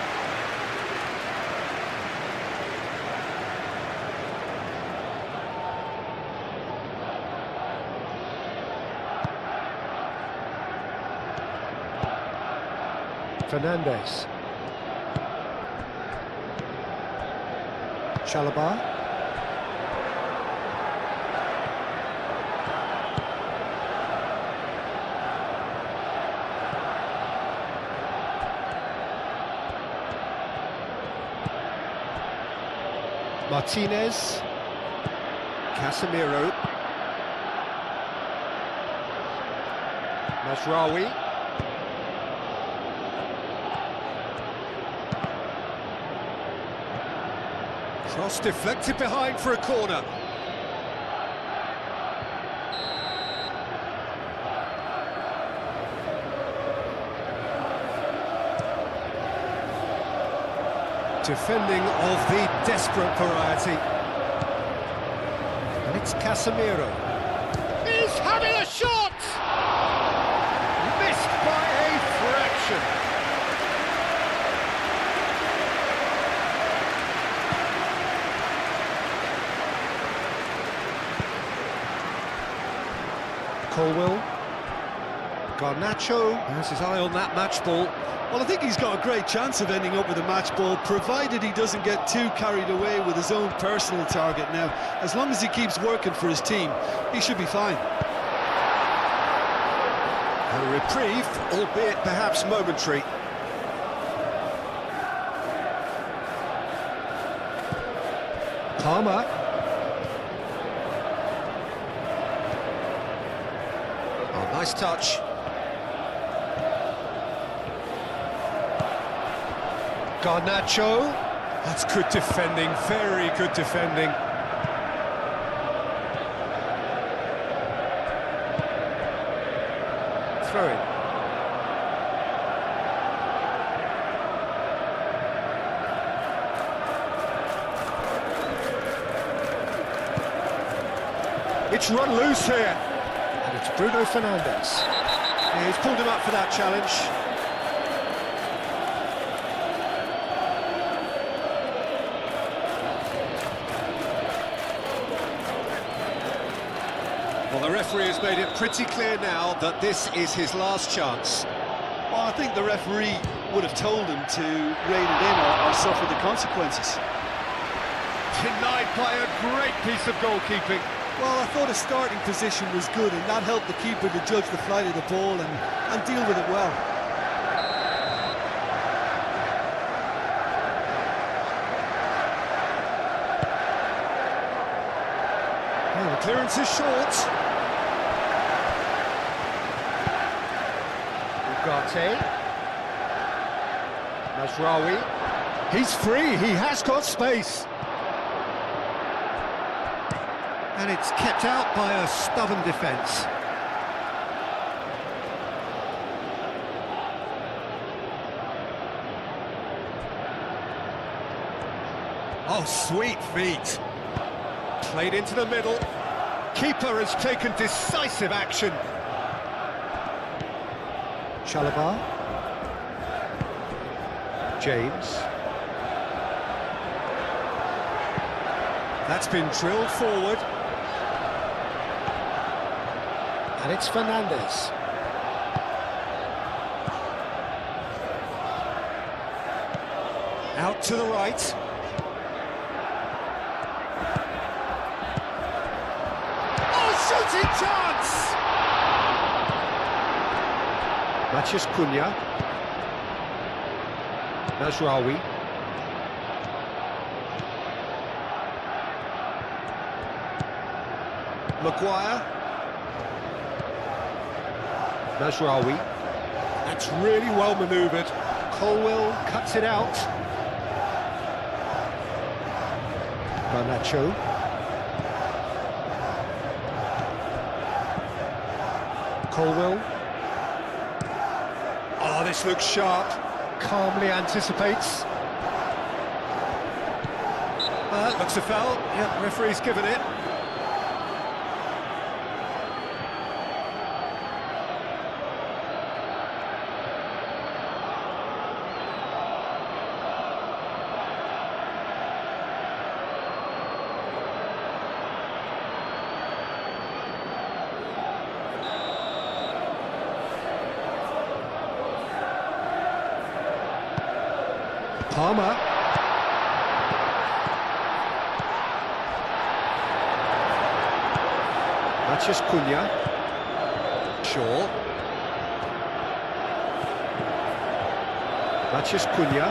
Fernandes. Chalobah. Martinez. Casemiro. Mazraoui. Cross deflected behind for a corner. Defending of the desperate variety. And it's Casemiro. He's having a shot! Missed by a fraction. Colwell. Garnacho has his eye on that match ball. Well, I think he's got a great chance of ending up with a match ball, provided he doesn't get too carried away with his own personal target. Now, as long as he keeps working for his team, he should be fine. A reprieve, albeit perhaps momentary. Palmer. Oh, nice touch. Garnacho. That's good defending, very good defending. Throw in. It's run loose here. And it's Bruno Fernandes. Yeah, he's pulled him up for that challenge. Well, the referee has made it pretty clear now that this is his last chance. Well, I think the referee would have told him to rein it in or suffer the consequences. Denied by a great piece of goalkeeping. Well, I thought his starting position was good, and that helped the keeper to judge the flight of the ball and deal with it well. Oh, the clearance is short. Ugarte. Mazraoui. He's free, he has got space. And it's kept out by a stubborn defence. Oh, sweet feet. Played into the middle. Keeper has taken decisive action. Chalobah. James. That's been drilled forward. And it's Fernandes. Out to the right. Oh, shooting chance! Matheus Cunha. Mazraoui. Maguire. Mazraoui. That's really well manoeuvred. Colwell cuts it out. Garnacho. Colwell. Oh, this looks sharp. Calmly anticipates. Looks a foul. Yep, referee's given it. Palmer. Matheus Cunha. Shaw. Matheus Cunha.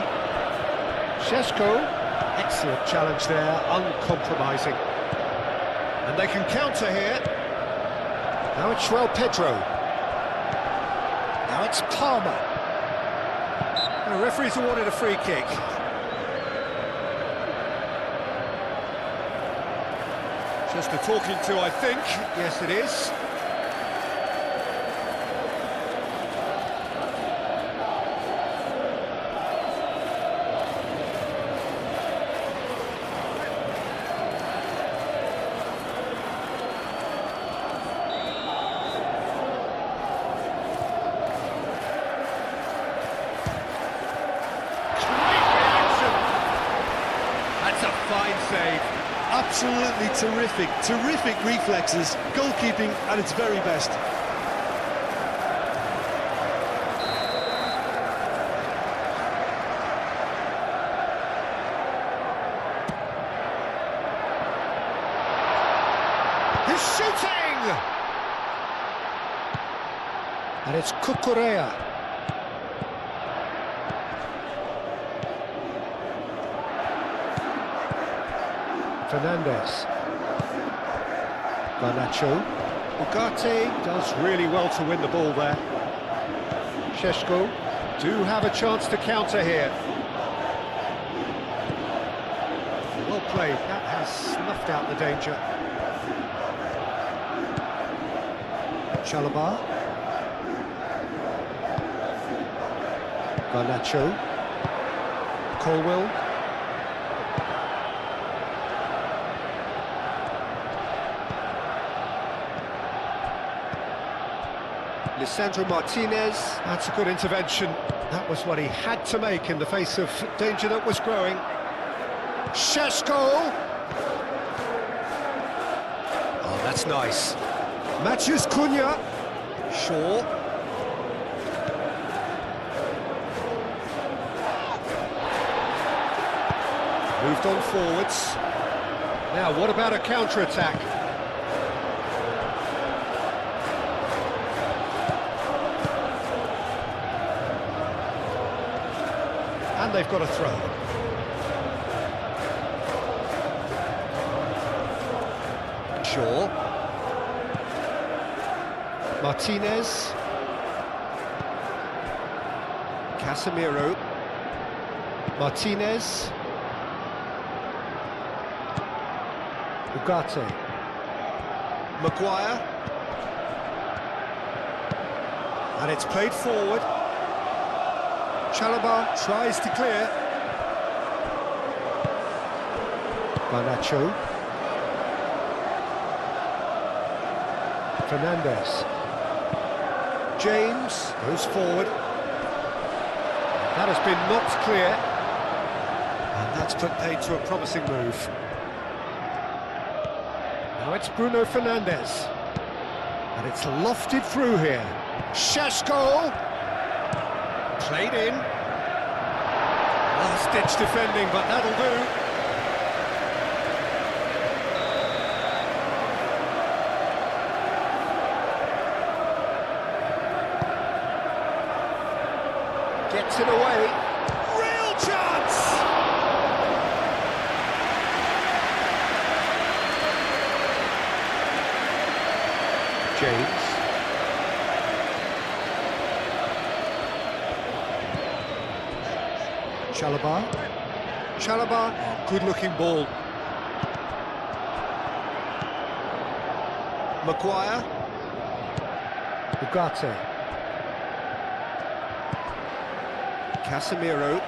Šeško. Excellent challenge there, uncompromising. And they can counter here. Now it's João Pedro. Now it's Palmer. The referee's awarded a free kick. Just a talking to, I think. Yes, it is. That's a fine save. Absolutely terrific reflexes, goalkeeping at its very best. He's shooting! And it's Cucurella. Fernandez. Garnacho. Ugarte does really well to win the ball there. Šeško do have a chance to counter here. Well played, that has snuffed out the danger. Chalobah. Garnacho. Colwell. Lisandro Martinez, that's a good intervention. That was what he had to make in the face of danger that was growing. Šeško! Oh, that's nice. Matheus Cunha. Shaw. Moved on forwards. Now, what about a counter-attack? And they've got a throw. Shaw. Martinez. Casemiro. Martinez. Ugarte. Maguire. And it's played forward. Chalobah tries to clear. Garnacho. Fernandez. James goes forward. That has been knocked clear. And that's put paid to a promising move. Now it's Bruno Fernandes. And it's lofted through here. Šeško! Played in. Last-ditch defending, but that'll do. Gets it away. Real chance! James. Chalobah, oh, good-looking ball. Maguire. Ugarte. Casemiro.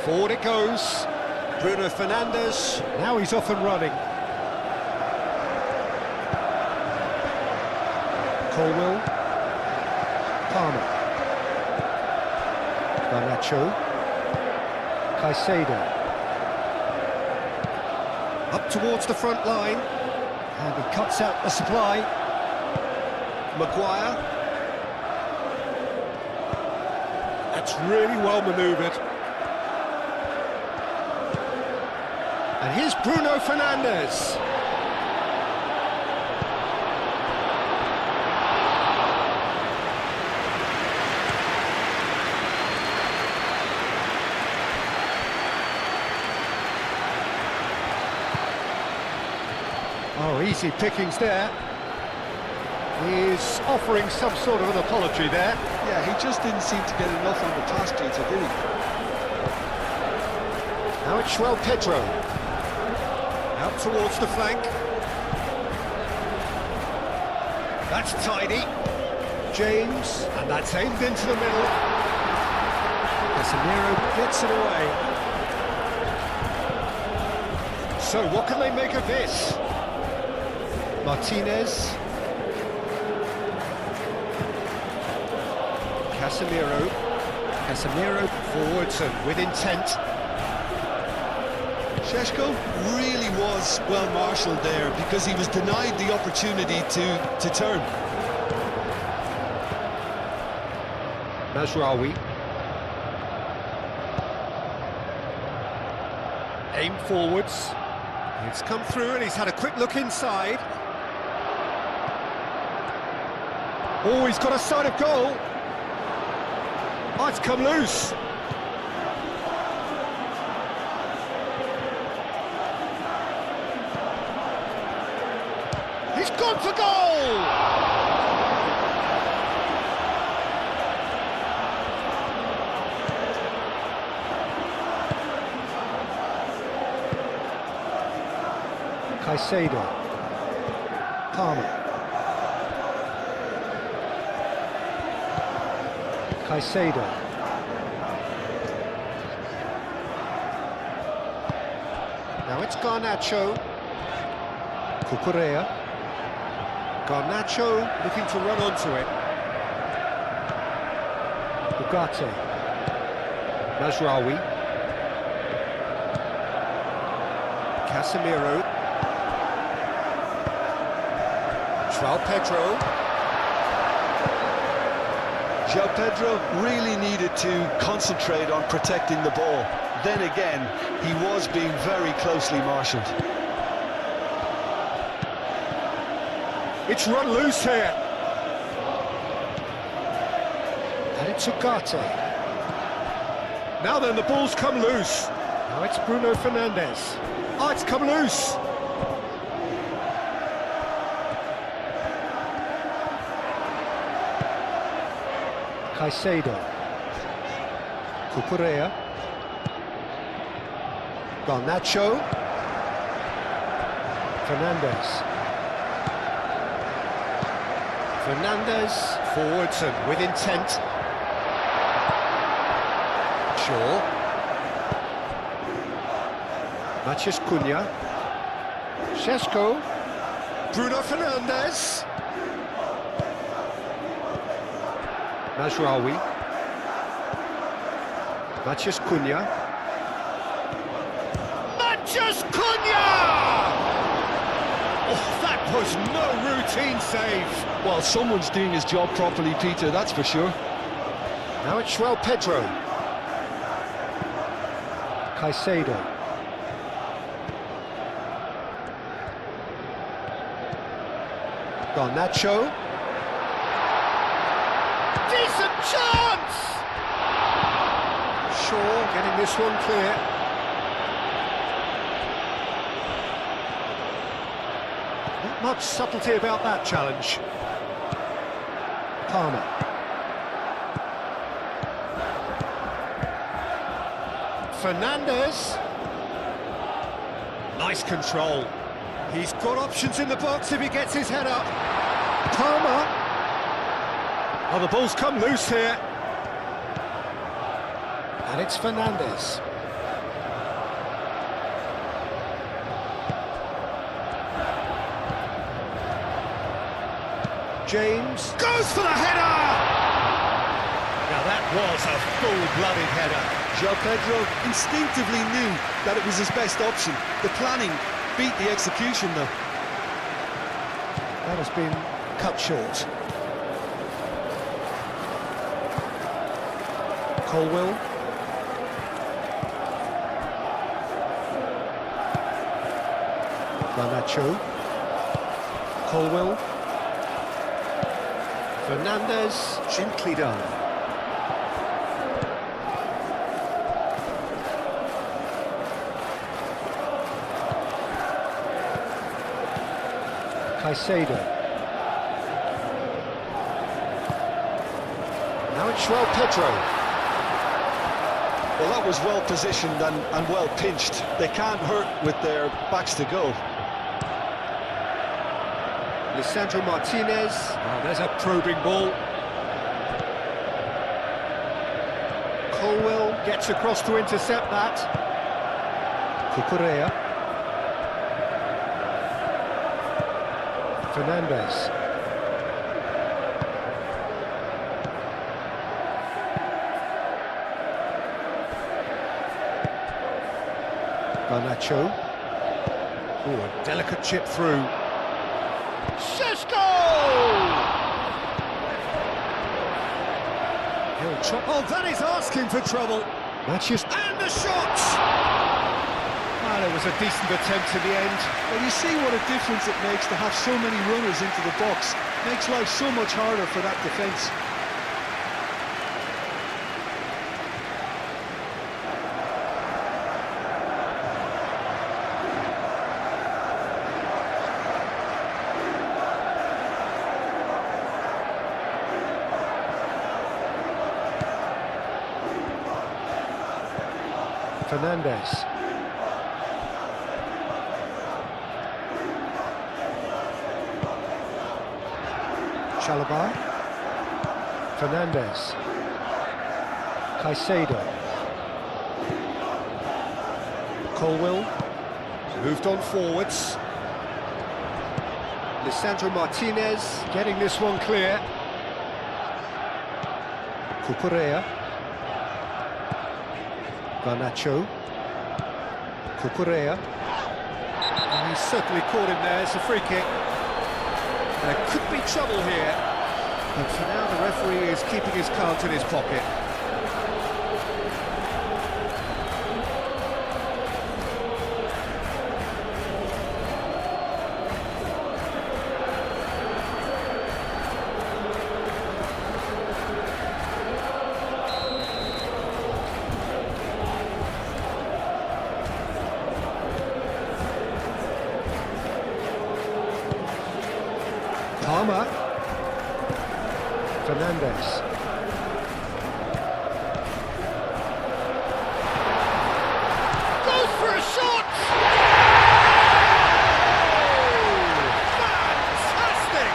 Forward it goes. Bruno Fernandes. Now he's off and running. Colwell. Palmer. Garnacho. Caicedo. Up towards the front line. And he cuts out the supply. Maguire. That's really well manoeuvred. And here's Bruno Fernandes. Easy pickings there. He's offering some sort of an apology there. Yeah, he just didn't seem to get enough on the pass, Peter, did he? Now it's Pedro. Out towards the flank. That's tidy. James, and that's aimed into the middle. Casemiro gets it away. So what can they make of this? Martinez. Casemiro forwards and with intent. Šeško really was well marshalled there because he was denied the opportunity to turn. Mazraoui. Aim forwards. It's come through and he's had a quick look inside. Oh, he's got a sight of goal. Oh, it's come loose. He's gone for goal! Caicedo. Palmer. Caicedo. Now it's Garnacho. Cucurella. Garnacho looking to run onto it. Ugarte. Mazraoui. Casemiro. Pedro. João Pedro really needed to concentrate on protecting the ball. Then again, he was being very closely marshalled. It's run loose here. And it's Ugarte. Now then, the ball's come loose. Now it's Bruno Fernandes. Oh, it's come loose. Caicedo. Cucurella. Garnacho. Fernandes forwards and with intent. Shaw. Matheus Cunha. Šeško. Bruno Fernandes. Mazraoui. Matheus Cunha. Matheus Cunha! Oh, that was no routine save. Well, someone's doing his job properly, Peter, that's for sure. Now it's Pedro. Caicedo. Garnacho. Decent chance! Shaw getting this one clear. Not much subtlety about that challenge. Palmer. Fernandes. Nice control. He's got options in the box if he gets his head up. Palmer. Oh, the ball's come loose here. And it's Fernandes. James goes for the header! Now that was a full-blooded header. João Pedro instinctively knew that it was his best option. The planning beat the execution, though. That has been cut short. Colwell. Garnacho. Colwell. Fernandes, gently done. Caicedo. Now it's João Pedro. Well, that was well positioned and well pinched. They can't hurt with their backs to goal. Lisandro Martinez. Oh, there's a probing ball. Colwell gets across to intercept that. Cucurella. Fernandes. Garnacho. Oh, a delicate chip through. Šeško! He'll chop. Oh, that is asking for trouble. That's just. And the shot! Ah, there was a decent attempt at the end. Well, you see what a difference it makes to have so many runners into the box. Makes life so much harder for that defence. Fernandes. Chalobah. Fernandes. Caicedo. Colwell. Moved on forwards. Lisandro Martinez getting this one clear. Cucurella. Garnacho. Cucurella. And he's certainly caught him there. It's a free kick. There could be trouble here. But for now, the referee is keeping his cards in his pocket. Palmer. Fernandes. Goes for a shot! Fantastic!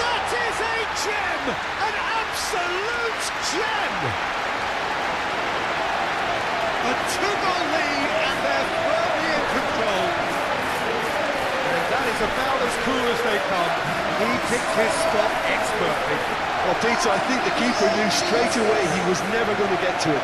That is a gem! An absolute gem! A two-goal lead and they're firmly in control. And that is about as cool as they come. He picked his spot expertly. Well, Peter, I think the keeper knew straight away he was never going to get to it.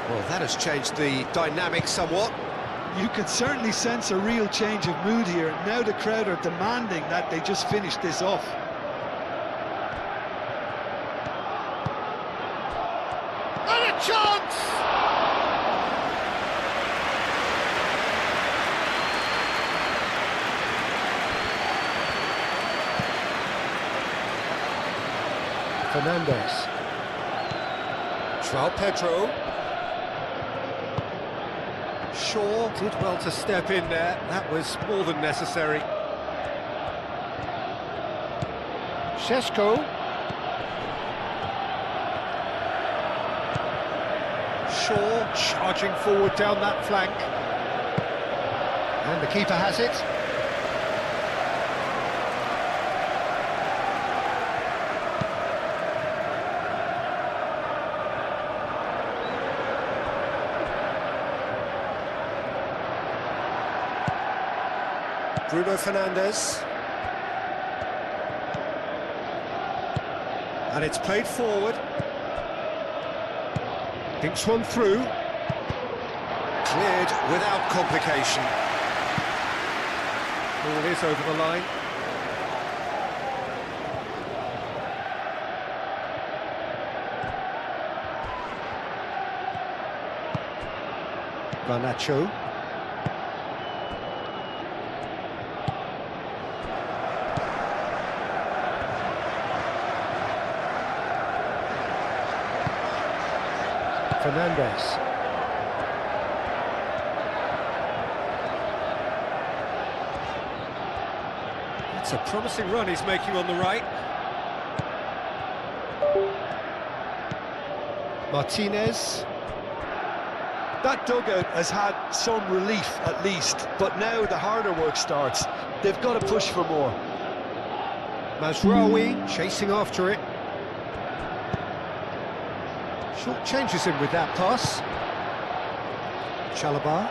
Well, that has changed the dynamic somewhat. You can certainly sense a real change of mood here. Now the crowd are demanding that they just finish this off. And a chance! Fernandes. João Pedro. Shaw did well to step in there. That was more than necessary. Šeško. Shaw charging forward down that flank. And the keeper has it. Bruno Fernandes. And it's played forward. Thinks one through. Cleared without complication. Ball is over the line. Garnacho. Fernandez. It's a promising run he's making on the right. Martinez. That dugout has had some relief at least, but now the harder work starts. They've got to push for more. Mazraoui chasing after it. Short changes him with that pass. Chalobah.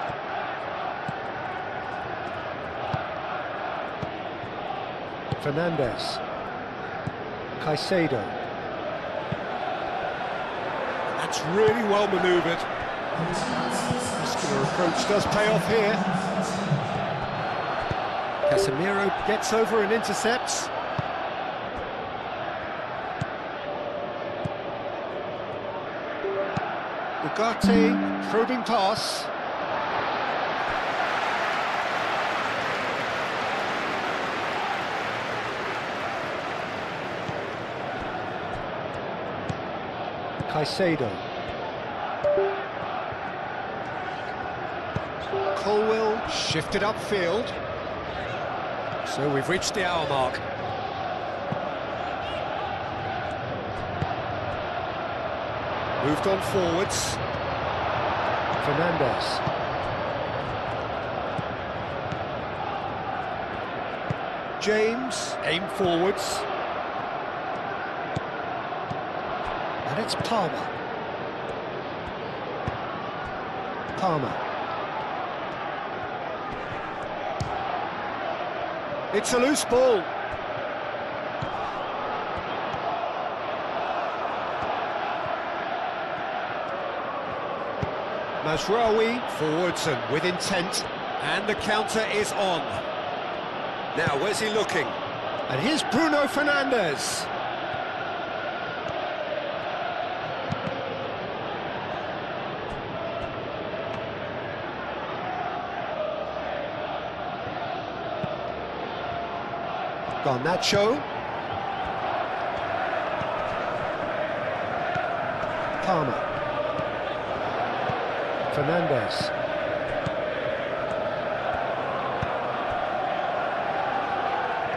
Fernandez. Caicedo. That's really well manoeuvred. Muscular approach does pay off here. Casemiro gets over and intercepts. Ugarte, probing pass. Caicedo. Colwell shifted upfield. So we've reached the hour mark. Moved on forwards. Fernandez. James, aim forwards. And it's Palmer. It's a loose ball. Mazraoui forwards and with intent, and the counter is on. Now, where's he looking? And here's Bruno Fernandes. Garnacho. Palmer. Fernandez.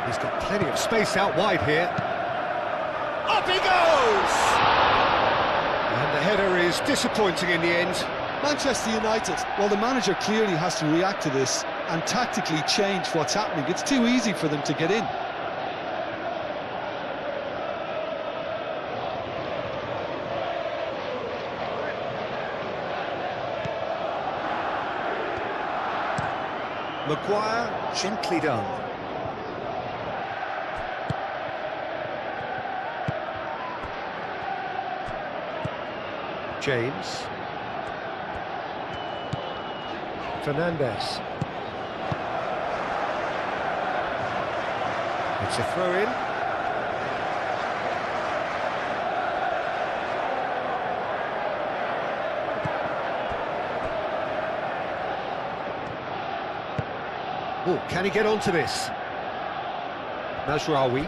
He's got plenty of space out wide here. Up he goes! And the header is disappointing in the end. Manchester United, well, the manager clearly has to react to this and tactically change what's happening. It's too easy for them to get in. Maguire, gently done. James. Fernandez. It's a throw-in. Oh, can he get onto this? Mazraoui.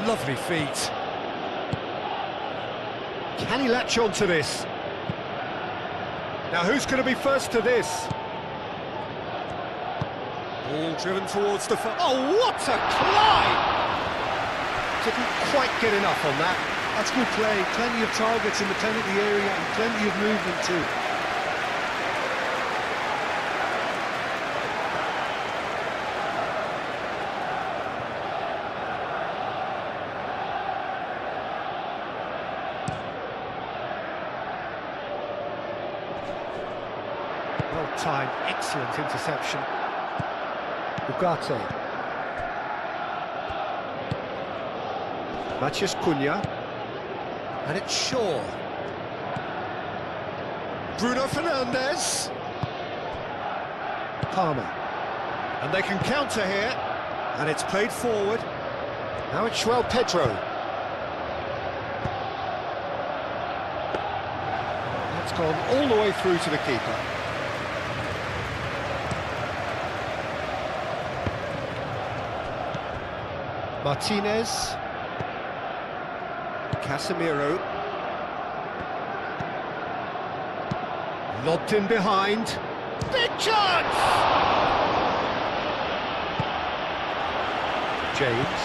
Lovely feet. Can he latch onto this? Now who's going to be first to this? Ball driven towards the... Oh, what a climb! Didn't quite get enough on that. That's good play. Plenty of targets in the penalty area and plenty of movement too. Well timed, excellent interception. Ugarte. Matheus Cunha. And it's Shaw. Bruno Fernandes. Palmer. And they can counter here. And it's played forward. Now it's João Pedro. That's gone all the way through to the keeper. Martinez. Casemiro. Lobbed in behind. Big chance! James.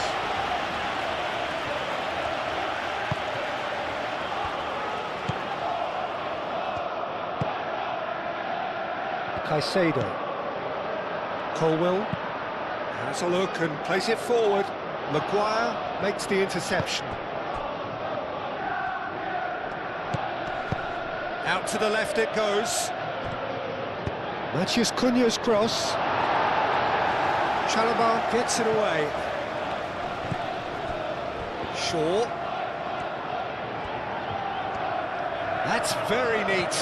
Caicedo. Colwill has a look and plays it forward. Maguire makes the interception. Out to the left it goes. Matheus Cunha's cross. Chalobah gets it away. Shaw. That's very neat.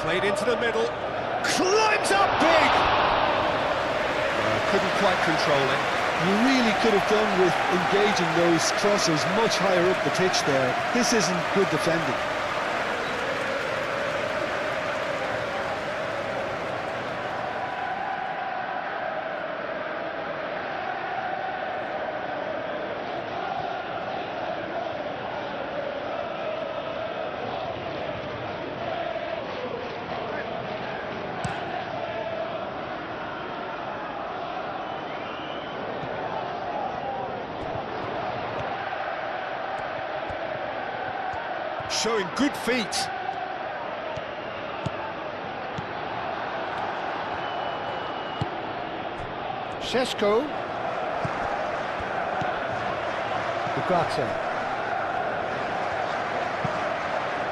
Played into the middle. Climbs up big! Couldn't quite control it. You really could have done with engaging those crosses much higher up the pitch there. This isn't good defending. Showing good feet. Šeško. Ugarte.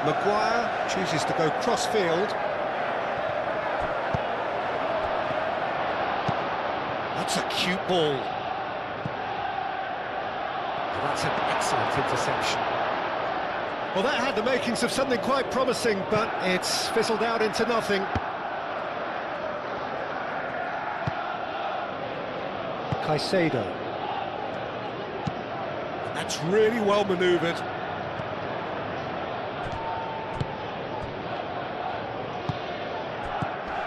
Maguire chooses to go cross-field. That's a cute ball. That's an excellent interception. Well, that had the makings of something quite promising, but it's fizzled out into nothing. Caicedo. That's really well manoeuvred.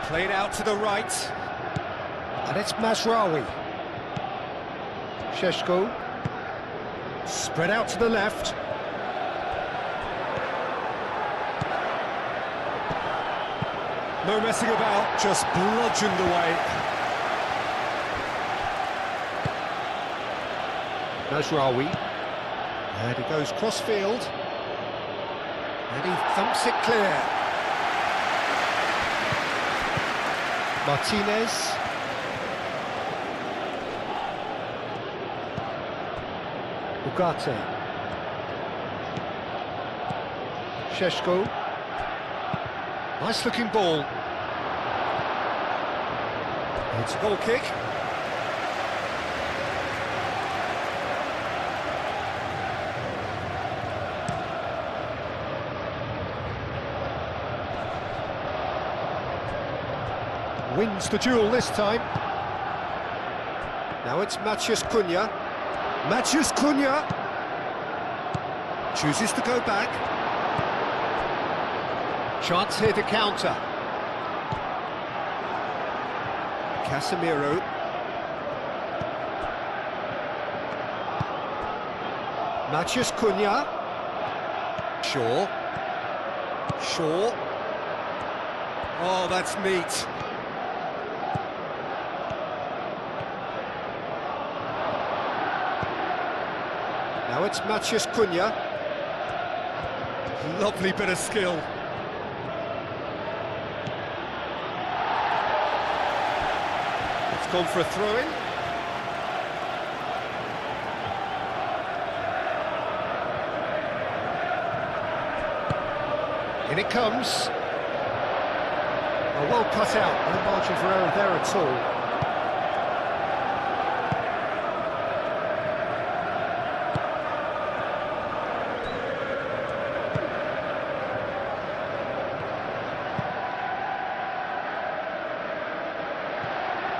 Played out to the right. And it's Mazraoui. Šeško. Spread out to the left. No messing about, just bludgeoned away. Mazraoui. And he goes cross-field. And he thumps it clear. Martinez. Ugarte. Šeško. Nice looking ball. It's a goal kick. Wins the duel this time. Now it's Matheus Cunha. Matheus Cunha chooses to go back. Chance here to counter. Casemiro. Matheus Cunha. Shaw. Oh, that's neat. Now it's Matheus Cunha. Lovely bit of skill. It's gone for a throw-in. In it comes. Oh, well cut out. No margin for error there at all.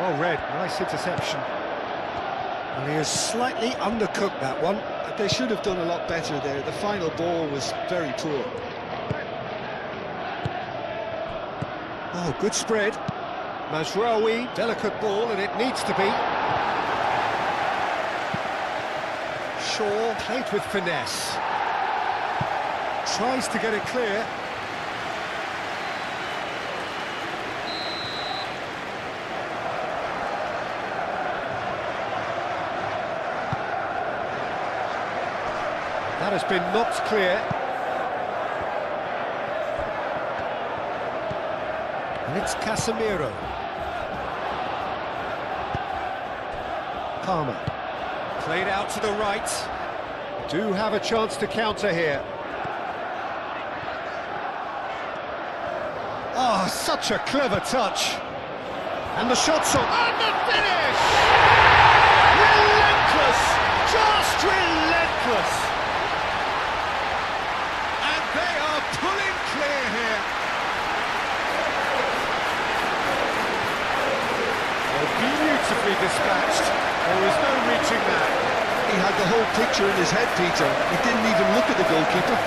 Well read, nice interception. Well, he has slightly undercooked that one. They should have done a lot better there. The final ball was very poor. Oh, good spread. Mazraoui, delicate ball, and it needs to be. Shaw played with finesse. Tries to get it clear. That has been knocked clear. And it's Casemiro. Palmer. Played out to the right. Do have a chance to counter here. Oh, such a clever touch. And the shot's on. And the finish! Relentless! Just relentless! And they are pulling clear here. Oh, beautifully dispatched. There was no reaching that. He had the whole picture in his head, Peter. He didn't even look at the goalkeeper.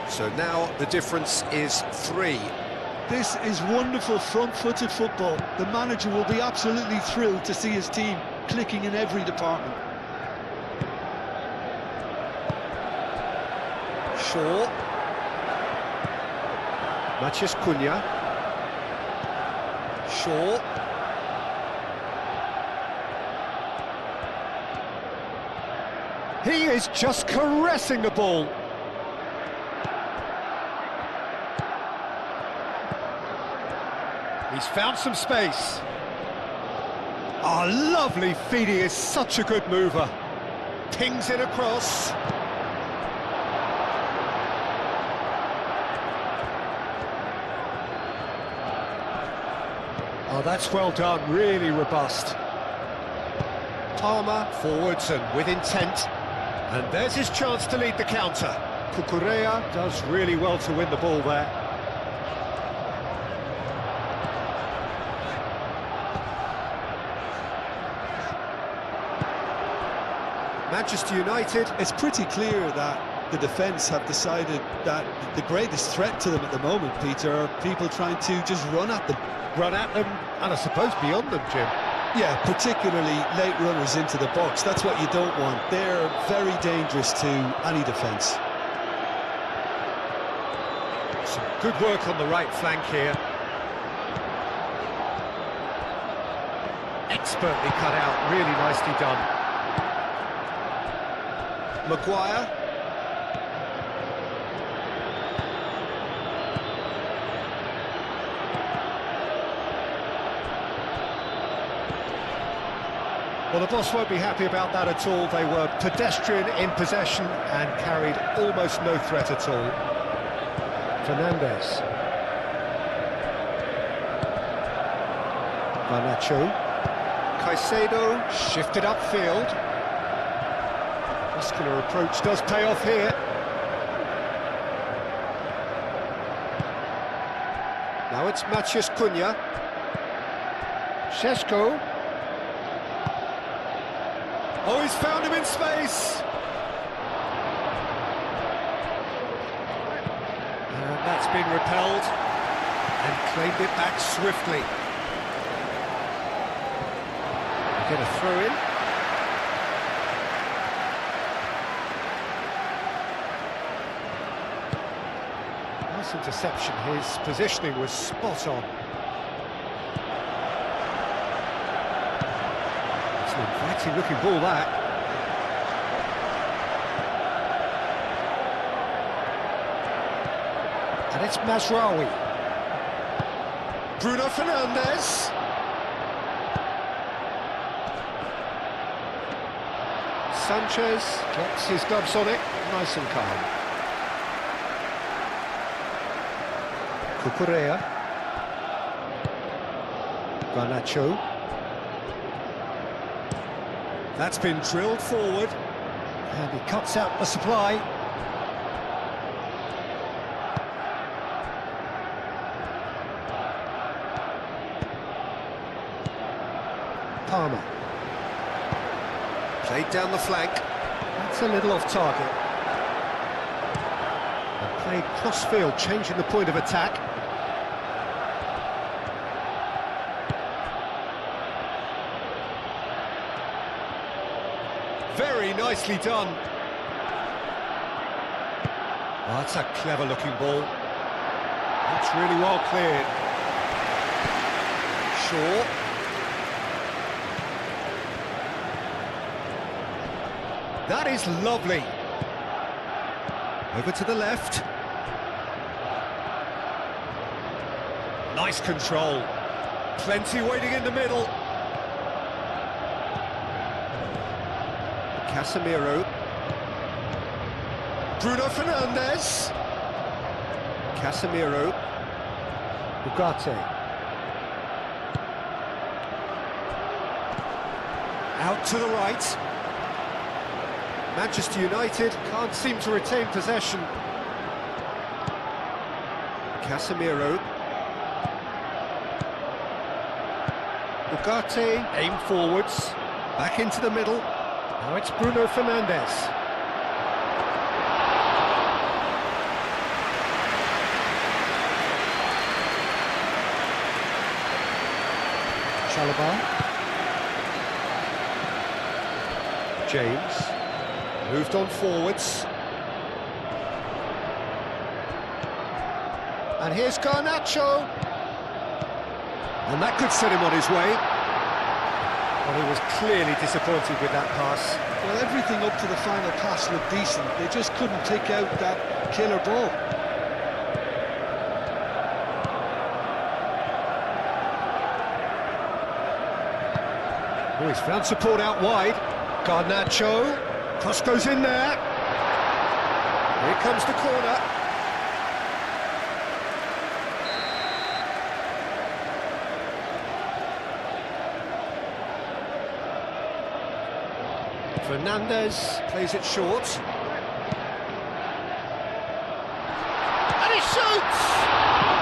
So now the difference is 3. This is wonderful front-footed football. The manager will be absolutely thrilled to see his team clicking in every department. Shaw. Matheus Cunha. Shaw. He is just caressing the ball. He's found some space. Oh, lovely feed. He is such a good mover. Pings it across. Oh, that's well done. Really robust. Palmer forwards and with intent. And there's his chance to lead the counter. Cucurella does really well to win the ball there. Manchester United. It's pretty clear that the defence have decided that the greatest threat to them at the moment, Peter, are people trying to just run at them. Run at them, and I suppose beyond them, Jim. Yeah, particularly late runners into the box. That's what you don't want. They're very dangerous to any defence. Some good work on the right flank here. Expertly cut out, really nicely done. Maguire. Well, the boss won't be happy about that at all. They were pedestrian in possession and carried almost no threat at all. Fernandes. Garnacho. Caicedo shifted upfield. Muscular approach does pay off here. Now it's Matheus Cunha. Šeško. Oh, he's found him in space. And that's been repelled and claimed it back swiftly. Get a throw in. Nice interception. His positioning was spot on. It's an inviting looking ball, that. And it's Mazraoui. Bruno Fernandes. Sanchez gets his gloves on it, nice and calm. Cucurella. Garnacho. That's been drilled forward. And he cuts out the supply. Palmer. Played down the flank. That's a little off target. And played cross-field, changing the point of attack. Very nicely done. Oh, that's a clever-looking ball. That's really well cleared. Shaw. That is lovely. Over to the left. Nice control. Plenty waiting in the middle. Casemiro. Bruno Fernandes. Casemiro. Ugarte. Out to the right. Manchester United can't seem to retain possession. Casemiro. Ugarte, aim forwards, back into the middle. Now it's Bruno Fernandes. Chalobah. James. Moved on forwards. And here's Garnacho. And that could set him on his way. Well, he was clearly disappointed with that pass. Well, everything up to the final pass looked decent. They just couldn't pick out that killer ball. Oh, he's found support out wide. Garnacho. Cross goes in there. Here comes the corner. Fernandes plays it short. And he shoots!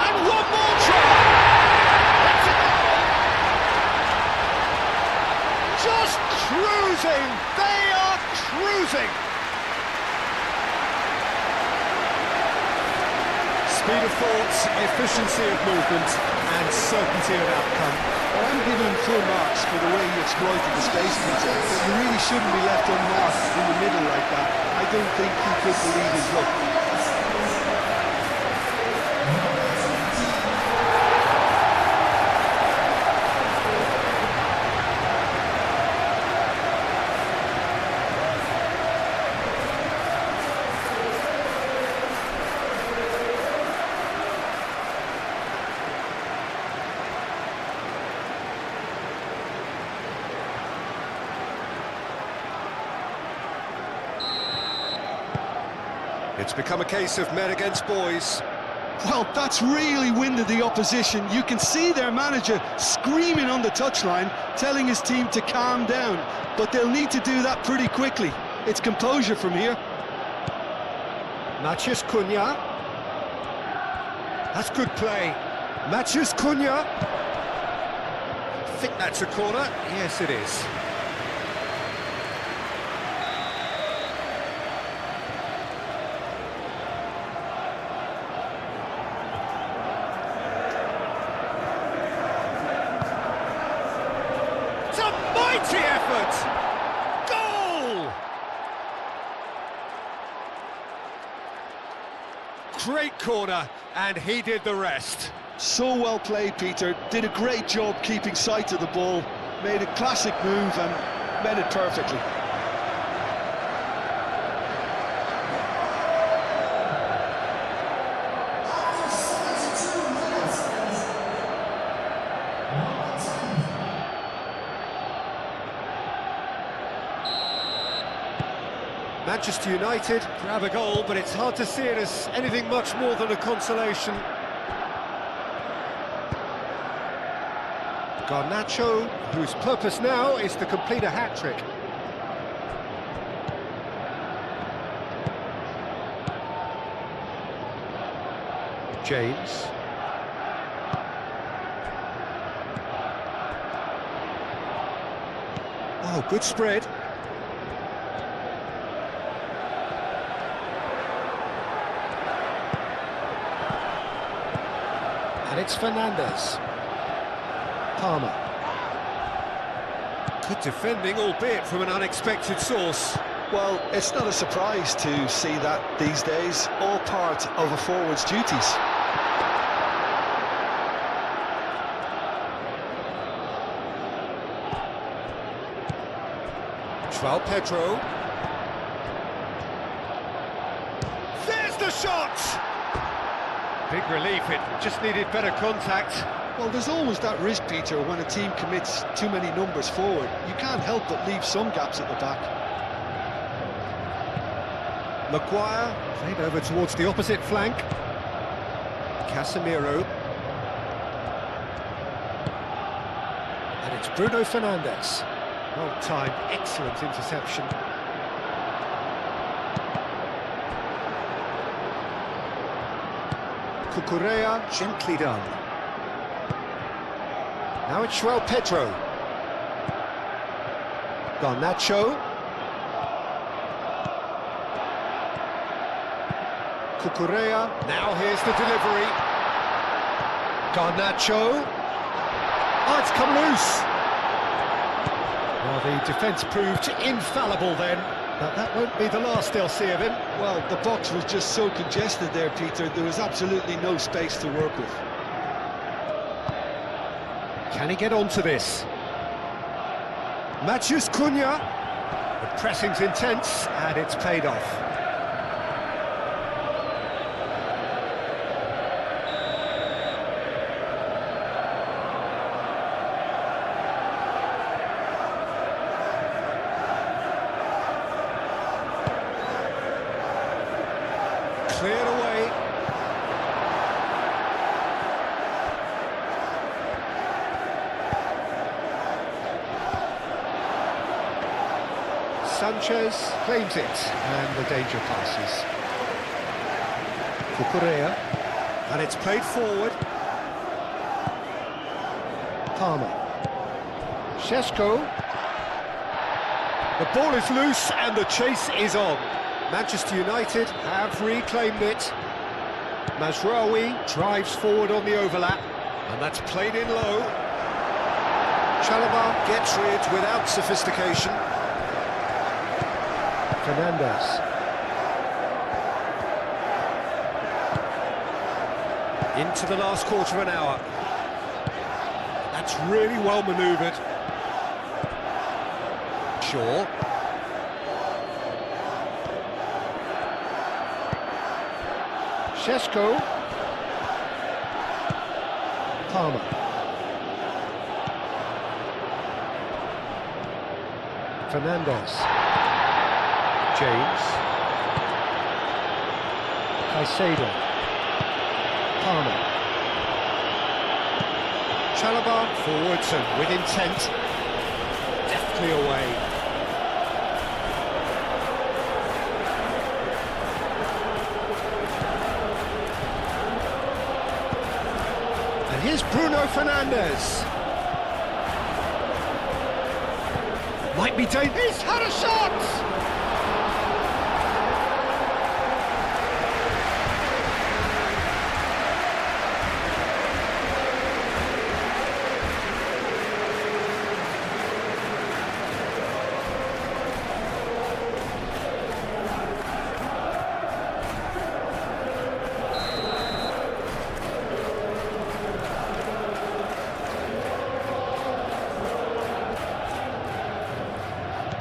And one more try! That's a goal! Just cruising! They are cruising! Speed of thought, efficiency of movement, and certainty of outcome. Well, I'm giving him full marks for the way he exploited the space, Peter. But you really shouldn't be left unmarked in the middle like that. I don't think he could believe his luck. It's become a case of men against boys. Well, that's really winded the opposition. You can see their manager screaming on the touchline, telling his team to calm down. But they'll need to do that pretty quickly. It's composure from here. Matheus Cunha. That's good play. Matheus Cunha. I think that's a corner. Yes, it is. It's a mighty effort! Goal! Great corner, and he did the rest. So well played, Peter. Did a great job keeping sight of the ball. Made a classic move and met it perfectly. Manchester United grab a goal, but it's hard to see it as anything much more than a consolation. Garnacho, whose purpose now is to complete a hat-trick. James. Oh, good spread. And it's Fernandes. Palmer. Good defending, albeit from an unexpected source. Well, it's not a surprise to see that these days, all part of a forward's duties. João Pedro. There's the shot! Big relief, it just needed better contact. Well, there's always that risk, Peter, when a team commits too many numbers forward. You can't help but leave some gaps at the back. Maguire, played over towards the opposite flank. Casemiro. And it's Bruno Fernandes. Well timed, excellent interception. Cucurella, gently done. Now it's João Pedro. Garnacho. Cucurella. Now here's the delivery. Garnacho. Oh, it's come loose. Well, the defence proved infallible then, but that won't be the last they'll see of him. Well, the box was just so congested there, Peter. There was absolutely no space to work with. Can he get onto this? Matheus Cunha. The pressing's intense, and it's paid off. Cleared away. Sanchez claims it, and the danger passes. Cucurella, and it's played forward. Palmer. Šeško. The ball is loose, and the chase is on. Manchester United have reclaimed it. Mazraoui drives forward on the overlap, and that's played in low. Chalobah gets rid without sophistication. Fernandes. Into the last quarter of an hour. That's really well manoeuvred. Shaw. Šeško. Palmer. Fernandes. James. Caicedo. Palmer. Chalobah forwards and with intent. Deftly away. And here's Bruno Fernandes. Might be dangerous. He's had a shot!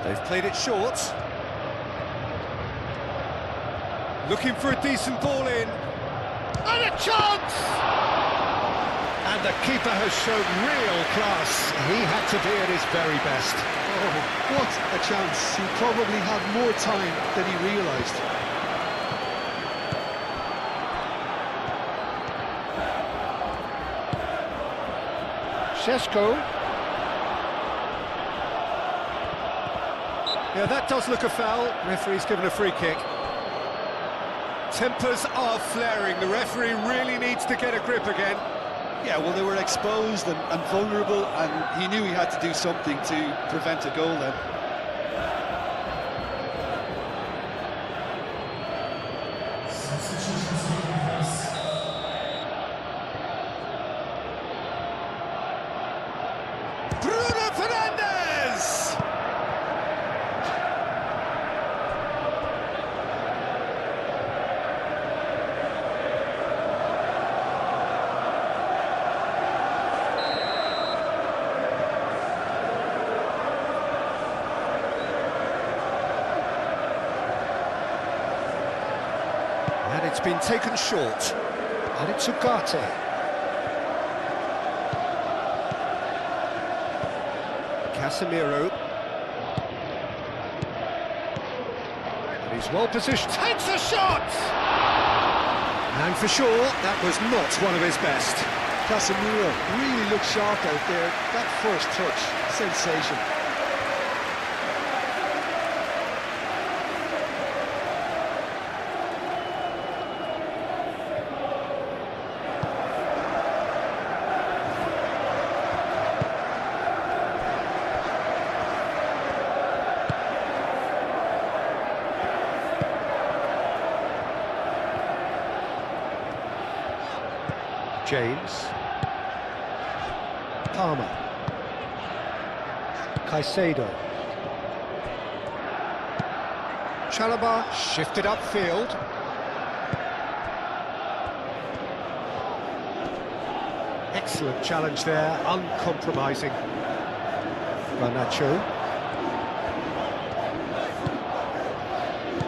They've played it short. Looking for a decent ball in. And a chance! And the keeper has shown real class. He had to be at his very best. Oh, what a chance. He probably had more time than he realised. Šeško. Yeah, that does look a foul. Referee's given a free kick. Tempers are flaring. The referee really needs to get a grip again. Yeah, well, they were exposed and vulnerable, and he knew he had to do something to prevent a goal then. And it's been taken short. And it's Ugarte. Casemiro. And he's well positioned. Takes a shot! And for sure, that was not one of his best. Casemiro really looked sharp out there. That first touch, sensational. James. Palmer. Caicedo. Chalobah shifted upfield. Excellent challenge there, uncompromising. Garnacho.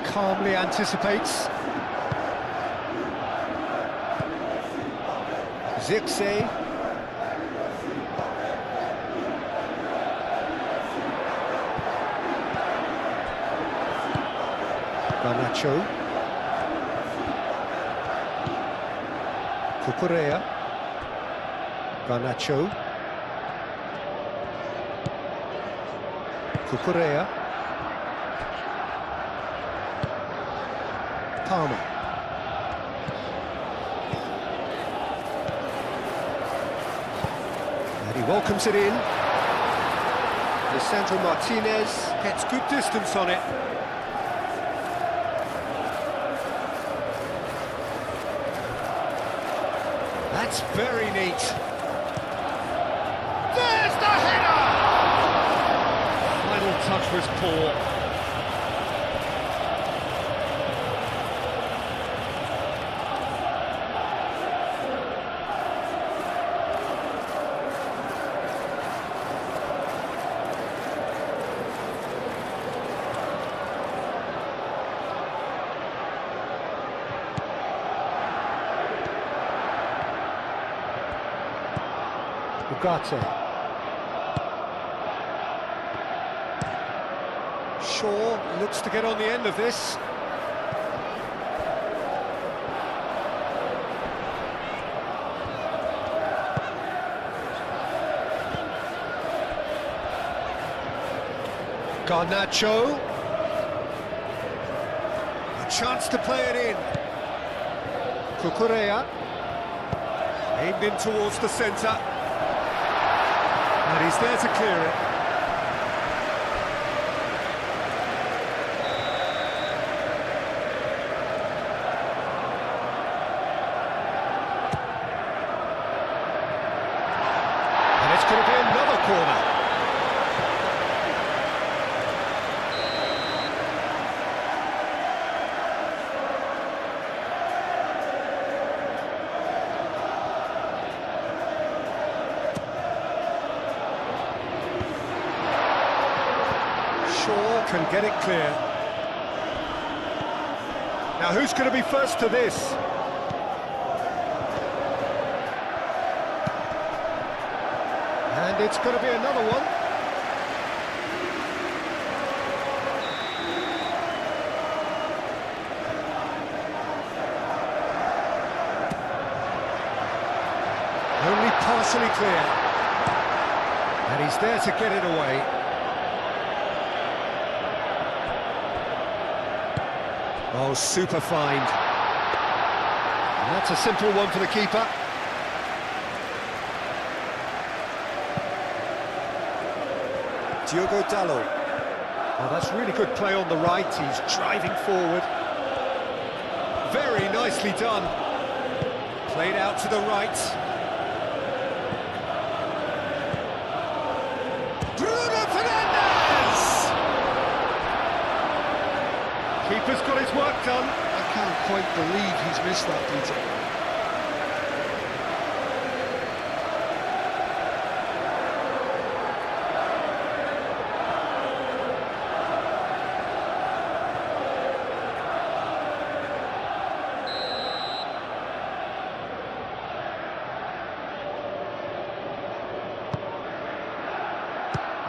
Calmly anticipates. Zirkzee. Garnacho. Cucurella. Garnacho. Cucurella. Palmer. And he welcomes it in. Lisandro Martinez gets good distance on it. That's very neat. There's the header! Final touch was poor. Ugarte. Shaw looks to get on the end of this. Garnacho. A chance to play it in. Cucurella. Aimed in towards the centre. And he's there to clear it. And it's going to be another corner. Shaw can get it clear. Now who's going to be first to this? And it's going to be another one. Only partially clear. And he's there to get it away. Oh, super find. And that's a simple one for the keeper. Diogo Dalot. Oh, that's really good play on the right. He's driving forward. Very nicely done. Played out to the right. Bruno Fernandes! Keeper's got his work done. I can't quite believe he's missed that, Peter.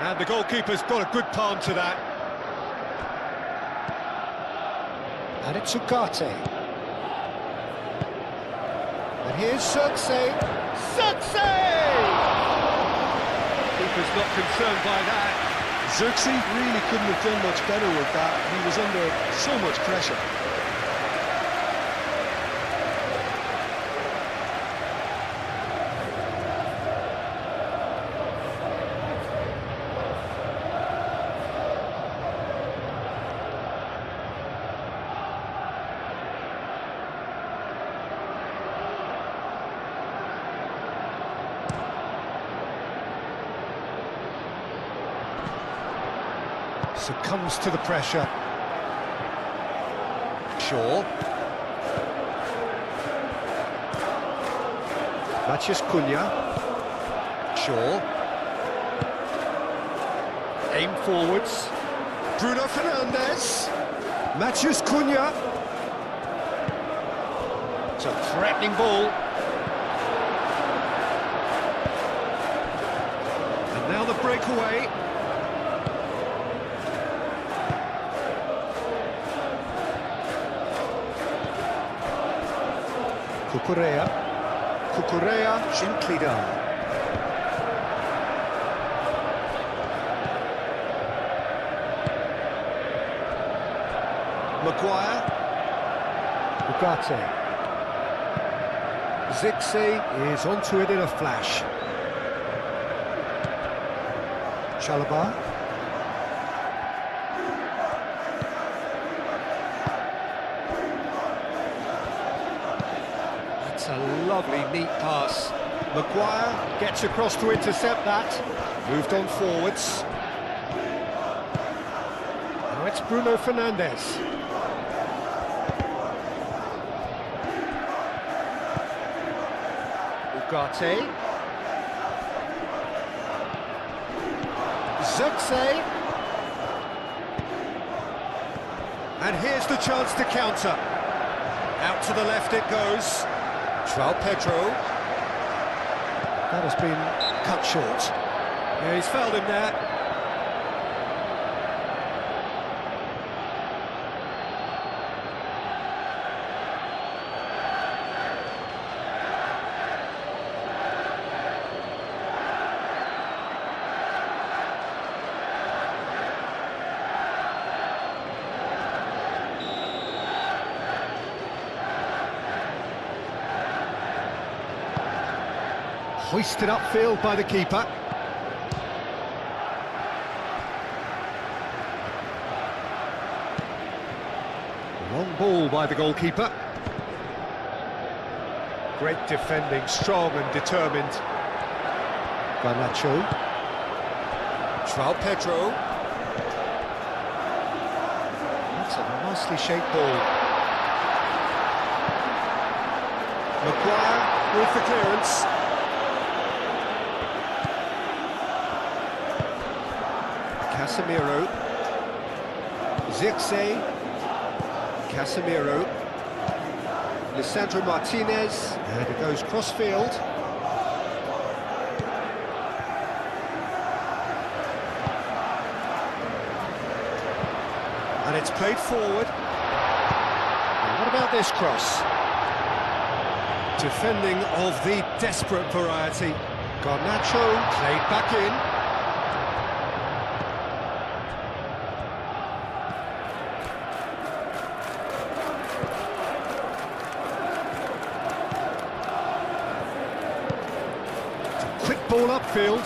And the goalkeeper's got a good palm to that. And it's Ugarte. And here's Zirkzee. Zirkzee! Keeper's not concerned by that. Zirkzee really couldn't have done much better with that. He was under so much pressure. Succumbs to the pressure. Shaw. Matheus Cunha. Shaw. Aim forwards. Bruno Fernandes. Matheus Cunha. It's a threatening ball. And now the breakaway. Cucurella gently done. Maguire. Ugarte. Zirkzee is onto it in a flash. Chalobah. It's a lovely, neat pass. Maguire gets across to intercept that. Moved on forwards. Now it's Bruno Fernandes. Ugarte. Zirkzee. And here's the chance to counter. Out to the left it goes. João Pedro. That has been cut short. Yeah, he's fouled him there. Hoisted upfield by the keeper. Long ball by the goalkeeper. Great defending, strong and determined. Garnacho. João Pedro. That's a nicely shaped ball. Maguire with the clearance. Casemiro. Zirkzee. Casemiro. Lisandro Martinez. And it goes cross-field. played forward. And what about this cross? Defending of the desperate variety. Garnacho played back in. Quick ball upfield.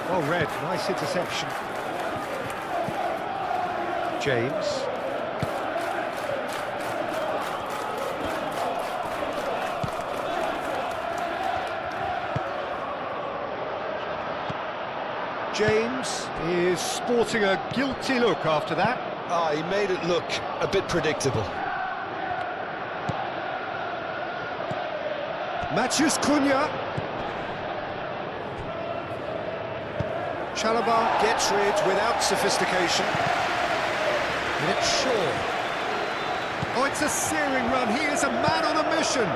Well read, nice interception. James. James is sporting a guilty look after that. Ah, he made it look a bit predictable. Matheus Cunha. Chalobah gets rid without sophistication. And it's Shaw. Oh, it's a searing run. He is a man on a mission.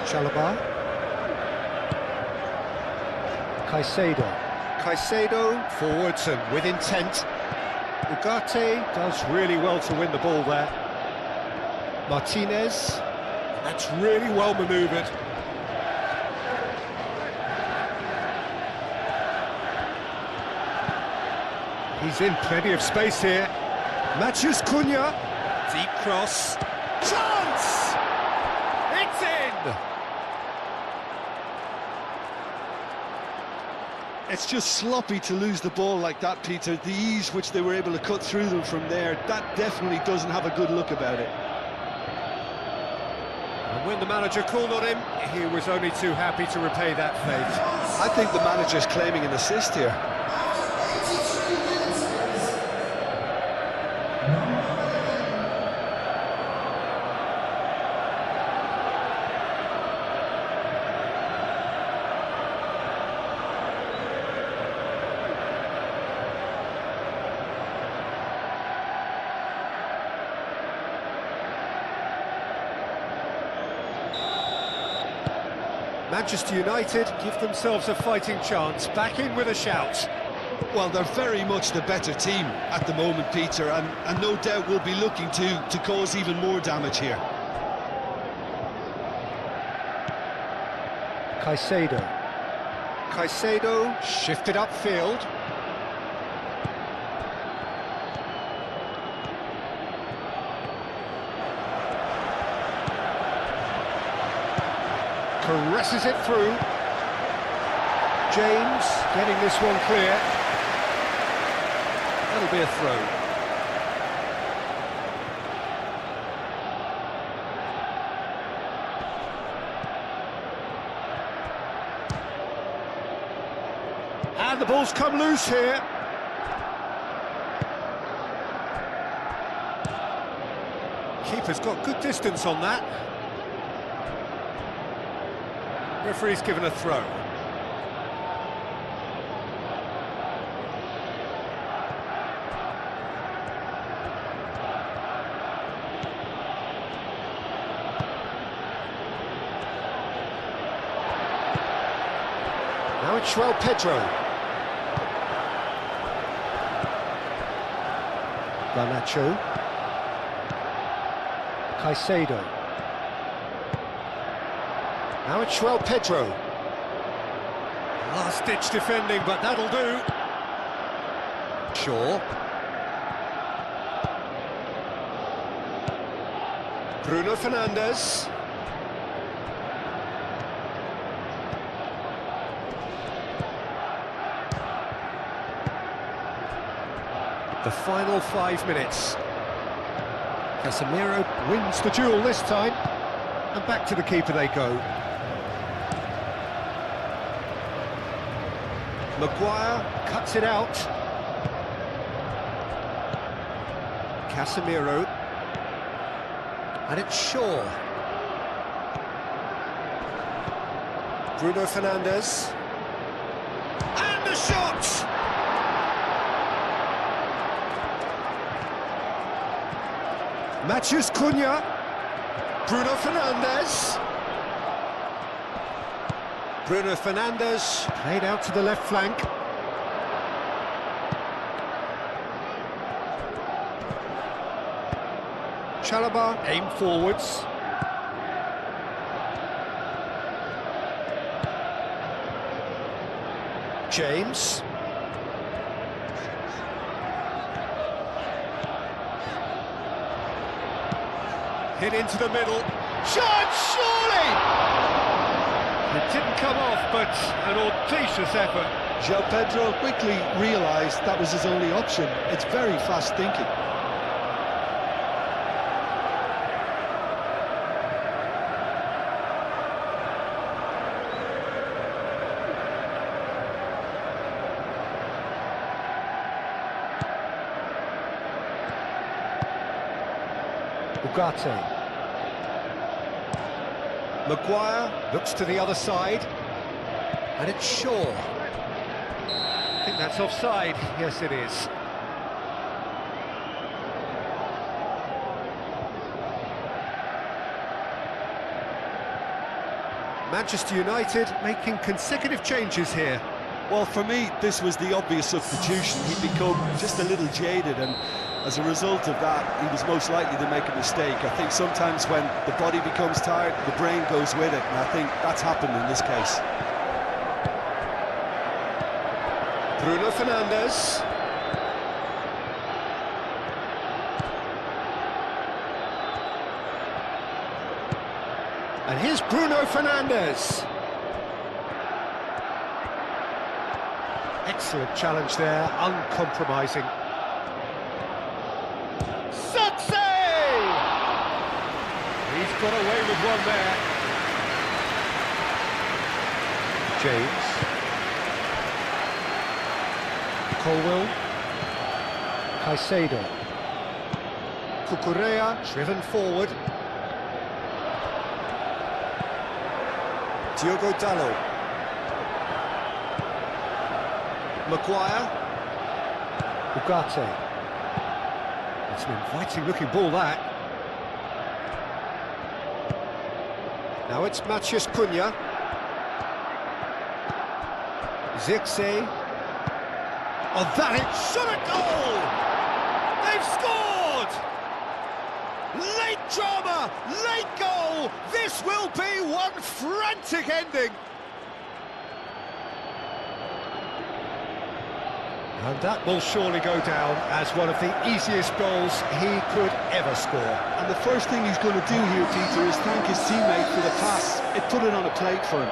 Chalobah. Caicedo forwards and with intent. Ugarte does really well to win the ball there. Martinez, that's really well manoeuvred. He's in plenty of space here. Matheus Cunha, deep cross. Chance! It's in! It's just sloppy to lose the ball like that, Peter. The ease which they were able to cut through them from there, that definitely doesn't have a good look about it. And when the manager called on him, he was only too happy to repay that fate. I think the manager's claiming an assist here. Manchester United give themselves a fighting chance, back in with a shout. Well, they're very much the better team at the moment, Peter, and no doubt will be looking to cause even more damage here. Caicedo shifted upfield. Caresses it through. James getting this one clear. That'll be a throw. And the ball's come loose here. Keeper's got good distance on that. Referee's given a throw. Now it's Pedro. Garnacho. Caicedo. Now it's Pedro. Last-ditch defending, but that'll do. Shaw. Bruno Fernandes. The final 5 minutes. Casemiro wins the duel this time. And back to the keeper they go. Maguire cuts it out. Casemiro. And it's Shaw. Bruno Fernandes. And the shot! Matheus Cunha. Bruno Fernandes. Bruno Fernandes played out to the left flank. Chalobah aimed forwards. James. Hit into the middle. Shot, surely! It didn't come off, but an audacious effort. João Pedro quickly realised that was his only option. It's very fast thinking. Ugarte. Maguire looks to the other side, and it's Shaw. I think that's offside. Yes, it is. Manchester United making consecutive changes here. Well, for me, this was the obvious substitution. He'd become just a little jaded, and as a result of that, he was most likely to make a mistake. I think sometimes when the body becomes tired, the brain goes with it, and I think that's happened in this case. Bruno Fernandes. And here's Bruno Fernandes. Excellent challenge there, uncompromising. He's got away with one there. James. Colwell. Caicedo. Cucurella driven forward. Diogo Dalot. Maguire. Ugarte. It's an inviting looking ball, that. Now it's Matheus Cunha. Zirkzee. Oh, that it shot a goal! They've scored! Late drama, late goal! This will be one frantic ending! And that will surely go down as one of the easiest goals he could ever score. And the first thing he's going to do here, Peter, is thank his teammate for the pass. It put it on a plate for him.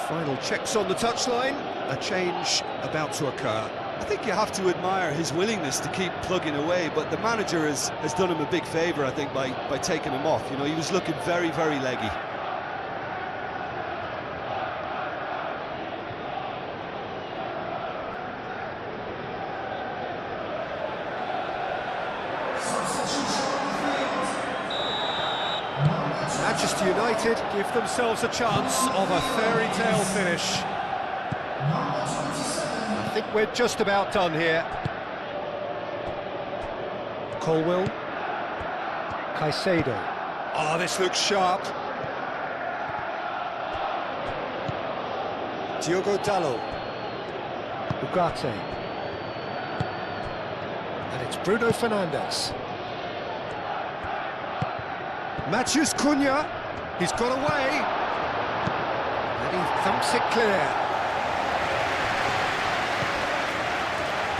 Final checks on the touchline, a change about to occur. I think you have to admire his willingness to keep plugging away, but the manager has done him a big favour, I think, by taking him off. You know, he was looking very, very leggy. Manchester United give themselves a chance of a fairy tale finish. I think we're just about done here. Colwell. Caicedo. Oh, this looks sharp. Diogo Dalot. Ugarte. And it's Bruno Fernandes. Matheus Cunha, he's got away, and he thumps it clear.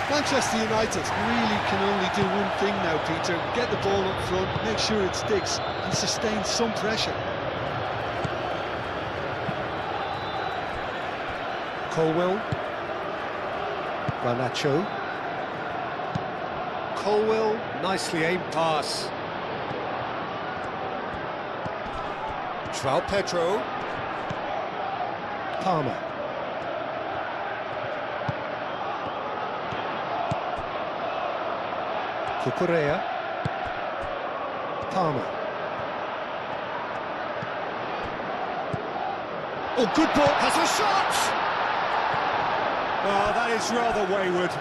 Manchester United really can only do one thing now, Peter. Get the ball up front, make sure it sticks, and sustain some pressure. Colwell. Garnacho. Colwell, nicely aimed pass. João Pedro. Palmer. Cucurella. Palmer. Oh, good ball, has a shot! Oh, that is rather wayward.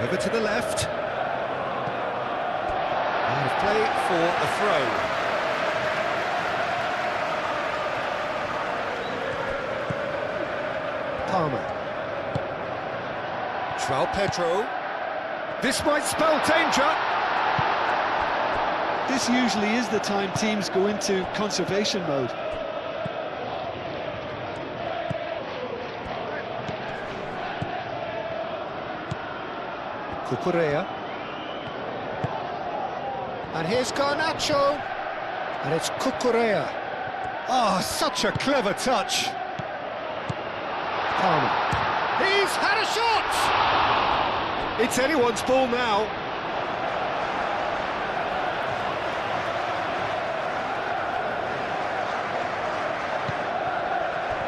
Over to the left. And play for a throw. Palmer. João Pedro. This might spell danger. This usually is the time teams go into conservation mode. Cucurella. And here's Garnacho. And it's Cucurella. Oh, such a clever touch. Palmer. He's had a shot! It's anyone's ball now.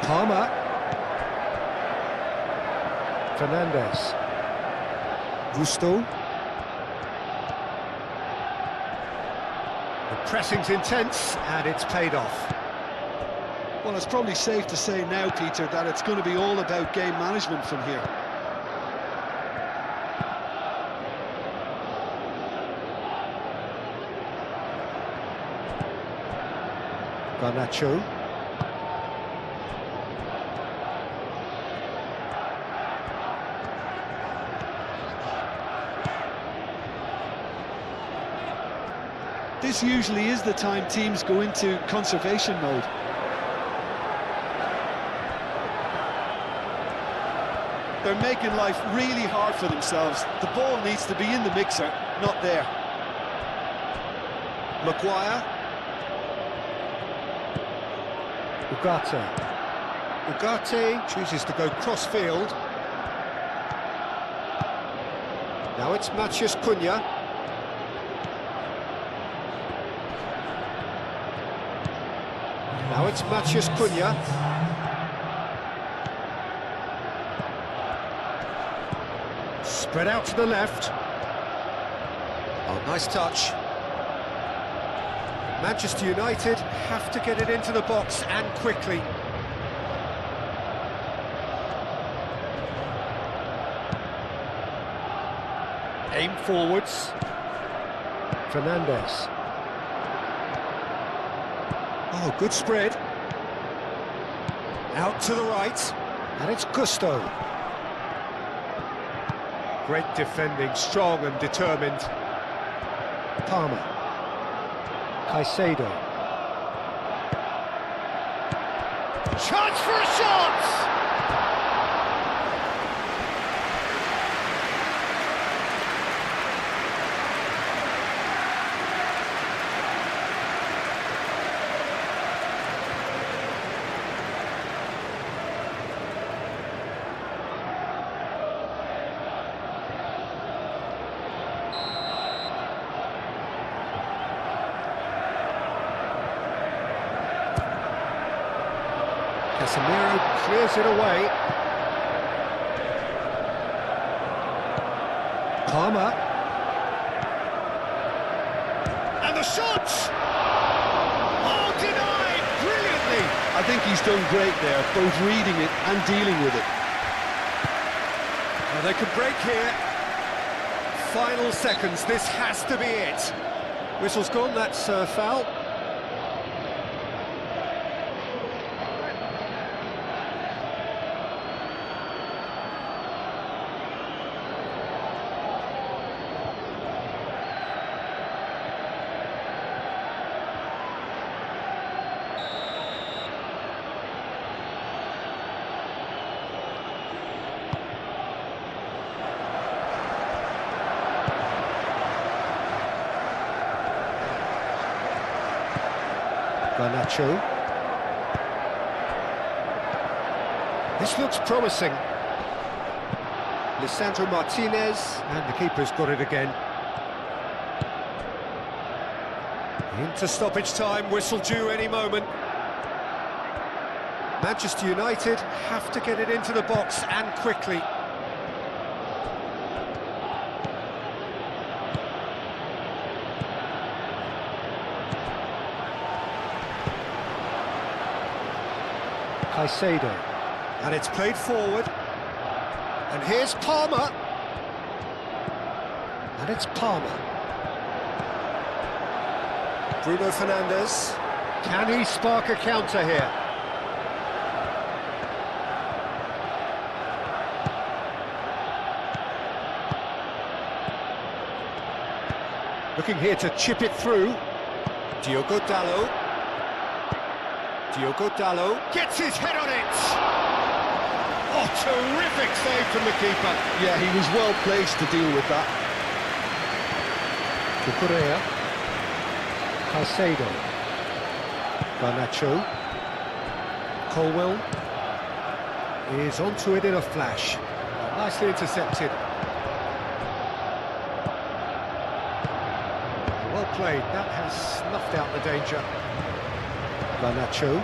Palmer. Fernandez. Gusto. The pressing's intense, and it's paid off. Well, it's probably safe to say now, Peter, that it's going to be all about game management from here. Garnacho. This usually is the time teams go into conservation mode. They're making life really hard for themselves. The ball needs to be in the mixer, not there. Maguire. Ugarte. Ugarte chooses to go cross-field. Now it's Matheus Cunha. Now it's Matheus Cunha. Spread out to the left. Oh, nice touch. Manchester United have to get it into the box, and quickly. Aim forwards. Fernandez. Oh, good spread. Out to the right. And it's Gusto. Great defending, strong and determined. Palmer. Caicedo. Chance for a shot! Casemiro clears it away. Palmer. And the shot! Oh, denied brilliantly! I think he's done great there, both reading it and dealing with it. Well, they could break here. Final seconds, this has to be it. Whistle's gone, that's foul. Garnacho. This looks promising. Lisandro Martinez, and the keeper's got it again. Into stoppage time, whistle due any moment. Manchester United have to get it into the box and quickly. Caicedo, and it's played forward, and here's Palmer, and it's Palmer. Bruno Fernandes, can he spark a counter here? Looking here to chip it through. Diogo Dalot. Diogo Dalot gets his head on it! Oh, terrific save from the keeper. Yeah, he was well placed to deal with that. Cucurella. Caicedo. Garnacho. Colwell is onto it in a flash. Nicely intercepted. Well played, that has snuffed out the danger. Garnacho.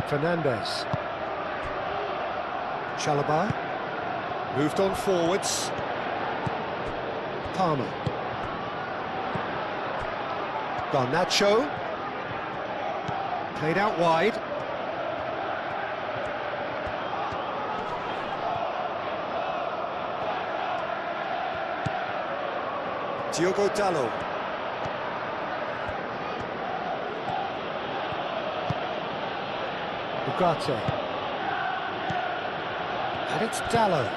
Fernandes. Chalobah. Moved on forwards. Palmer. Garnacho. Played out wide. Diogo Dalot. Ugarte. And it's Dalot.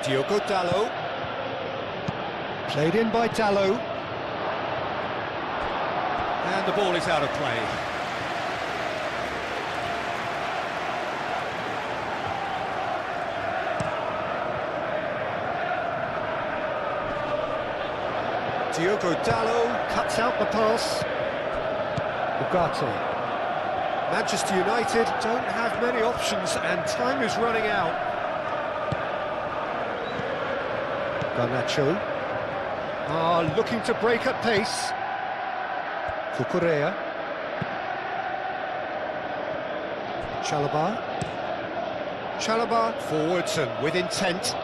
Diogo Dalot. Played in by Dalot. And the ball is out of play. Diogo Dalot cuts out the pass. Ugarte. Manchester United don't have many options and time is running out. Garnacho. Looking to break at pace. Cucurella. Chalobah. Chalobah forwards and with intent.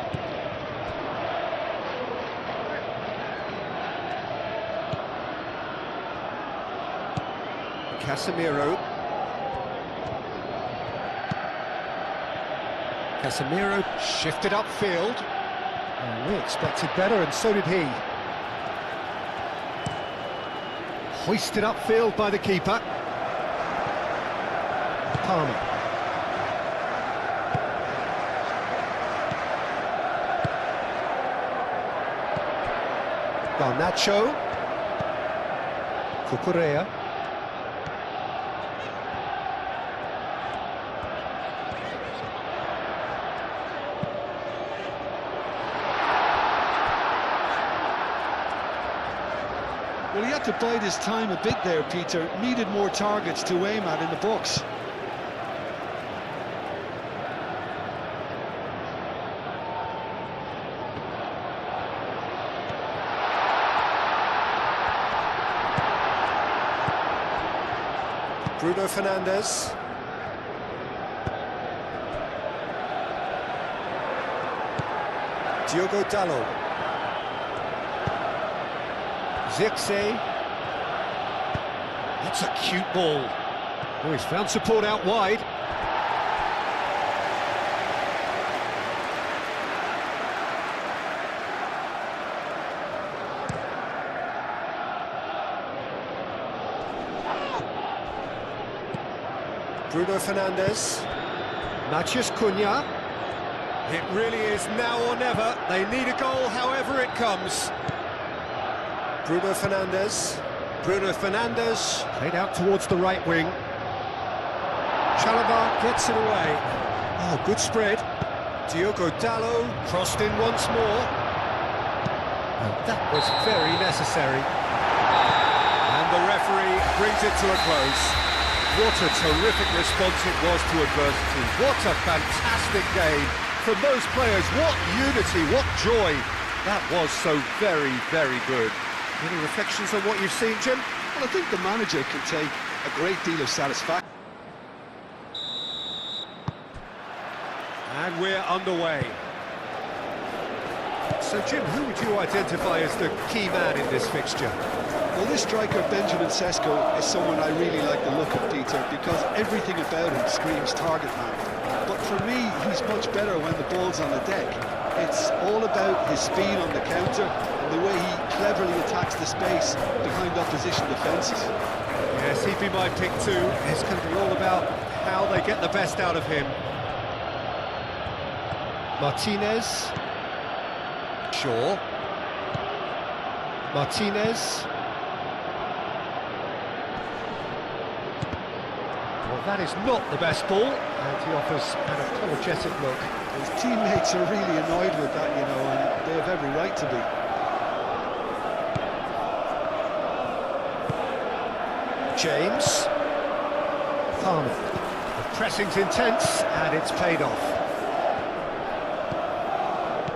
Casemiro. Casemiro shifted upfield. We expected better, and so did he. Hoisted upfield by the keeper. Palmer. Garnacho. Cucurella. Well, he had to bide his time a bit there, Peter. Needed more targets to aim at in the box. Bruno Fernandes. Diogo Dalot. Zirkzee. That's a cute ball. Oh, he's found support out wide. Bruno Fernandes. Matheus Cunha. It really is now or never. They need a goal however it comes. Bruno Fernandes. Bruno Fernandes. Played out towards the right wing. Chalobah gets it away. Oh, good spread. Diogo Dalot crossed in once more. And that was very necessary. And the referee brings it to a close. What a terrific response it was to adversity. What a fantastic game from those players. What unity, what joy. That was so very, very good. Any reflections on what you've seen, Jim? Well, I think the manager can take a great deal of satisfaction. And we're underway. So, Jim, who would you identify as the key man in this fixture? Well, this striker, Benjamin Sesko, is someone I really like the look of, Peter, because everything about him screams target man. But for me, he's much better when the ball's on the deck. It's all about his speed on the counter and the way he cleverly attacks the space behind opposition defences. Yes, he'd be my pick too. It's going to be all about how they get the best out of him. Martinez. Shaw. Martinez. Well, that is not the best ball, and he offers an apologetic look. His teammates are really annoyed with that, you know, and they have every right to be. James. Palmer. The pressing's intense, and it's paid off.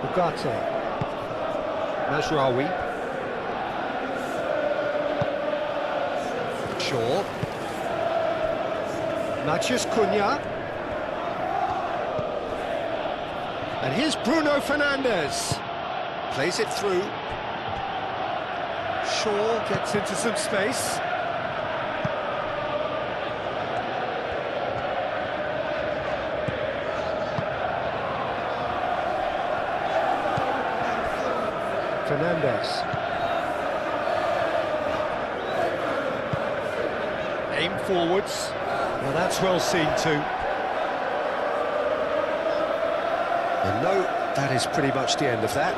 Ugarte. Mazraoui. Shaw. Matheus Cunha. And here's Bruno Fernandes. Plays it through. Shaw gets into some space. Fernandes. Aim forwards. Well, that's well seen too. And no, that is pretty much the end of that.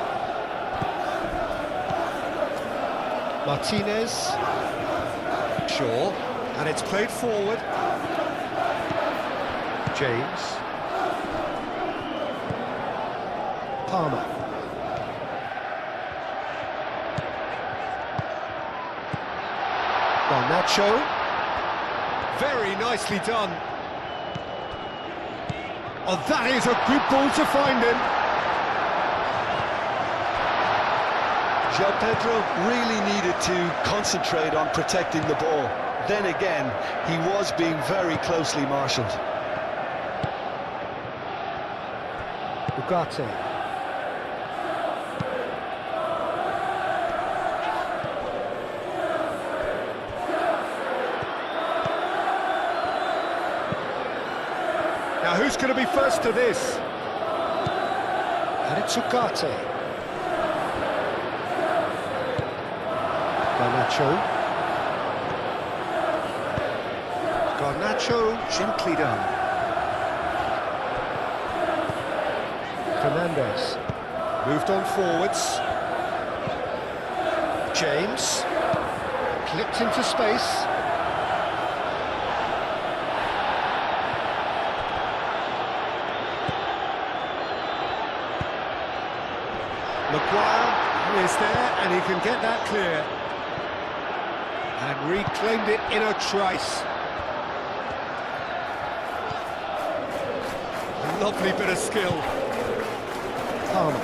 Martinez. Shaw. And it's played forward. James. Palmer. Garnacho. Very nicely done. Oh, that is a good ball to find him. João Pedro really needed to concentrate on protecting the ball. Then again, he was being very closely marshalled. Ugarte. Now, who's going to be first to this? And it's Ugarte. Garnacho, gently done. Fernandes. Moved on forwards. James. Clipped into space. Maguire is there, and he can get that clear. And reclaimed it in a trice. A lovely bit of skill. Palmer.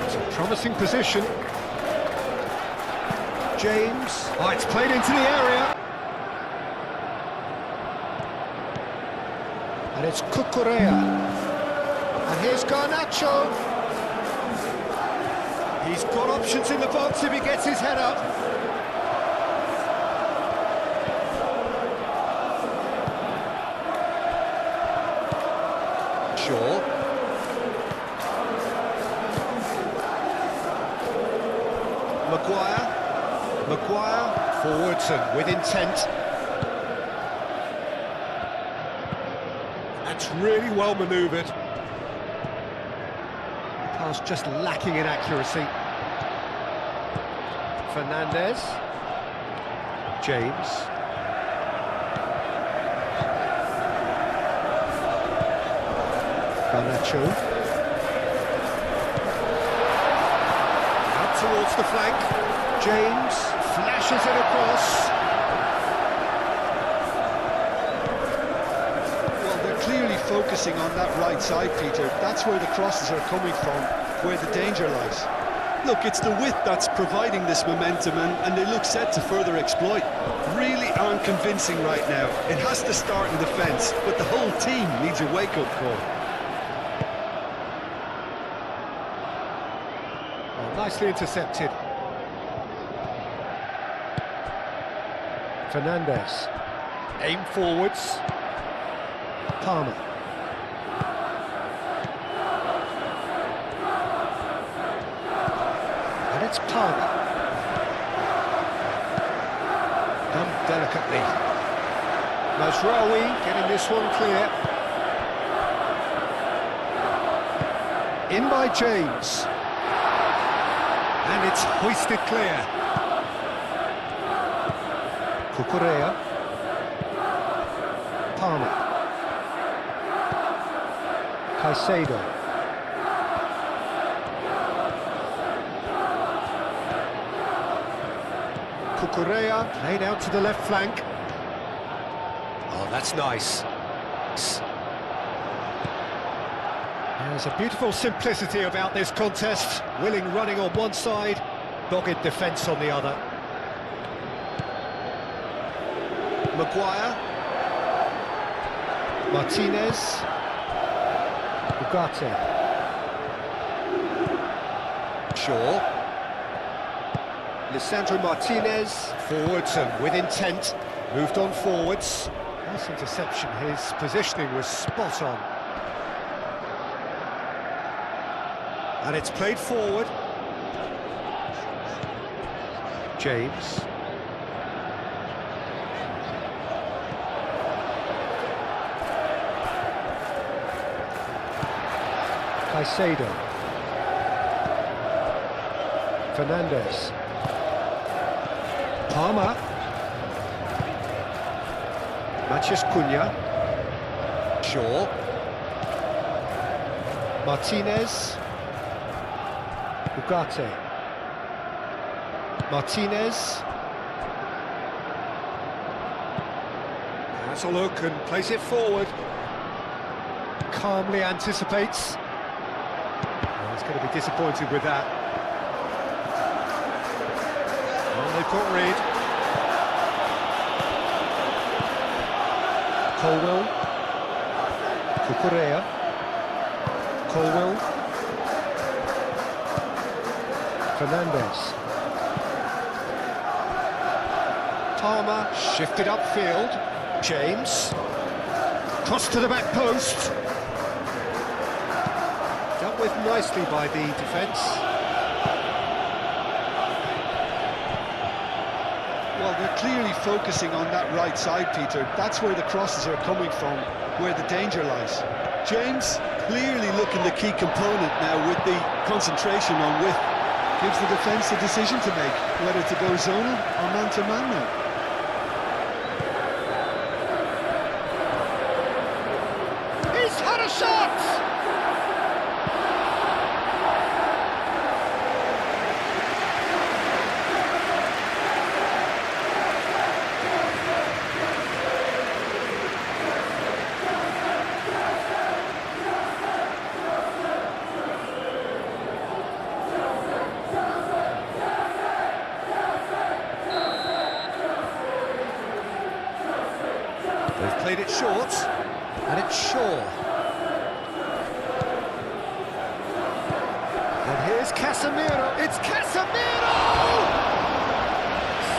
It's a promising position. James. Oh, it's played into the area. And it's Cucurella. And here's Garnacho. He's got options in the box if he gets his head up. Shaw. Maguire. Forwards and with intent. That's really well manoeuvred. Pass just lacking in accuracy. Fernandes. James. Garnacho. Out towards the flank. James. Flash Smashes it across. Well, they're clearly focusing on that right side, Peter. That's where the crosses are coming from, where the danger lies. Look, it's the width that's providing this momentum, and they look set to further exploit. Really aren't convincing right now. It has to start in defence, but the whole team needs a wake-up call. Oh, nicely intercepted. Fernandez. Aim forwards. Palmer. And it's Palmer. Done delicately. Mazraoui getting this one clear. In by James. And it's hoisted clear. Cucurella. Palmer. Caicedo. Cucurella played out to the left flank. Oh, that's nice. There's a beautiful simplicity about this contest. Willing running on one side, dogged defence on the other. Maguire. Martinez. Ugarte. Shaw. Lisandro Martinez. Forwards and with intent. Moved on forwards. Nice interception. His positioning was spot on. And it's played forward. James. Caicedo. Fernandez. Palmer. Matheus Cunha. Shaw. Martinez. Ugarte. Martinez. Has a look and plays it forward. Calmly anticipates. Oh, he's going to be disappointed with that. And they've got Reed. Colwell. Cucurella. Colwell. Fernandez. Palmer shifted upfield. James. Cross to the back post. Dealt with nicely by the defence. Well, they're clearly focusing on that right side, Peter. That's where the crosses are coming from, where the danger lies. James clearly looking the key component now with the concentration on width. Gives the defence a decision to make, whether to go zonal or man-to-man now. He's had a shot! They've played it short, and it's Shaw. And here's Casemiro. It's Casemiro!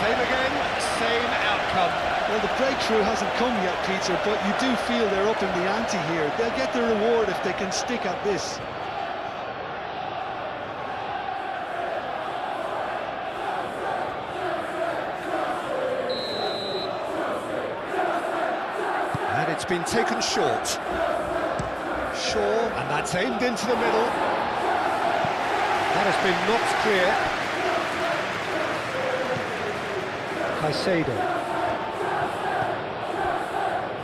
Same again, same outcome. Well, the breakthrough hasn't come yet, Peter, but you do feel they're up in the ante here. They'll get the reward if they can stick at this. And it's been taken short. Shaw, and that's aimed into the middle. That has been knocked clear. Caicedo.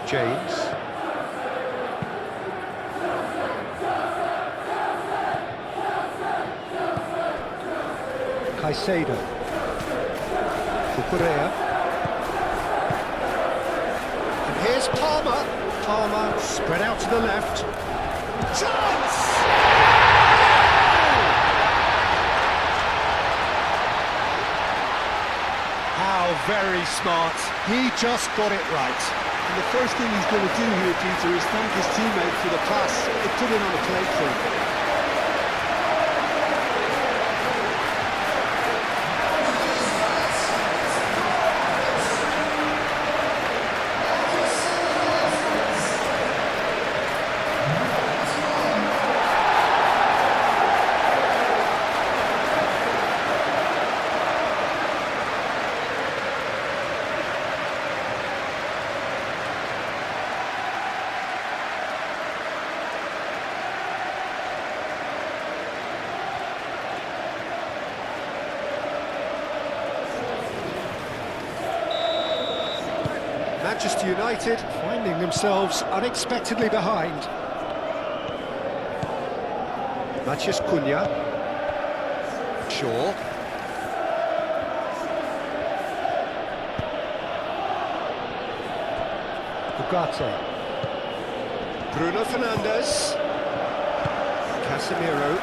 James. Caicedo. Cucurella. And here's Palmer. Palmer spread out to the left. Chance! How very smart. He just got it right. And the first thing he's going to do here, Peter, is thank his teammate for the pass. It put it on a plate for him. Manchester United finding themselves unexpectedly behind. Matheus Cunha. Shaw. Ugarte. Bruno Fernandes. Casemiro.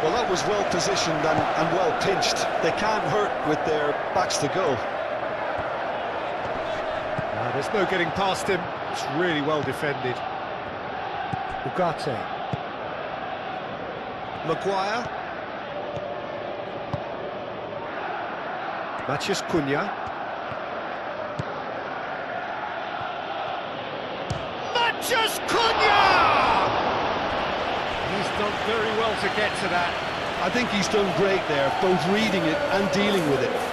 Well, that was well positioned and well pinched. They can't hurt with their backs to go. There's no getting past him. It's really well defended. Ugarte. Maguire. Matheus Cunha. Matheus Cunha! He's done very well to get to that. I think he's done great there, both reading it and dealing with it.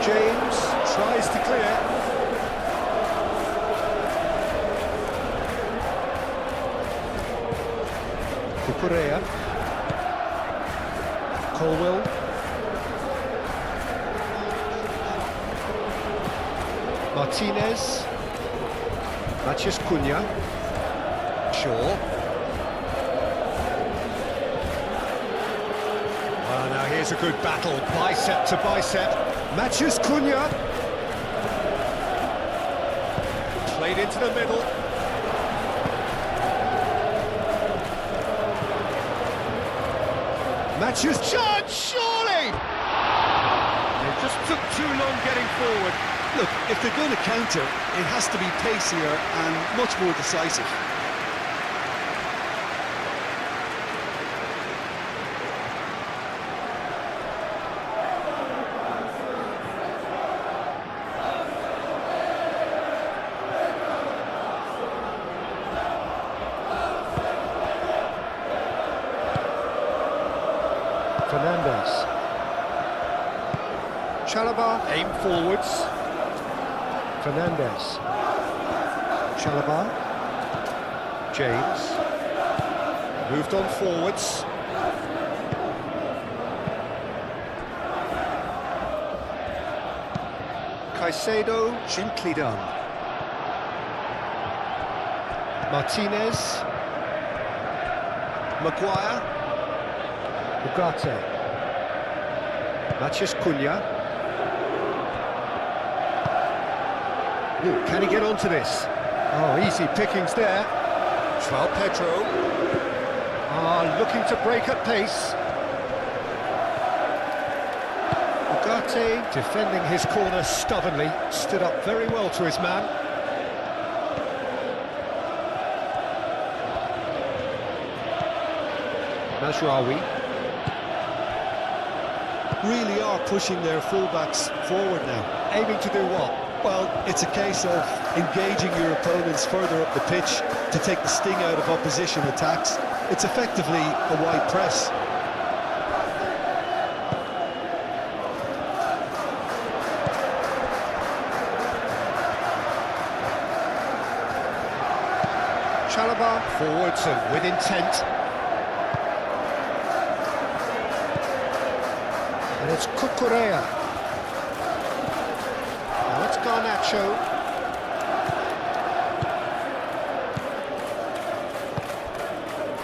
James tries to clear. Cucurella. Colwell. Martinez. Matheus Cunha. Shaw. Now here's a good battle, bicep to bicep. Matheus Cunha. Played into the middle. Matheus chance, surely! They just took too long getting forward. Look, if they're going to counter, it has to be pacier and much more decisive. Fernandes. Chalobah aim forwards. Fernandes. Chalobah. James. Moved on forwards. Caicedo, gently done. Martinez. Maguire. Ugarte. Matheus Cunha. Ooh, can he get onto this? Oh, easy pickings there. João Pedro. Looking to break at pace. Ugarte defending his corner stubbornly. Stood up very well to his man. Mazraoui. Really are pushing their fullbacks forward now. Aiming to do what? Well, it's a case of engaging your opponents further up the pitch to take the sting out of opposition attacks. It's effectively a wide press. Chalobah forwards and with intent. And it's Cucurella. Now it's Garnacho.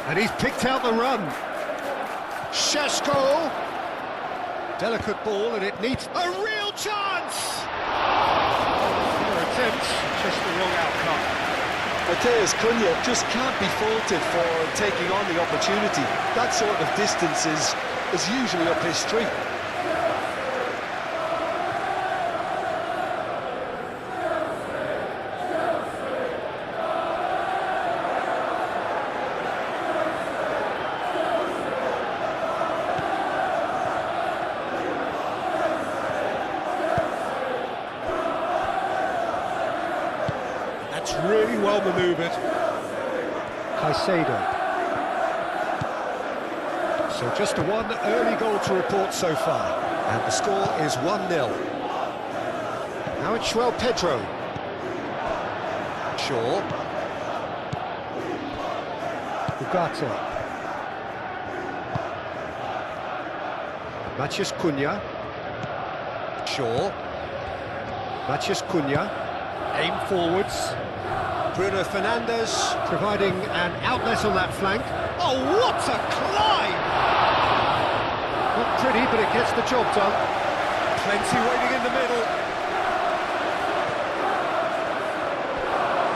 And he's picked out the run. Šeško. Delicate ball, and it needs a real chance! Another attempt, just the wrong outcome. Matheus Cunha just can't be faulted for taking on the opportunity. That sort of distance is usually up his street. That's really well manoeuvred. Caicedo. So just a one early goal to report so far. And the score is 1-0. Now it's João Pedro. Shaw. Ugarte. Matheus Cunha. Shaw. Matheus Cunha. Aim forwards. Bruno Fernandes providing an outlet on that flank. Oh, what a climb! Not pretty, but it gets the job done. Plenty waiting in the middle.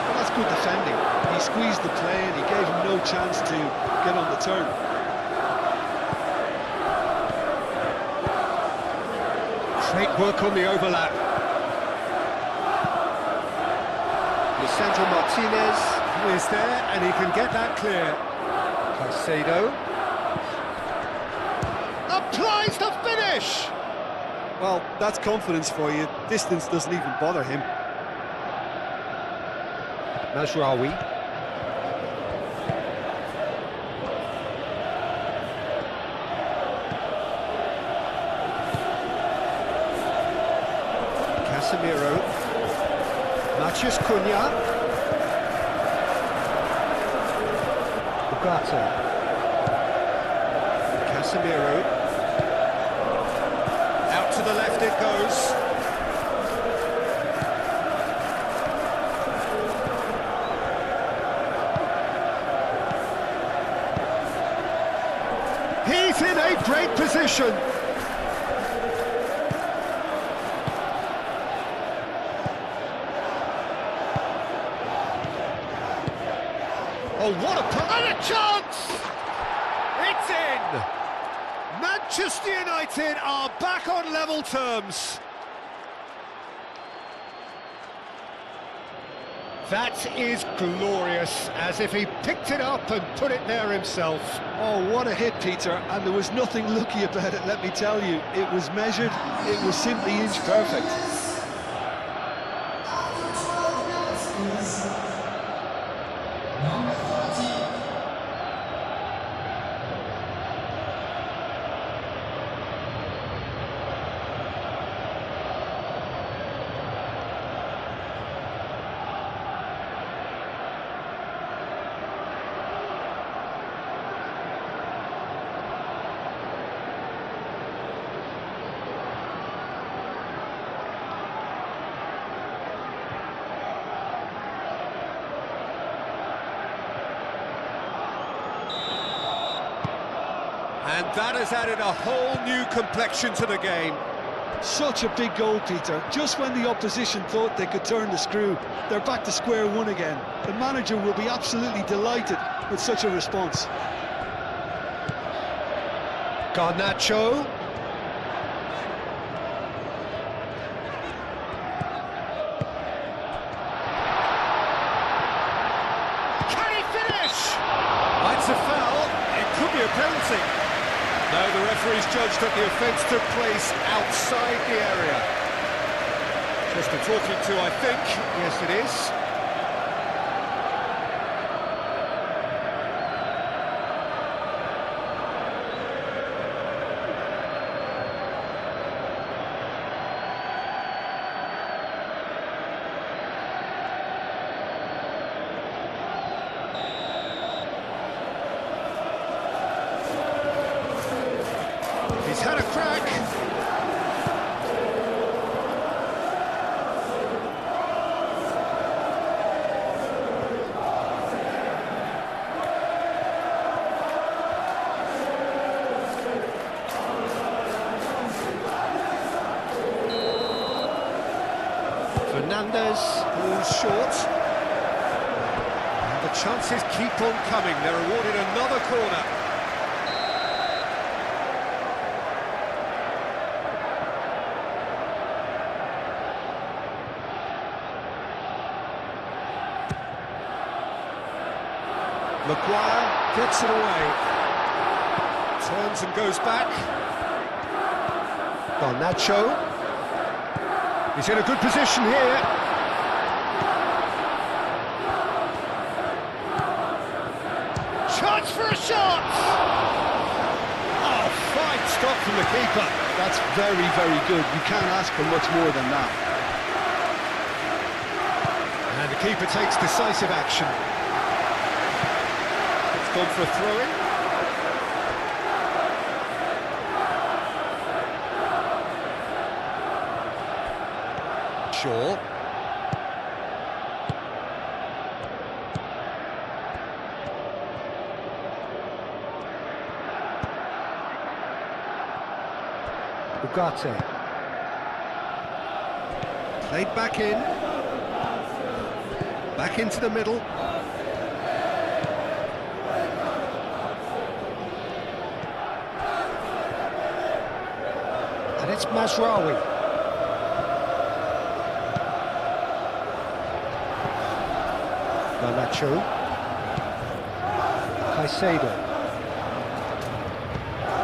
Well, that's good defending. He squeezed the play and he gave him no chance to get on the turn. Great work on the overlap. Lisandro Martinez is there, and he can get that clear. Caicedo applies the finish! Well, that's confidence for you. Distance doesn't even bother him. Mazraoui. Casemiro. Matheus Cunha. Ugarte. Casemiro. Out to the left it goes. He's in a great position. Oh, what a chance! It's in! Manchester United are back on level terms. That is glorious, as if he picked it up and put it there himself. Oh, what a hit, Peter, and there was nothing lucky about it, let me tell you. It was measured, it was simply inch perfect. And that has added a whole new complexion to the game. Such a big goal, Peter. Just when the opposition thought they could turn the screw, they're back to square one again. The manager will be absolutely delighted with such a response. Garnacho. Can he finish? That's a foul. It could be a penalty. No, the referee's judged that the offence took place outside the area. Just a talking to, I think. Yes, it is. He's had a crack. Fernandez goes short. And the chances keep on coming. They're awarded another corner. Maguire gets it away. Turns and goes back. Garnacho. He's in a good position here. Chance for a shot! Oh, fine stop from the keeper. That's very, very good. You can't ask for much more than that. And the keeper takes decisive action. It's gone for a throw-in. Shaw. Ugarte. Played back in. Back into the middle. And it's Mazraoui. Garnacho.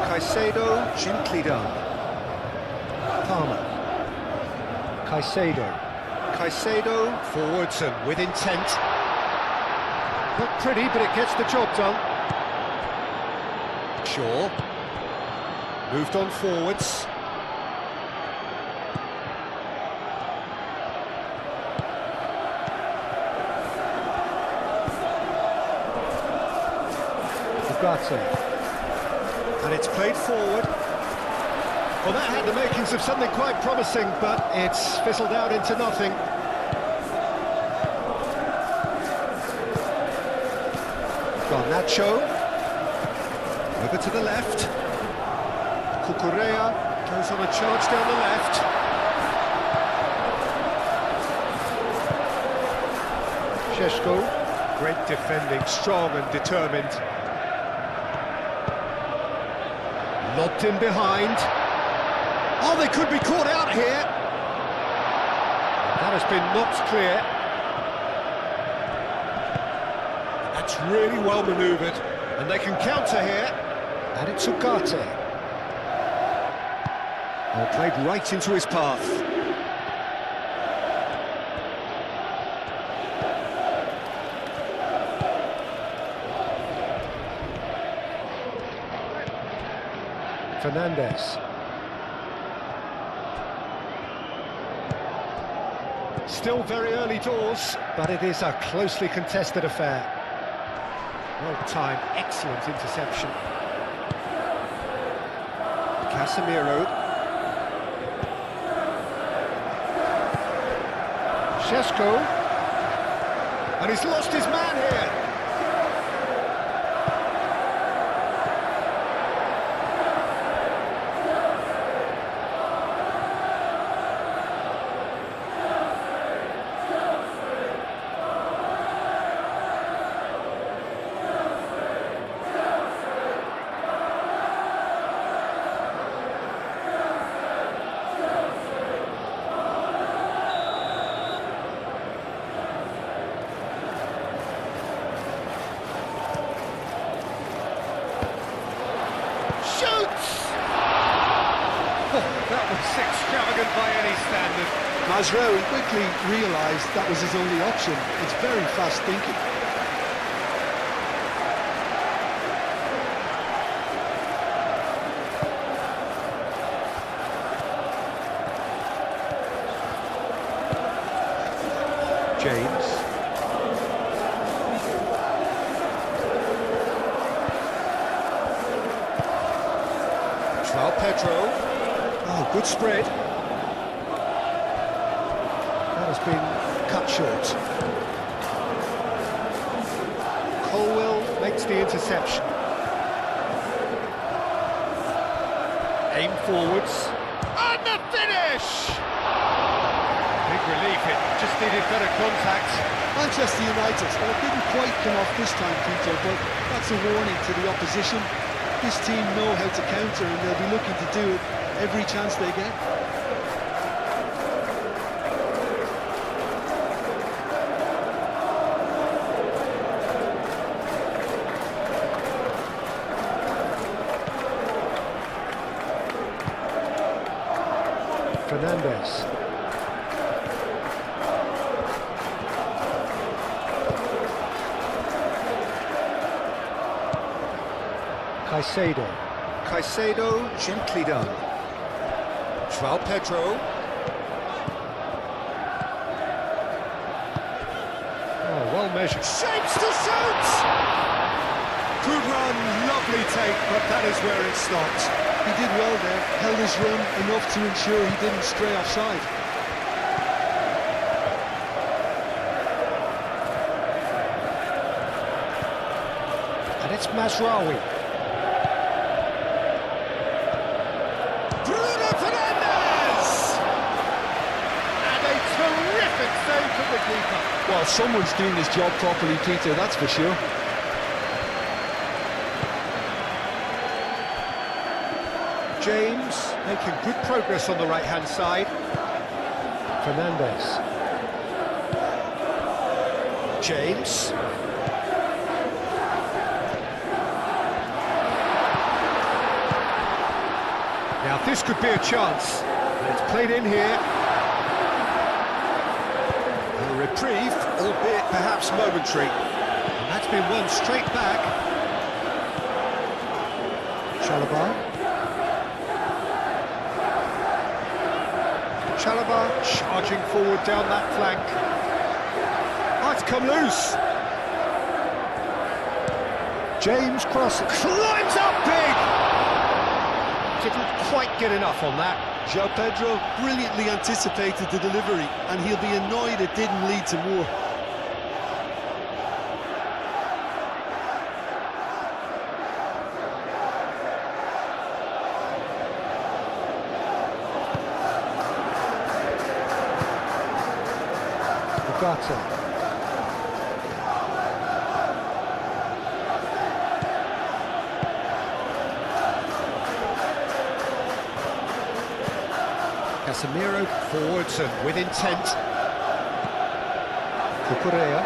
Caicedo gently done. Palmer. Caicedo forwards and with intent. Not pretty, but it gets the job done. Shaw. Moved on forwards. Ugarte. And it's played forward. Well, that had the makings of something quite promising, but it's fizzled out into nothing. Garnacho. Over to the left. Cucurella goes on a charge down the left. Šeško. Great defending, strong and determined. Lobbed in behind. Oh, they could be caught out here. That has been knocked clear. That's really well manoeuvred, and they can counter here. And it's Ugarte. Oh, played right into his path. Fernandez. Still very early doors, but it is a closely contested affair. Well timed, excellent interception. Casemiro. Šeško. And he's lost his man here. That was extravagant by any standard. Mazraoui quickly realised that was his only option. It's very fast thinking. James. João Pedro. Oh, good spread. That has been cut short. Colwell makes the interception. Aim forwards. And the finish! Big relief, it just needed better contact. Manchester United, well, it didn't quite come off this time, Peter, but that's a warning to the opposition. This team know how to counter, and they'll be looking to do it every chance they get. Fernandez. Caicedo, gently done. João Pedro. Oh, well measured. Shapes to shoot! Good run, lovely take, but that is where it stopped. He did well there, held his run enough to ensure he didn't stray offside. And it's Mazraoui. Bruno Fernandes! And a terrific save from the keeper. Well, someone's doing his job properly, Peter, that's for sure. James making good progress on the right-hand side. Fernandes. James. Now this could be a chance. And it's played in here. A reprieve, albeit perhaps momentary. And that's been won straight back. Chalobah. Chalobah charging forward down that flank. Oh, it's come loose. James cross climbs up big. Didn't quite get enough on that. João Pedro brilliantly anticipated the delivery, and he'll be annoyed it didn't lead to more. Casemiro forwards and with intent. Cucurella.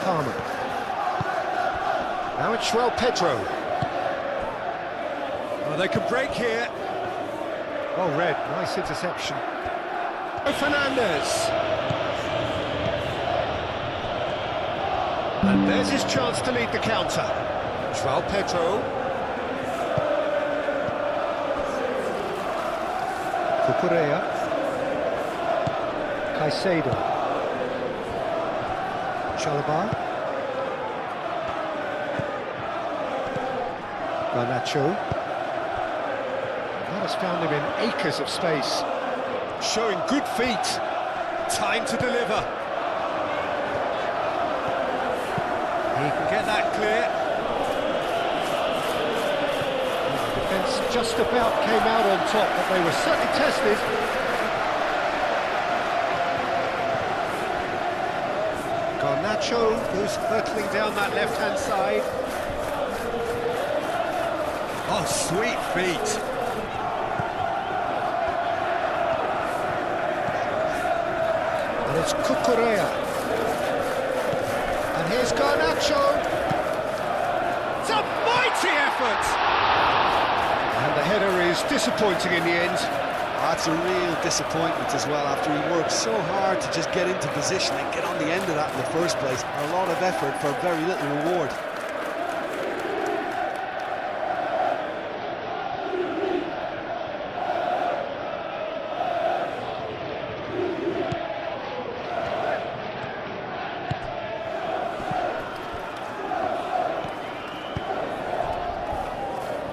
Palmer. Now it's João Pedro. Oh, they could break here. Well read, nice interception. Fernandes. And there's his chance to lead the counter. João Pedro. Cucurella. Caicedo. Chalobah. Garnacho. That has found him in acres of space. Showing good feet. Time to deliver. He can get that clear. The defence just about came out on top, but they were certainly tested. Garnacho goes hurtling down that left-hand side. Oh, sweet feet. And it's Cucurella. And here's Garnacho. It's a mighty effort! And the header is disappointing in the end. That's a real disappointment as well, after he worked so hard to just get into position and get on the end of that in the first place. A lot of effort for very little reward.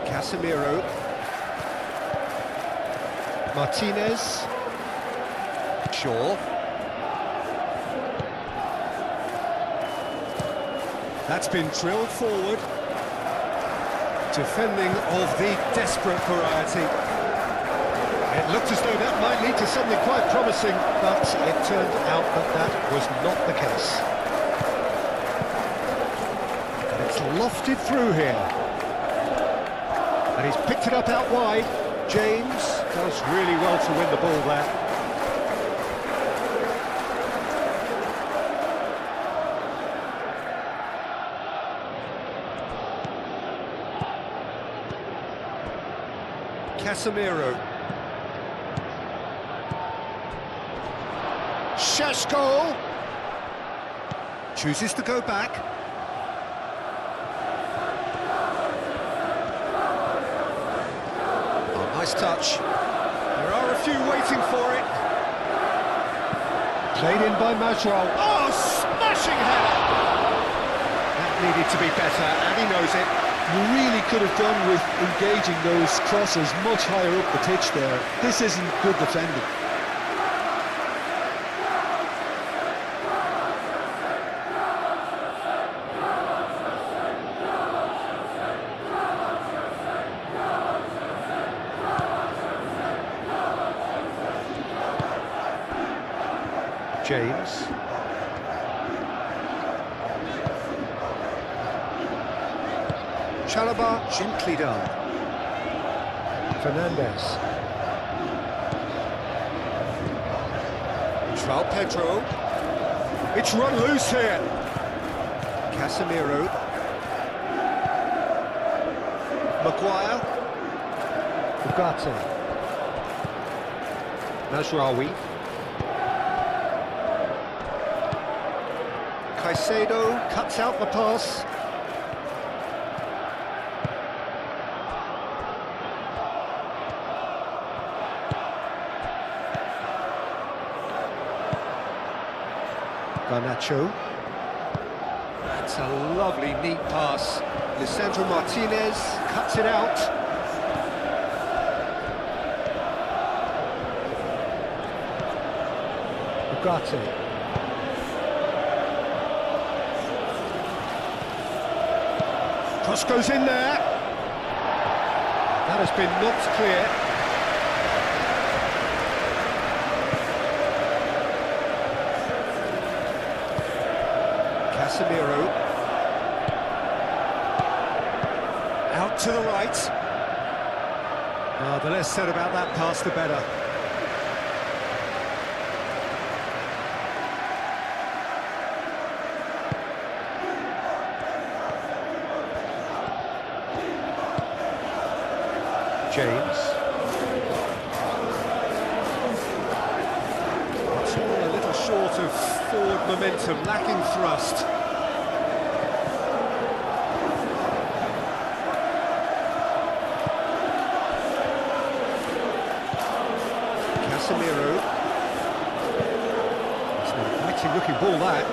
Casemiro. Martinez. Shaw. That's been drilled forward. Defending of the desperate variety. It looked as though that might lead to something quite promising, but it turned out that that was not the case. And it's lofted through here. And he's picked it up out wide. James does really well to win the ball there. Casemiro. Šeško chooses to go back. Oh, nice touch. There are a few waiting for it. Played in by Majral. Oh, smashing header! That needed to be better, and he knows it. You really could have done with engaging those crosses much higher up the pitch there. This isn't good defending. James. Chalobah, gently done. Fernandez. João Pedro. It's run loose here. Casemiro. Maguire. Ugarte. Mazraoui. Caicedo cuts out the pass. Garnacho. That's a lovely, neat pass. Lisandro Martinez cuts it out. Ugarte. Cross goes in there. That has been knocked clear. Casemiro. Out to the right. The less said about that pass, the better. James. It's all a little short of forward momentum, lacking thrust. Casemiro. It's an inviting looking ball, that.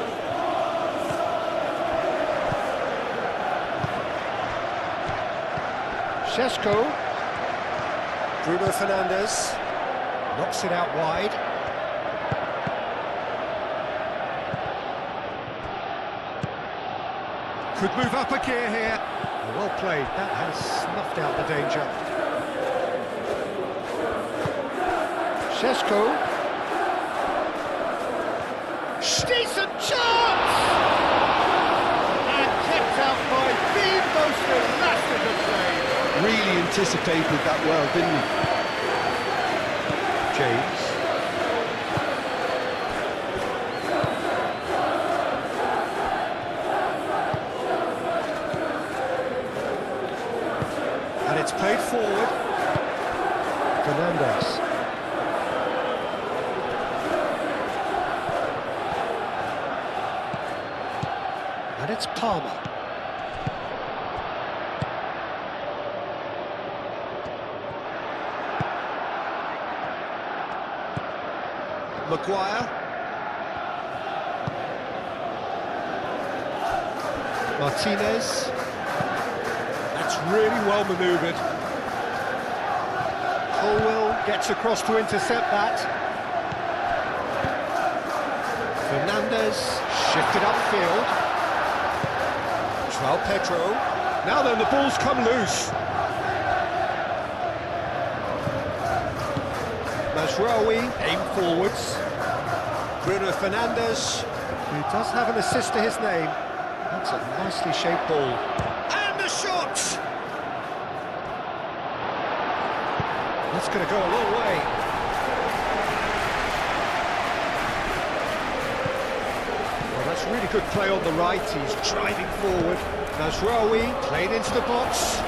Šeško. Bruno Fernandes knocks it out wide. Could move up a gear here. Well played, that has snuffed out the danger. Šeško. Decent chance! And kept out by the most elastic of plays. Really anticipated that well, didn't he? James. And it's played forward. Fernandez. And it's Palmer. Maguire. Martinez. That's really well manoeuvred. Colwell gets across to intercept that. Fernandez shifted upfield. João Pedro. Now then, the ball's come loose. Mazraoui, aim forwards. Bruno Fernandes, who does have an assist to his name. That's a nicely shaped ball. And a shot! That's going to go a long way. Well, that's really good play on the right. He's driving forward. Mazraoui played into the box.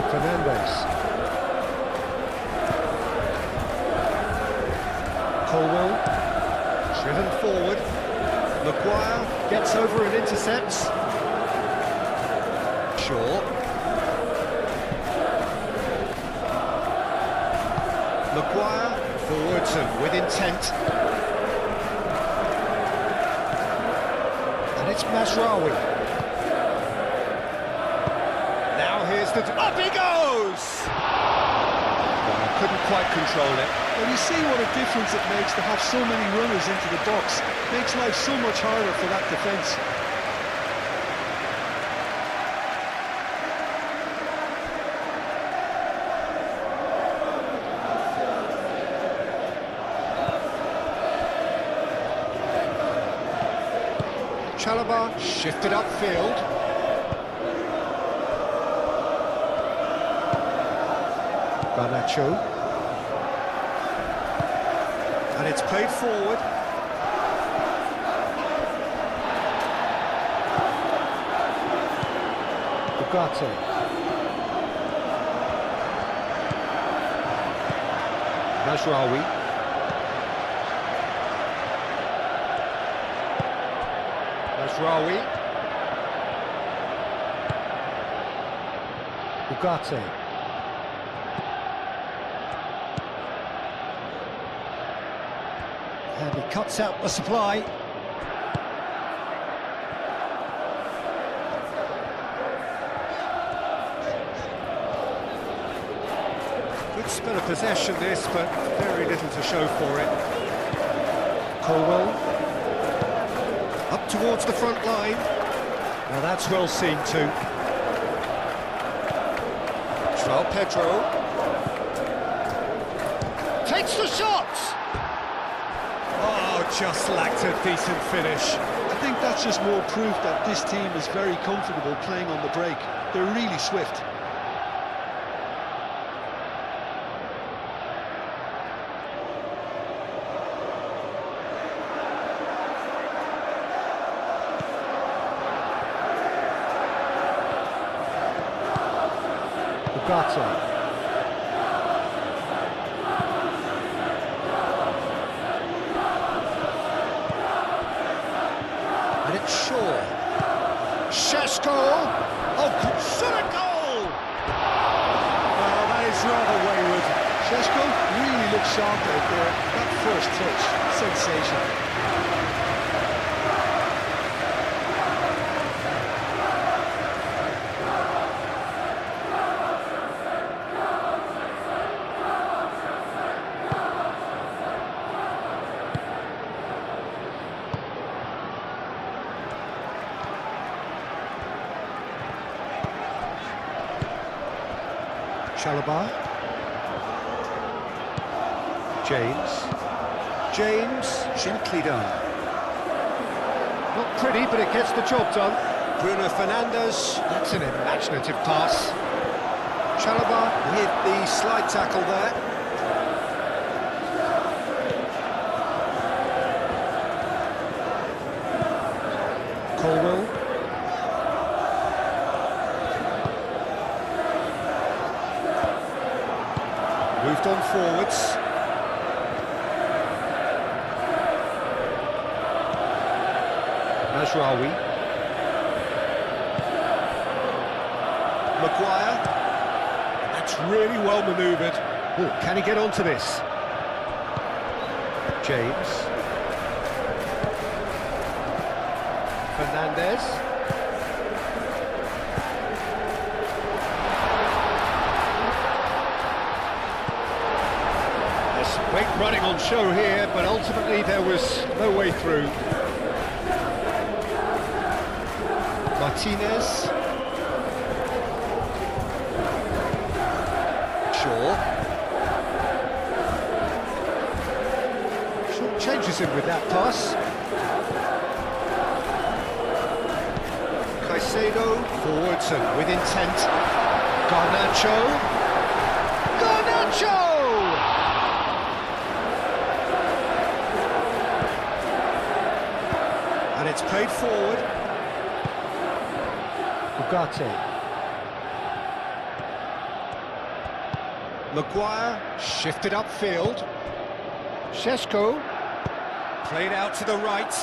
Fernandes. Colwell, driven forward. Maguire gets over and intercepts. Shaw. Maguire, forwards and with intent. And it's Mazraoui. Now here's the... Up he goes! Well, couldn't quite control it. Well, you see what a difference it makes to have so many runners into the box. Makes life so much harder for that defence. Chalobah shifted upfield. Garnacho. And it's played forward. Ugarte. Mazraoui. Mazraoui. Ugarte. And he cuts out the supply. Good spell of possession this, but very little to show for it. Colwell. Up towards the front line. Now that's well seen too. João Pedro. Takes the shot! Oh, just lacked a decent finish. I think that's just more proof that this team is very comfortable playing on the break. They're really swift. Ugarte. And it's Shaw. Šeško. Oh, shot a goal! Well, that is rather wayward. Šeško really looked sharp out there. That first touch, sensational. Chalobah. James, gently done. Not pretty, but it gets the job done. Bruno Fernandes, that's an imaginative pass. Chalobah with the slide tackle there. Colwell. Moved on forwards. Mazraoui. Maguire. That's really well manoeuvred. Oh, can he get onto this? James. Fernandes. Great running on show here, but ultimately there was no way through. Martinez. Shaw. Shaw changes him with that pass. Caicedo forwards and with intent. Garnacho. Garnacho! And it's played forward. Ugarte. Maguire shifted upfield. Šeško played out to the right.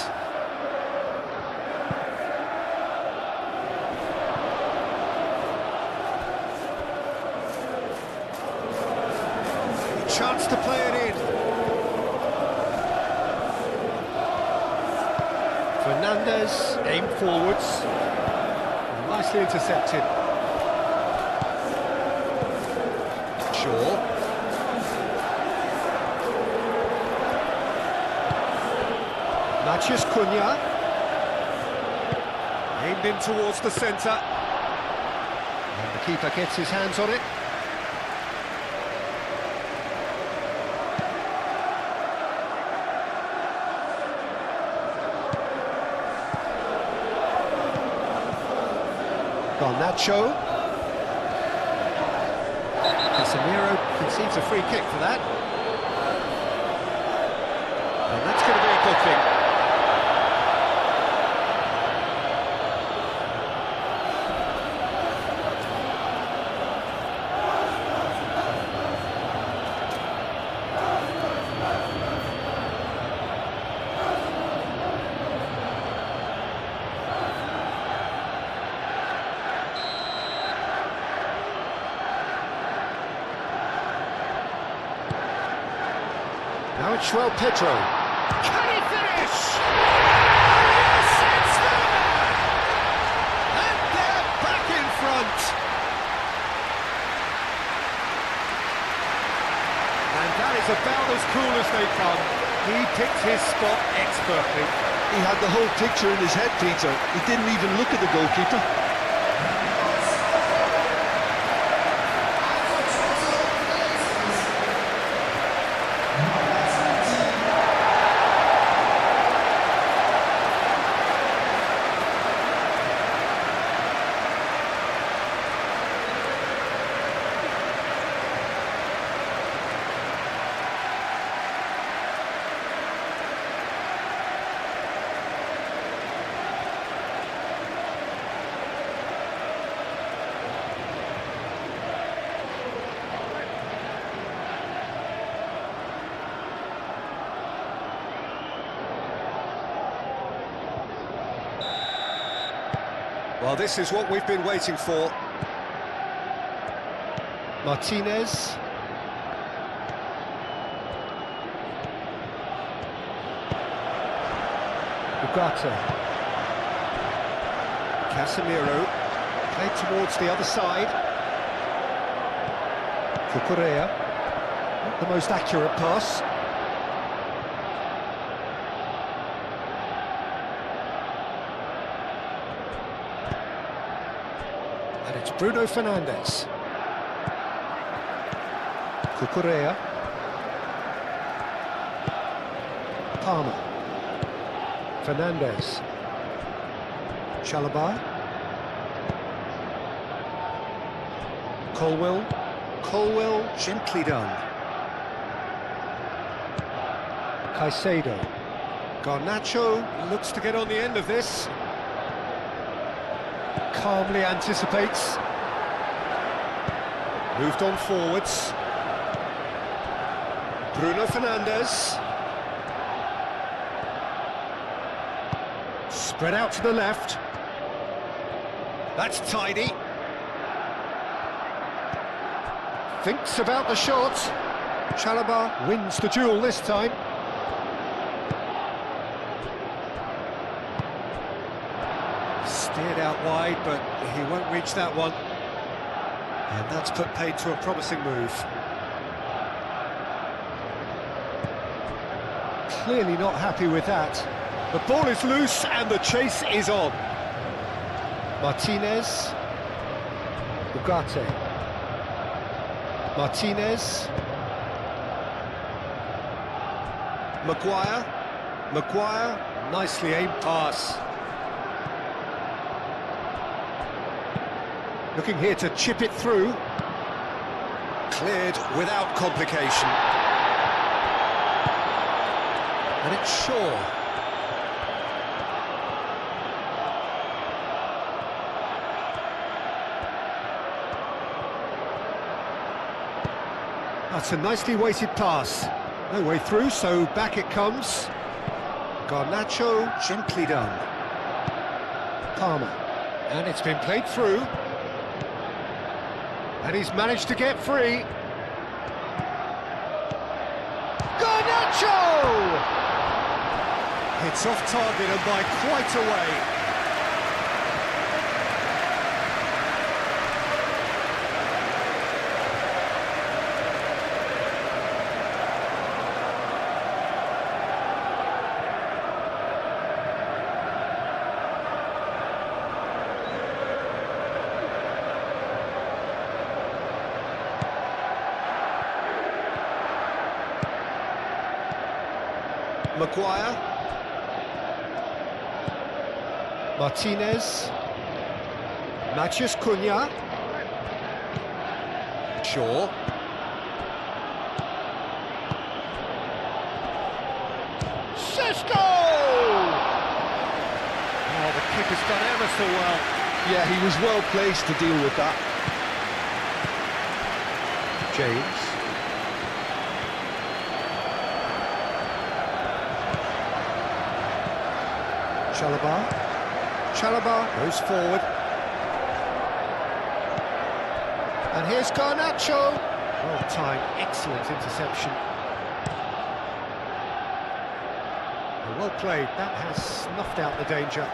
Chance to play it in. Fernandez, aim forwards. Nicely intercepted. Shaw. Mathias Cunha. Aimed in towards the centre. And the keeper gets his hands on it. Garnacho. Casemiro concedes a free kick for that. And that's going to be a booking. Now it's João Pedro. Can he finish? Yes, it's there! And they're back in front. And that is about as cool as they come. He picked his spot expertly. He had the whole picture in his head, Peter. He didn't even look at the goalkeeper. Well, this is what we've been waiting for. Martinez. Ugarte. Casemiro. Played towards the other side. Cucurella. Not the most accurate pass. And it's Bruno Fernandes. Cucurella. Palmer. Fernandes. Chalobah. Colwill. Colwill, gently done. Caicedo. Garnacho looks to get on the end of this. Calmly anticipates. Moved on forwards. Bruno Fernandes. Spread out to the left. That's tidy. Thinks about the shot. Chalobah wins the duel this time. Steered out wide, but he won't reach that one. And that's put paid to a promising move. Clearly not happy with that. The ball is loose and the chase is on. Martinez. Ugarte. Martinez. Maguire. Maguire. Nicely aimed pass. Looking here to chip it through. Cleared without complication. And it's Shaw. That's a nicely weighted pass. No way through, so back it comes. Garnacho, gently done. Palmer. And it's been played through. And he's managed to get free. Garnacho! It's off target and by quite a way. Maguire. Martinez. Matheus Cunha. Shaw. Sesko! Oh, the kick has done ever so well. Yeah, he was well placed to deal with that. James. Chalobah goes forward. And here's Garnacho. Well timed, excellent interception. Well played, that has snuffed out the danger.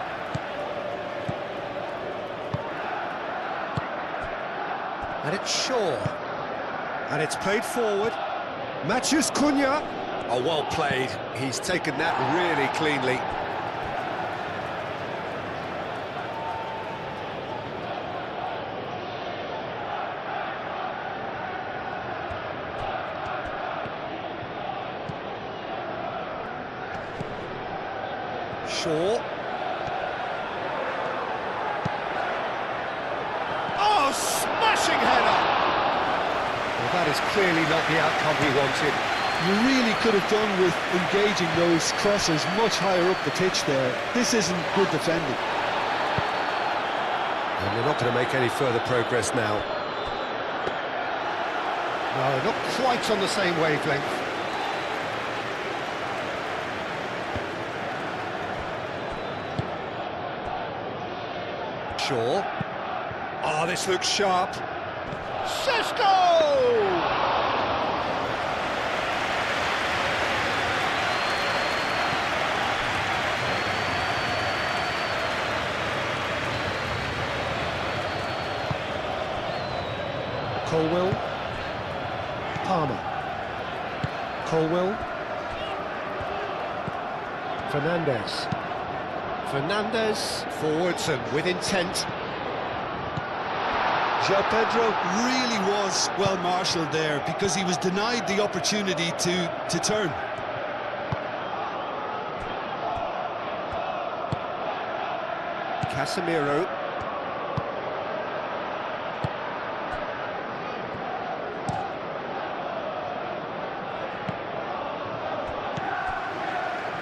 And it's Shaw. And it's played forward. Matheus Cunha. Oh, well played. He's taken that really cleanly. Shaw. Oh, smashing header! Well, that is clearly not the outcome he wanted. You really could have done with engaging those crosses much higher up the pitch there. This isn't good defending. And they're not going to make any further progress now. No, not quite on the same wavelength. Shaw. Oh, this looks sharp. Sesko! Colwill. Palmer. Colwill. Fernandez. Fernandez forwards and with intent. João Pedro really was well marshalled there because he was denied the opportunity to turn. Casemiro.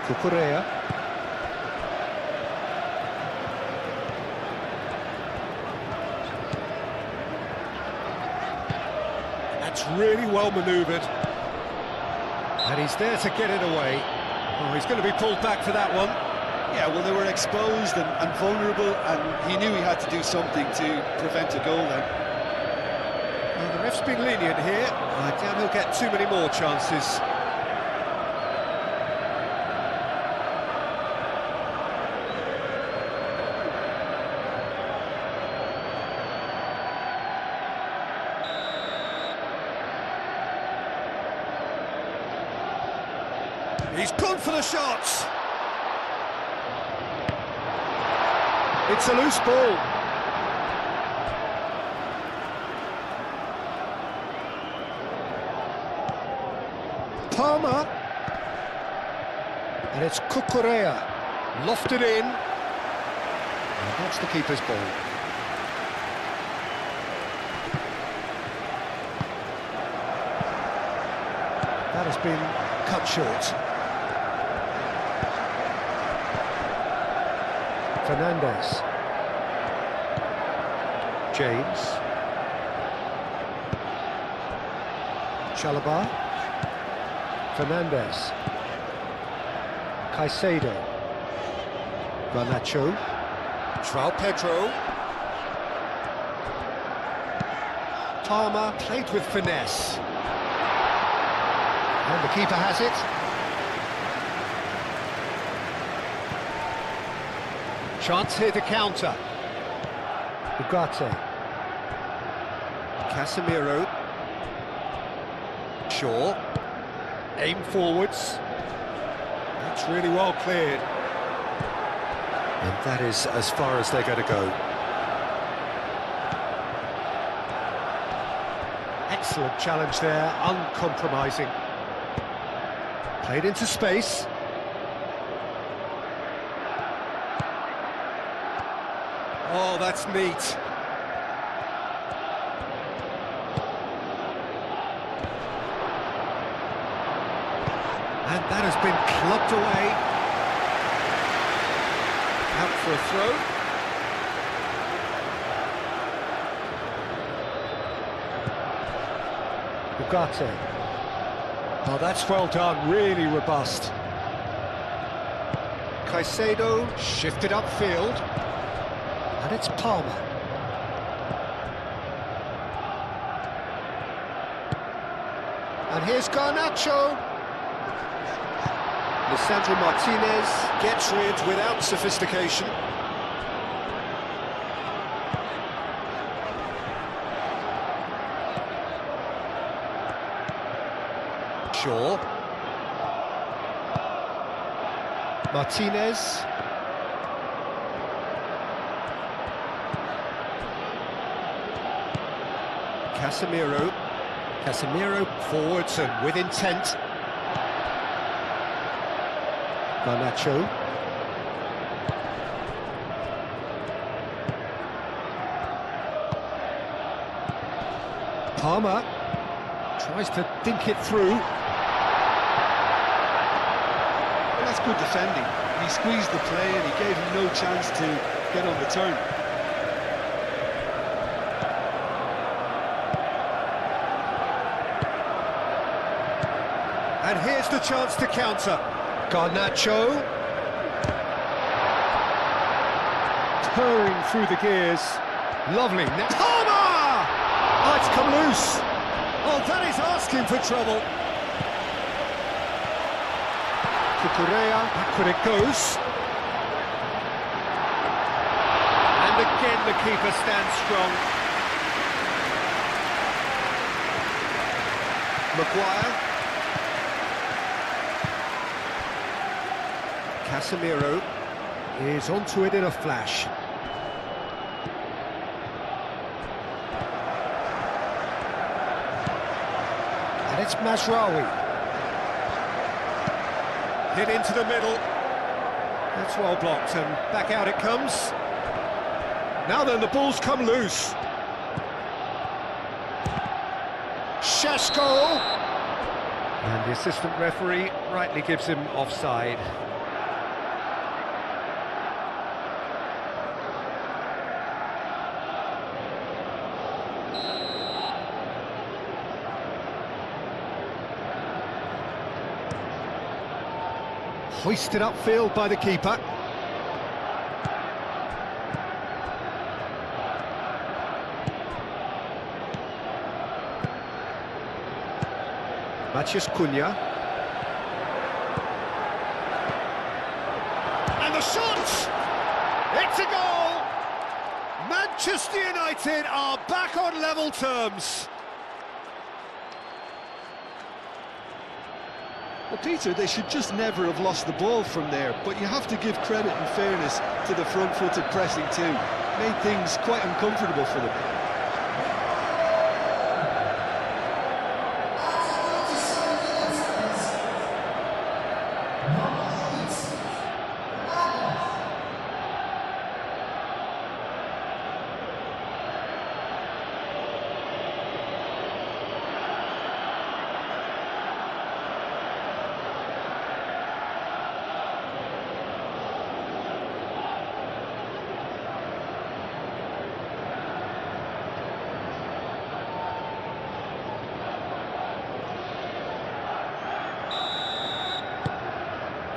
Cucurella. That's really well manoeuvred. And he's there to get it away. Oh, he's going to be pulled back for that one. Yeah, well, they were exposed and vulnerable, and he knew he had to do something to prevent a goal then. Well, the ref's been lenient here. I doubt he'll get too many more chances. He's gone for the shots. It's a loose ball. Palmer. And it's Cucurella. Lofted in. And that's the keeper's ball. That has been cut short. Fernandez. James. Chalobah. Fernandez. Caicedo. Garnacho. João Pedro. Palmer played with finesse. And the keeper has it. Chance here to counter. Ugarte. Casemiro. Shaw. Aim forwards. That's really well cleared. And that is as far as they're going to go. Excellent challenge there, uncompromising. Played into space. Oh, that's neat. And that has been clubbed away. Out for a throw. Ugarte. Oh, that's well done, really robust. Caicedo shifted upfield. And it's Palmer. And here's Garnacho. Lisandro Martinez gets rid without sophistication. Shaw. Martinez. Casemiro forwards and with intent. Garnacho. Palmer tries to dink it through. Well, that's good defending. He squeezed the play and he gave him no chance to get on the turn. And here's the chance to counter. Garnacho. Purring through the gears. Lovely. Palmer! Oh, it's come loose. Oh, that is asking for trouble. Cucurella, backward it goes. And again the keeper stands strong. Maguire. Casemiro is onto it in a flash. And it's Mazraoui. Hit into the middle. That's well blocked, and back out it comes. Now then, the ball's come loose. Šeško! And the assistant referee rightly gives him offside. Hoisted upfield by the keeper. Matheus Cunha. And the shot! It's a goal! Manchester United are back on level terms. Well, Peter, they should just never have lost the ball from there, but you have to give credit and fairness to the front-footed pressing too. Made things quite uncomfortable for them.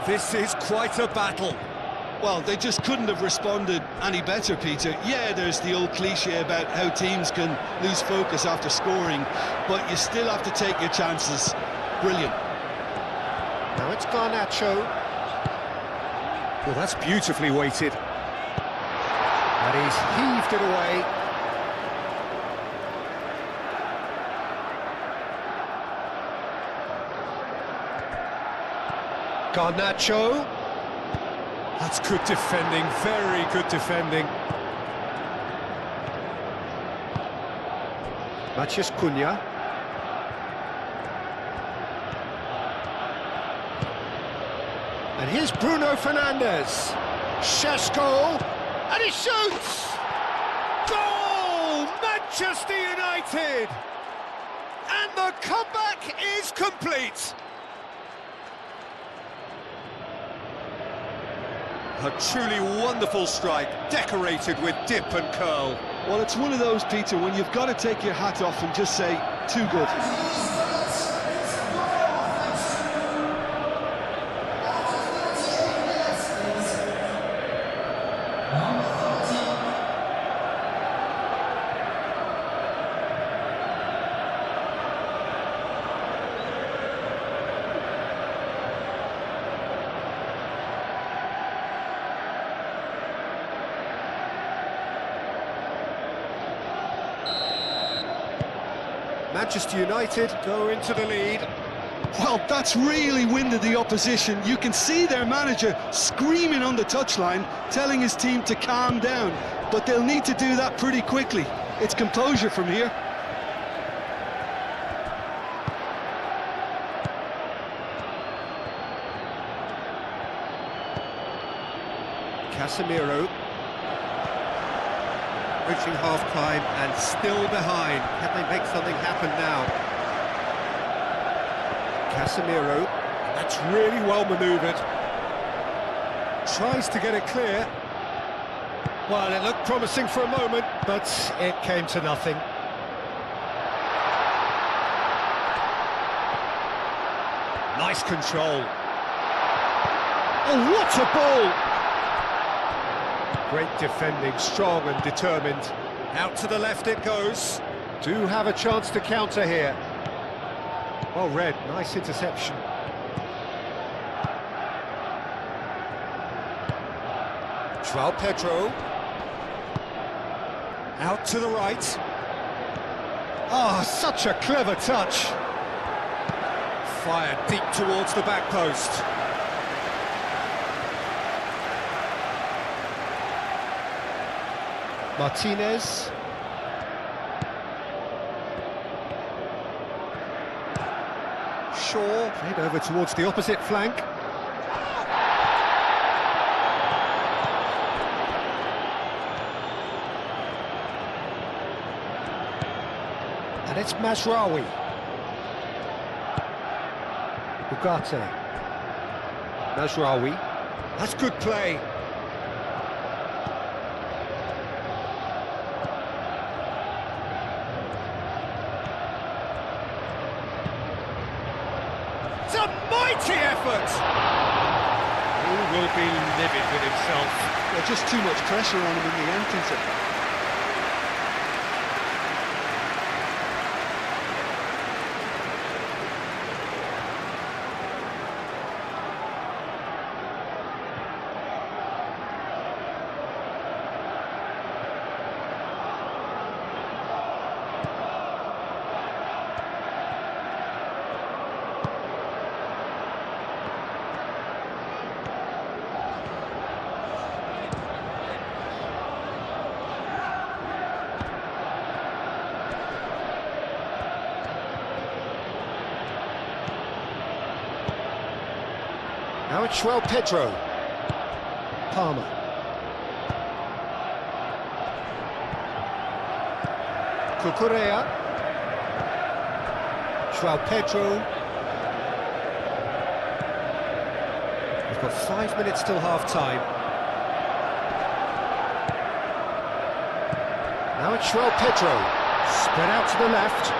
This is quite a battle. Well, they just couldn't have responded any better, Peter. Yeah, there's the old cliche about how teams can lose focus after scoring, but you still have to take your chances. Brilliant. Now it's Garnacho. Well, that's beautifully weighted. And he's heaved it away. Garnacho. That's good defending, very good defending. Matheus Cunha. And here's Bruno Fernandes. Šeško, and he shoots! Goal! Manchester United! And the comeback is complete! A truly wonderful strike, decorated with dip and curl. Well, it's one of those, Peter, when you've got to take your hat off and just say, too good. Manchester United go into the lead. Well, that's really winded the opposition. You can see their manager screaming on the touchline, telling his team to calm down, but they'll need to do that pretty quickly. It's composure from here. Casemiro. Reaching half-time and still behind. Can they make something happen now? Casemiro. That's really well manoeuvred. Tries to get it clear. Well, it looked promising for a moment, but it came to nothing. Nice control. Oh, what a ball! Great defending, strong and determined. Out to the left it goes. Do have a chance to counter here. Well read, nice interception. João Pedro. Out to the right. Ah, such a clever touch. Fired deep towards the back post. Martinez. Shaw played over towards the opposite flank. And it's Mazraoui. Ugarte. Mazraoui. That's good play. It's a mighty effort! He will be livid with himself. There's just too much pressure on him in the end, Peter. Now it's Pedro. Palmer. Cucurella. Pedro. We've got 5 minutes till half-time. Now it's Pedro. Spread out to the left.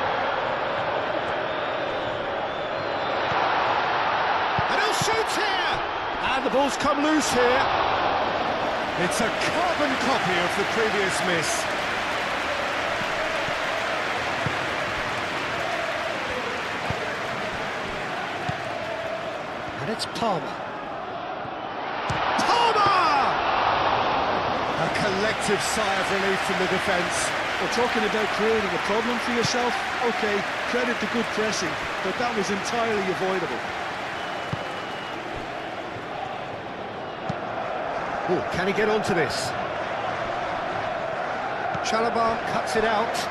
And he'll shoot here! And the ball's come loose here. It's a carbon copy of the previous miss. And it's Palmer. A collective sigh of relief from the defence. Well, talking about creating a problem for yourself, OK, credit to good pressing, but that was entirely avoidable. Ooh, can he get onto this? Chalobah cuts it out.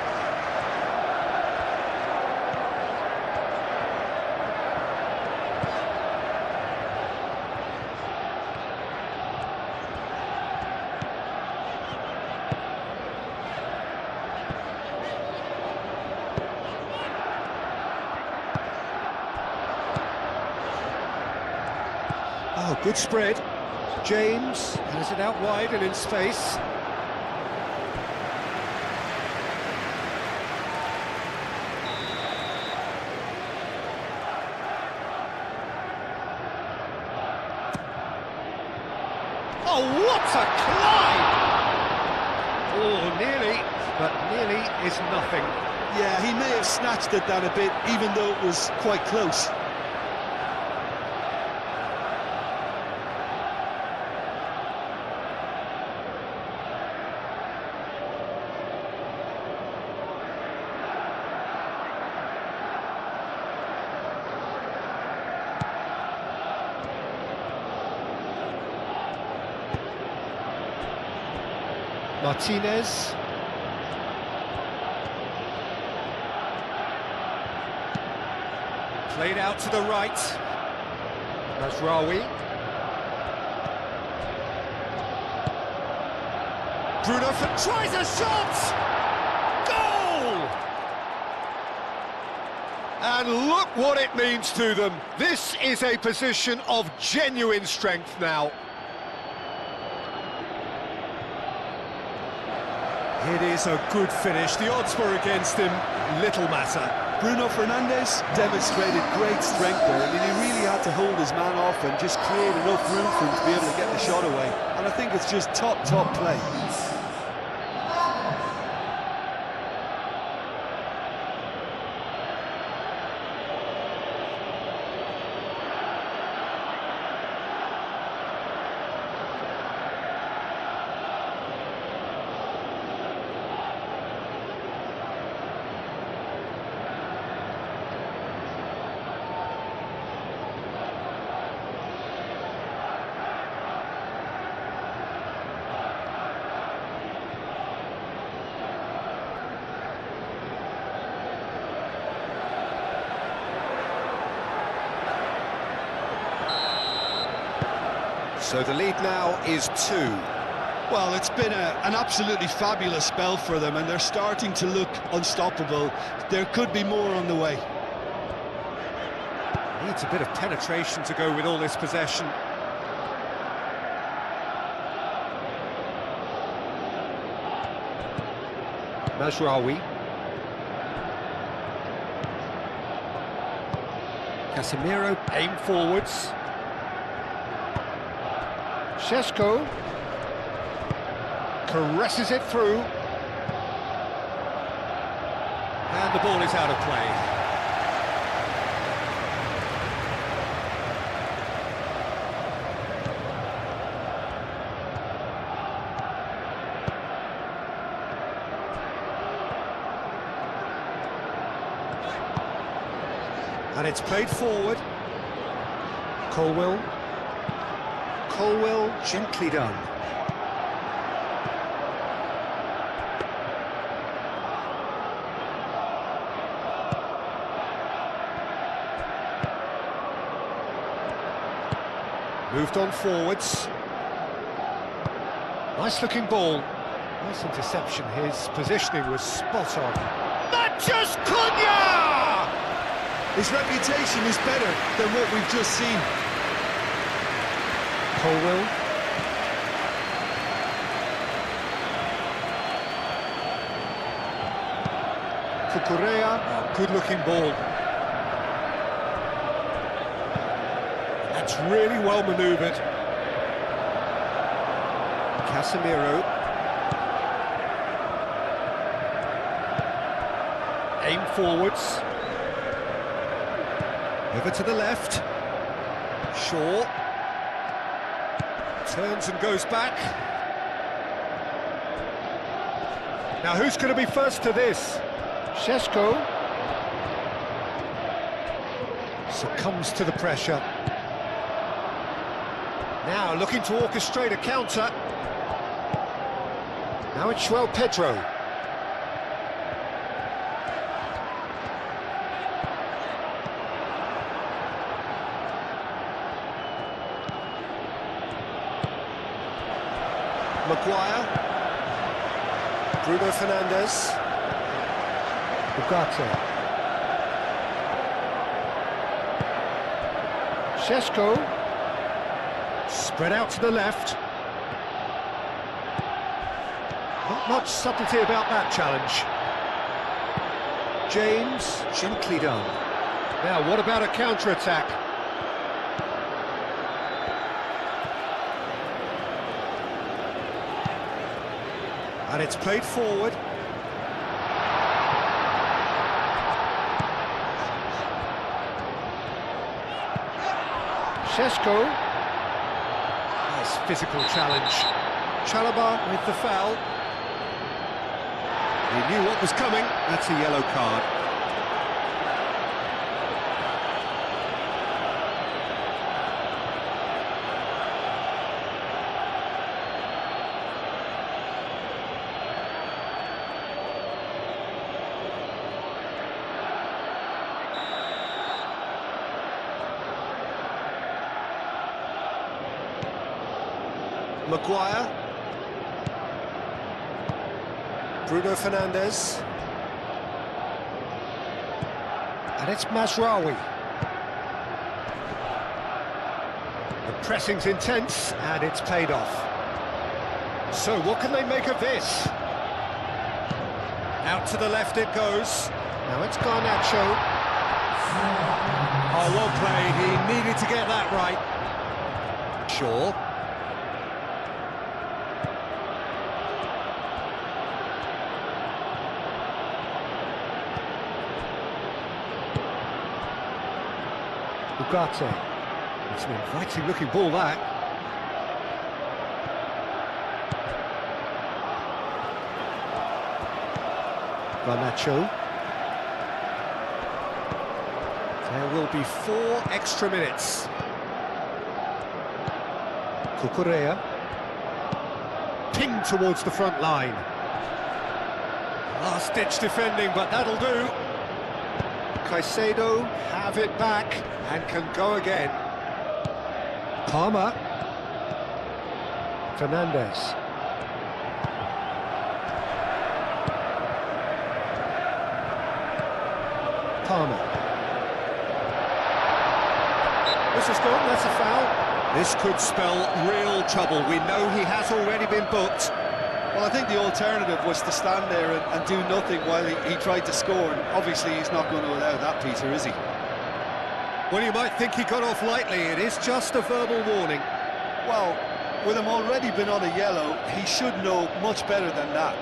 Oh, good spread. James has it out wide and in space. Oh, what a climb! Oh, nearly, but nearly is nothing. Yeah, he may have snatched at that a bit, even though it was quite close. Martinez. Played out to the right. Mazraoui. Bruno tries a shot! Goal! And look what it means to them. This is a position of genuine strength now. It is a good finish. The odds were against him. Little matter. Bruno Fernandes demonstrated great strength there. I mean, he really had to hold his man off and just create enough room for him to be able to get the shot away. And I think it's just top play. So the lead now is 2. Well, it's been an absolutely fabulous spell for them, and they're starting to look unstoppable. There could be more on the way. Needs a bit of penetration to go with all this possession. Mazraoui. Casemiro aim forwards. Šeško caresses it through. And the ball is out of play. And it's played forward. Colwill. Colwill, gently done. Moved on forwards. Nice looking ball. Nice interception. His positioning was spot on. Matches Cunha! His reputation is better than what we've just seen. Colwell. Cucurella. Good looking ball. That's really well manoeuvred. Casemiro. Aim forwards. Over to the left. Shaw. Turns and goes back. Now who's going to be first to this? Šeško. Succumbs to the pressure. Now looking to orchestrate a counter. Now it's João Pedro. Maguire. Bruno Fernandes. Ugarte. Šeško. Spread out to the left. Not much subtlety about that challenge. James, gently done. Now, what about a counter-attack? And it's played forward. Šeško. Nice physical challenge. Chalobah with the foul. He knew what was coming. That's a yellow card. Maguire. Bruno Fernandes. And it's Mazraoui. The pressing's intense, and it's paid off. So what can they make of this? Out to the left it goes. Now it's Garnacho. Oh, well played. He needed to get that right. Shaw. Ugarte. It's an inviting looking ball, that. Garnacho. There will be 4 extra minutes. Cucurella. Ping towards the front line. Last-ditch defending, but that'll do. Caicedo have it back and can go again. Palmer. Fernandes. Palmer. This is gone, that's a foul. This could spell real trouble. We know he has already been booked. Well, I think the alternative was to stand there and do nothing while he tried to score. And obviously, he's not going to allow that, Peter, is he? Well, you might think he got off lightly. It is just a verbal warning. Well, with him already been on a yellow, he should know much better than that.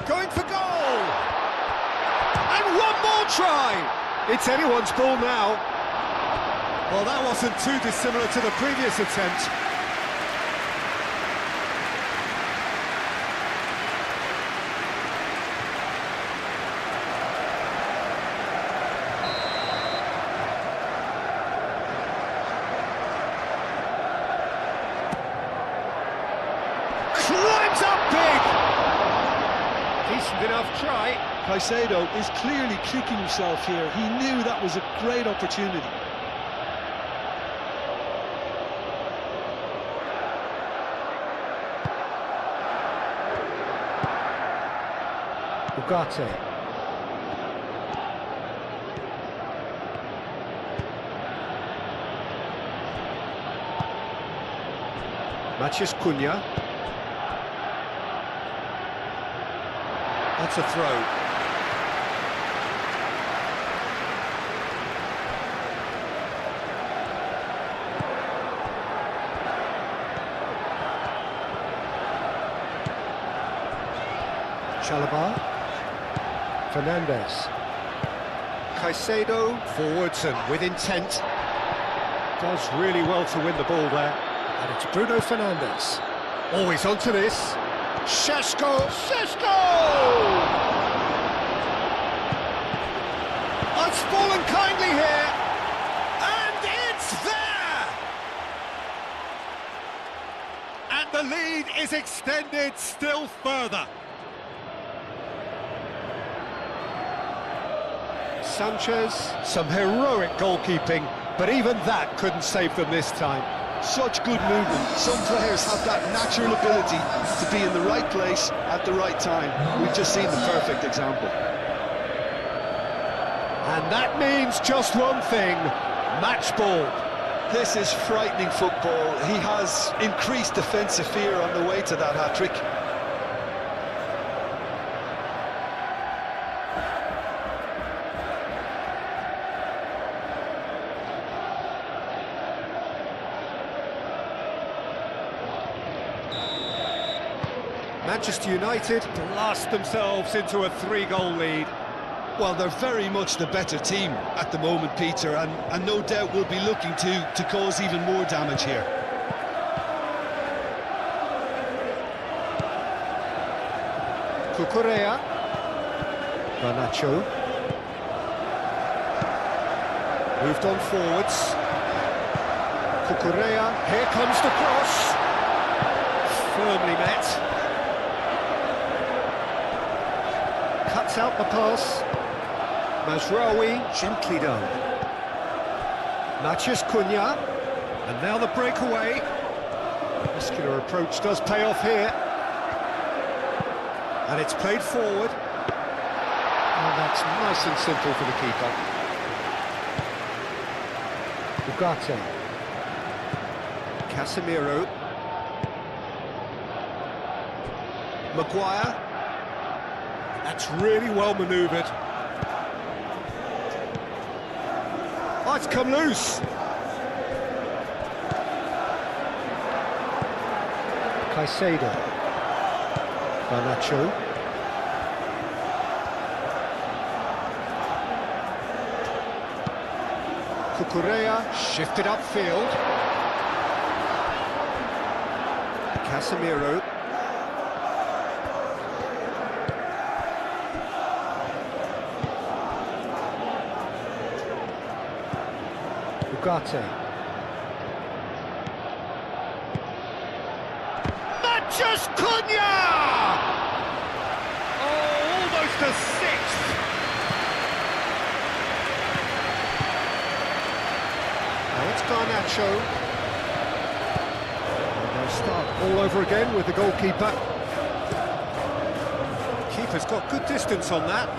Going for goal! And one more try! It's anyone's ball now. Well, that wasn't too dissimilar to the previous attempt. Climbs up big! Decent enough try. Caicedo is clearly kicking himself here. He knew that was a great opportunity. Ugarte. Matheus Cunha. That's a throw. Chalobah. Fernandes. Caicedo forwards and with intent. Does really well to win the ball there. And it's Bruno Fernandes. Always onto this. Šeško! It's fallen kindly here. And it's there! And the lead is extended still further. Sanchez, some heroic goalkeeping, but even that couldn't save them this time. Such good movement. Some players have that natural ability to be in the right place at the right time. We've just seen the perfect example. And that means just one thing, match ball. This is frightening football. He has increased defensive fear on the way to that hat-trick. Manchester United blast themselves into a 3-goal lead. Well, they're very much the better team at the moment, Peter, and no doubt will be looking to cause even more damage here. Cucurella. Garnacho. Moved on forwards. Cucurella. Here comes the cross. Firmly met. Cuts out the pass. Mazraoui, gently done. Matheus Cunha, and now the breakaway. Muscular approach does pay off here. And it's played forward. And that's nice and simple for the keeper. Ugarte. Casemiro. Maguire. That's really well manoeuvred. Oh, it's come loose. Caicedo. Garnacho. Cucurella shifted upfield. Casemiro. Ugarte. Matheus Cunha! Oh, almost a sixth. Now it's Garnacho. And they'll start all over again with the goalkeeper. Keeper's got good distance on that.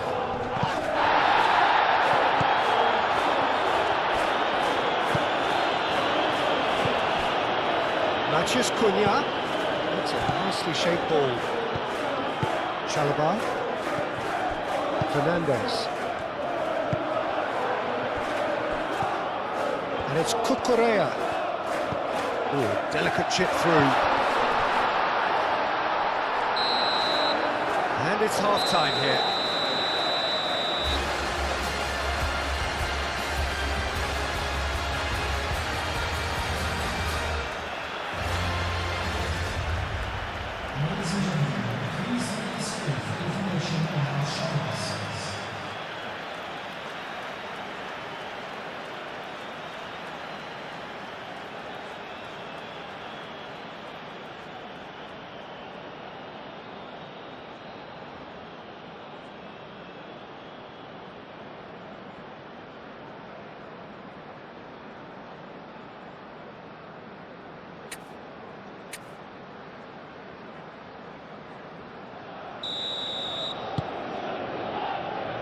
Matheus Cunha. That's a nicely shaped ball. Chalobah. Fernandes. And it's Cucurella. Ooh, delicate chip through. And it's half-time here.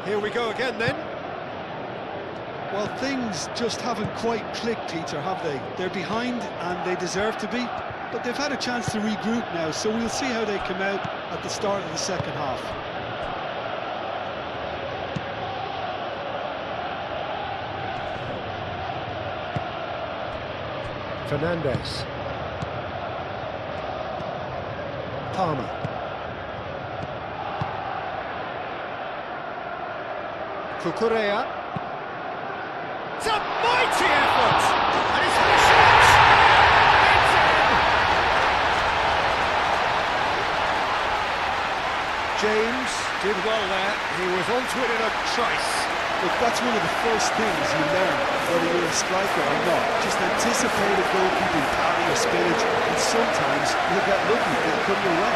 Here we go again then. Well, things just haven't quite clicked, Peter, have they? They're behind and they deserve to be, but they've had a chance to regroup now, so we'll see how they come out at the start of the second half. Fernandez. Palmer. Cucurella. It's a mighty effort! And he's had a shot! It's in! James did well there. He was onto it in a trice. Look, that's one of the first things you learn, whether you're a striker or not. Just anticipate a goalkeeping parry or spillage, and sometimes you'll get lucky, it'll come your way.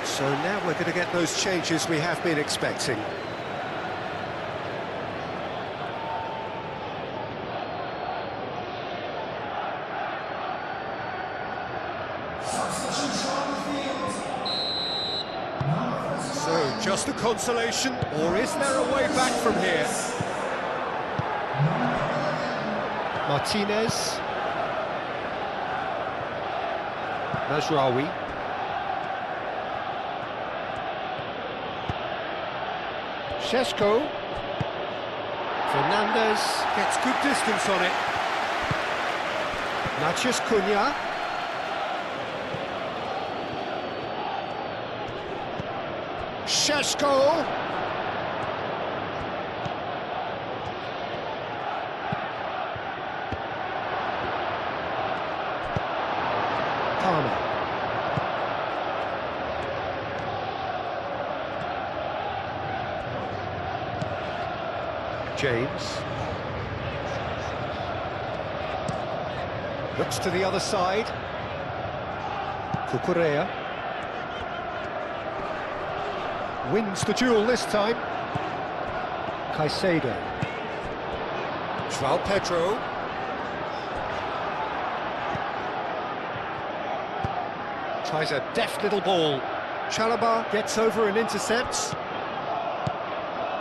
So now we're going to get those changes we have been expecting. So, just a consolation, or is there a way back from here? Martinez. Mazraoui. Šeško. Fernandez gets good distance on it. Matheus Cunha. Šeško. Palmer. James. Looks to the other side. Cucurella. Wins the duel this time. Caicedo. João Pedro. Tries a deft little ball. Chalobah gets over and intercepts.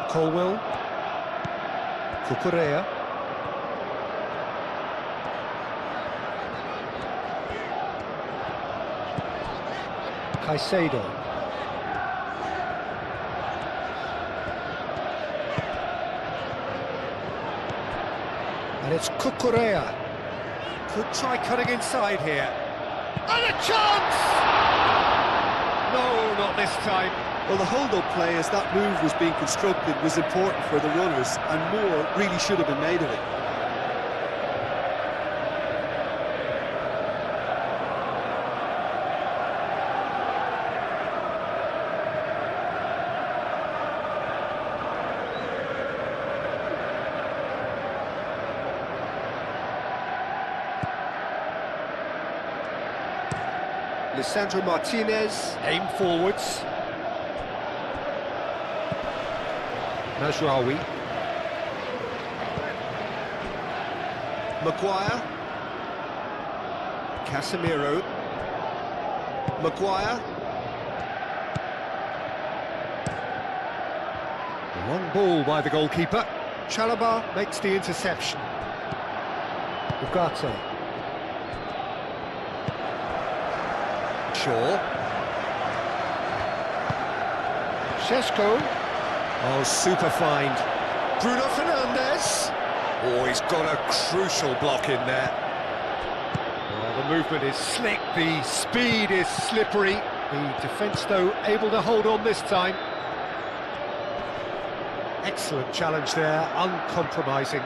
Colwell. Cucurella. Caicedo. And it's Cucurella. Could try cutting inside here. And a chance! No, not this time. Well, the hold-up play, as that move was being constructed, was important for the runners, and more really should have been made of it. Lisandro Martinez, aim forwards. Mazraoui. Maguire. Casemiro. Maguire. Long ball by the goalkeeper. Chalobah makes the interception. Ugarte. Shaw. Šeško. Oh, super find. Bruno Fernandes. Oh, he's got a crucial block in there. Oh, the movement is slick, the speed is slippery. The defence, though, able to hold on this time. Excellent challenge there, uncompromising.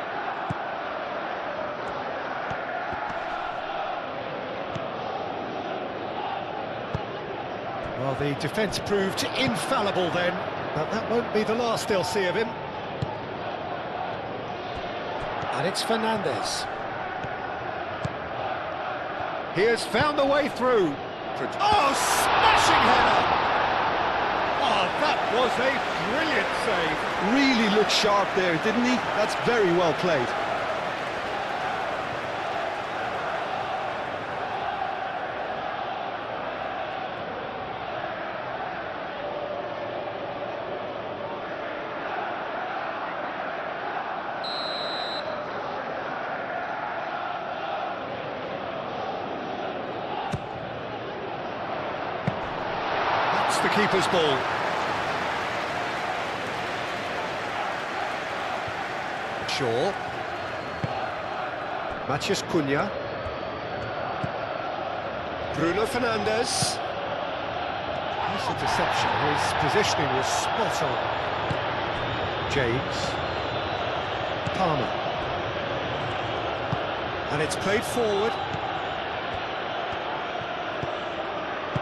Well, the defence proved infallible then, but that won't be the last they'll see of him. And it's Fernandez. He has found the way through. Oh, smashing header! Oh, that was a brilliant save. Really looked sharp there, didn't he? That's very well played. The keeper's ball. Shaw. Matheus Cunha. Bruno Fernandes. Nice interception. His positioning was spot on. James. Palmer. And it's played forward.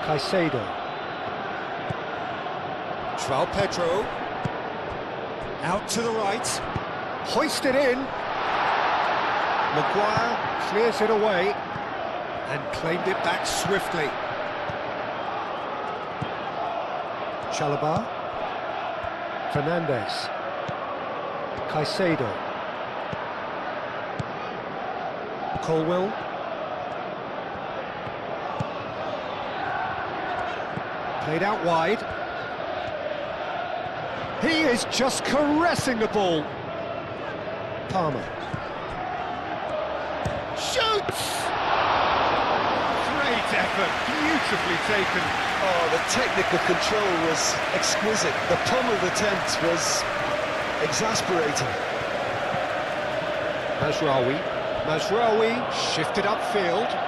Caicedo. João Pedro, out to the right, hoisted in, Maguire clears it away, and claimed it back swiftly. Chalobah, Fernandes, Caicedo, Colwill, played out wide. He is just caressing the ball. Palmer. Shoots! Great effort, beautifully taken. Oh, the technical control was exquisite. The pummeled attempt was exasperating. Mazraoui shifted upfield.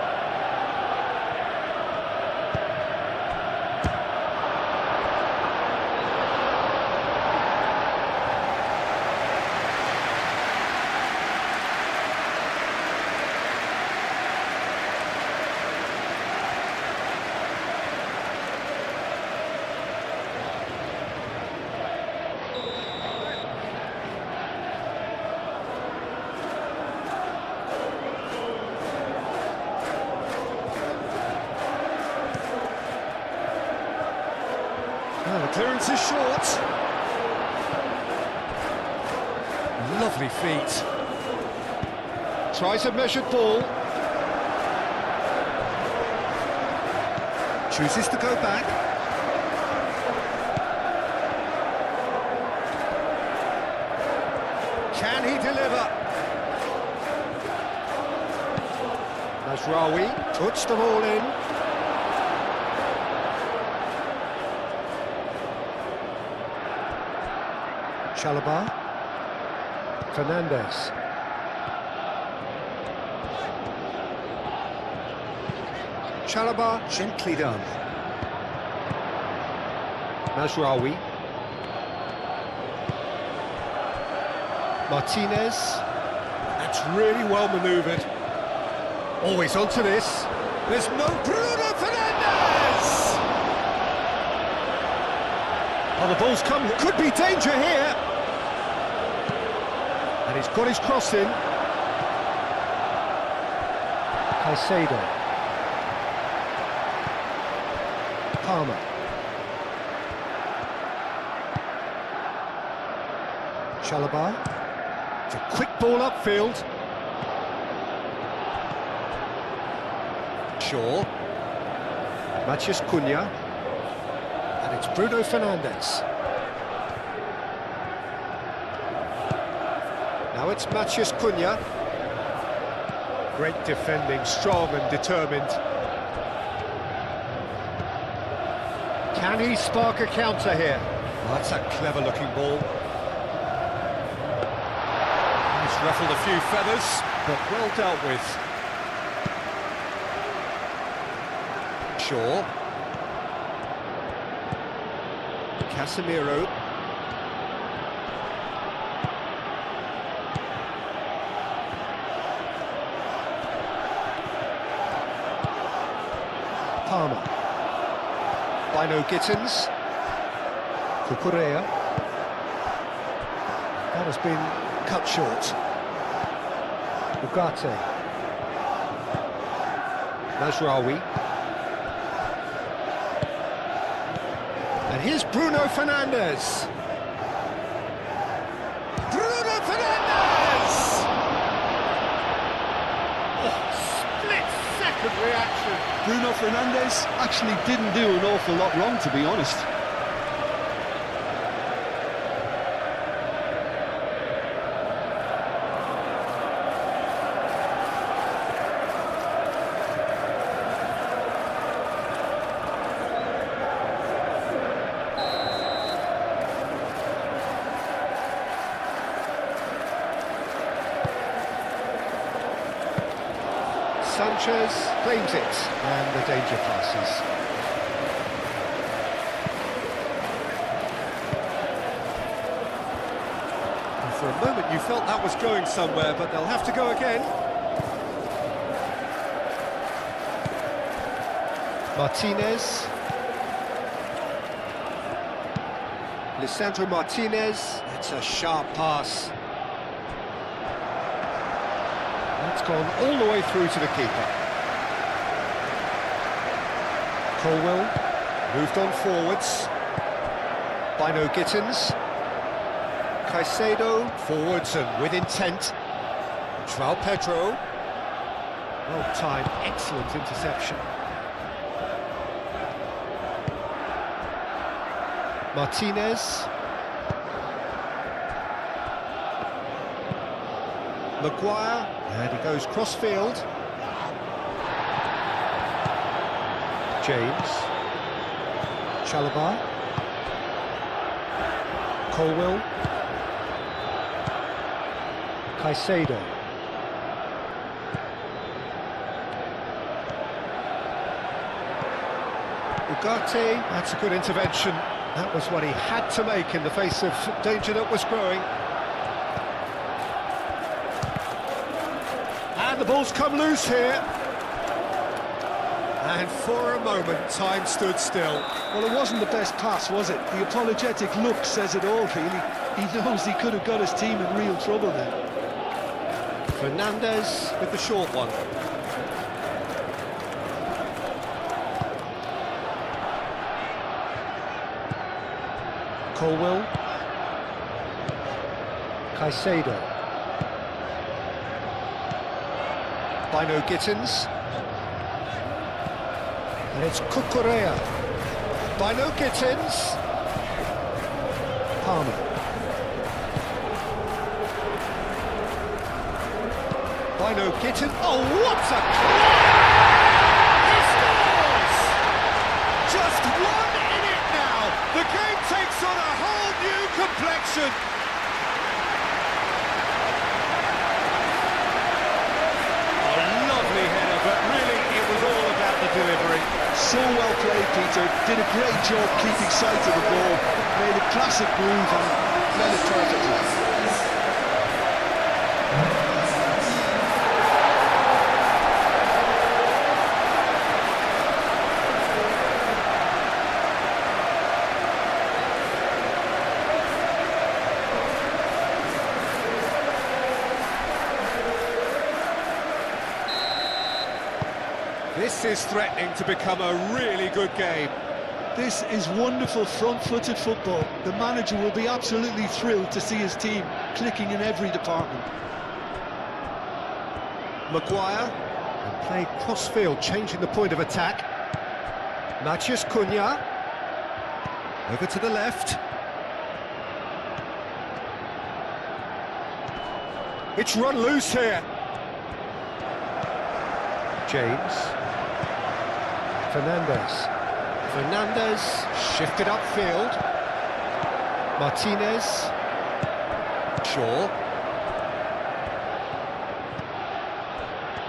Well, the clearance is short. Lovely feet. Tries a measured ball. Chooses to go back. Can he deliver? Mazraoui puts the ball in. Chalobah, Fernandes, Chalobah gently done. Mazraoui, Martinez, that's really well manoeuvred. Always onto this. There's no Bruno Fernandes. Oh, the ball's come. Could be danger here. And he's got his cross in. Caicedo. Palmer. Chalobah. It's a quick ball upfield. Shaw. Matheus Cunha. And it's Bruno Fernandes. Now it's Matheus Cunha. Great defending, strong and determined. Can he spark a counter here? Oh, that's a clever-looking ball. He's ruffled a few feathers, but well dealt with. Shaw. Casemiro. Palmer. Bino Gittins. Cucurella. That has been cut short. Ugarte. Mazraoui. And here's Bruno Fernandes. Bruno Fernandes! Oh, split-second reaction. Bruno Fernandes actually didn't do an awful lot wrong, to be honest. Sanchez claims it, and the danger passes. And for a moment you felt that was going somewhere, but they'll have to go again. Martinez. Lisandro Martinez. It's a sharp pass. That's gone all the way through to the keeper. Colwell moved on forwards. Bino Gittins. Caicedo forwards and with intent. João Pedro. Well timed, excellent interception. Martinez. Maguire, and he goes cross-field. James. Chalobah. Colwell. Caicedo. Ugarte, that's a good intervention. That was what he had to make in the face of danger that was growing. And the ball's come loose here. And for a moment, time stood still. Well, it wasn't the best pass, was it? The apologetic look says it all, really. He knows he could have got his team in real trouble then. Fernandes with the short one. Colwell. Caicedo. Bino Gittins. And it's Cucurella. Bino Gittins. Palmer. Bino Gittins. Oh, what a goal! He scores! Just one in it now. The game takes on a whole new complexion. A lovely header, but really it was all about the delivery. So well played, Peter. Did a great job keeping sight of the ball. Made a classic move and led it perfectly. This is threatening to become a really good game. This is wonderful front-footed football. The manager will be absolutely thrilled to see his team clicking in every department. Maguire, and played cross-field, changing the point of attack. Matheus Cunha, over to the left. It's run loose here. James. Fernandes shifted upfield. Martinez. Shaw.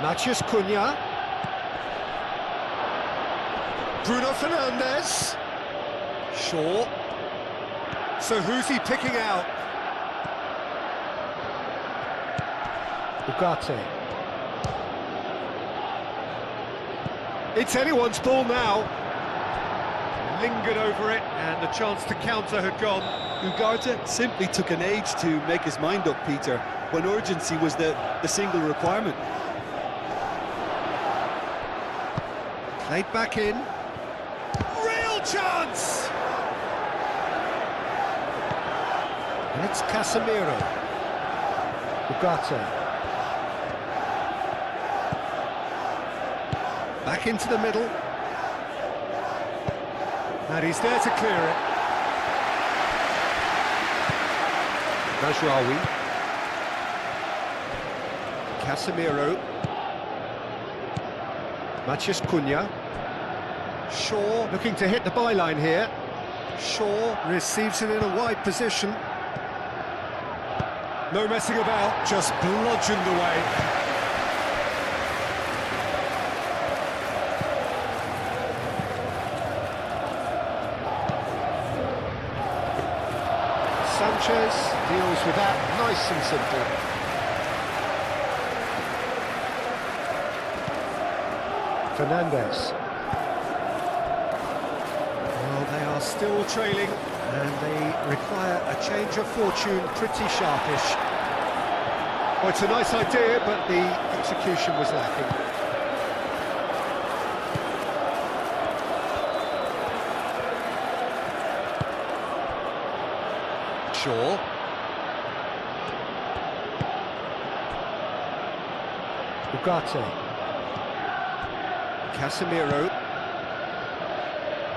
Matheus Cunha. Bruno Fernandes. Shaw. So who's he picking out? Ugarte. It's anyone's ball now. Lingered over it, and the chance to counter had gone. Ugarte simply took an age to make his mind up, Peter, when urgency was the single requirement. Played back in. Real chance! And it's Casemiro. Ugarte. Back into the middle. And he's there to clear it. Majraoui. Casemiro. Matheus Cunha. Shaw looking to hit the byline here. Shaw receives it in a wide position. No messing about, just bludgeoned away. Sanchez deals with that nice and simple. Fernandes. Well, they are still trailing, and they require a change of fortune pretty sharpish. Well, it's a nice idea, but the execution was lacking. Shaw. Ugarte. Casemiro.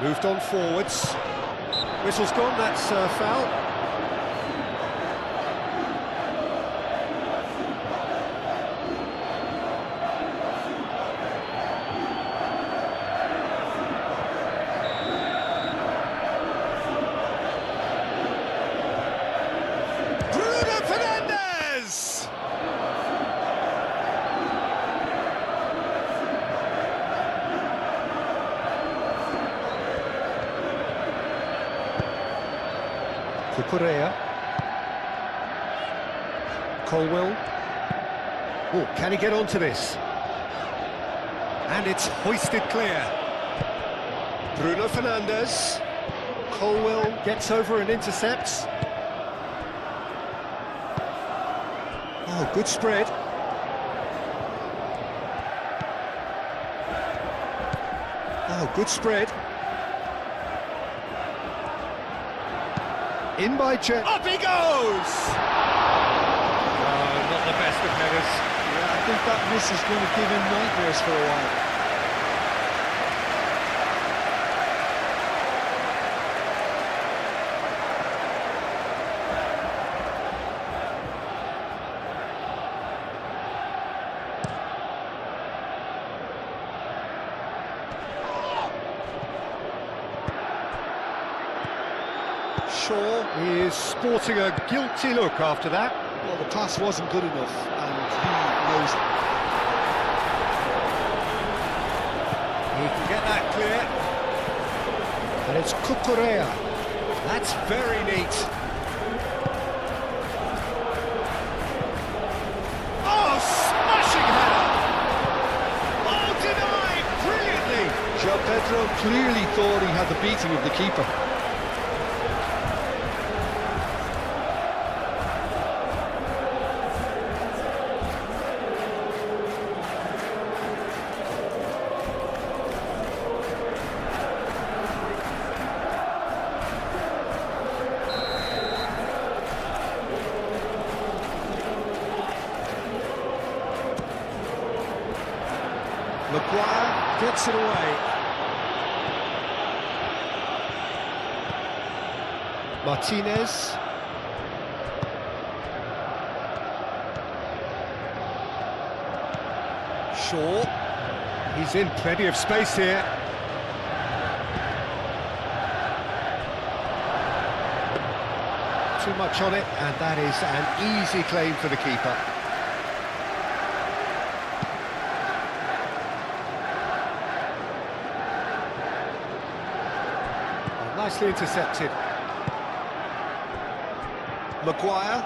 Moved on forwards. Whistle's gone, that's a foul. Correa. Colwell. Oh, can he get onto this? And it's hoisted clear. Bruno Fernandes. Colwell gets over and intercepts. Oh, good spread. Oh, good spread. In by Jet. Up he goes! Oh, not the best of headers. Yeah, I think that miss is going to give him nightmares for a while. Shaw is sporting a guilty look after that. Well, the pass wasn't good enough, and he knows it. He can get that clear. And it's Cucurella. That's very neat. Oh, smashing header! Oh, denied brilliantly! João Pedro clearly thought he had the beating of the keeper. Maguire gets it away. Martinez. Shaw. He's in plenty of space here. Too much on it, and that is an easy claim for the keeper. Nicely intercepted. Maguire.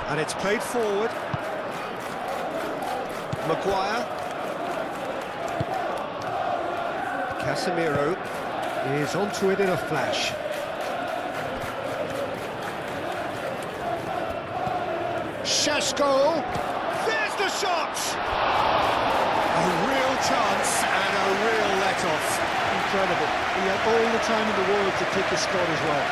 And it's played forward. Maguire. Casemiro is onto it in a flash. Sheshko, there's the shot! A real chance and a real let-off. Incredible. He had all the time in the world to pick his spot as well.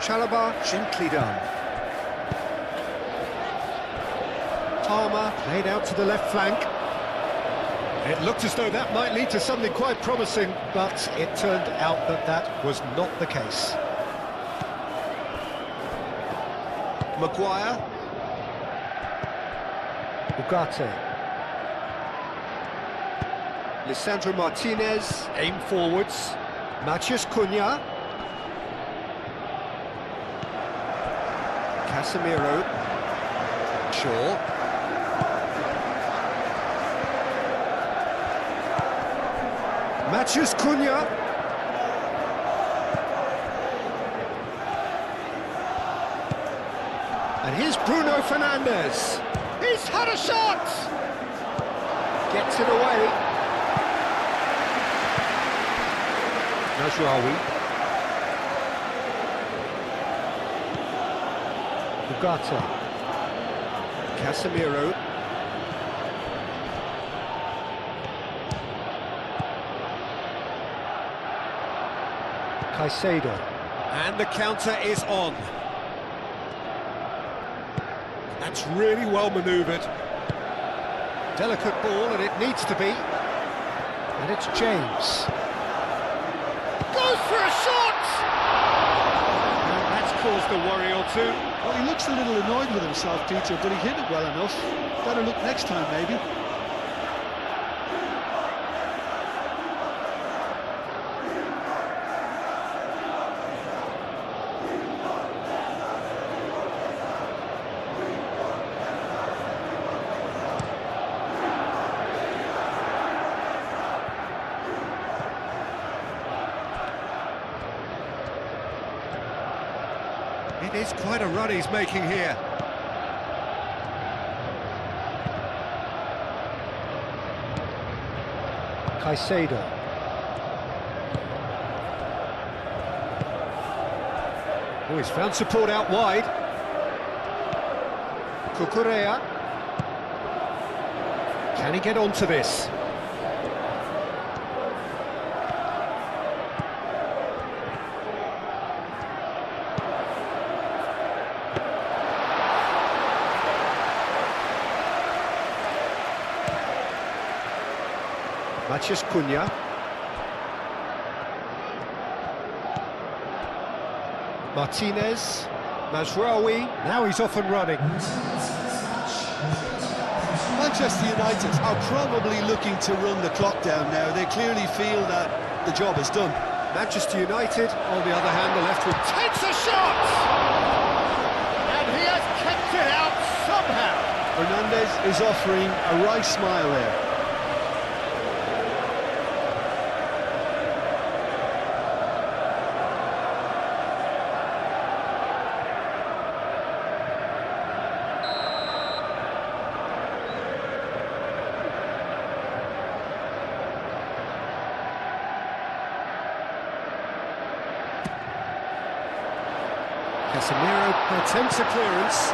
Chalobah gently done. Palmer played out to the left flank. It looked as though that might lead to something quite promising, but it turned out that that was not the case. Maguire. Ugarte. Lisandro Martinez, aim forwards. Matheus Cunha. Casemiro. Shaw. Matheus Cunha. And here's Bruno Fernandes. He's had a shot! Gets it away. Nasraoui. Ugarte. Casemiro. Caicedo. And the counter is on. That's really well manoeuvred. Delicate ball, and it needs to be. And it's James. Goes for a shot! And that's caused a worry or two. Well, he looks a little annoyed with himself, Peter, but he hit it well enough. Better look next time, maybe. It is quite a run he's making here. Caicedo. Oh, he's found support out wide. Cucurella. Can he get onto this? Matheus Cunha. Martinez. Mazraoui. Now he's off and running. Manchester United are probably looking to run the clock down now. They clearly feel that the job is done. Manchester United, on the other hand, the left wing takes a shot! And he has kept it out somehow. Fernandes is offering a wry smile there. Casemiro attempts a clearance.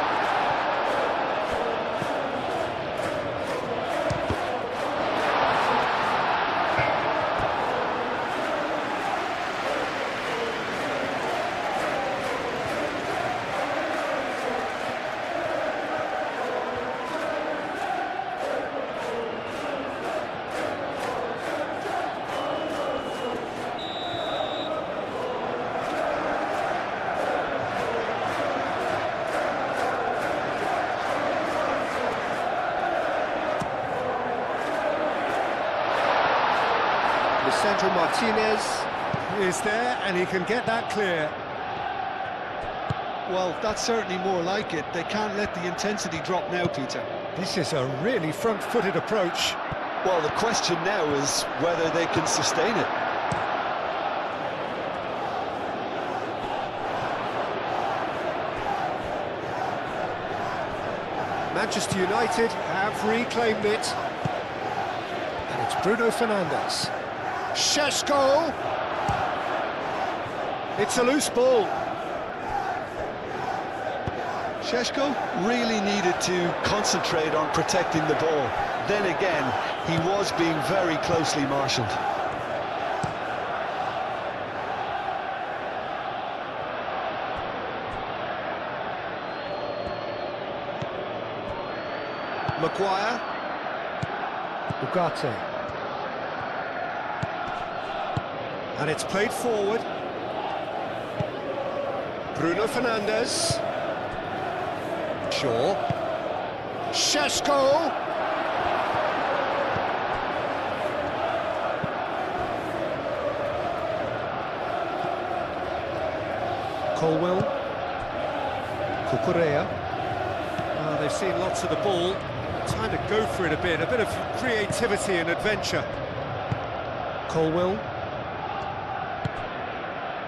Lisandro Martinez is there, and he can get that clear. Well, that's certainly more like it. They can't let the intensity drop now, Peter. This is a really front-footed approach. Well, the question now is whether they can sustain it. Manchester United have reclaimed it. And it's Bruno Fernandes. Šeško! It's a loose ball. Šeško really needed to concentrate on protecting the ball. Then again, he was being very closely marshalled. Maguire. Ugarte. And it's played forward. Bruno Fernandes. Shaw. Šeško. Colwell. Cucurella. They've seen lots of the ball. Time to go for it a bit of creativity and adventure. Colwell.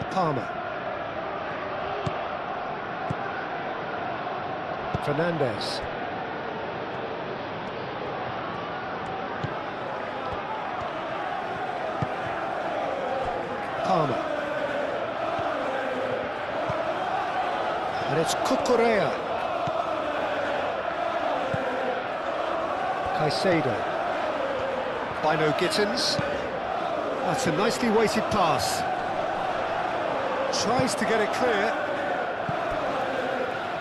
Palmer. Fernandes. Palmer. And it's Cucurella. Caicedo. Bino Gittins. That's a nicely weighted pass. Tries to get it clear.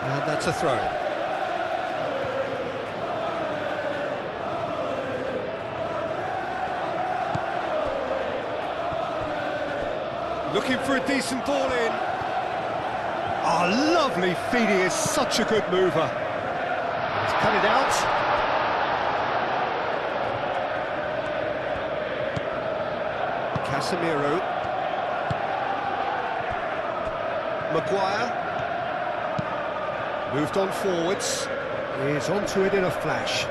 And that's a throw. Looking for a decent ball in. Oh, lovely feed. He is such a good mover. He's cut it out. Casemiro. Maguire. Moved on forwards. He's onto it in a flash.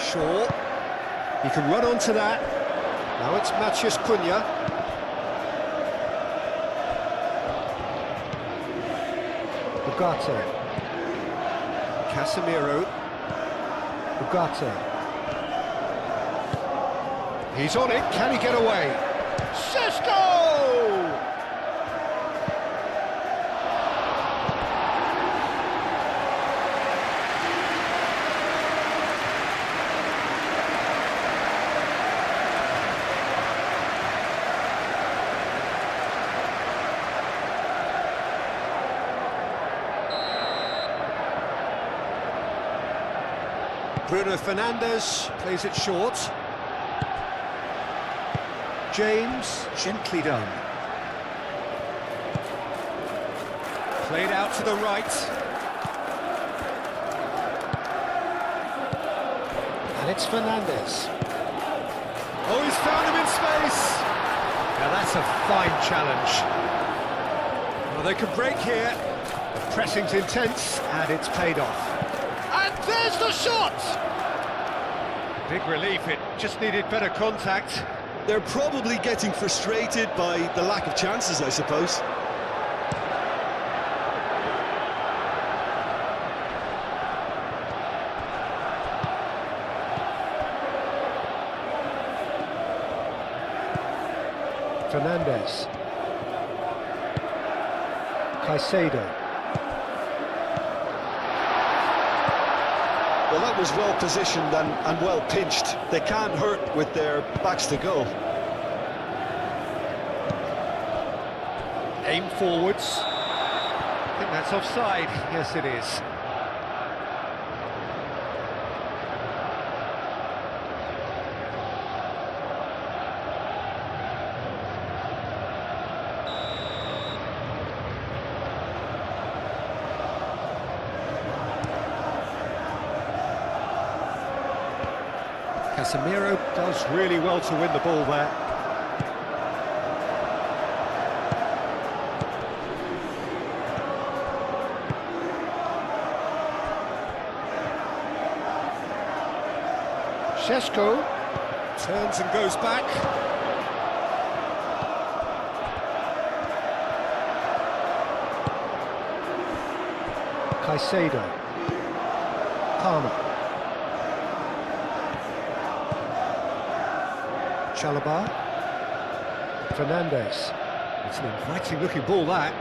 Shaw. He can run onto that. Now it's Matheus Cunha. Ugarte. Casemiro. Ugarte. He's on it. Can he get away? Šeško! Bruno Fernandes plays it short. James, gently done. Played out to the right. And it's Fernandes. Oh, he's found him in space. Now that's a fine challenge. Well, they can break here. The pressing's intense, and it's paid off. And there's the shot! Big relief, it just needed better contact. They're probably getting frustrated by the lack of chances, I suppose. Fernandes. Caicedo. Well, that was well positioned and well pinched. They can't hurt with their backs to goal. Aim forwards. I think that's offside. Yes, it is. Casemiro does really well to win the ball there. Šeško turns and goes back. Caicedo. Palmer. Chalobah. Fernandes. It's an inviting looking ball, that.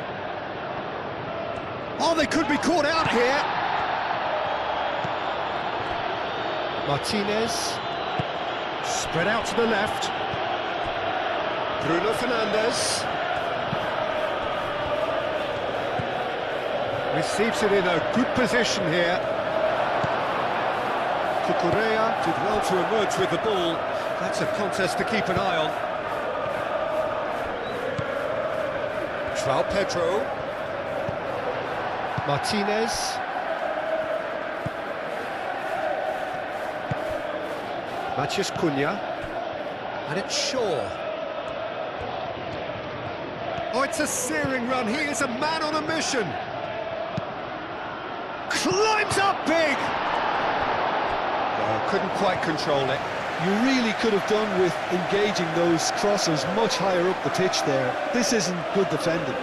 Oh, they could be caught out here. Martinez. Spread out to the left. Bruno Fernandes. Receives it in a good position here. Cucurella did well to emerge with the ball. That's a contest to keep an eye on. João Pedro. Martinez. Matheus Cunha. And it's Shaw. Oh, it's a searing run. He is a man on a mission. Climbs up big. Oh, couldn't quite control it. You really could have done with engaging those crossers much higher up the pitch there. This isn't good defending.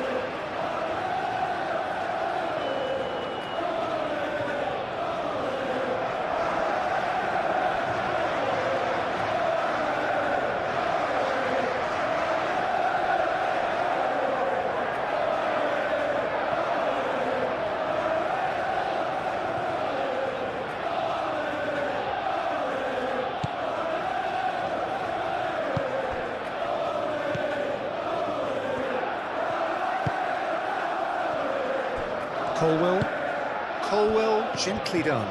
Colwell, gently done.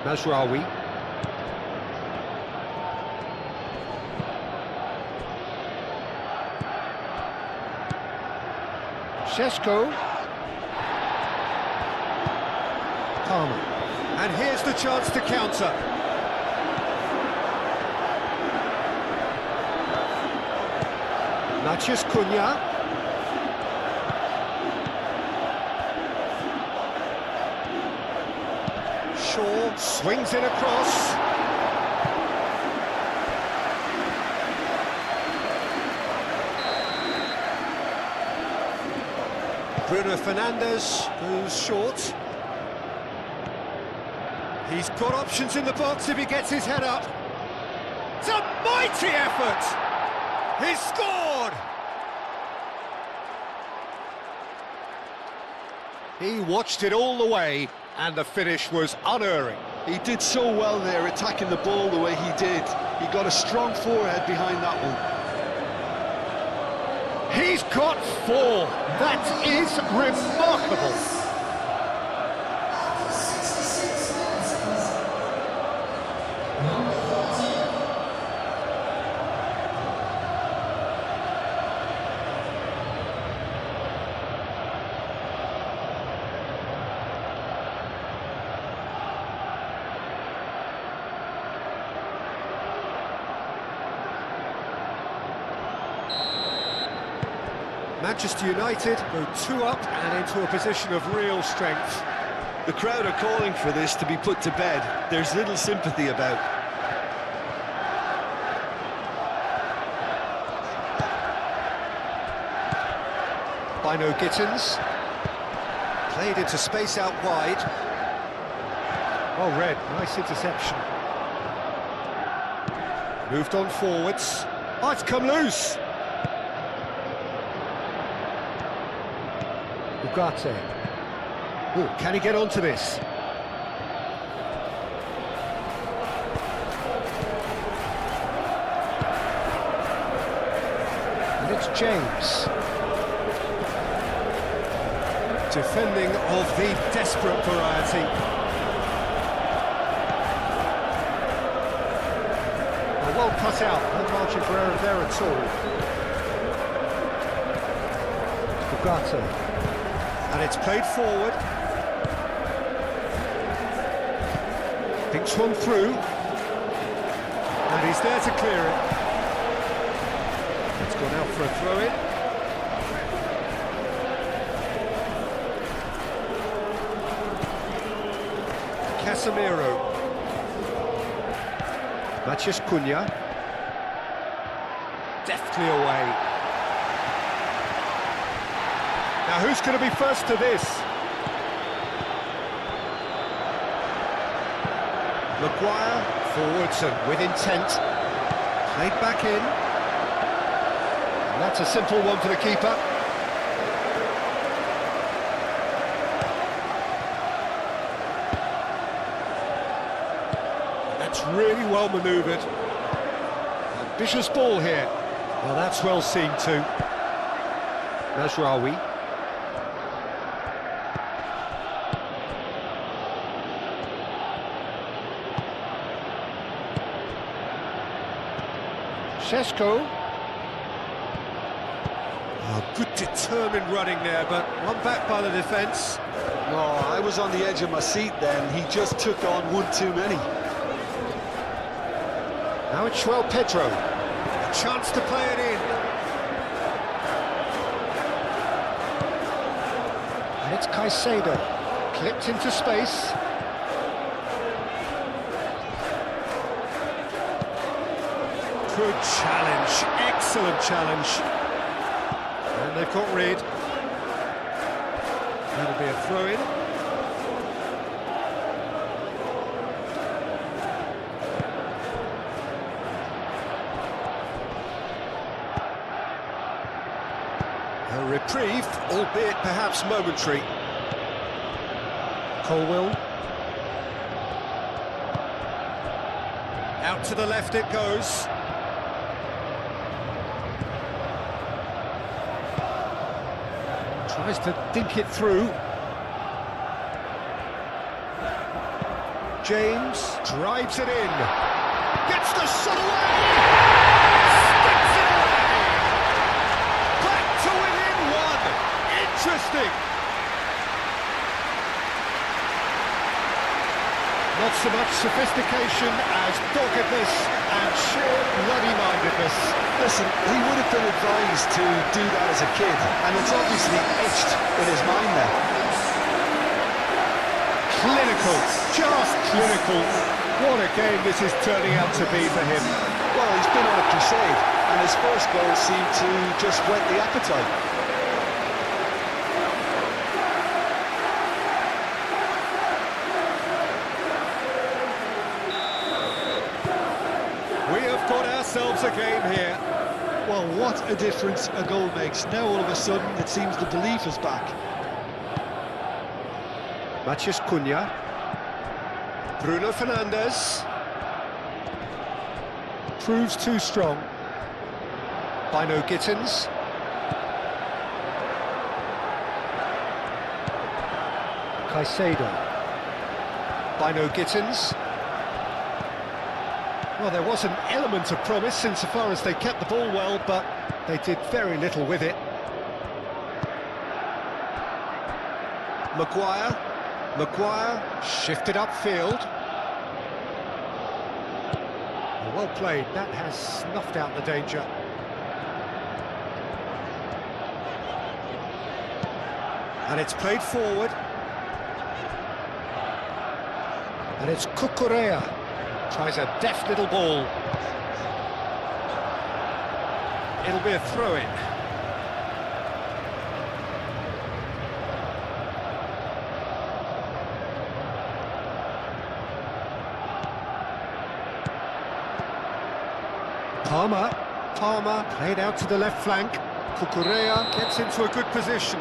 Mazraoui. Šeško. Palmer. And here's the chance to counter. Matheus Cunha. Shaw swings it across. Bruno Fernandes goes short. He's got options in the box if he gets his head up. It's a mighty effort! He's scored! He watched it all the way, and the finish was unerring. He did so well there, attacking the ball the way he did. He got a strong forehead behind that one. He's got 4. That is remarkable. Manchester United go 2 up and into a position of real strength. The crowd are calling for this to be put to bed. There's little sympathy about. Bino Gittins. Played into space out wide. Oh, Red, nice interception. Moved on forwards. Oh, it's come loose. Ugarte. Oh, can he get onto this? And it's James. Defending of the desperate variety. Well cut out, no margin for error there at all. Ugarte. And it's played forward. Thinks one through. And he's there to clear it. It's gone out for a throw-in. Casemiro. Matheus Cunha. Deftly away. Now, who's going to be first to this? Maguire, forwards and with intent. Played back in. And that's a simple one for the keeper. That's really well manoeuvred. Ambitious ball here. Well, that's well seen too. Nasraoui. Šeško. Oh, good determined running there, but one back by the defence. Oh, I was on the edge of my seat then. He just took on one too many. Now it's João Pedro. A chance to play it in. And it's Caicedo. Clipped into space. Good challenge, excellent challenge. And they've got rid. That'll be a throw-in. A reprieve, albeit perhaps momentary. Colwill. Out to the left it goes. Tries to dink it through. James drives it in. Gets the shot away! Sticks it away! Back to within one! Interesting! Not so much sophistication as doggedness and sheer bloody-mindedness. Listen, he would have been advised to do that as a kid, and it's obviously etched in his mind now. Clinical, just clinical. What a game this is turning out to be for him. Well, he's been on a crusade, and his first goal seemed to just whet the appetite. We have got ourselves a game here. Well, what a difference a goal makes. Now all of a sudden it seems the belief is back. Matheus Cunha. Bruno Fernandes. Proves too strong. Bino Gittins. Caicedo. Bino Gittins. Well, there was an element of promise insofar as they kept the ball well, but they did very little with it. Maguire. Maguire shifted upfield. Well played, that has snuffed out the danger. And it's played forward. And it's Cucurella. Tries a deft little ball. It'll be a throw-in. Palmer played out to the left flank. Cucurella gets into a good position.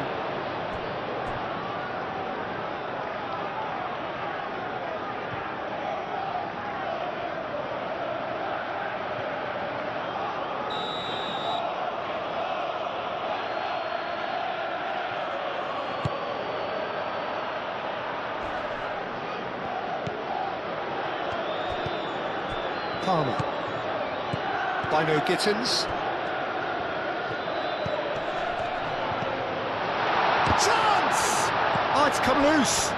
Palmer. Bino Gittins. Chance! Oh, it's come loose.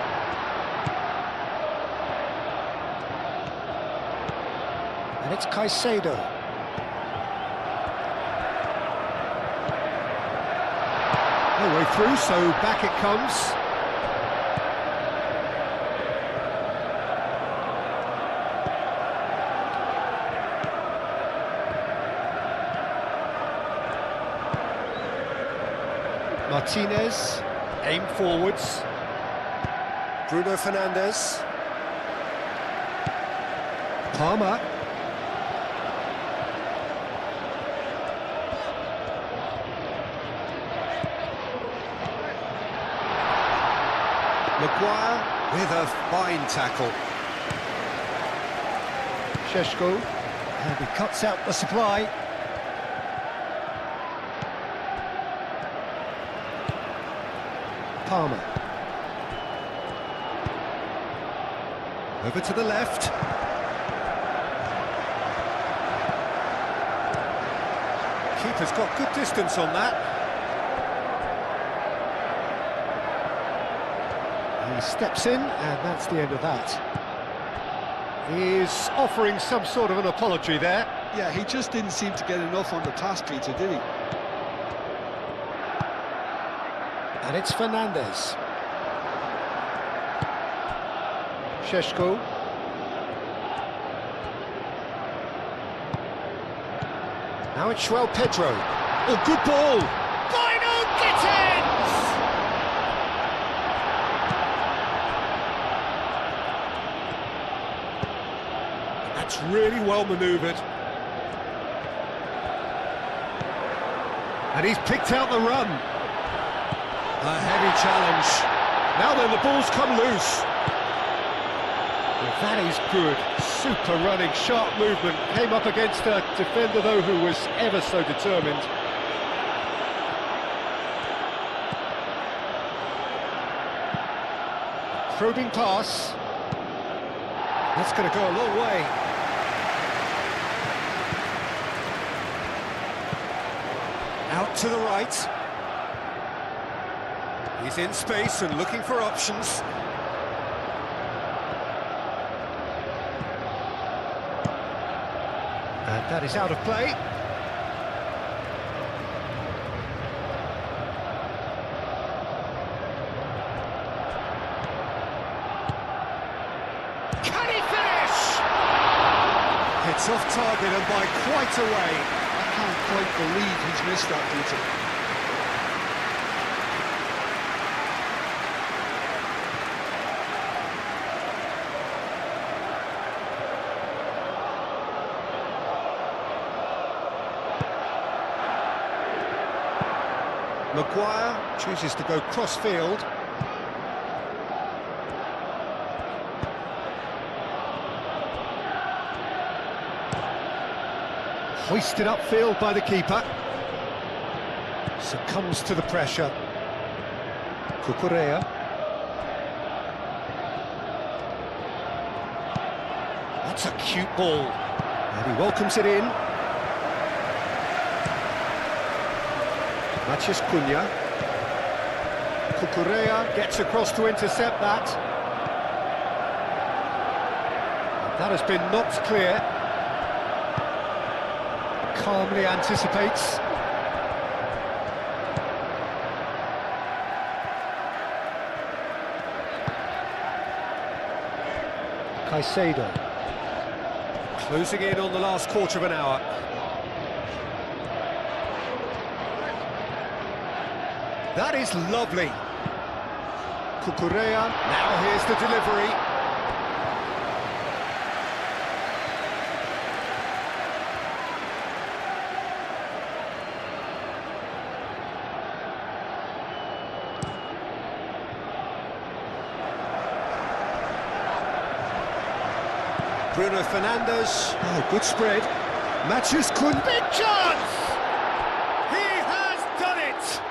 And it's Caicedo. No way through, so back it comes. Martinez. Aim forwards. Bruno Fernandes. Palmer. Maguire with a fine tackle. Sheshko, and he cuts out the supply. Palmer. Over to the left. Keeper's got good distance on that. He steps in, and that's the end of that. He's offering some sort of an apology there. Yeah, he just didn't seem to get enough on the pass, Peter, did he? And it's Fernandes. Sheshko. Now it's João Pedro. Oh, good ball! Final Gittins! That's really well manoeuvred. And he's picked out the run. A heavy challenge. Now then, the ball's come loose. Well, that is good. Super running, sharp movement. Came up against a defender, though, who was ever so determined. Probing pass. That's going to go a long way. Out to the right. He's in space and looking for options. And that is out of play. Can he finish? It's off target and by quite a way. I can't quite believe he's missed that, Peter. Maguire chooses to go cross-field. Hoisted upfield by the keeper. Succumbs to the pressure. Cucurella. That's a cute ball. And he welcomes it in. Matches Cunha. Cucurella gets across to intercept that. That has been knocked clear. Calmly anticipates. Caicedo. Closing in on the last quarter of an hour. That is lovely. Cucurella, now here's the delivery. Bruno Fernandes. Oh, good spread. Matches Cunha. Big chance! He has done it!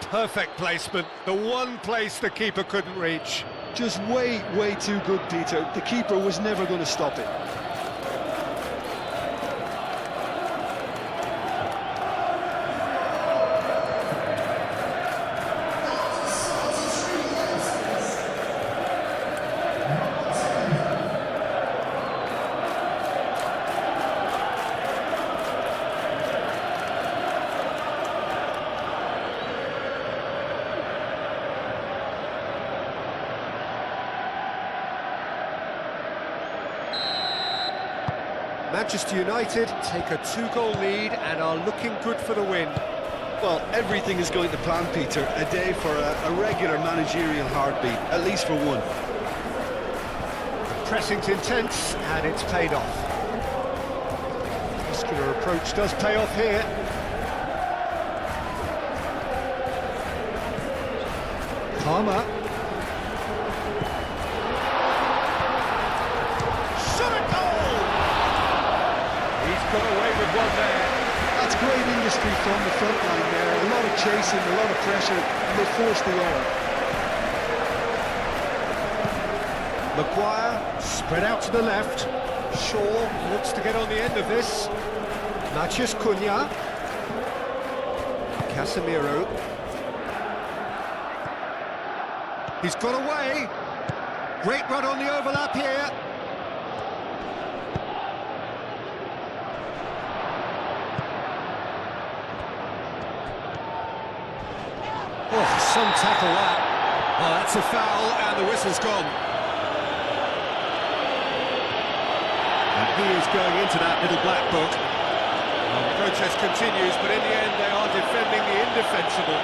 Perfect placement, the one place the keeper couldn't reach. Just way too good, Peter. The keeper was never going to stop it. Manchester United take a 2-goal lead and are looking good for the win. Well, everything is going to plan, Peter. A day for a regular managerial heartbeat, at least for one. Pressing's intense, and it's paid off. Muscular approach does pay off here. Palmer. Shot a goal! He's got away with one there. That's great industry from the front line there. A lot of chasing, a lot of pressure, and they forced the error. Maguire, spread out to the left. Shaw looks to get on the end of this. Matheus Cunha. Casemiro. He's got away. Great run on the overlap here. Oh, some tackle that. Oh, that's a foul, and the whistle's gone. And he is going into that little black book. Well, the protest continues, but in the end they are defending the indefensible.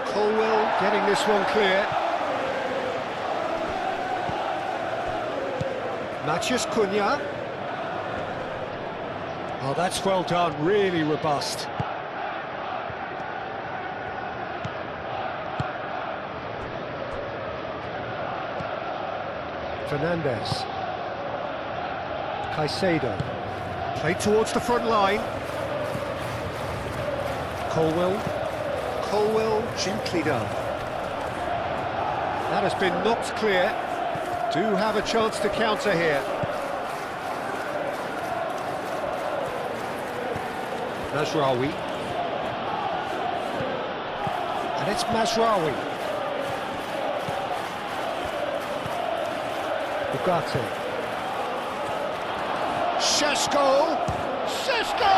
Colwell getting this one clear. Matheus Cunha. Oh, that's well done, really robust. Fernandes. Caicedo. Played towards the front line. Colwell. Colwell, gently done. That has been knocked clear. Do have a chance to counter here. Mazraoui. And it's Mazraoui. Ugarte. Šeško! Šeško!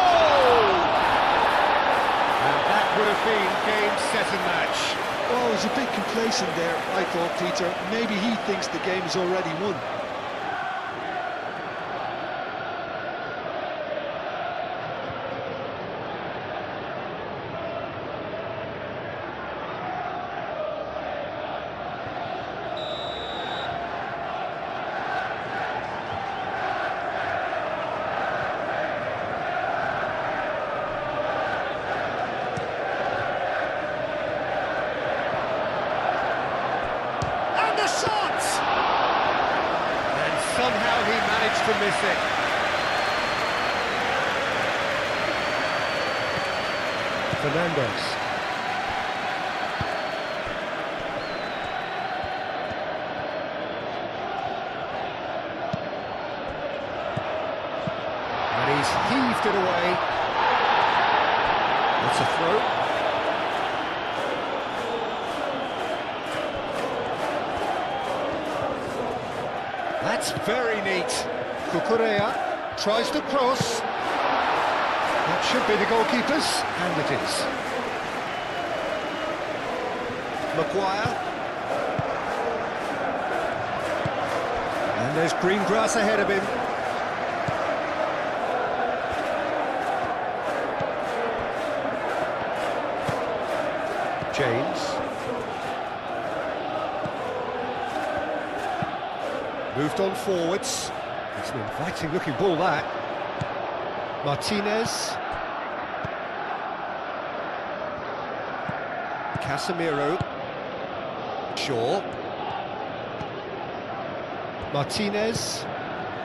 And that would have been game, set and match. Oh, he's a bit complacent there, I thought, Peter. Maybe he thinks the game is already won. Somehow he managed to miss it. Fernandes. And he's heaved it away. That's a throw. That's very neat. Cucurella tries to cross. That should be the goalkeeper's, and it is. Maguire. And there's green grass ahead of him. James. Moved on forwards. It's an inviting looking ball, that. Martinez. Casemiro. Shaw. Martinez.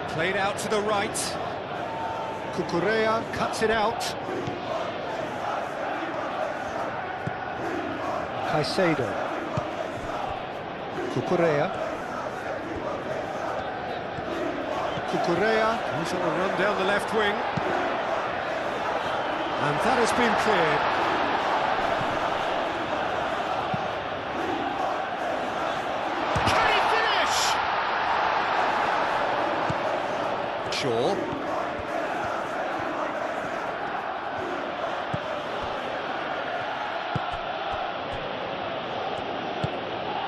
Played out to the right. Cucurella cuts it out. Caicedo. Cucurella. Cucurella, who's on a run down the left wing. And that has been cleared. Can he finish?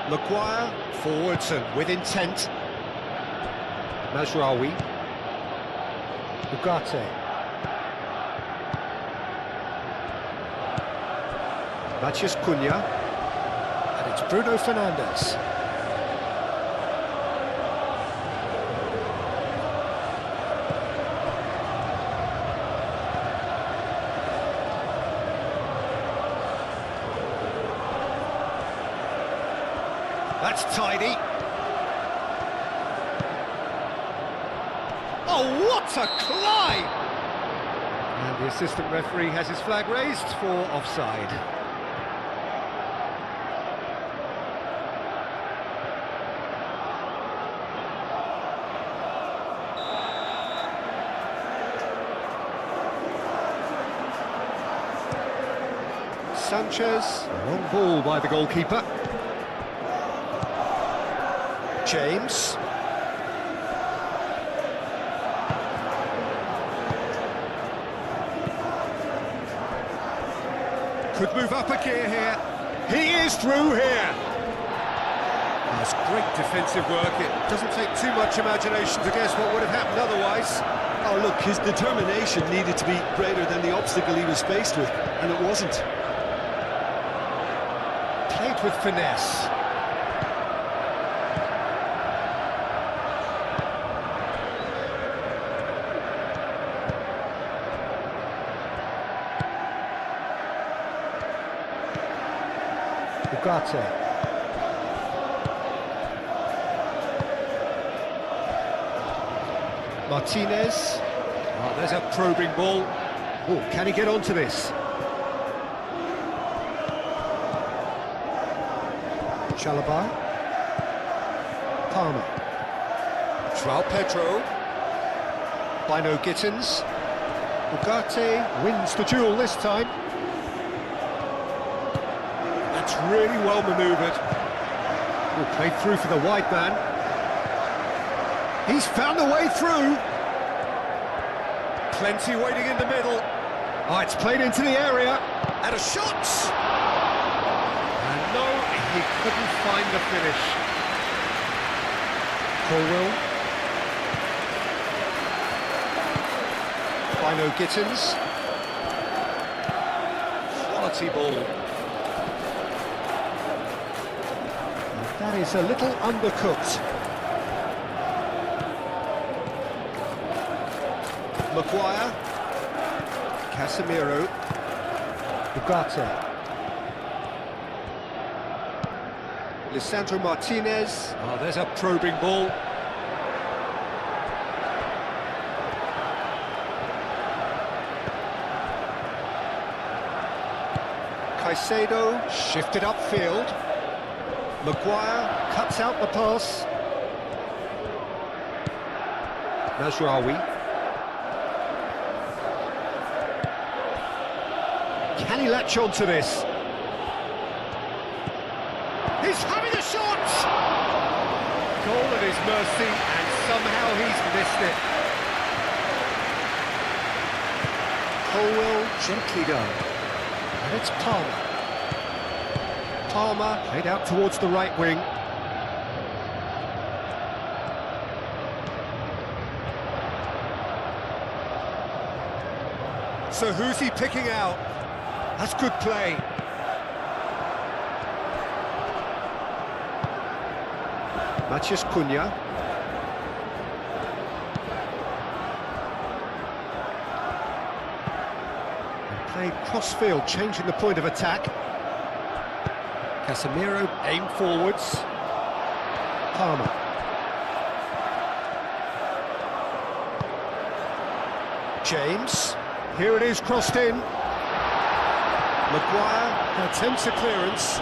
Maguire, forwards and with intent. Mazraoui. Ugarte. Matheus Cunha. And it's Bruno Fernandes. That's tidy. Oh, what a climb! And the assistant referee has his flag raised for offside. Sanchez, long ball by the goalkeeper. James. Could move up a gear here. He is through here. That's great defensive work. It doesn't take too much imagination to guess what would have happened otherwise. Oh, look, his determination needed to be greater than the obstacle he was faced with, and it wasn't. Played with finesse. Ugarte. Martinez. Oh, there's a probing ball. Oh, can he get onto this? Chalobah. Palmer. João Pedro. Bino Gittins. Ugarte wins the duel this time. That's really well manoeuvred. Played through for the wide man. He's found a way through. Plenty waiting in the middle. Oh, it's played into the area. And a shot! And no, he couldn't find the finish. Colwell. Bino Gittins. Quality ball. That is a little undercooked. Maguire. Casemiro. Ugarte. Lisandro Martinez. Oh, there's a probing ball. Caicedo shifted upfield. Maguire cuts out the pass. Mazraoui. Can he latch on to this? He's having a shot! Goal at his mercy, and somehow he's missed it. Colwell gently done. And it's Palmer. Palmer played out towards the right wing. So who's he picking out? That's good play. Matheus Cunha. And played cross-field, changing the point of attack. Casemiro aimed forwards. Palmer. James. Here it is, crossed in. Maguire attempts a clearance.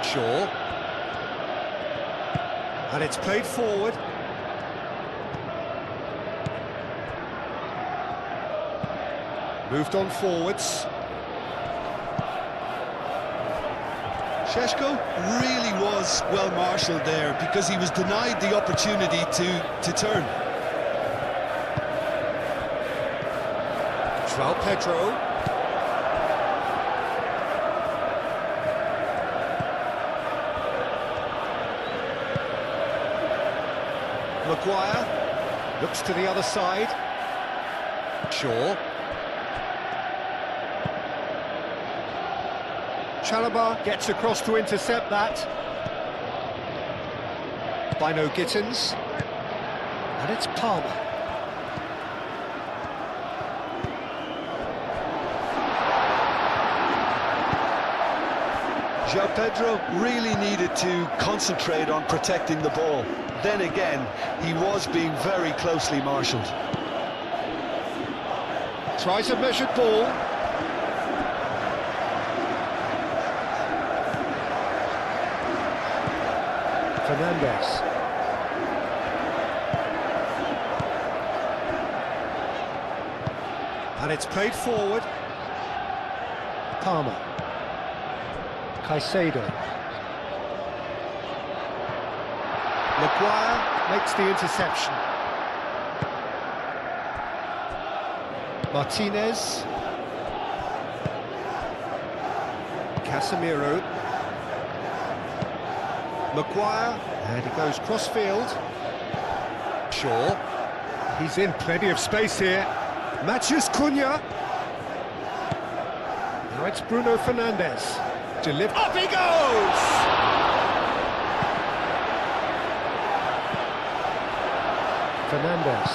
Shaw. And it's played forward. Moved on forwards. Šeško really was well marshalled there because he was denied the opportunity to turn. João Pedro. Maguire looks to the other side. Shaw. Chalobah gets across to intercept that. Bino Gittins. And it's Palmer. João Pedro really needed to concentrate on protecting the ball. Then again, he was being very closely marshalled. Tries a measured ball. Fernandes. And it's played forward. Palmer. Caicedo. Maguire makes the interception. Martinez. Casemiro. Maguire, and he goes cross-field. Shaw. He's in plenty of space here. Matheus Cunha. Now it's Bruno Fernandes. Up he goes! Fernandes.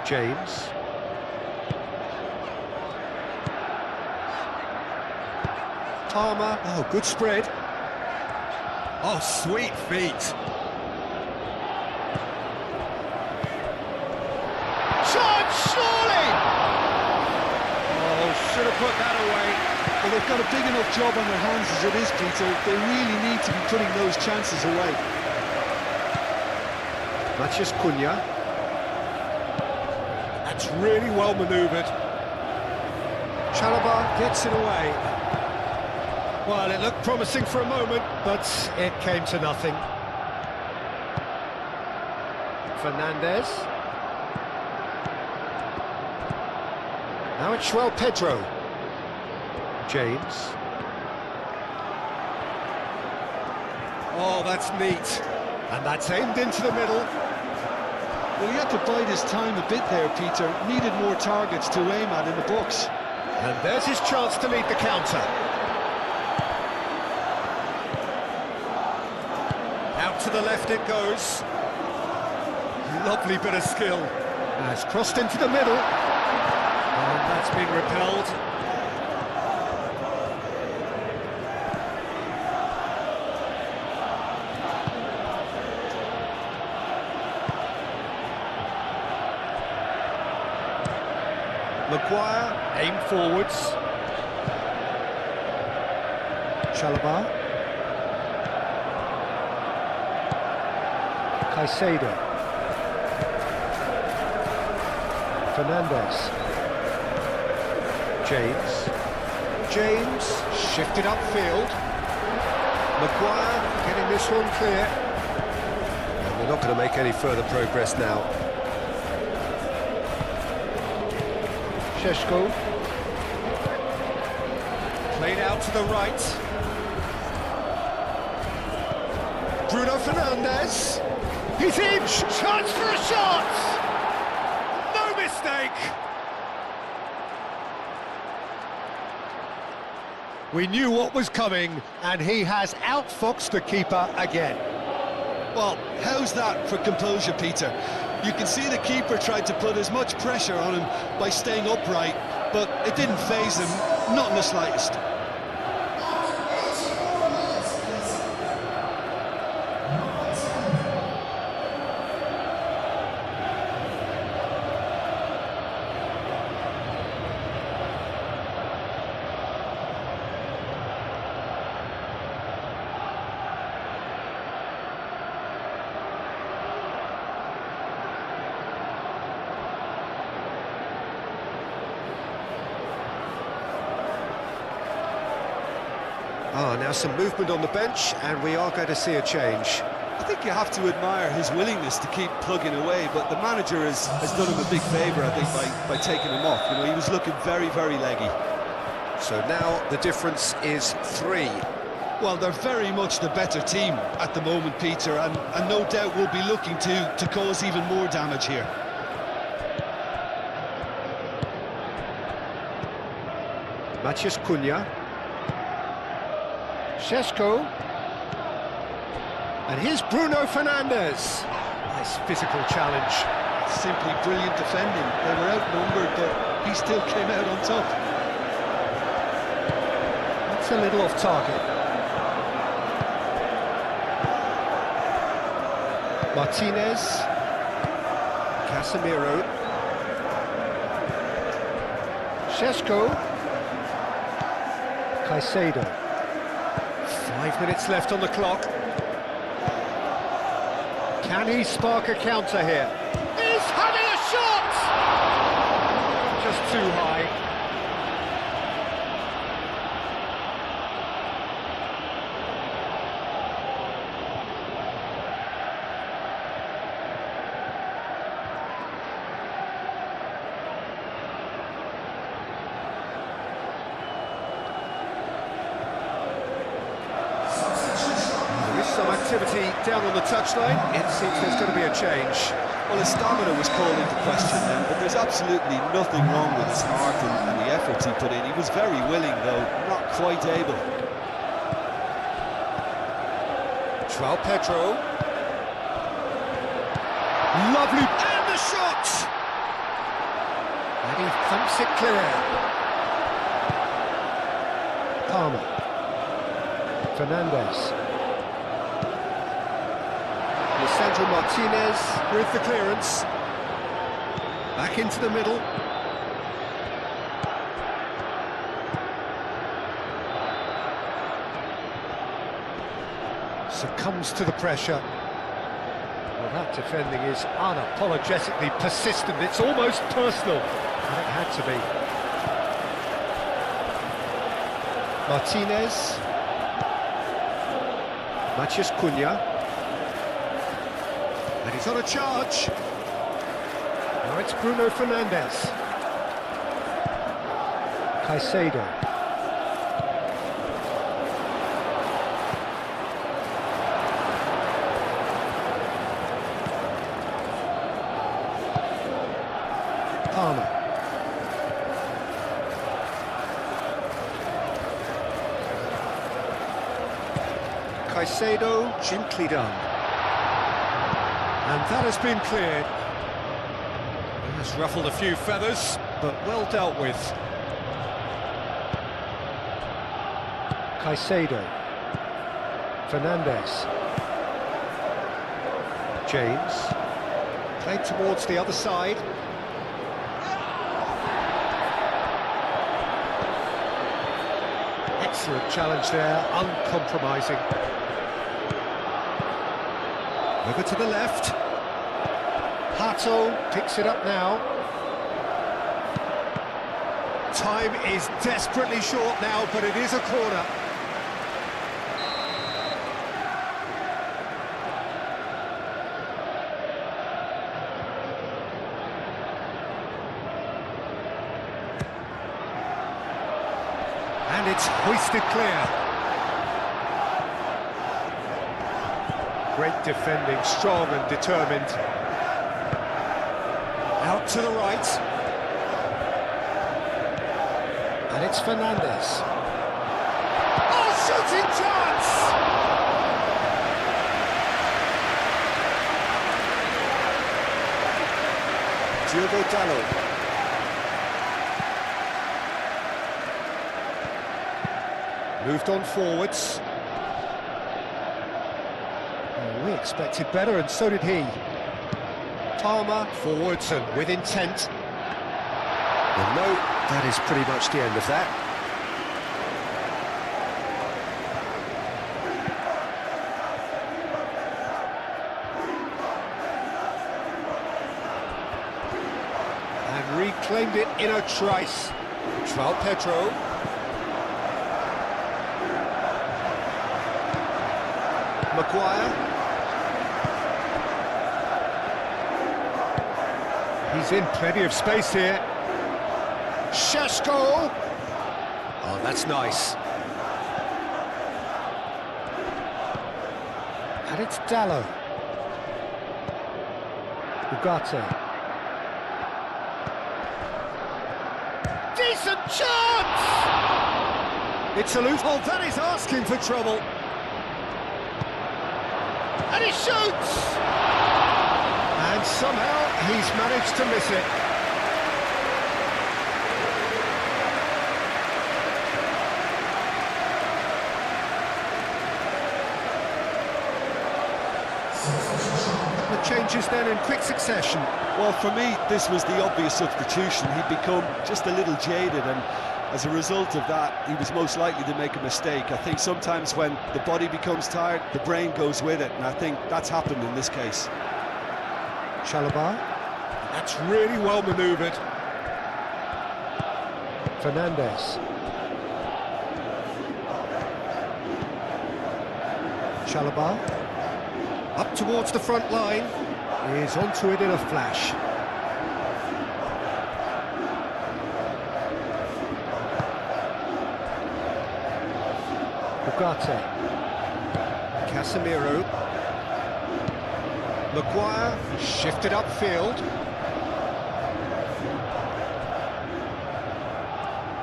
James. Palmer. Oh, good spread. Oh, sweet feet. Shot, surely! Oh, should have put that away. Well, they've got a big enough job on their hands as it is, Peter. They really need to be putting those chances away. Matheus Cunha. That's really well manoeuvred. Chalobah gets it away. Well, it looked promising for a moment, but it came to nothing. Fernandes. Now it's João Pedro. James. Oh, that's neat. And that's aimed into the middle. Well, he had to bide his time a bit there, Peter. Needed more targets to aim at in the box. And there's his chance to lead the counter. Out to the left it goes. Lovely bit of skill. Has crossed into the middle. And that's been repelled. Maguire, aim forwards. Chalobah. Caicedo. Fernandes. James shifted upfield. Maguire getting this one clear. And they're not going to make any further progress now. Šeško. Played out to the right. Bruno Fernandes. He's in! Chance for a shot! No mistake! We knew what was coming, and he has outfoxed the keeper again. Well, how's that for composure, Peter? You can see the keeper tried to put as much pressure on him by staying upright, but it didn't faze him, not in the slightest. Now some movement on the bench, and we are going to see a change. I think you have to admire his willingness to keep plugging away, but the manager has done him a big favour, I think, by taking him off. You know, he was looking very, very leggy. So now the difference is 3. Well, they're very much the better team at the moment, Peter, and no doubt will be looking to cause even more damage here. Matheus Cunha. Šeško. And here's Bruno Fernandes. Nice physical challenge. Simply brilliant defending. They were outnumbered, but he still came out on top. That's a little off target. Martinez. Casemiro. Šeško. Caicedo. 5 minutes left on the clock. Can he spark a counter here? He's having a shot! Just too high. Some activity down on the touchline. It seems there's going to be a change. Well, his stamina was called into question then, but there's absolutely nothing wrong with his heart and the efforts he put in. He was very willing, though, not quite able. João Pedro. Lovely, and the shot! And he thumps it clear. Palmer. Fernandes. Lisandro Martinez with the clearance. Back into the middle. Succumbs to the pressure. Well, that defending is unapologetically persistent. It's almost personal. And it had to be. Martinez. Matheus Cunha. And he's on a charge. Now it's Bruno Fernandes. Caicedo. Palmer. Caicedo, gently done. And that has been cleared. It has ruffled a few feathers, but well dealt with. Caicedo. Fernandes. James. Played towards the other side. Excellent challenge there, uncompromising. Over to the left. Hato picks it up now. Time is desperately short now, but it is a corner. And it's hoisted clear. Great defending, strong and determined. Out to the right. And it's Fernandes. Oh, shooting chance! Diogo Dalot. Moved on forwards. Oh, we expected better, and so did he. Palmer forwards and with intent. Well, no, that is pretty much the end of that. And reclaimed it in a trice. João Pedro. Maguire. He's in plenty of space here. Šeško. Oh, that's nice. And it's Dallo. Ugarte. Decent chance! It's a loose. Oh, that is asking for trouble. And he shoots! And somehow he's managed to miss it. The changes then in quick succession. Well, for me, this was the obvious substitution. He'd become just a little jaded, and as a result of that, he was most likely to make a mistake. I think sometimes when the body becomes tired, the brain goes with it, and I think that's happened in this case. Chalobah. That's really well manoeuvred. Fernandes. Chalobah. Up towards the front line. He is onto it in a flash. Ugarte. Casemiro. Maguire shifted upfield.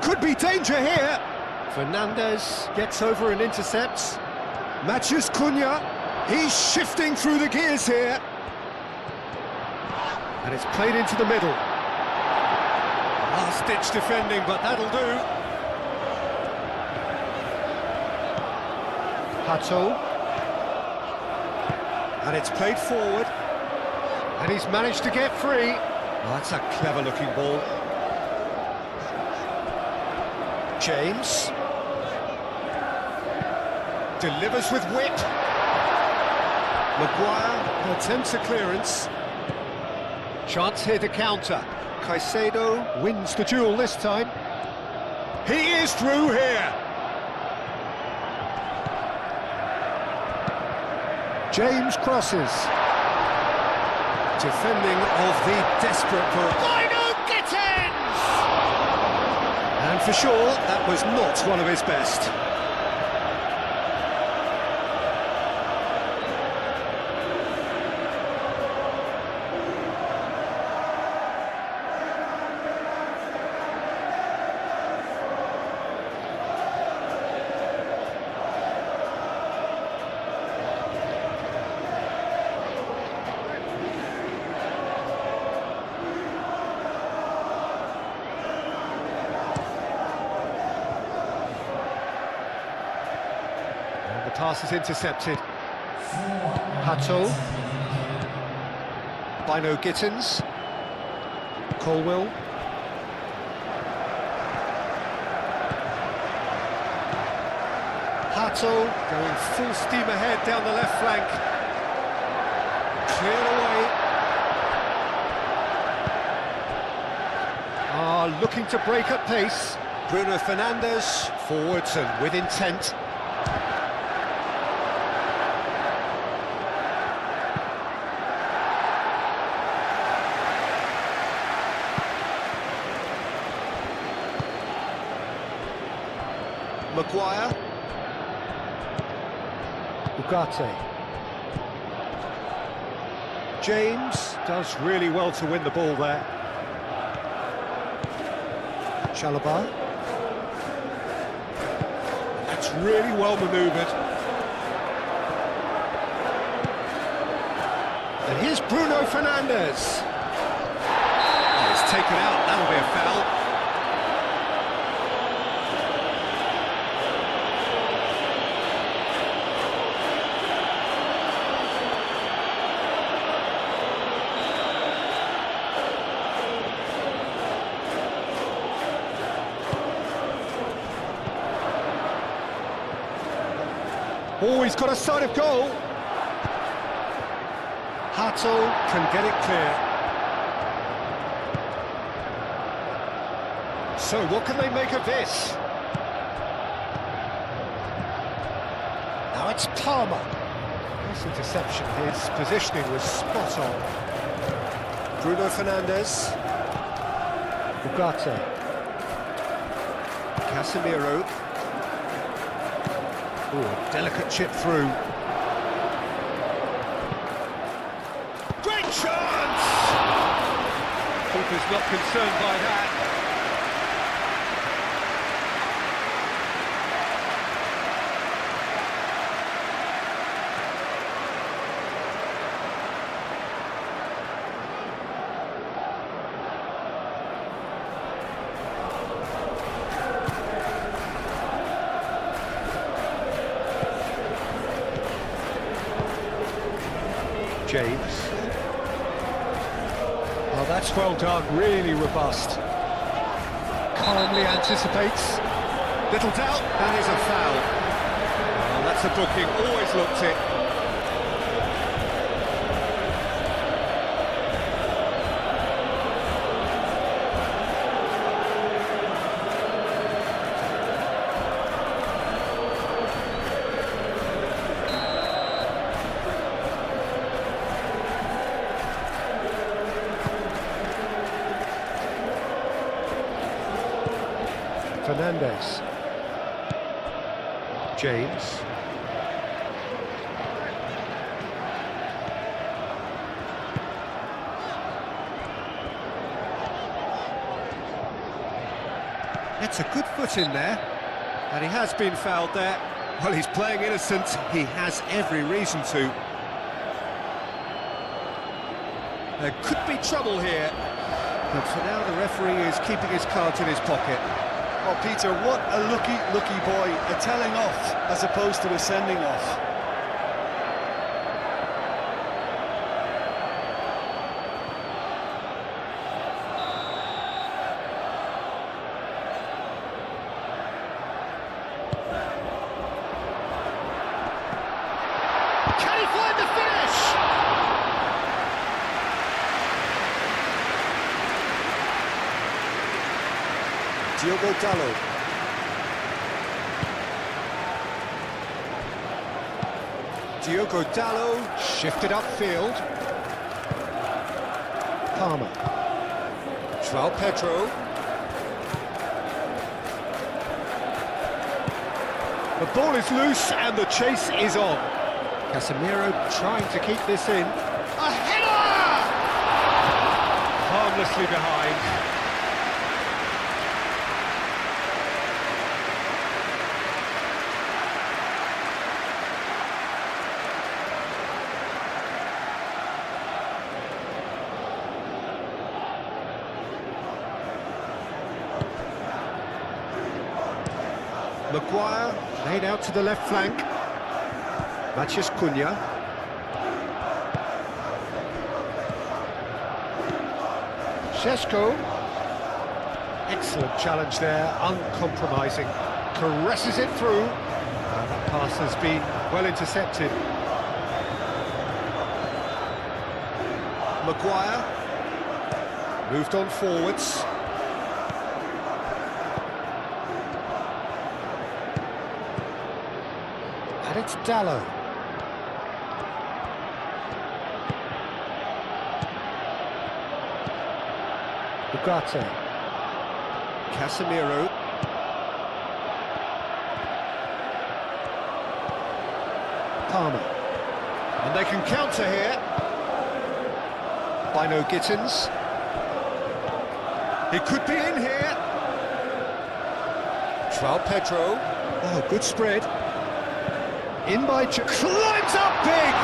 Could be danger here. Fernandes gets over and intercepts. Matheus Cunha. He's shifting through the gears here. And it's played into the middle. Last-ditch defending, but that'll do. Pato. And it's played forward. And he's managed to get free. Oh, that's a clever-looking ball. James. Delivers with wit. Maguire attempts a clearance. Chance here to counter. Caicedo wins the duel this time. He is through here. James crosses. Defending of the desperate Gittins! And for sure, that was not one of his best. The pass is intercepted. Pato. Bino Gittins. Colwell. Pato going full steam ahead down the left flank. Cleared away. Looking to break at pace. Bruno Fernandes forwards and with intent. Maguire. Ugarte. James does really well to win the ball there. Chalobah. That's really well manoeuvred. And here's Bruno Fernandes. Oh, it's taken out, that'll be a foul. Oh, he's got a sight of goal. Pato can get it clear. So what can they make of this? Now it's Palmer. Nice interception. His positioning was spot on. Bruno Fernandes. Ugarte. Casemiro. Ooh, a delicate chip through. Great chance! Keeper's not concerned by that. James. Oh, that's well done, really robust. Calmly anticipates. Little doubt, that is a foul. Oh, that's a booking, always looked it. Fernandez. James. That's a good foot in there, and he has been fouled there. Well, he's playing innocent, he has every reason to. There could be trouble here, but for now the referee is keeping his cards in his pocket. Oh, Peter, what a lucky boy. A telling off as opposed to a sending off. Can he find the finish? Diogo Dalot. Diogo Dalot shifted upfield. Palmer. João Pedro. The ball is loose and the chase is on. Casemiro trying to keep this in. A header! Harmlessly behind. Maguire laid out to the left flank. Matheus Cunha. Šeško. Excellent challenge there, uncompromising. Caresses it through. And that pass has been well intercepted. Maguire. Moved on forwards. And it's Dalot. Ugarte. Casemiro. Palmer. And they can counter here. By no Gittins. He could be in here. João Pedro. Oh, good spread. In by... Climbs up big!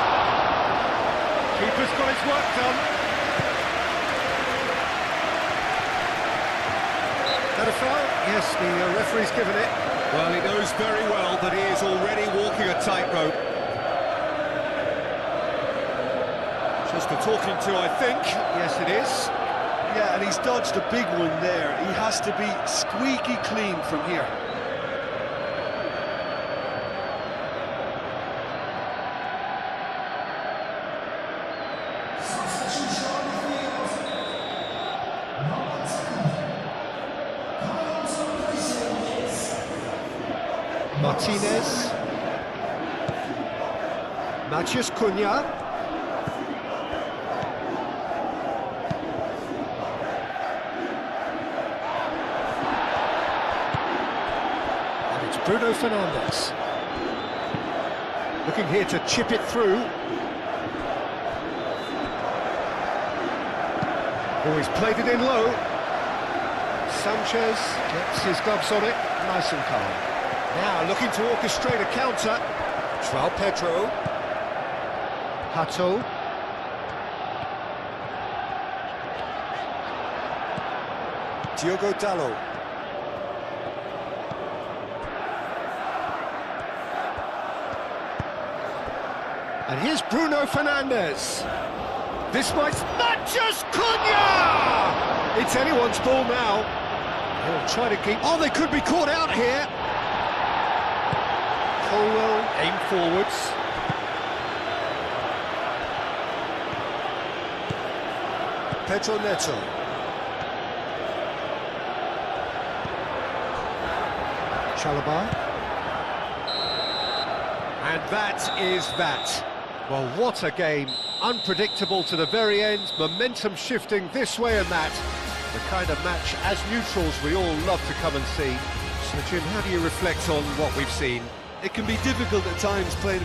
Keeper's got his work done. That a foul? Yes, the referee's given it. Well, he knows very well that he is already walking a tightrope. Just a talking to, I think. Yes, it is. Yeah, and he's dodged a big one there. He has to be squeaky clean from here. Martinez. Matheus Cunha. Bruno Fernandes. Looking here to chip it through. Oh, he's played it in low. Sanchez gets his gloves on it, nice and calm. Now looking to orchestrate a counter. João Pedro. Hato. Diogo Dalot. And here's Bruno Fernandes. This might... Matches Cunha! It's anyone's ball now. They'll try to keep... Oh, they could be caught out here. Colwell aim forwards. Pedro Neto. Chalobah. And that is that. Well, what a game. Unpredictable to the very end, momentum shifting this way and that. The kind of match, as neutrals, we all love to come and see. So, Jim, how do you reflect on what we've seen? It can be difficult at times playing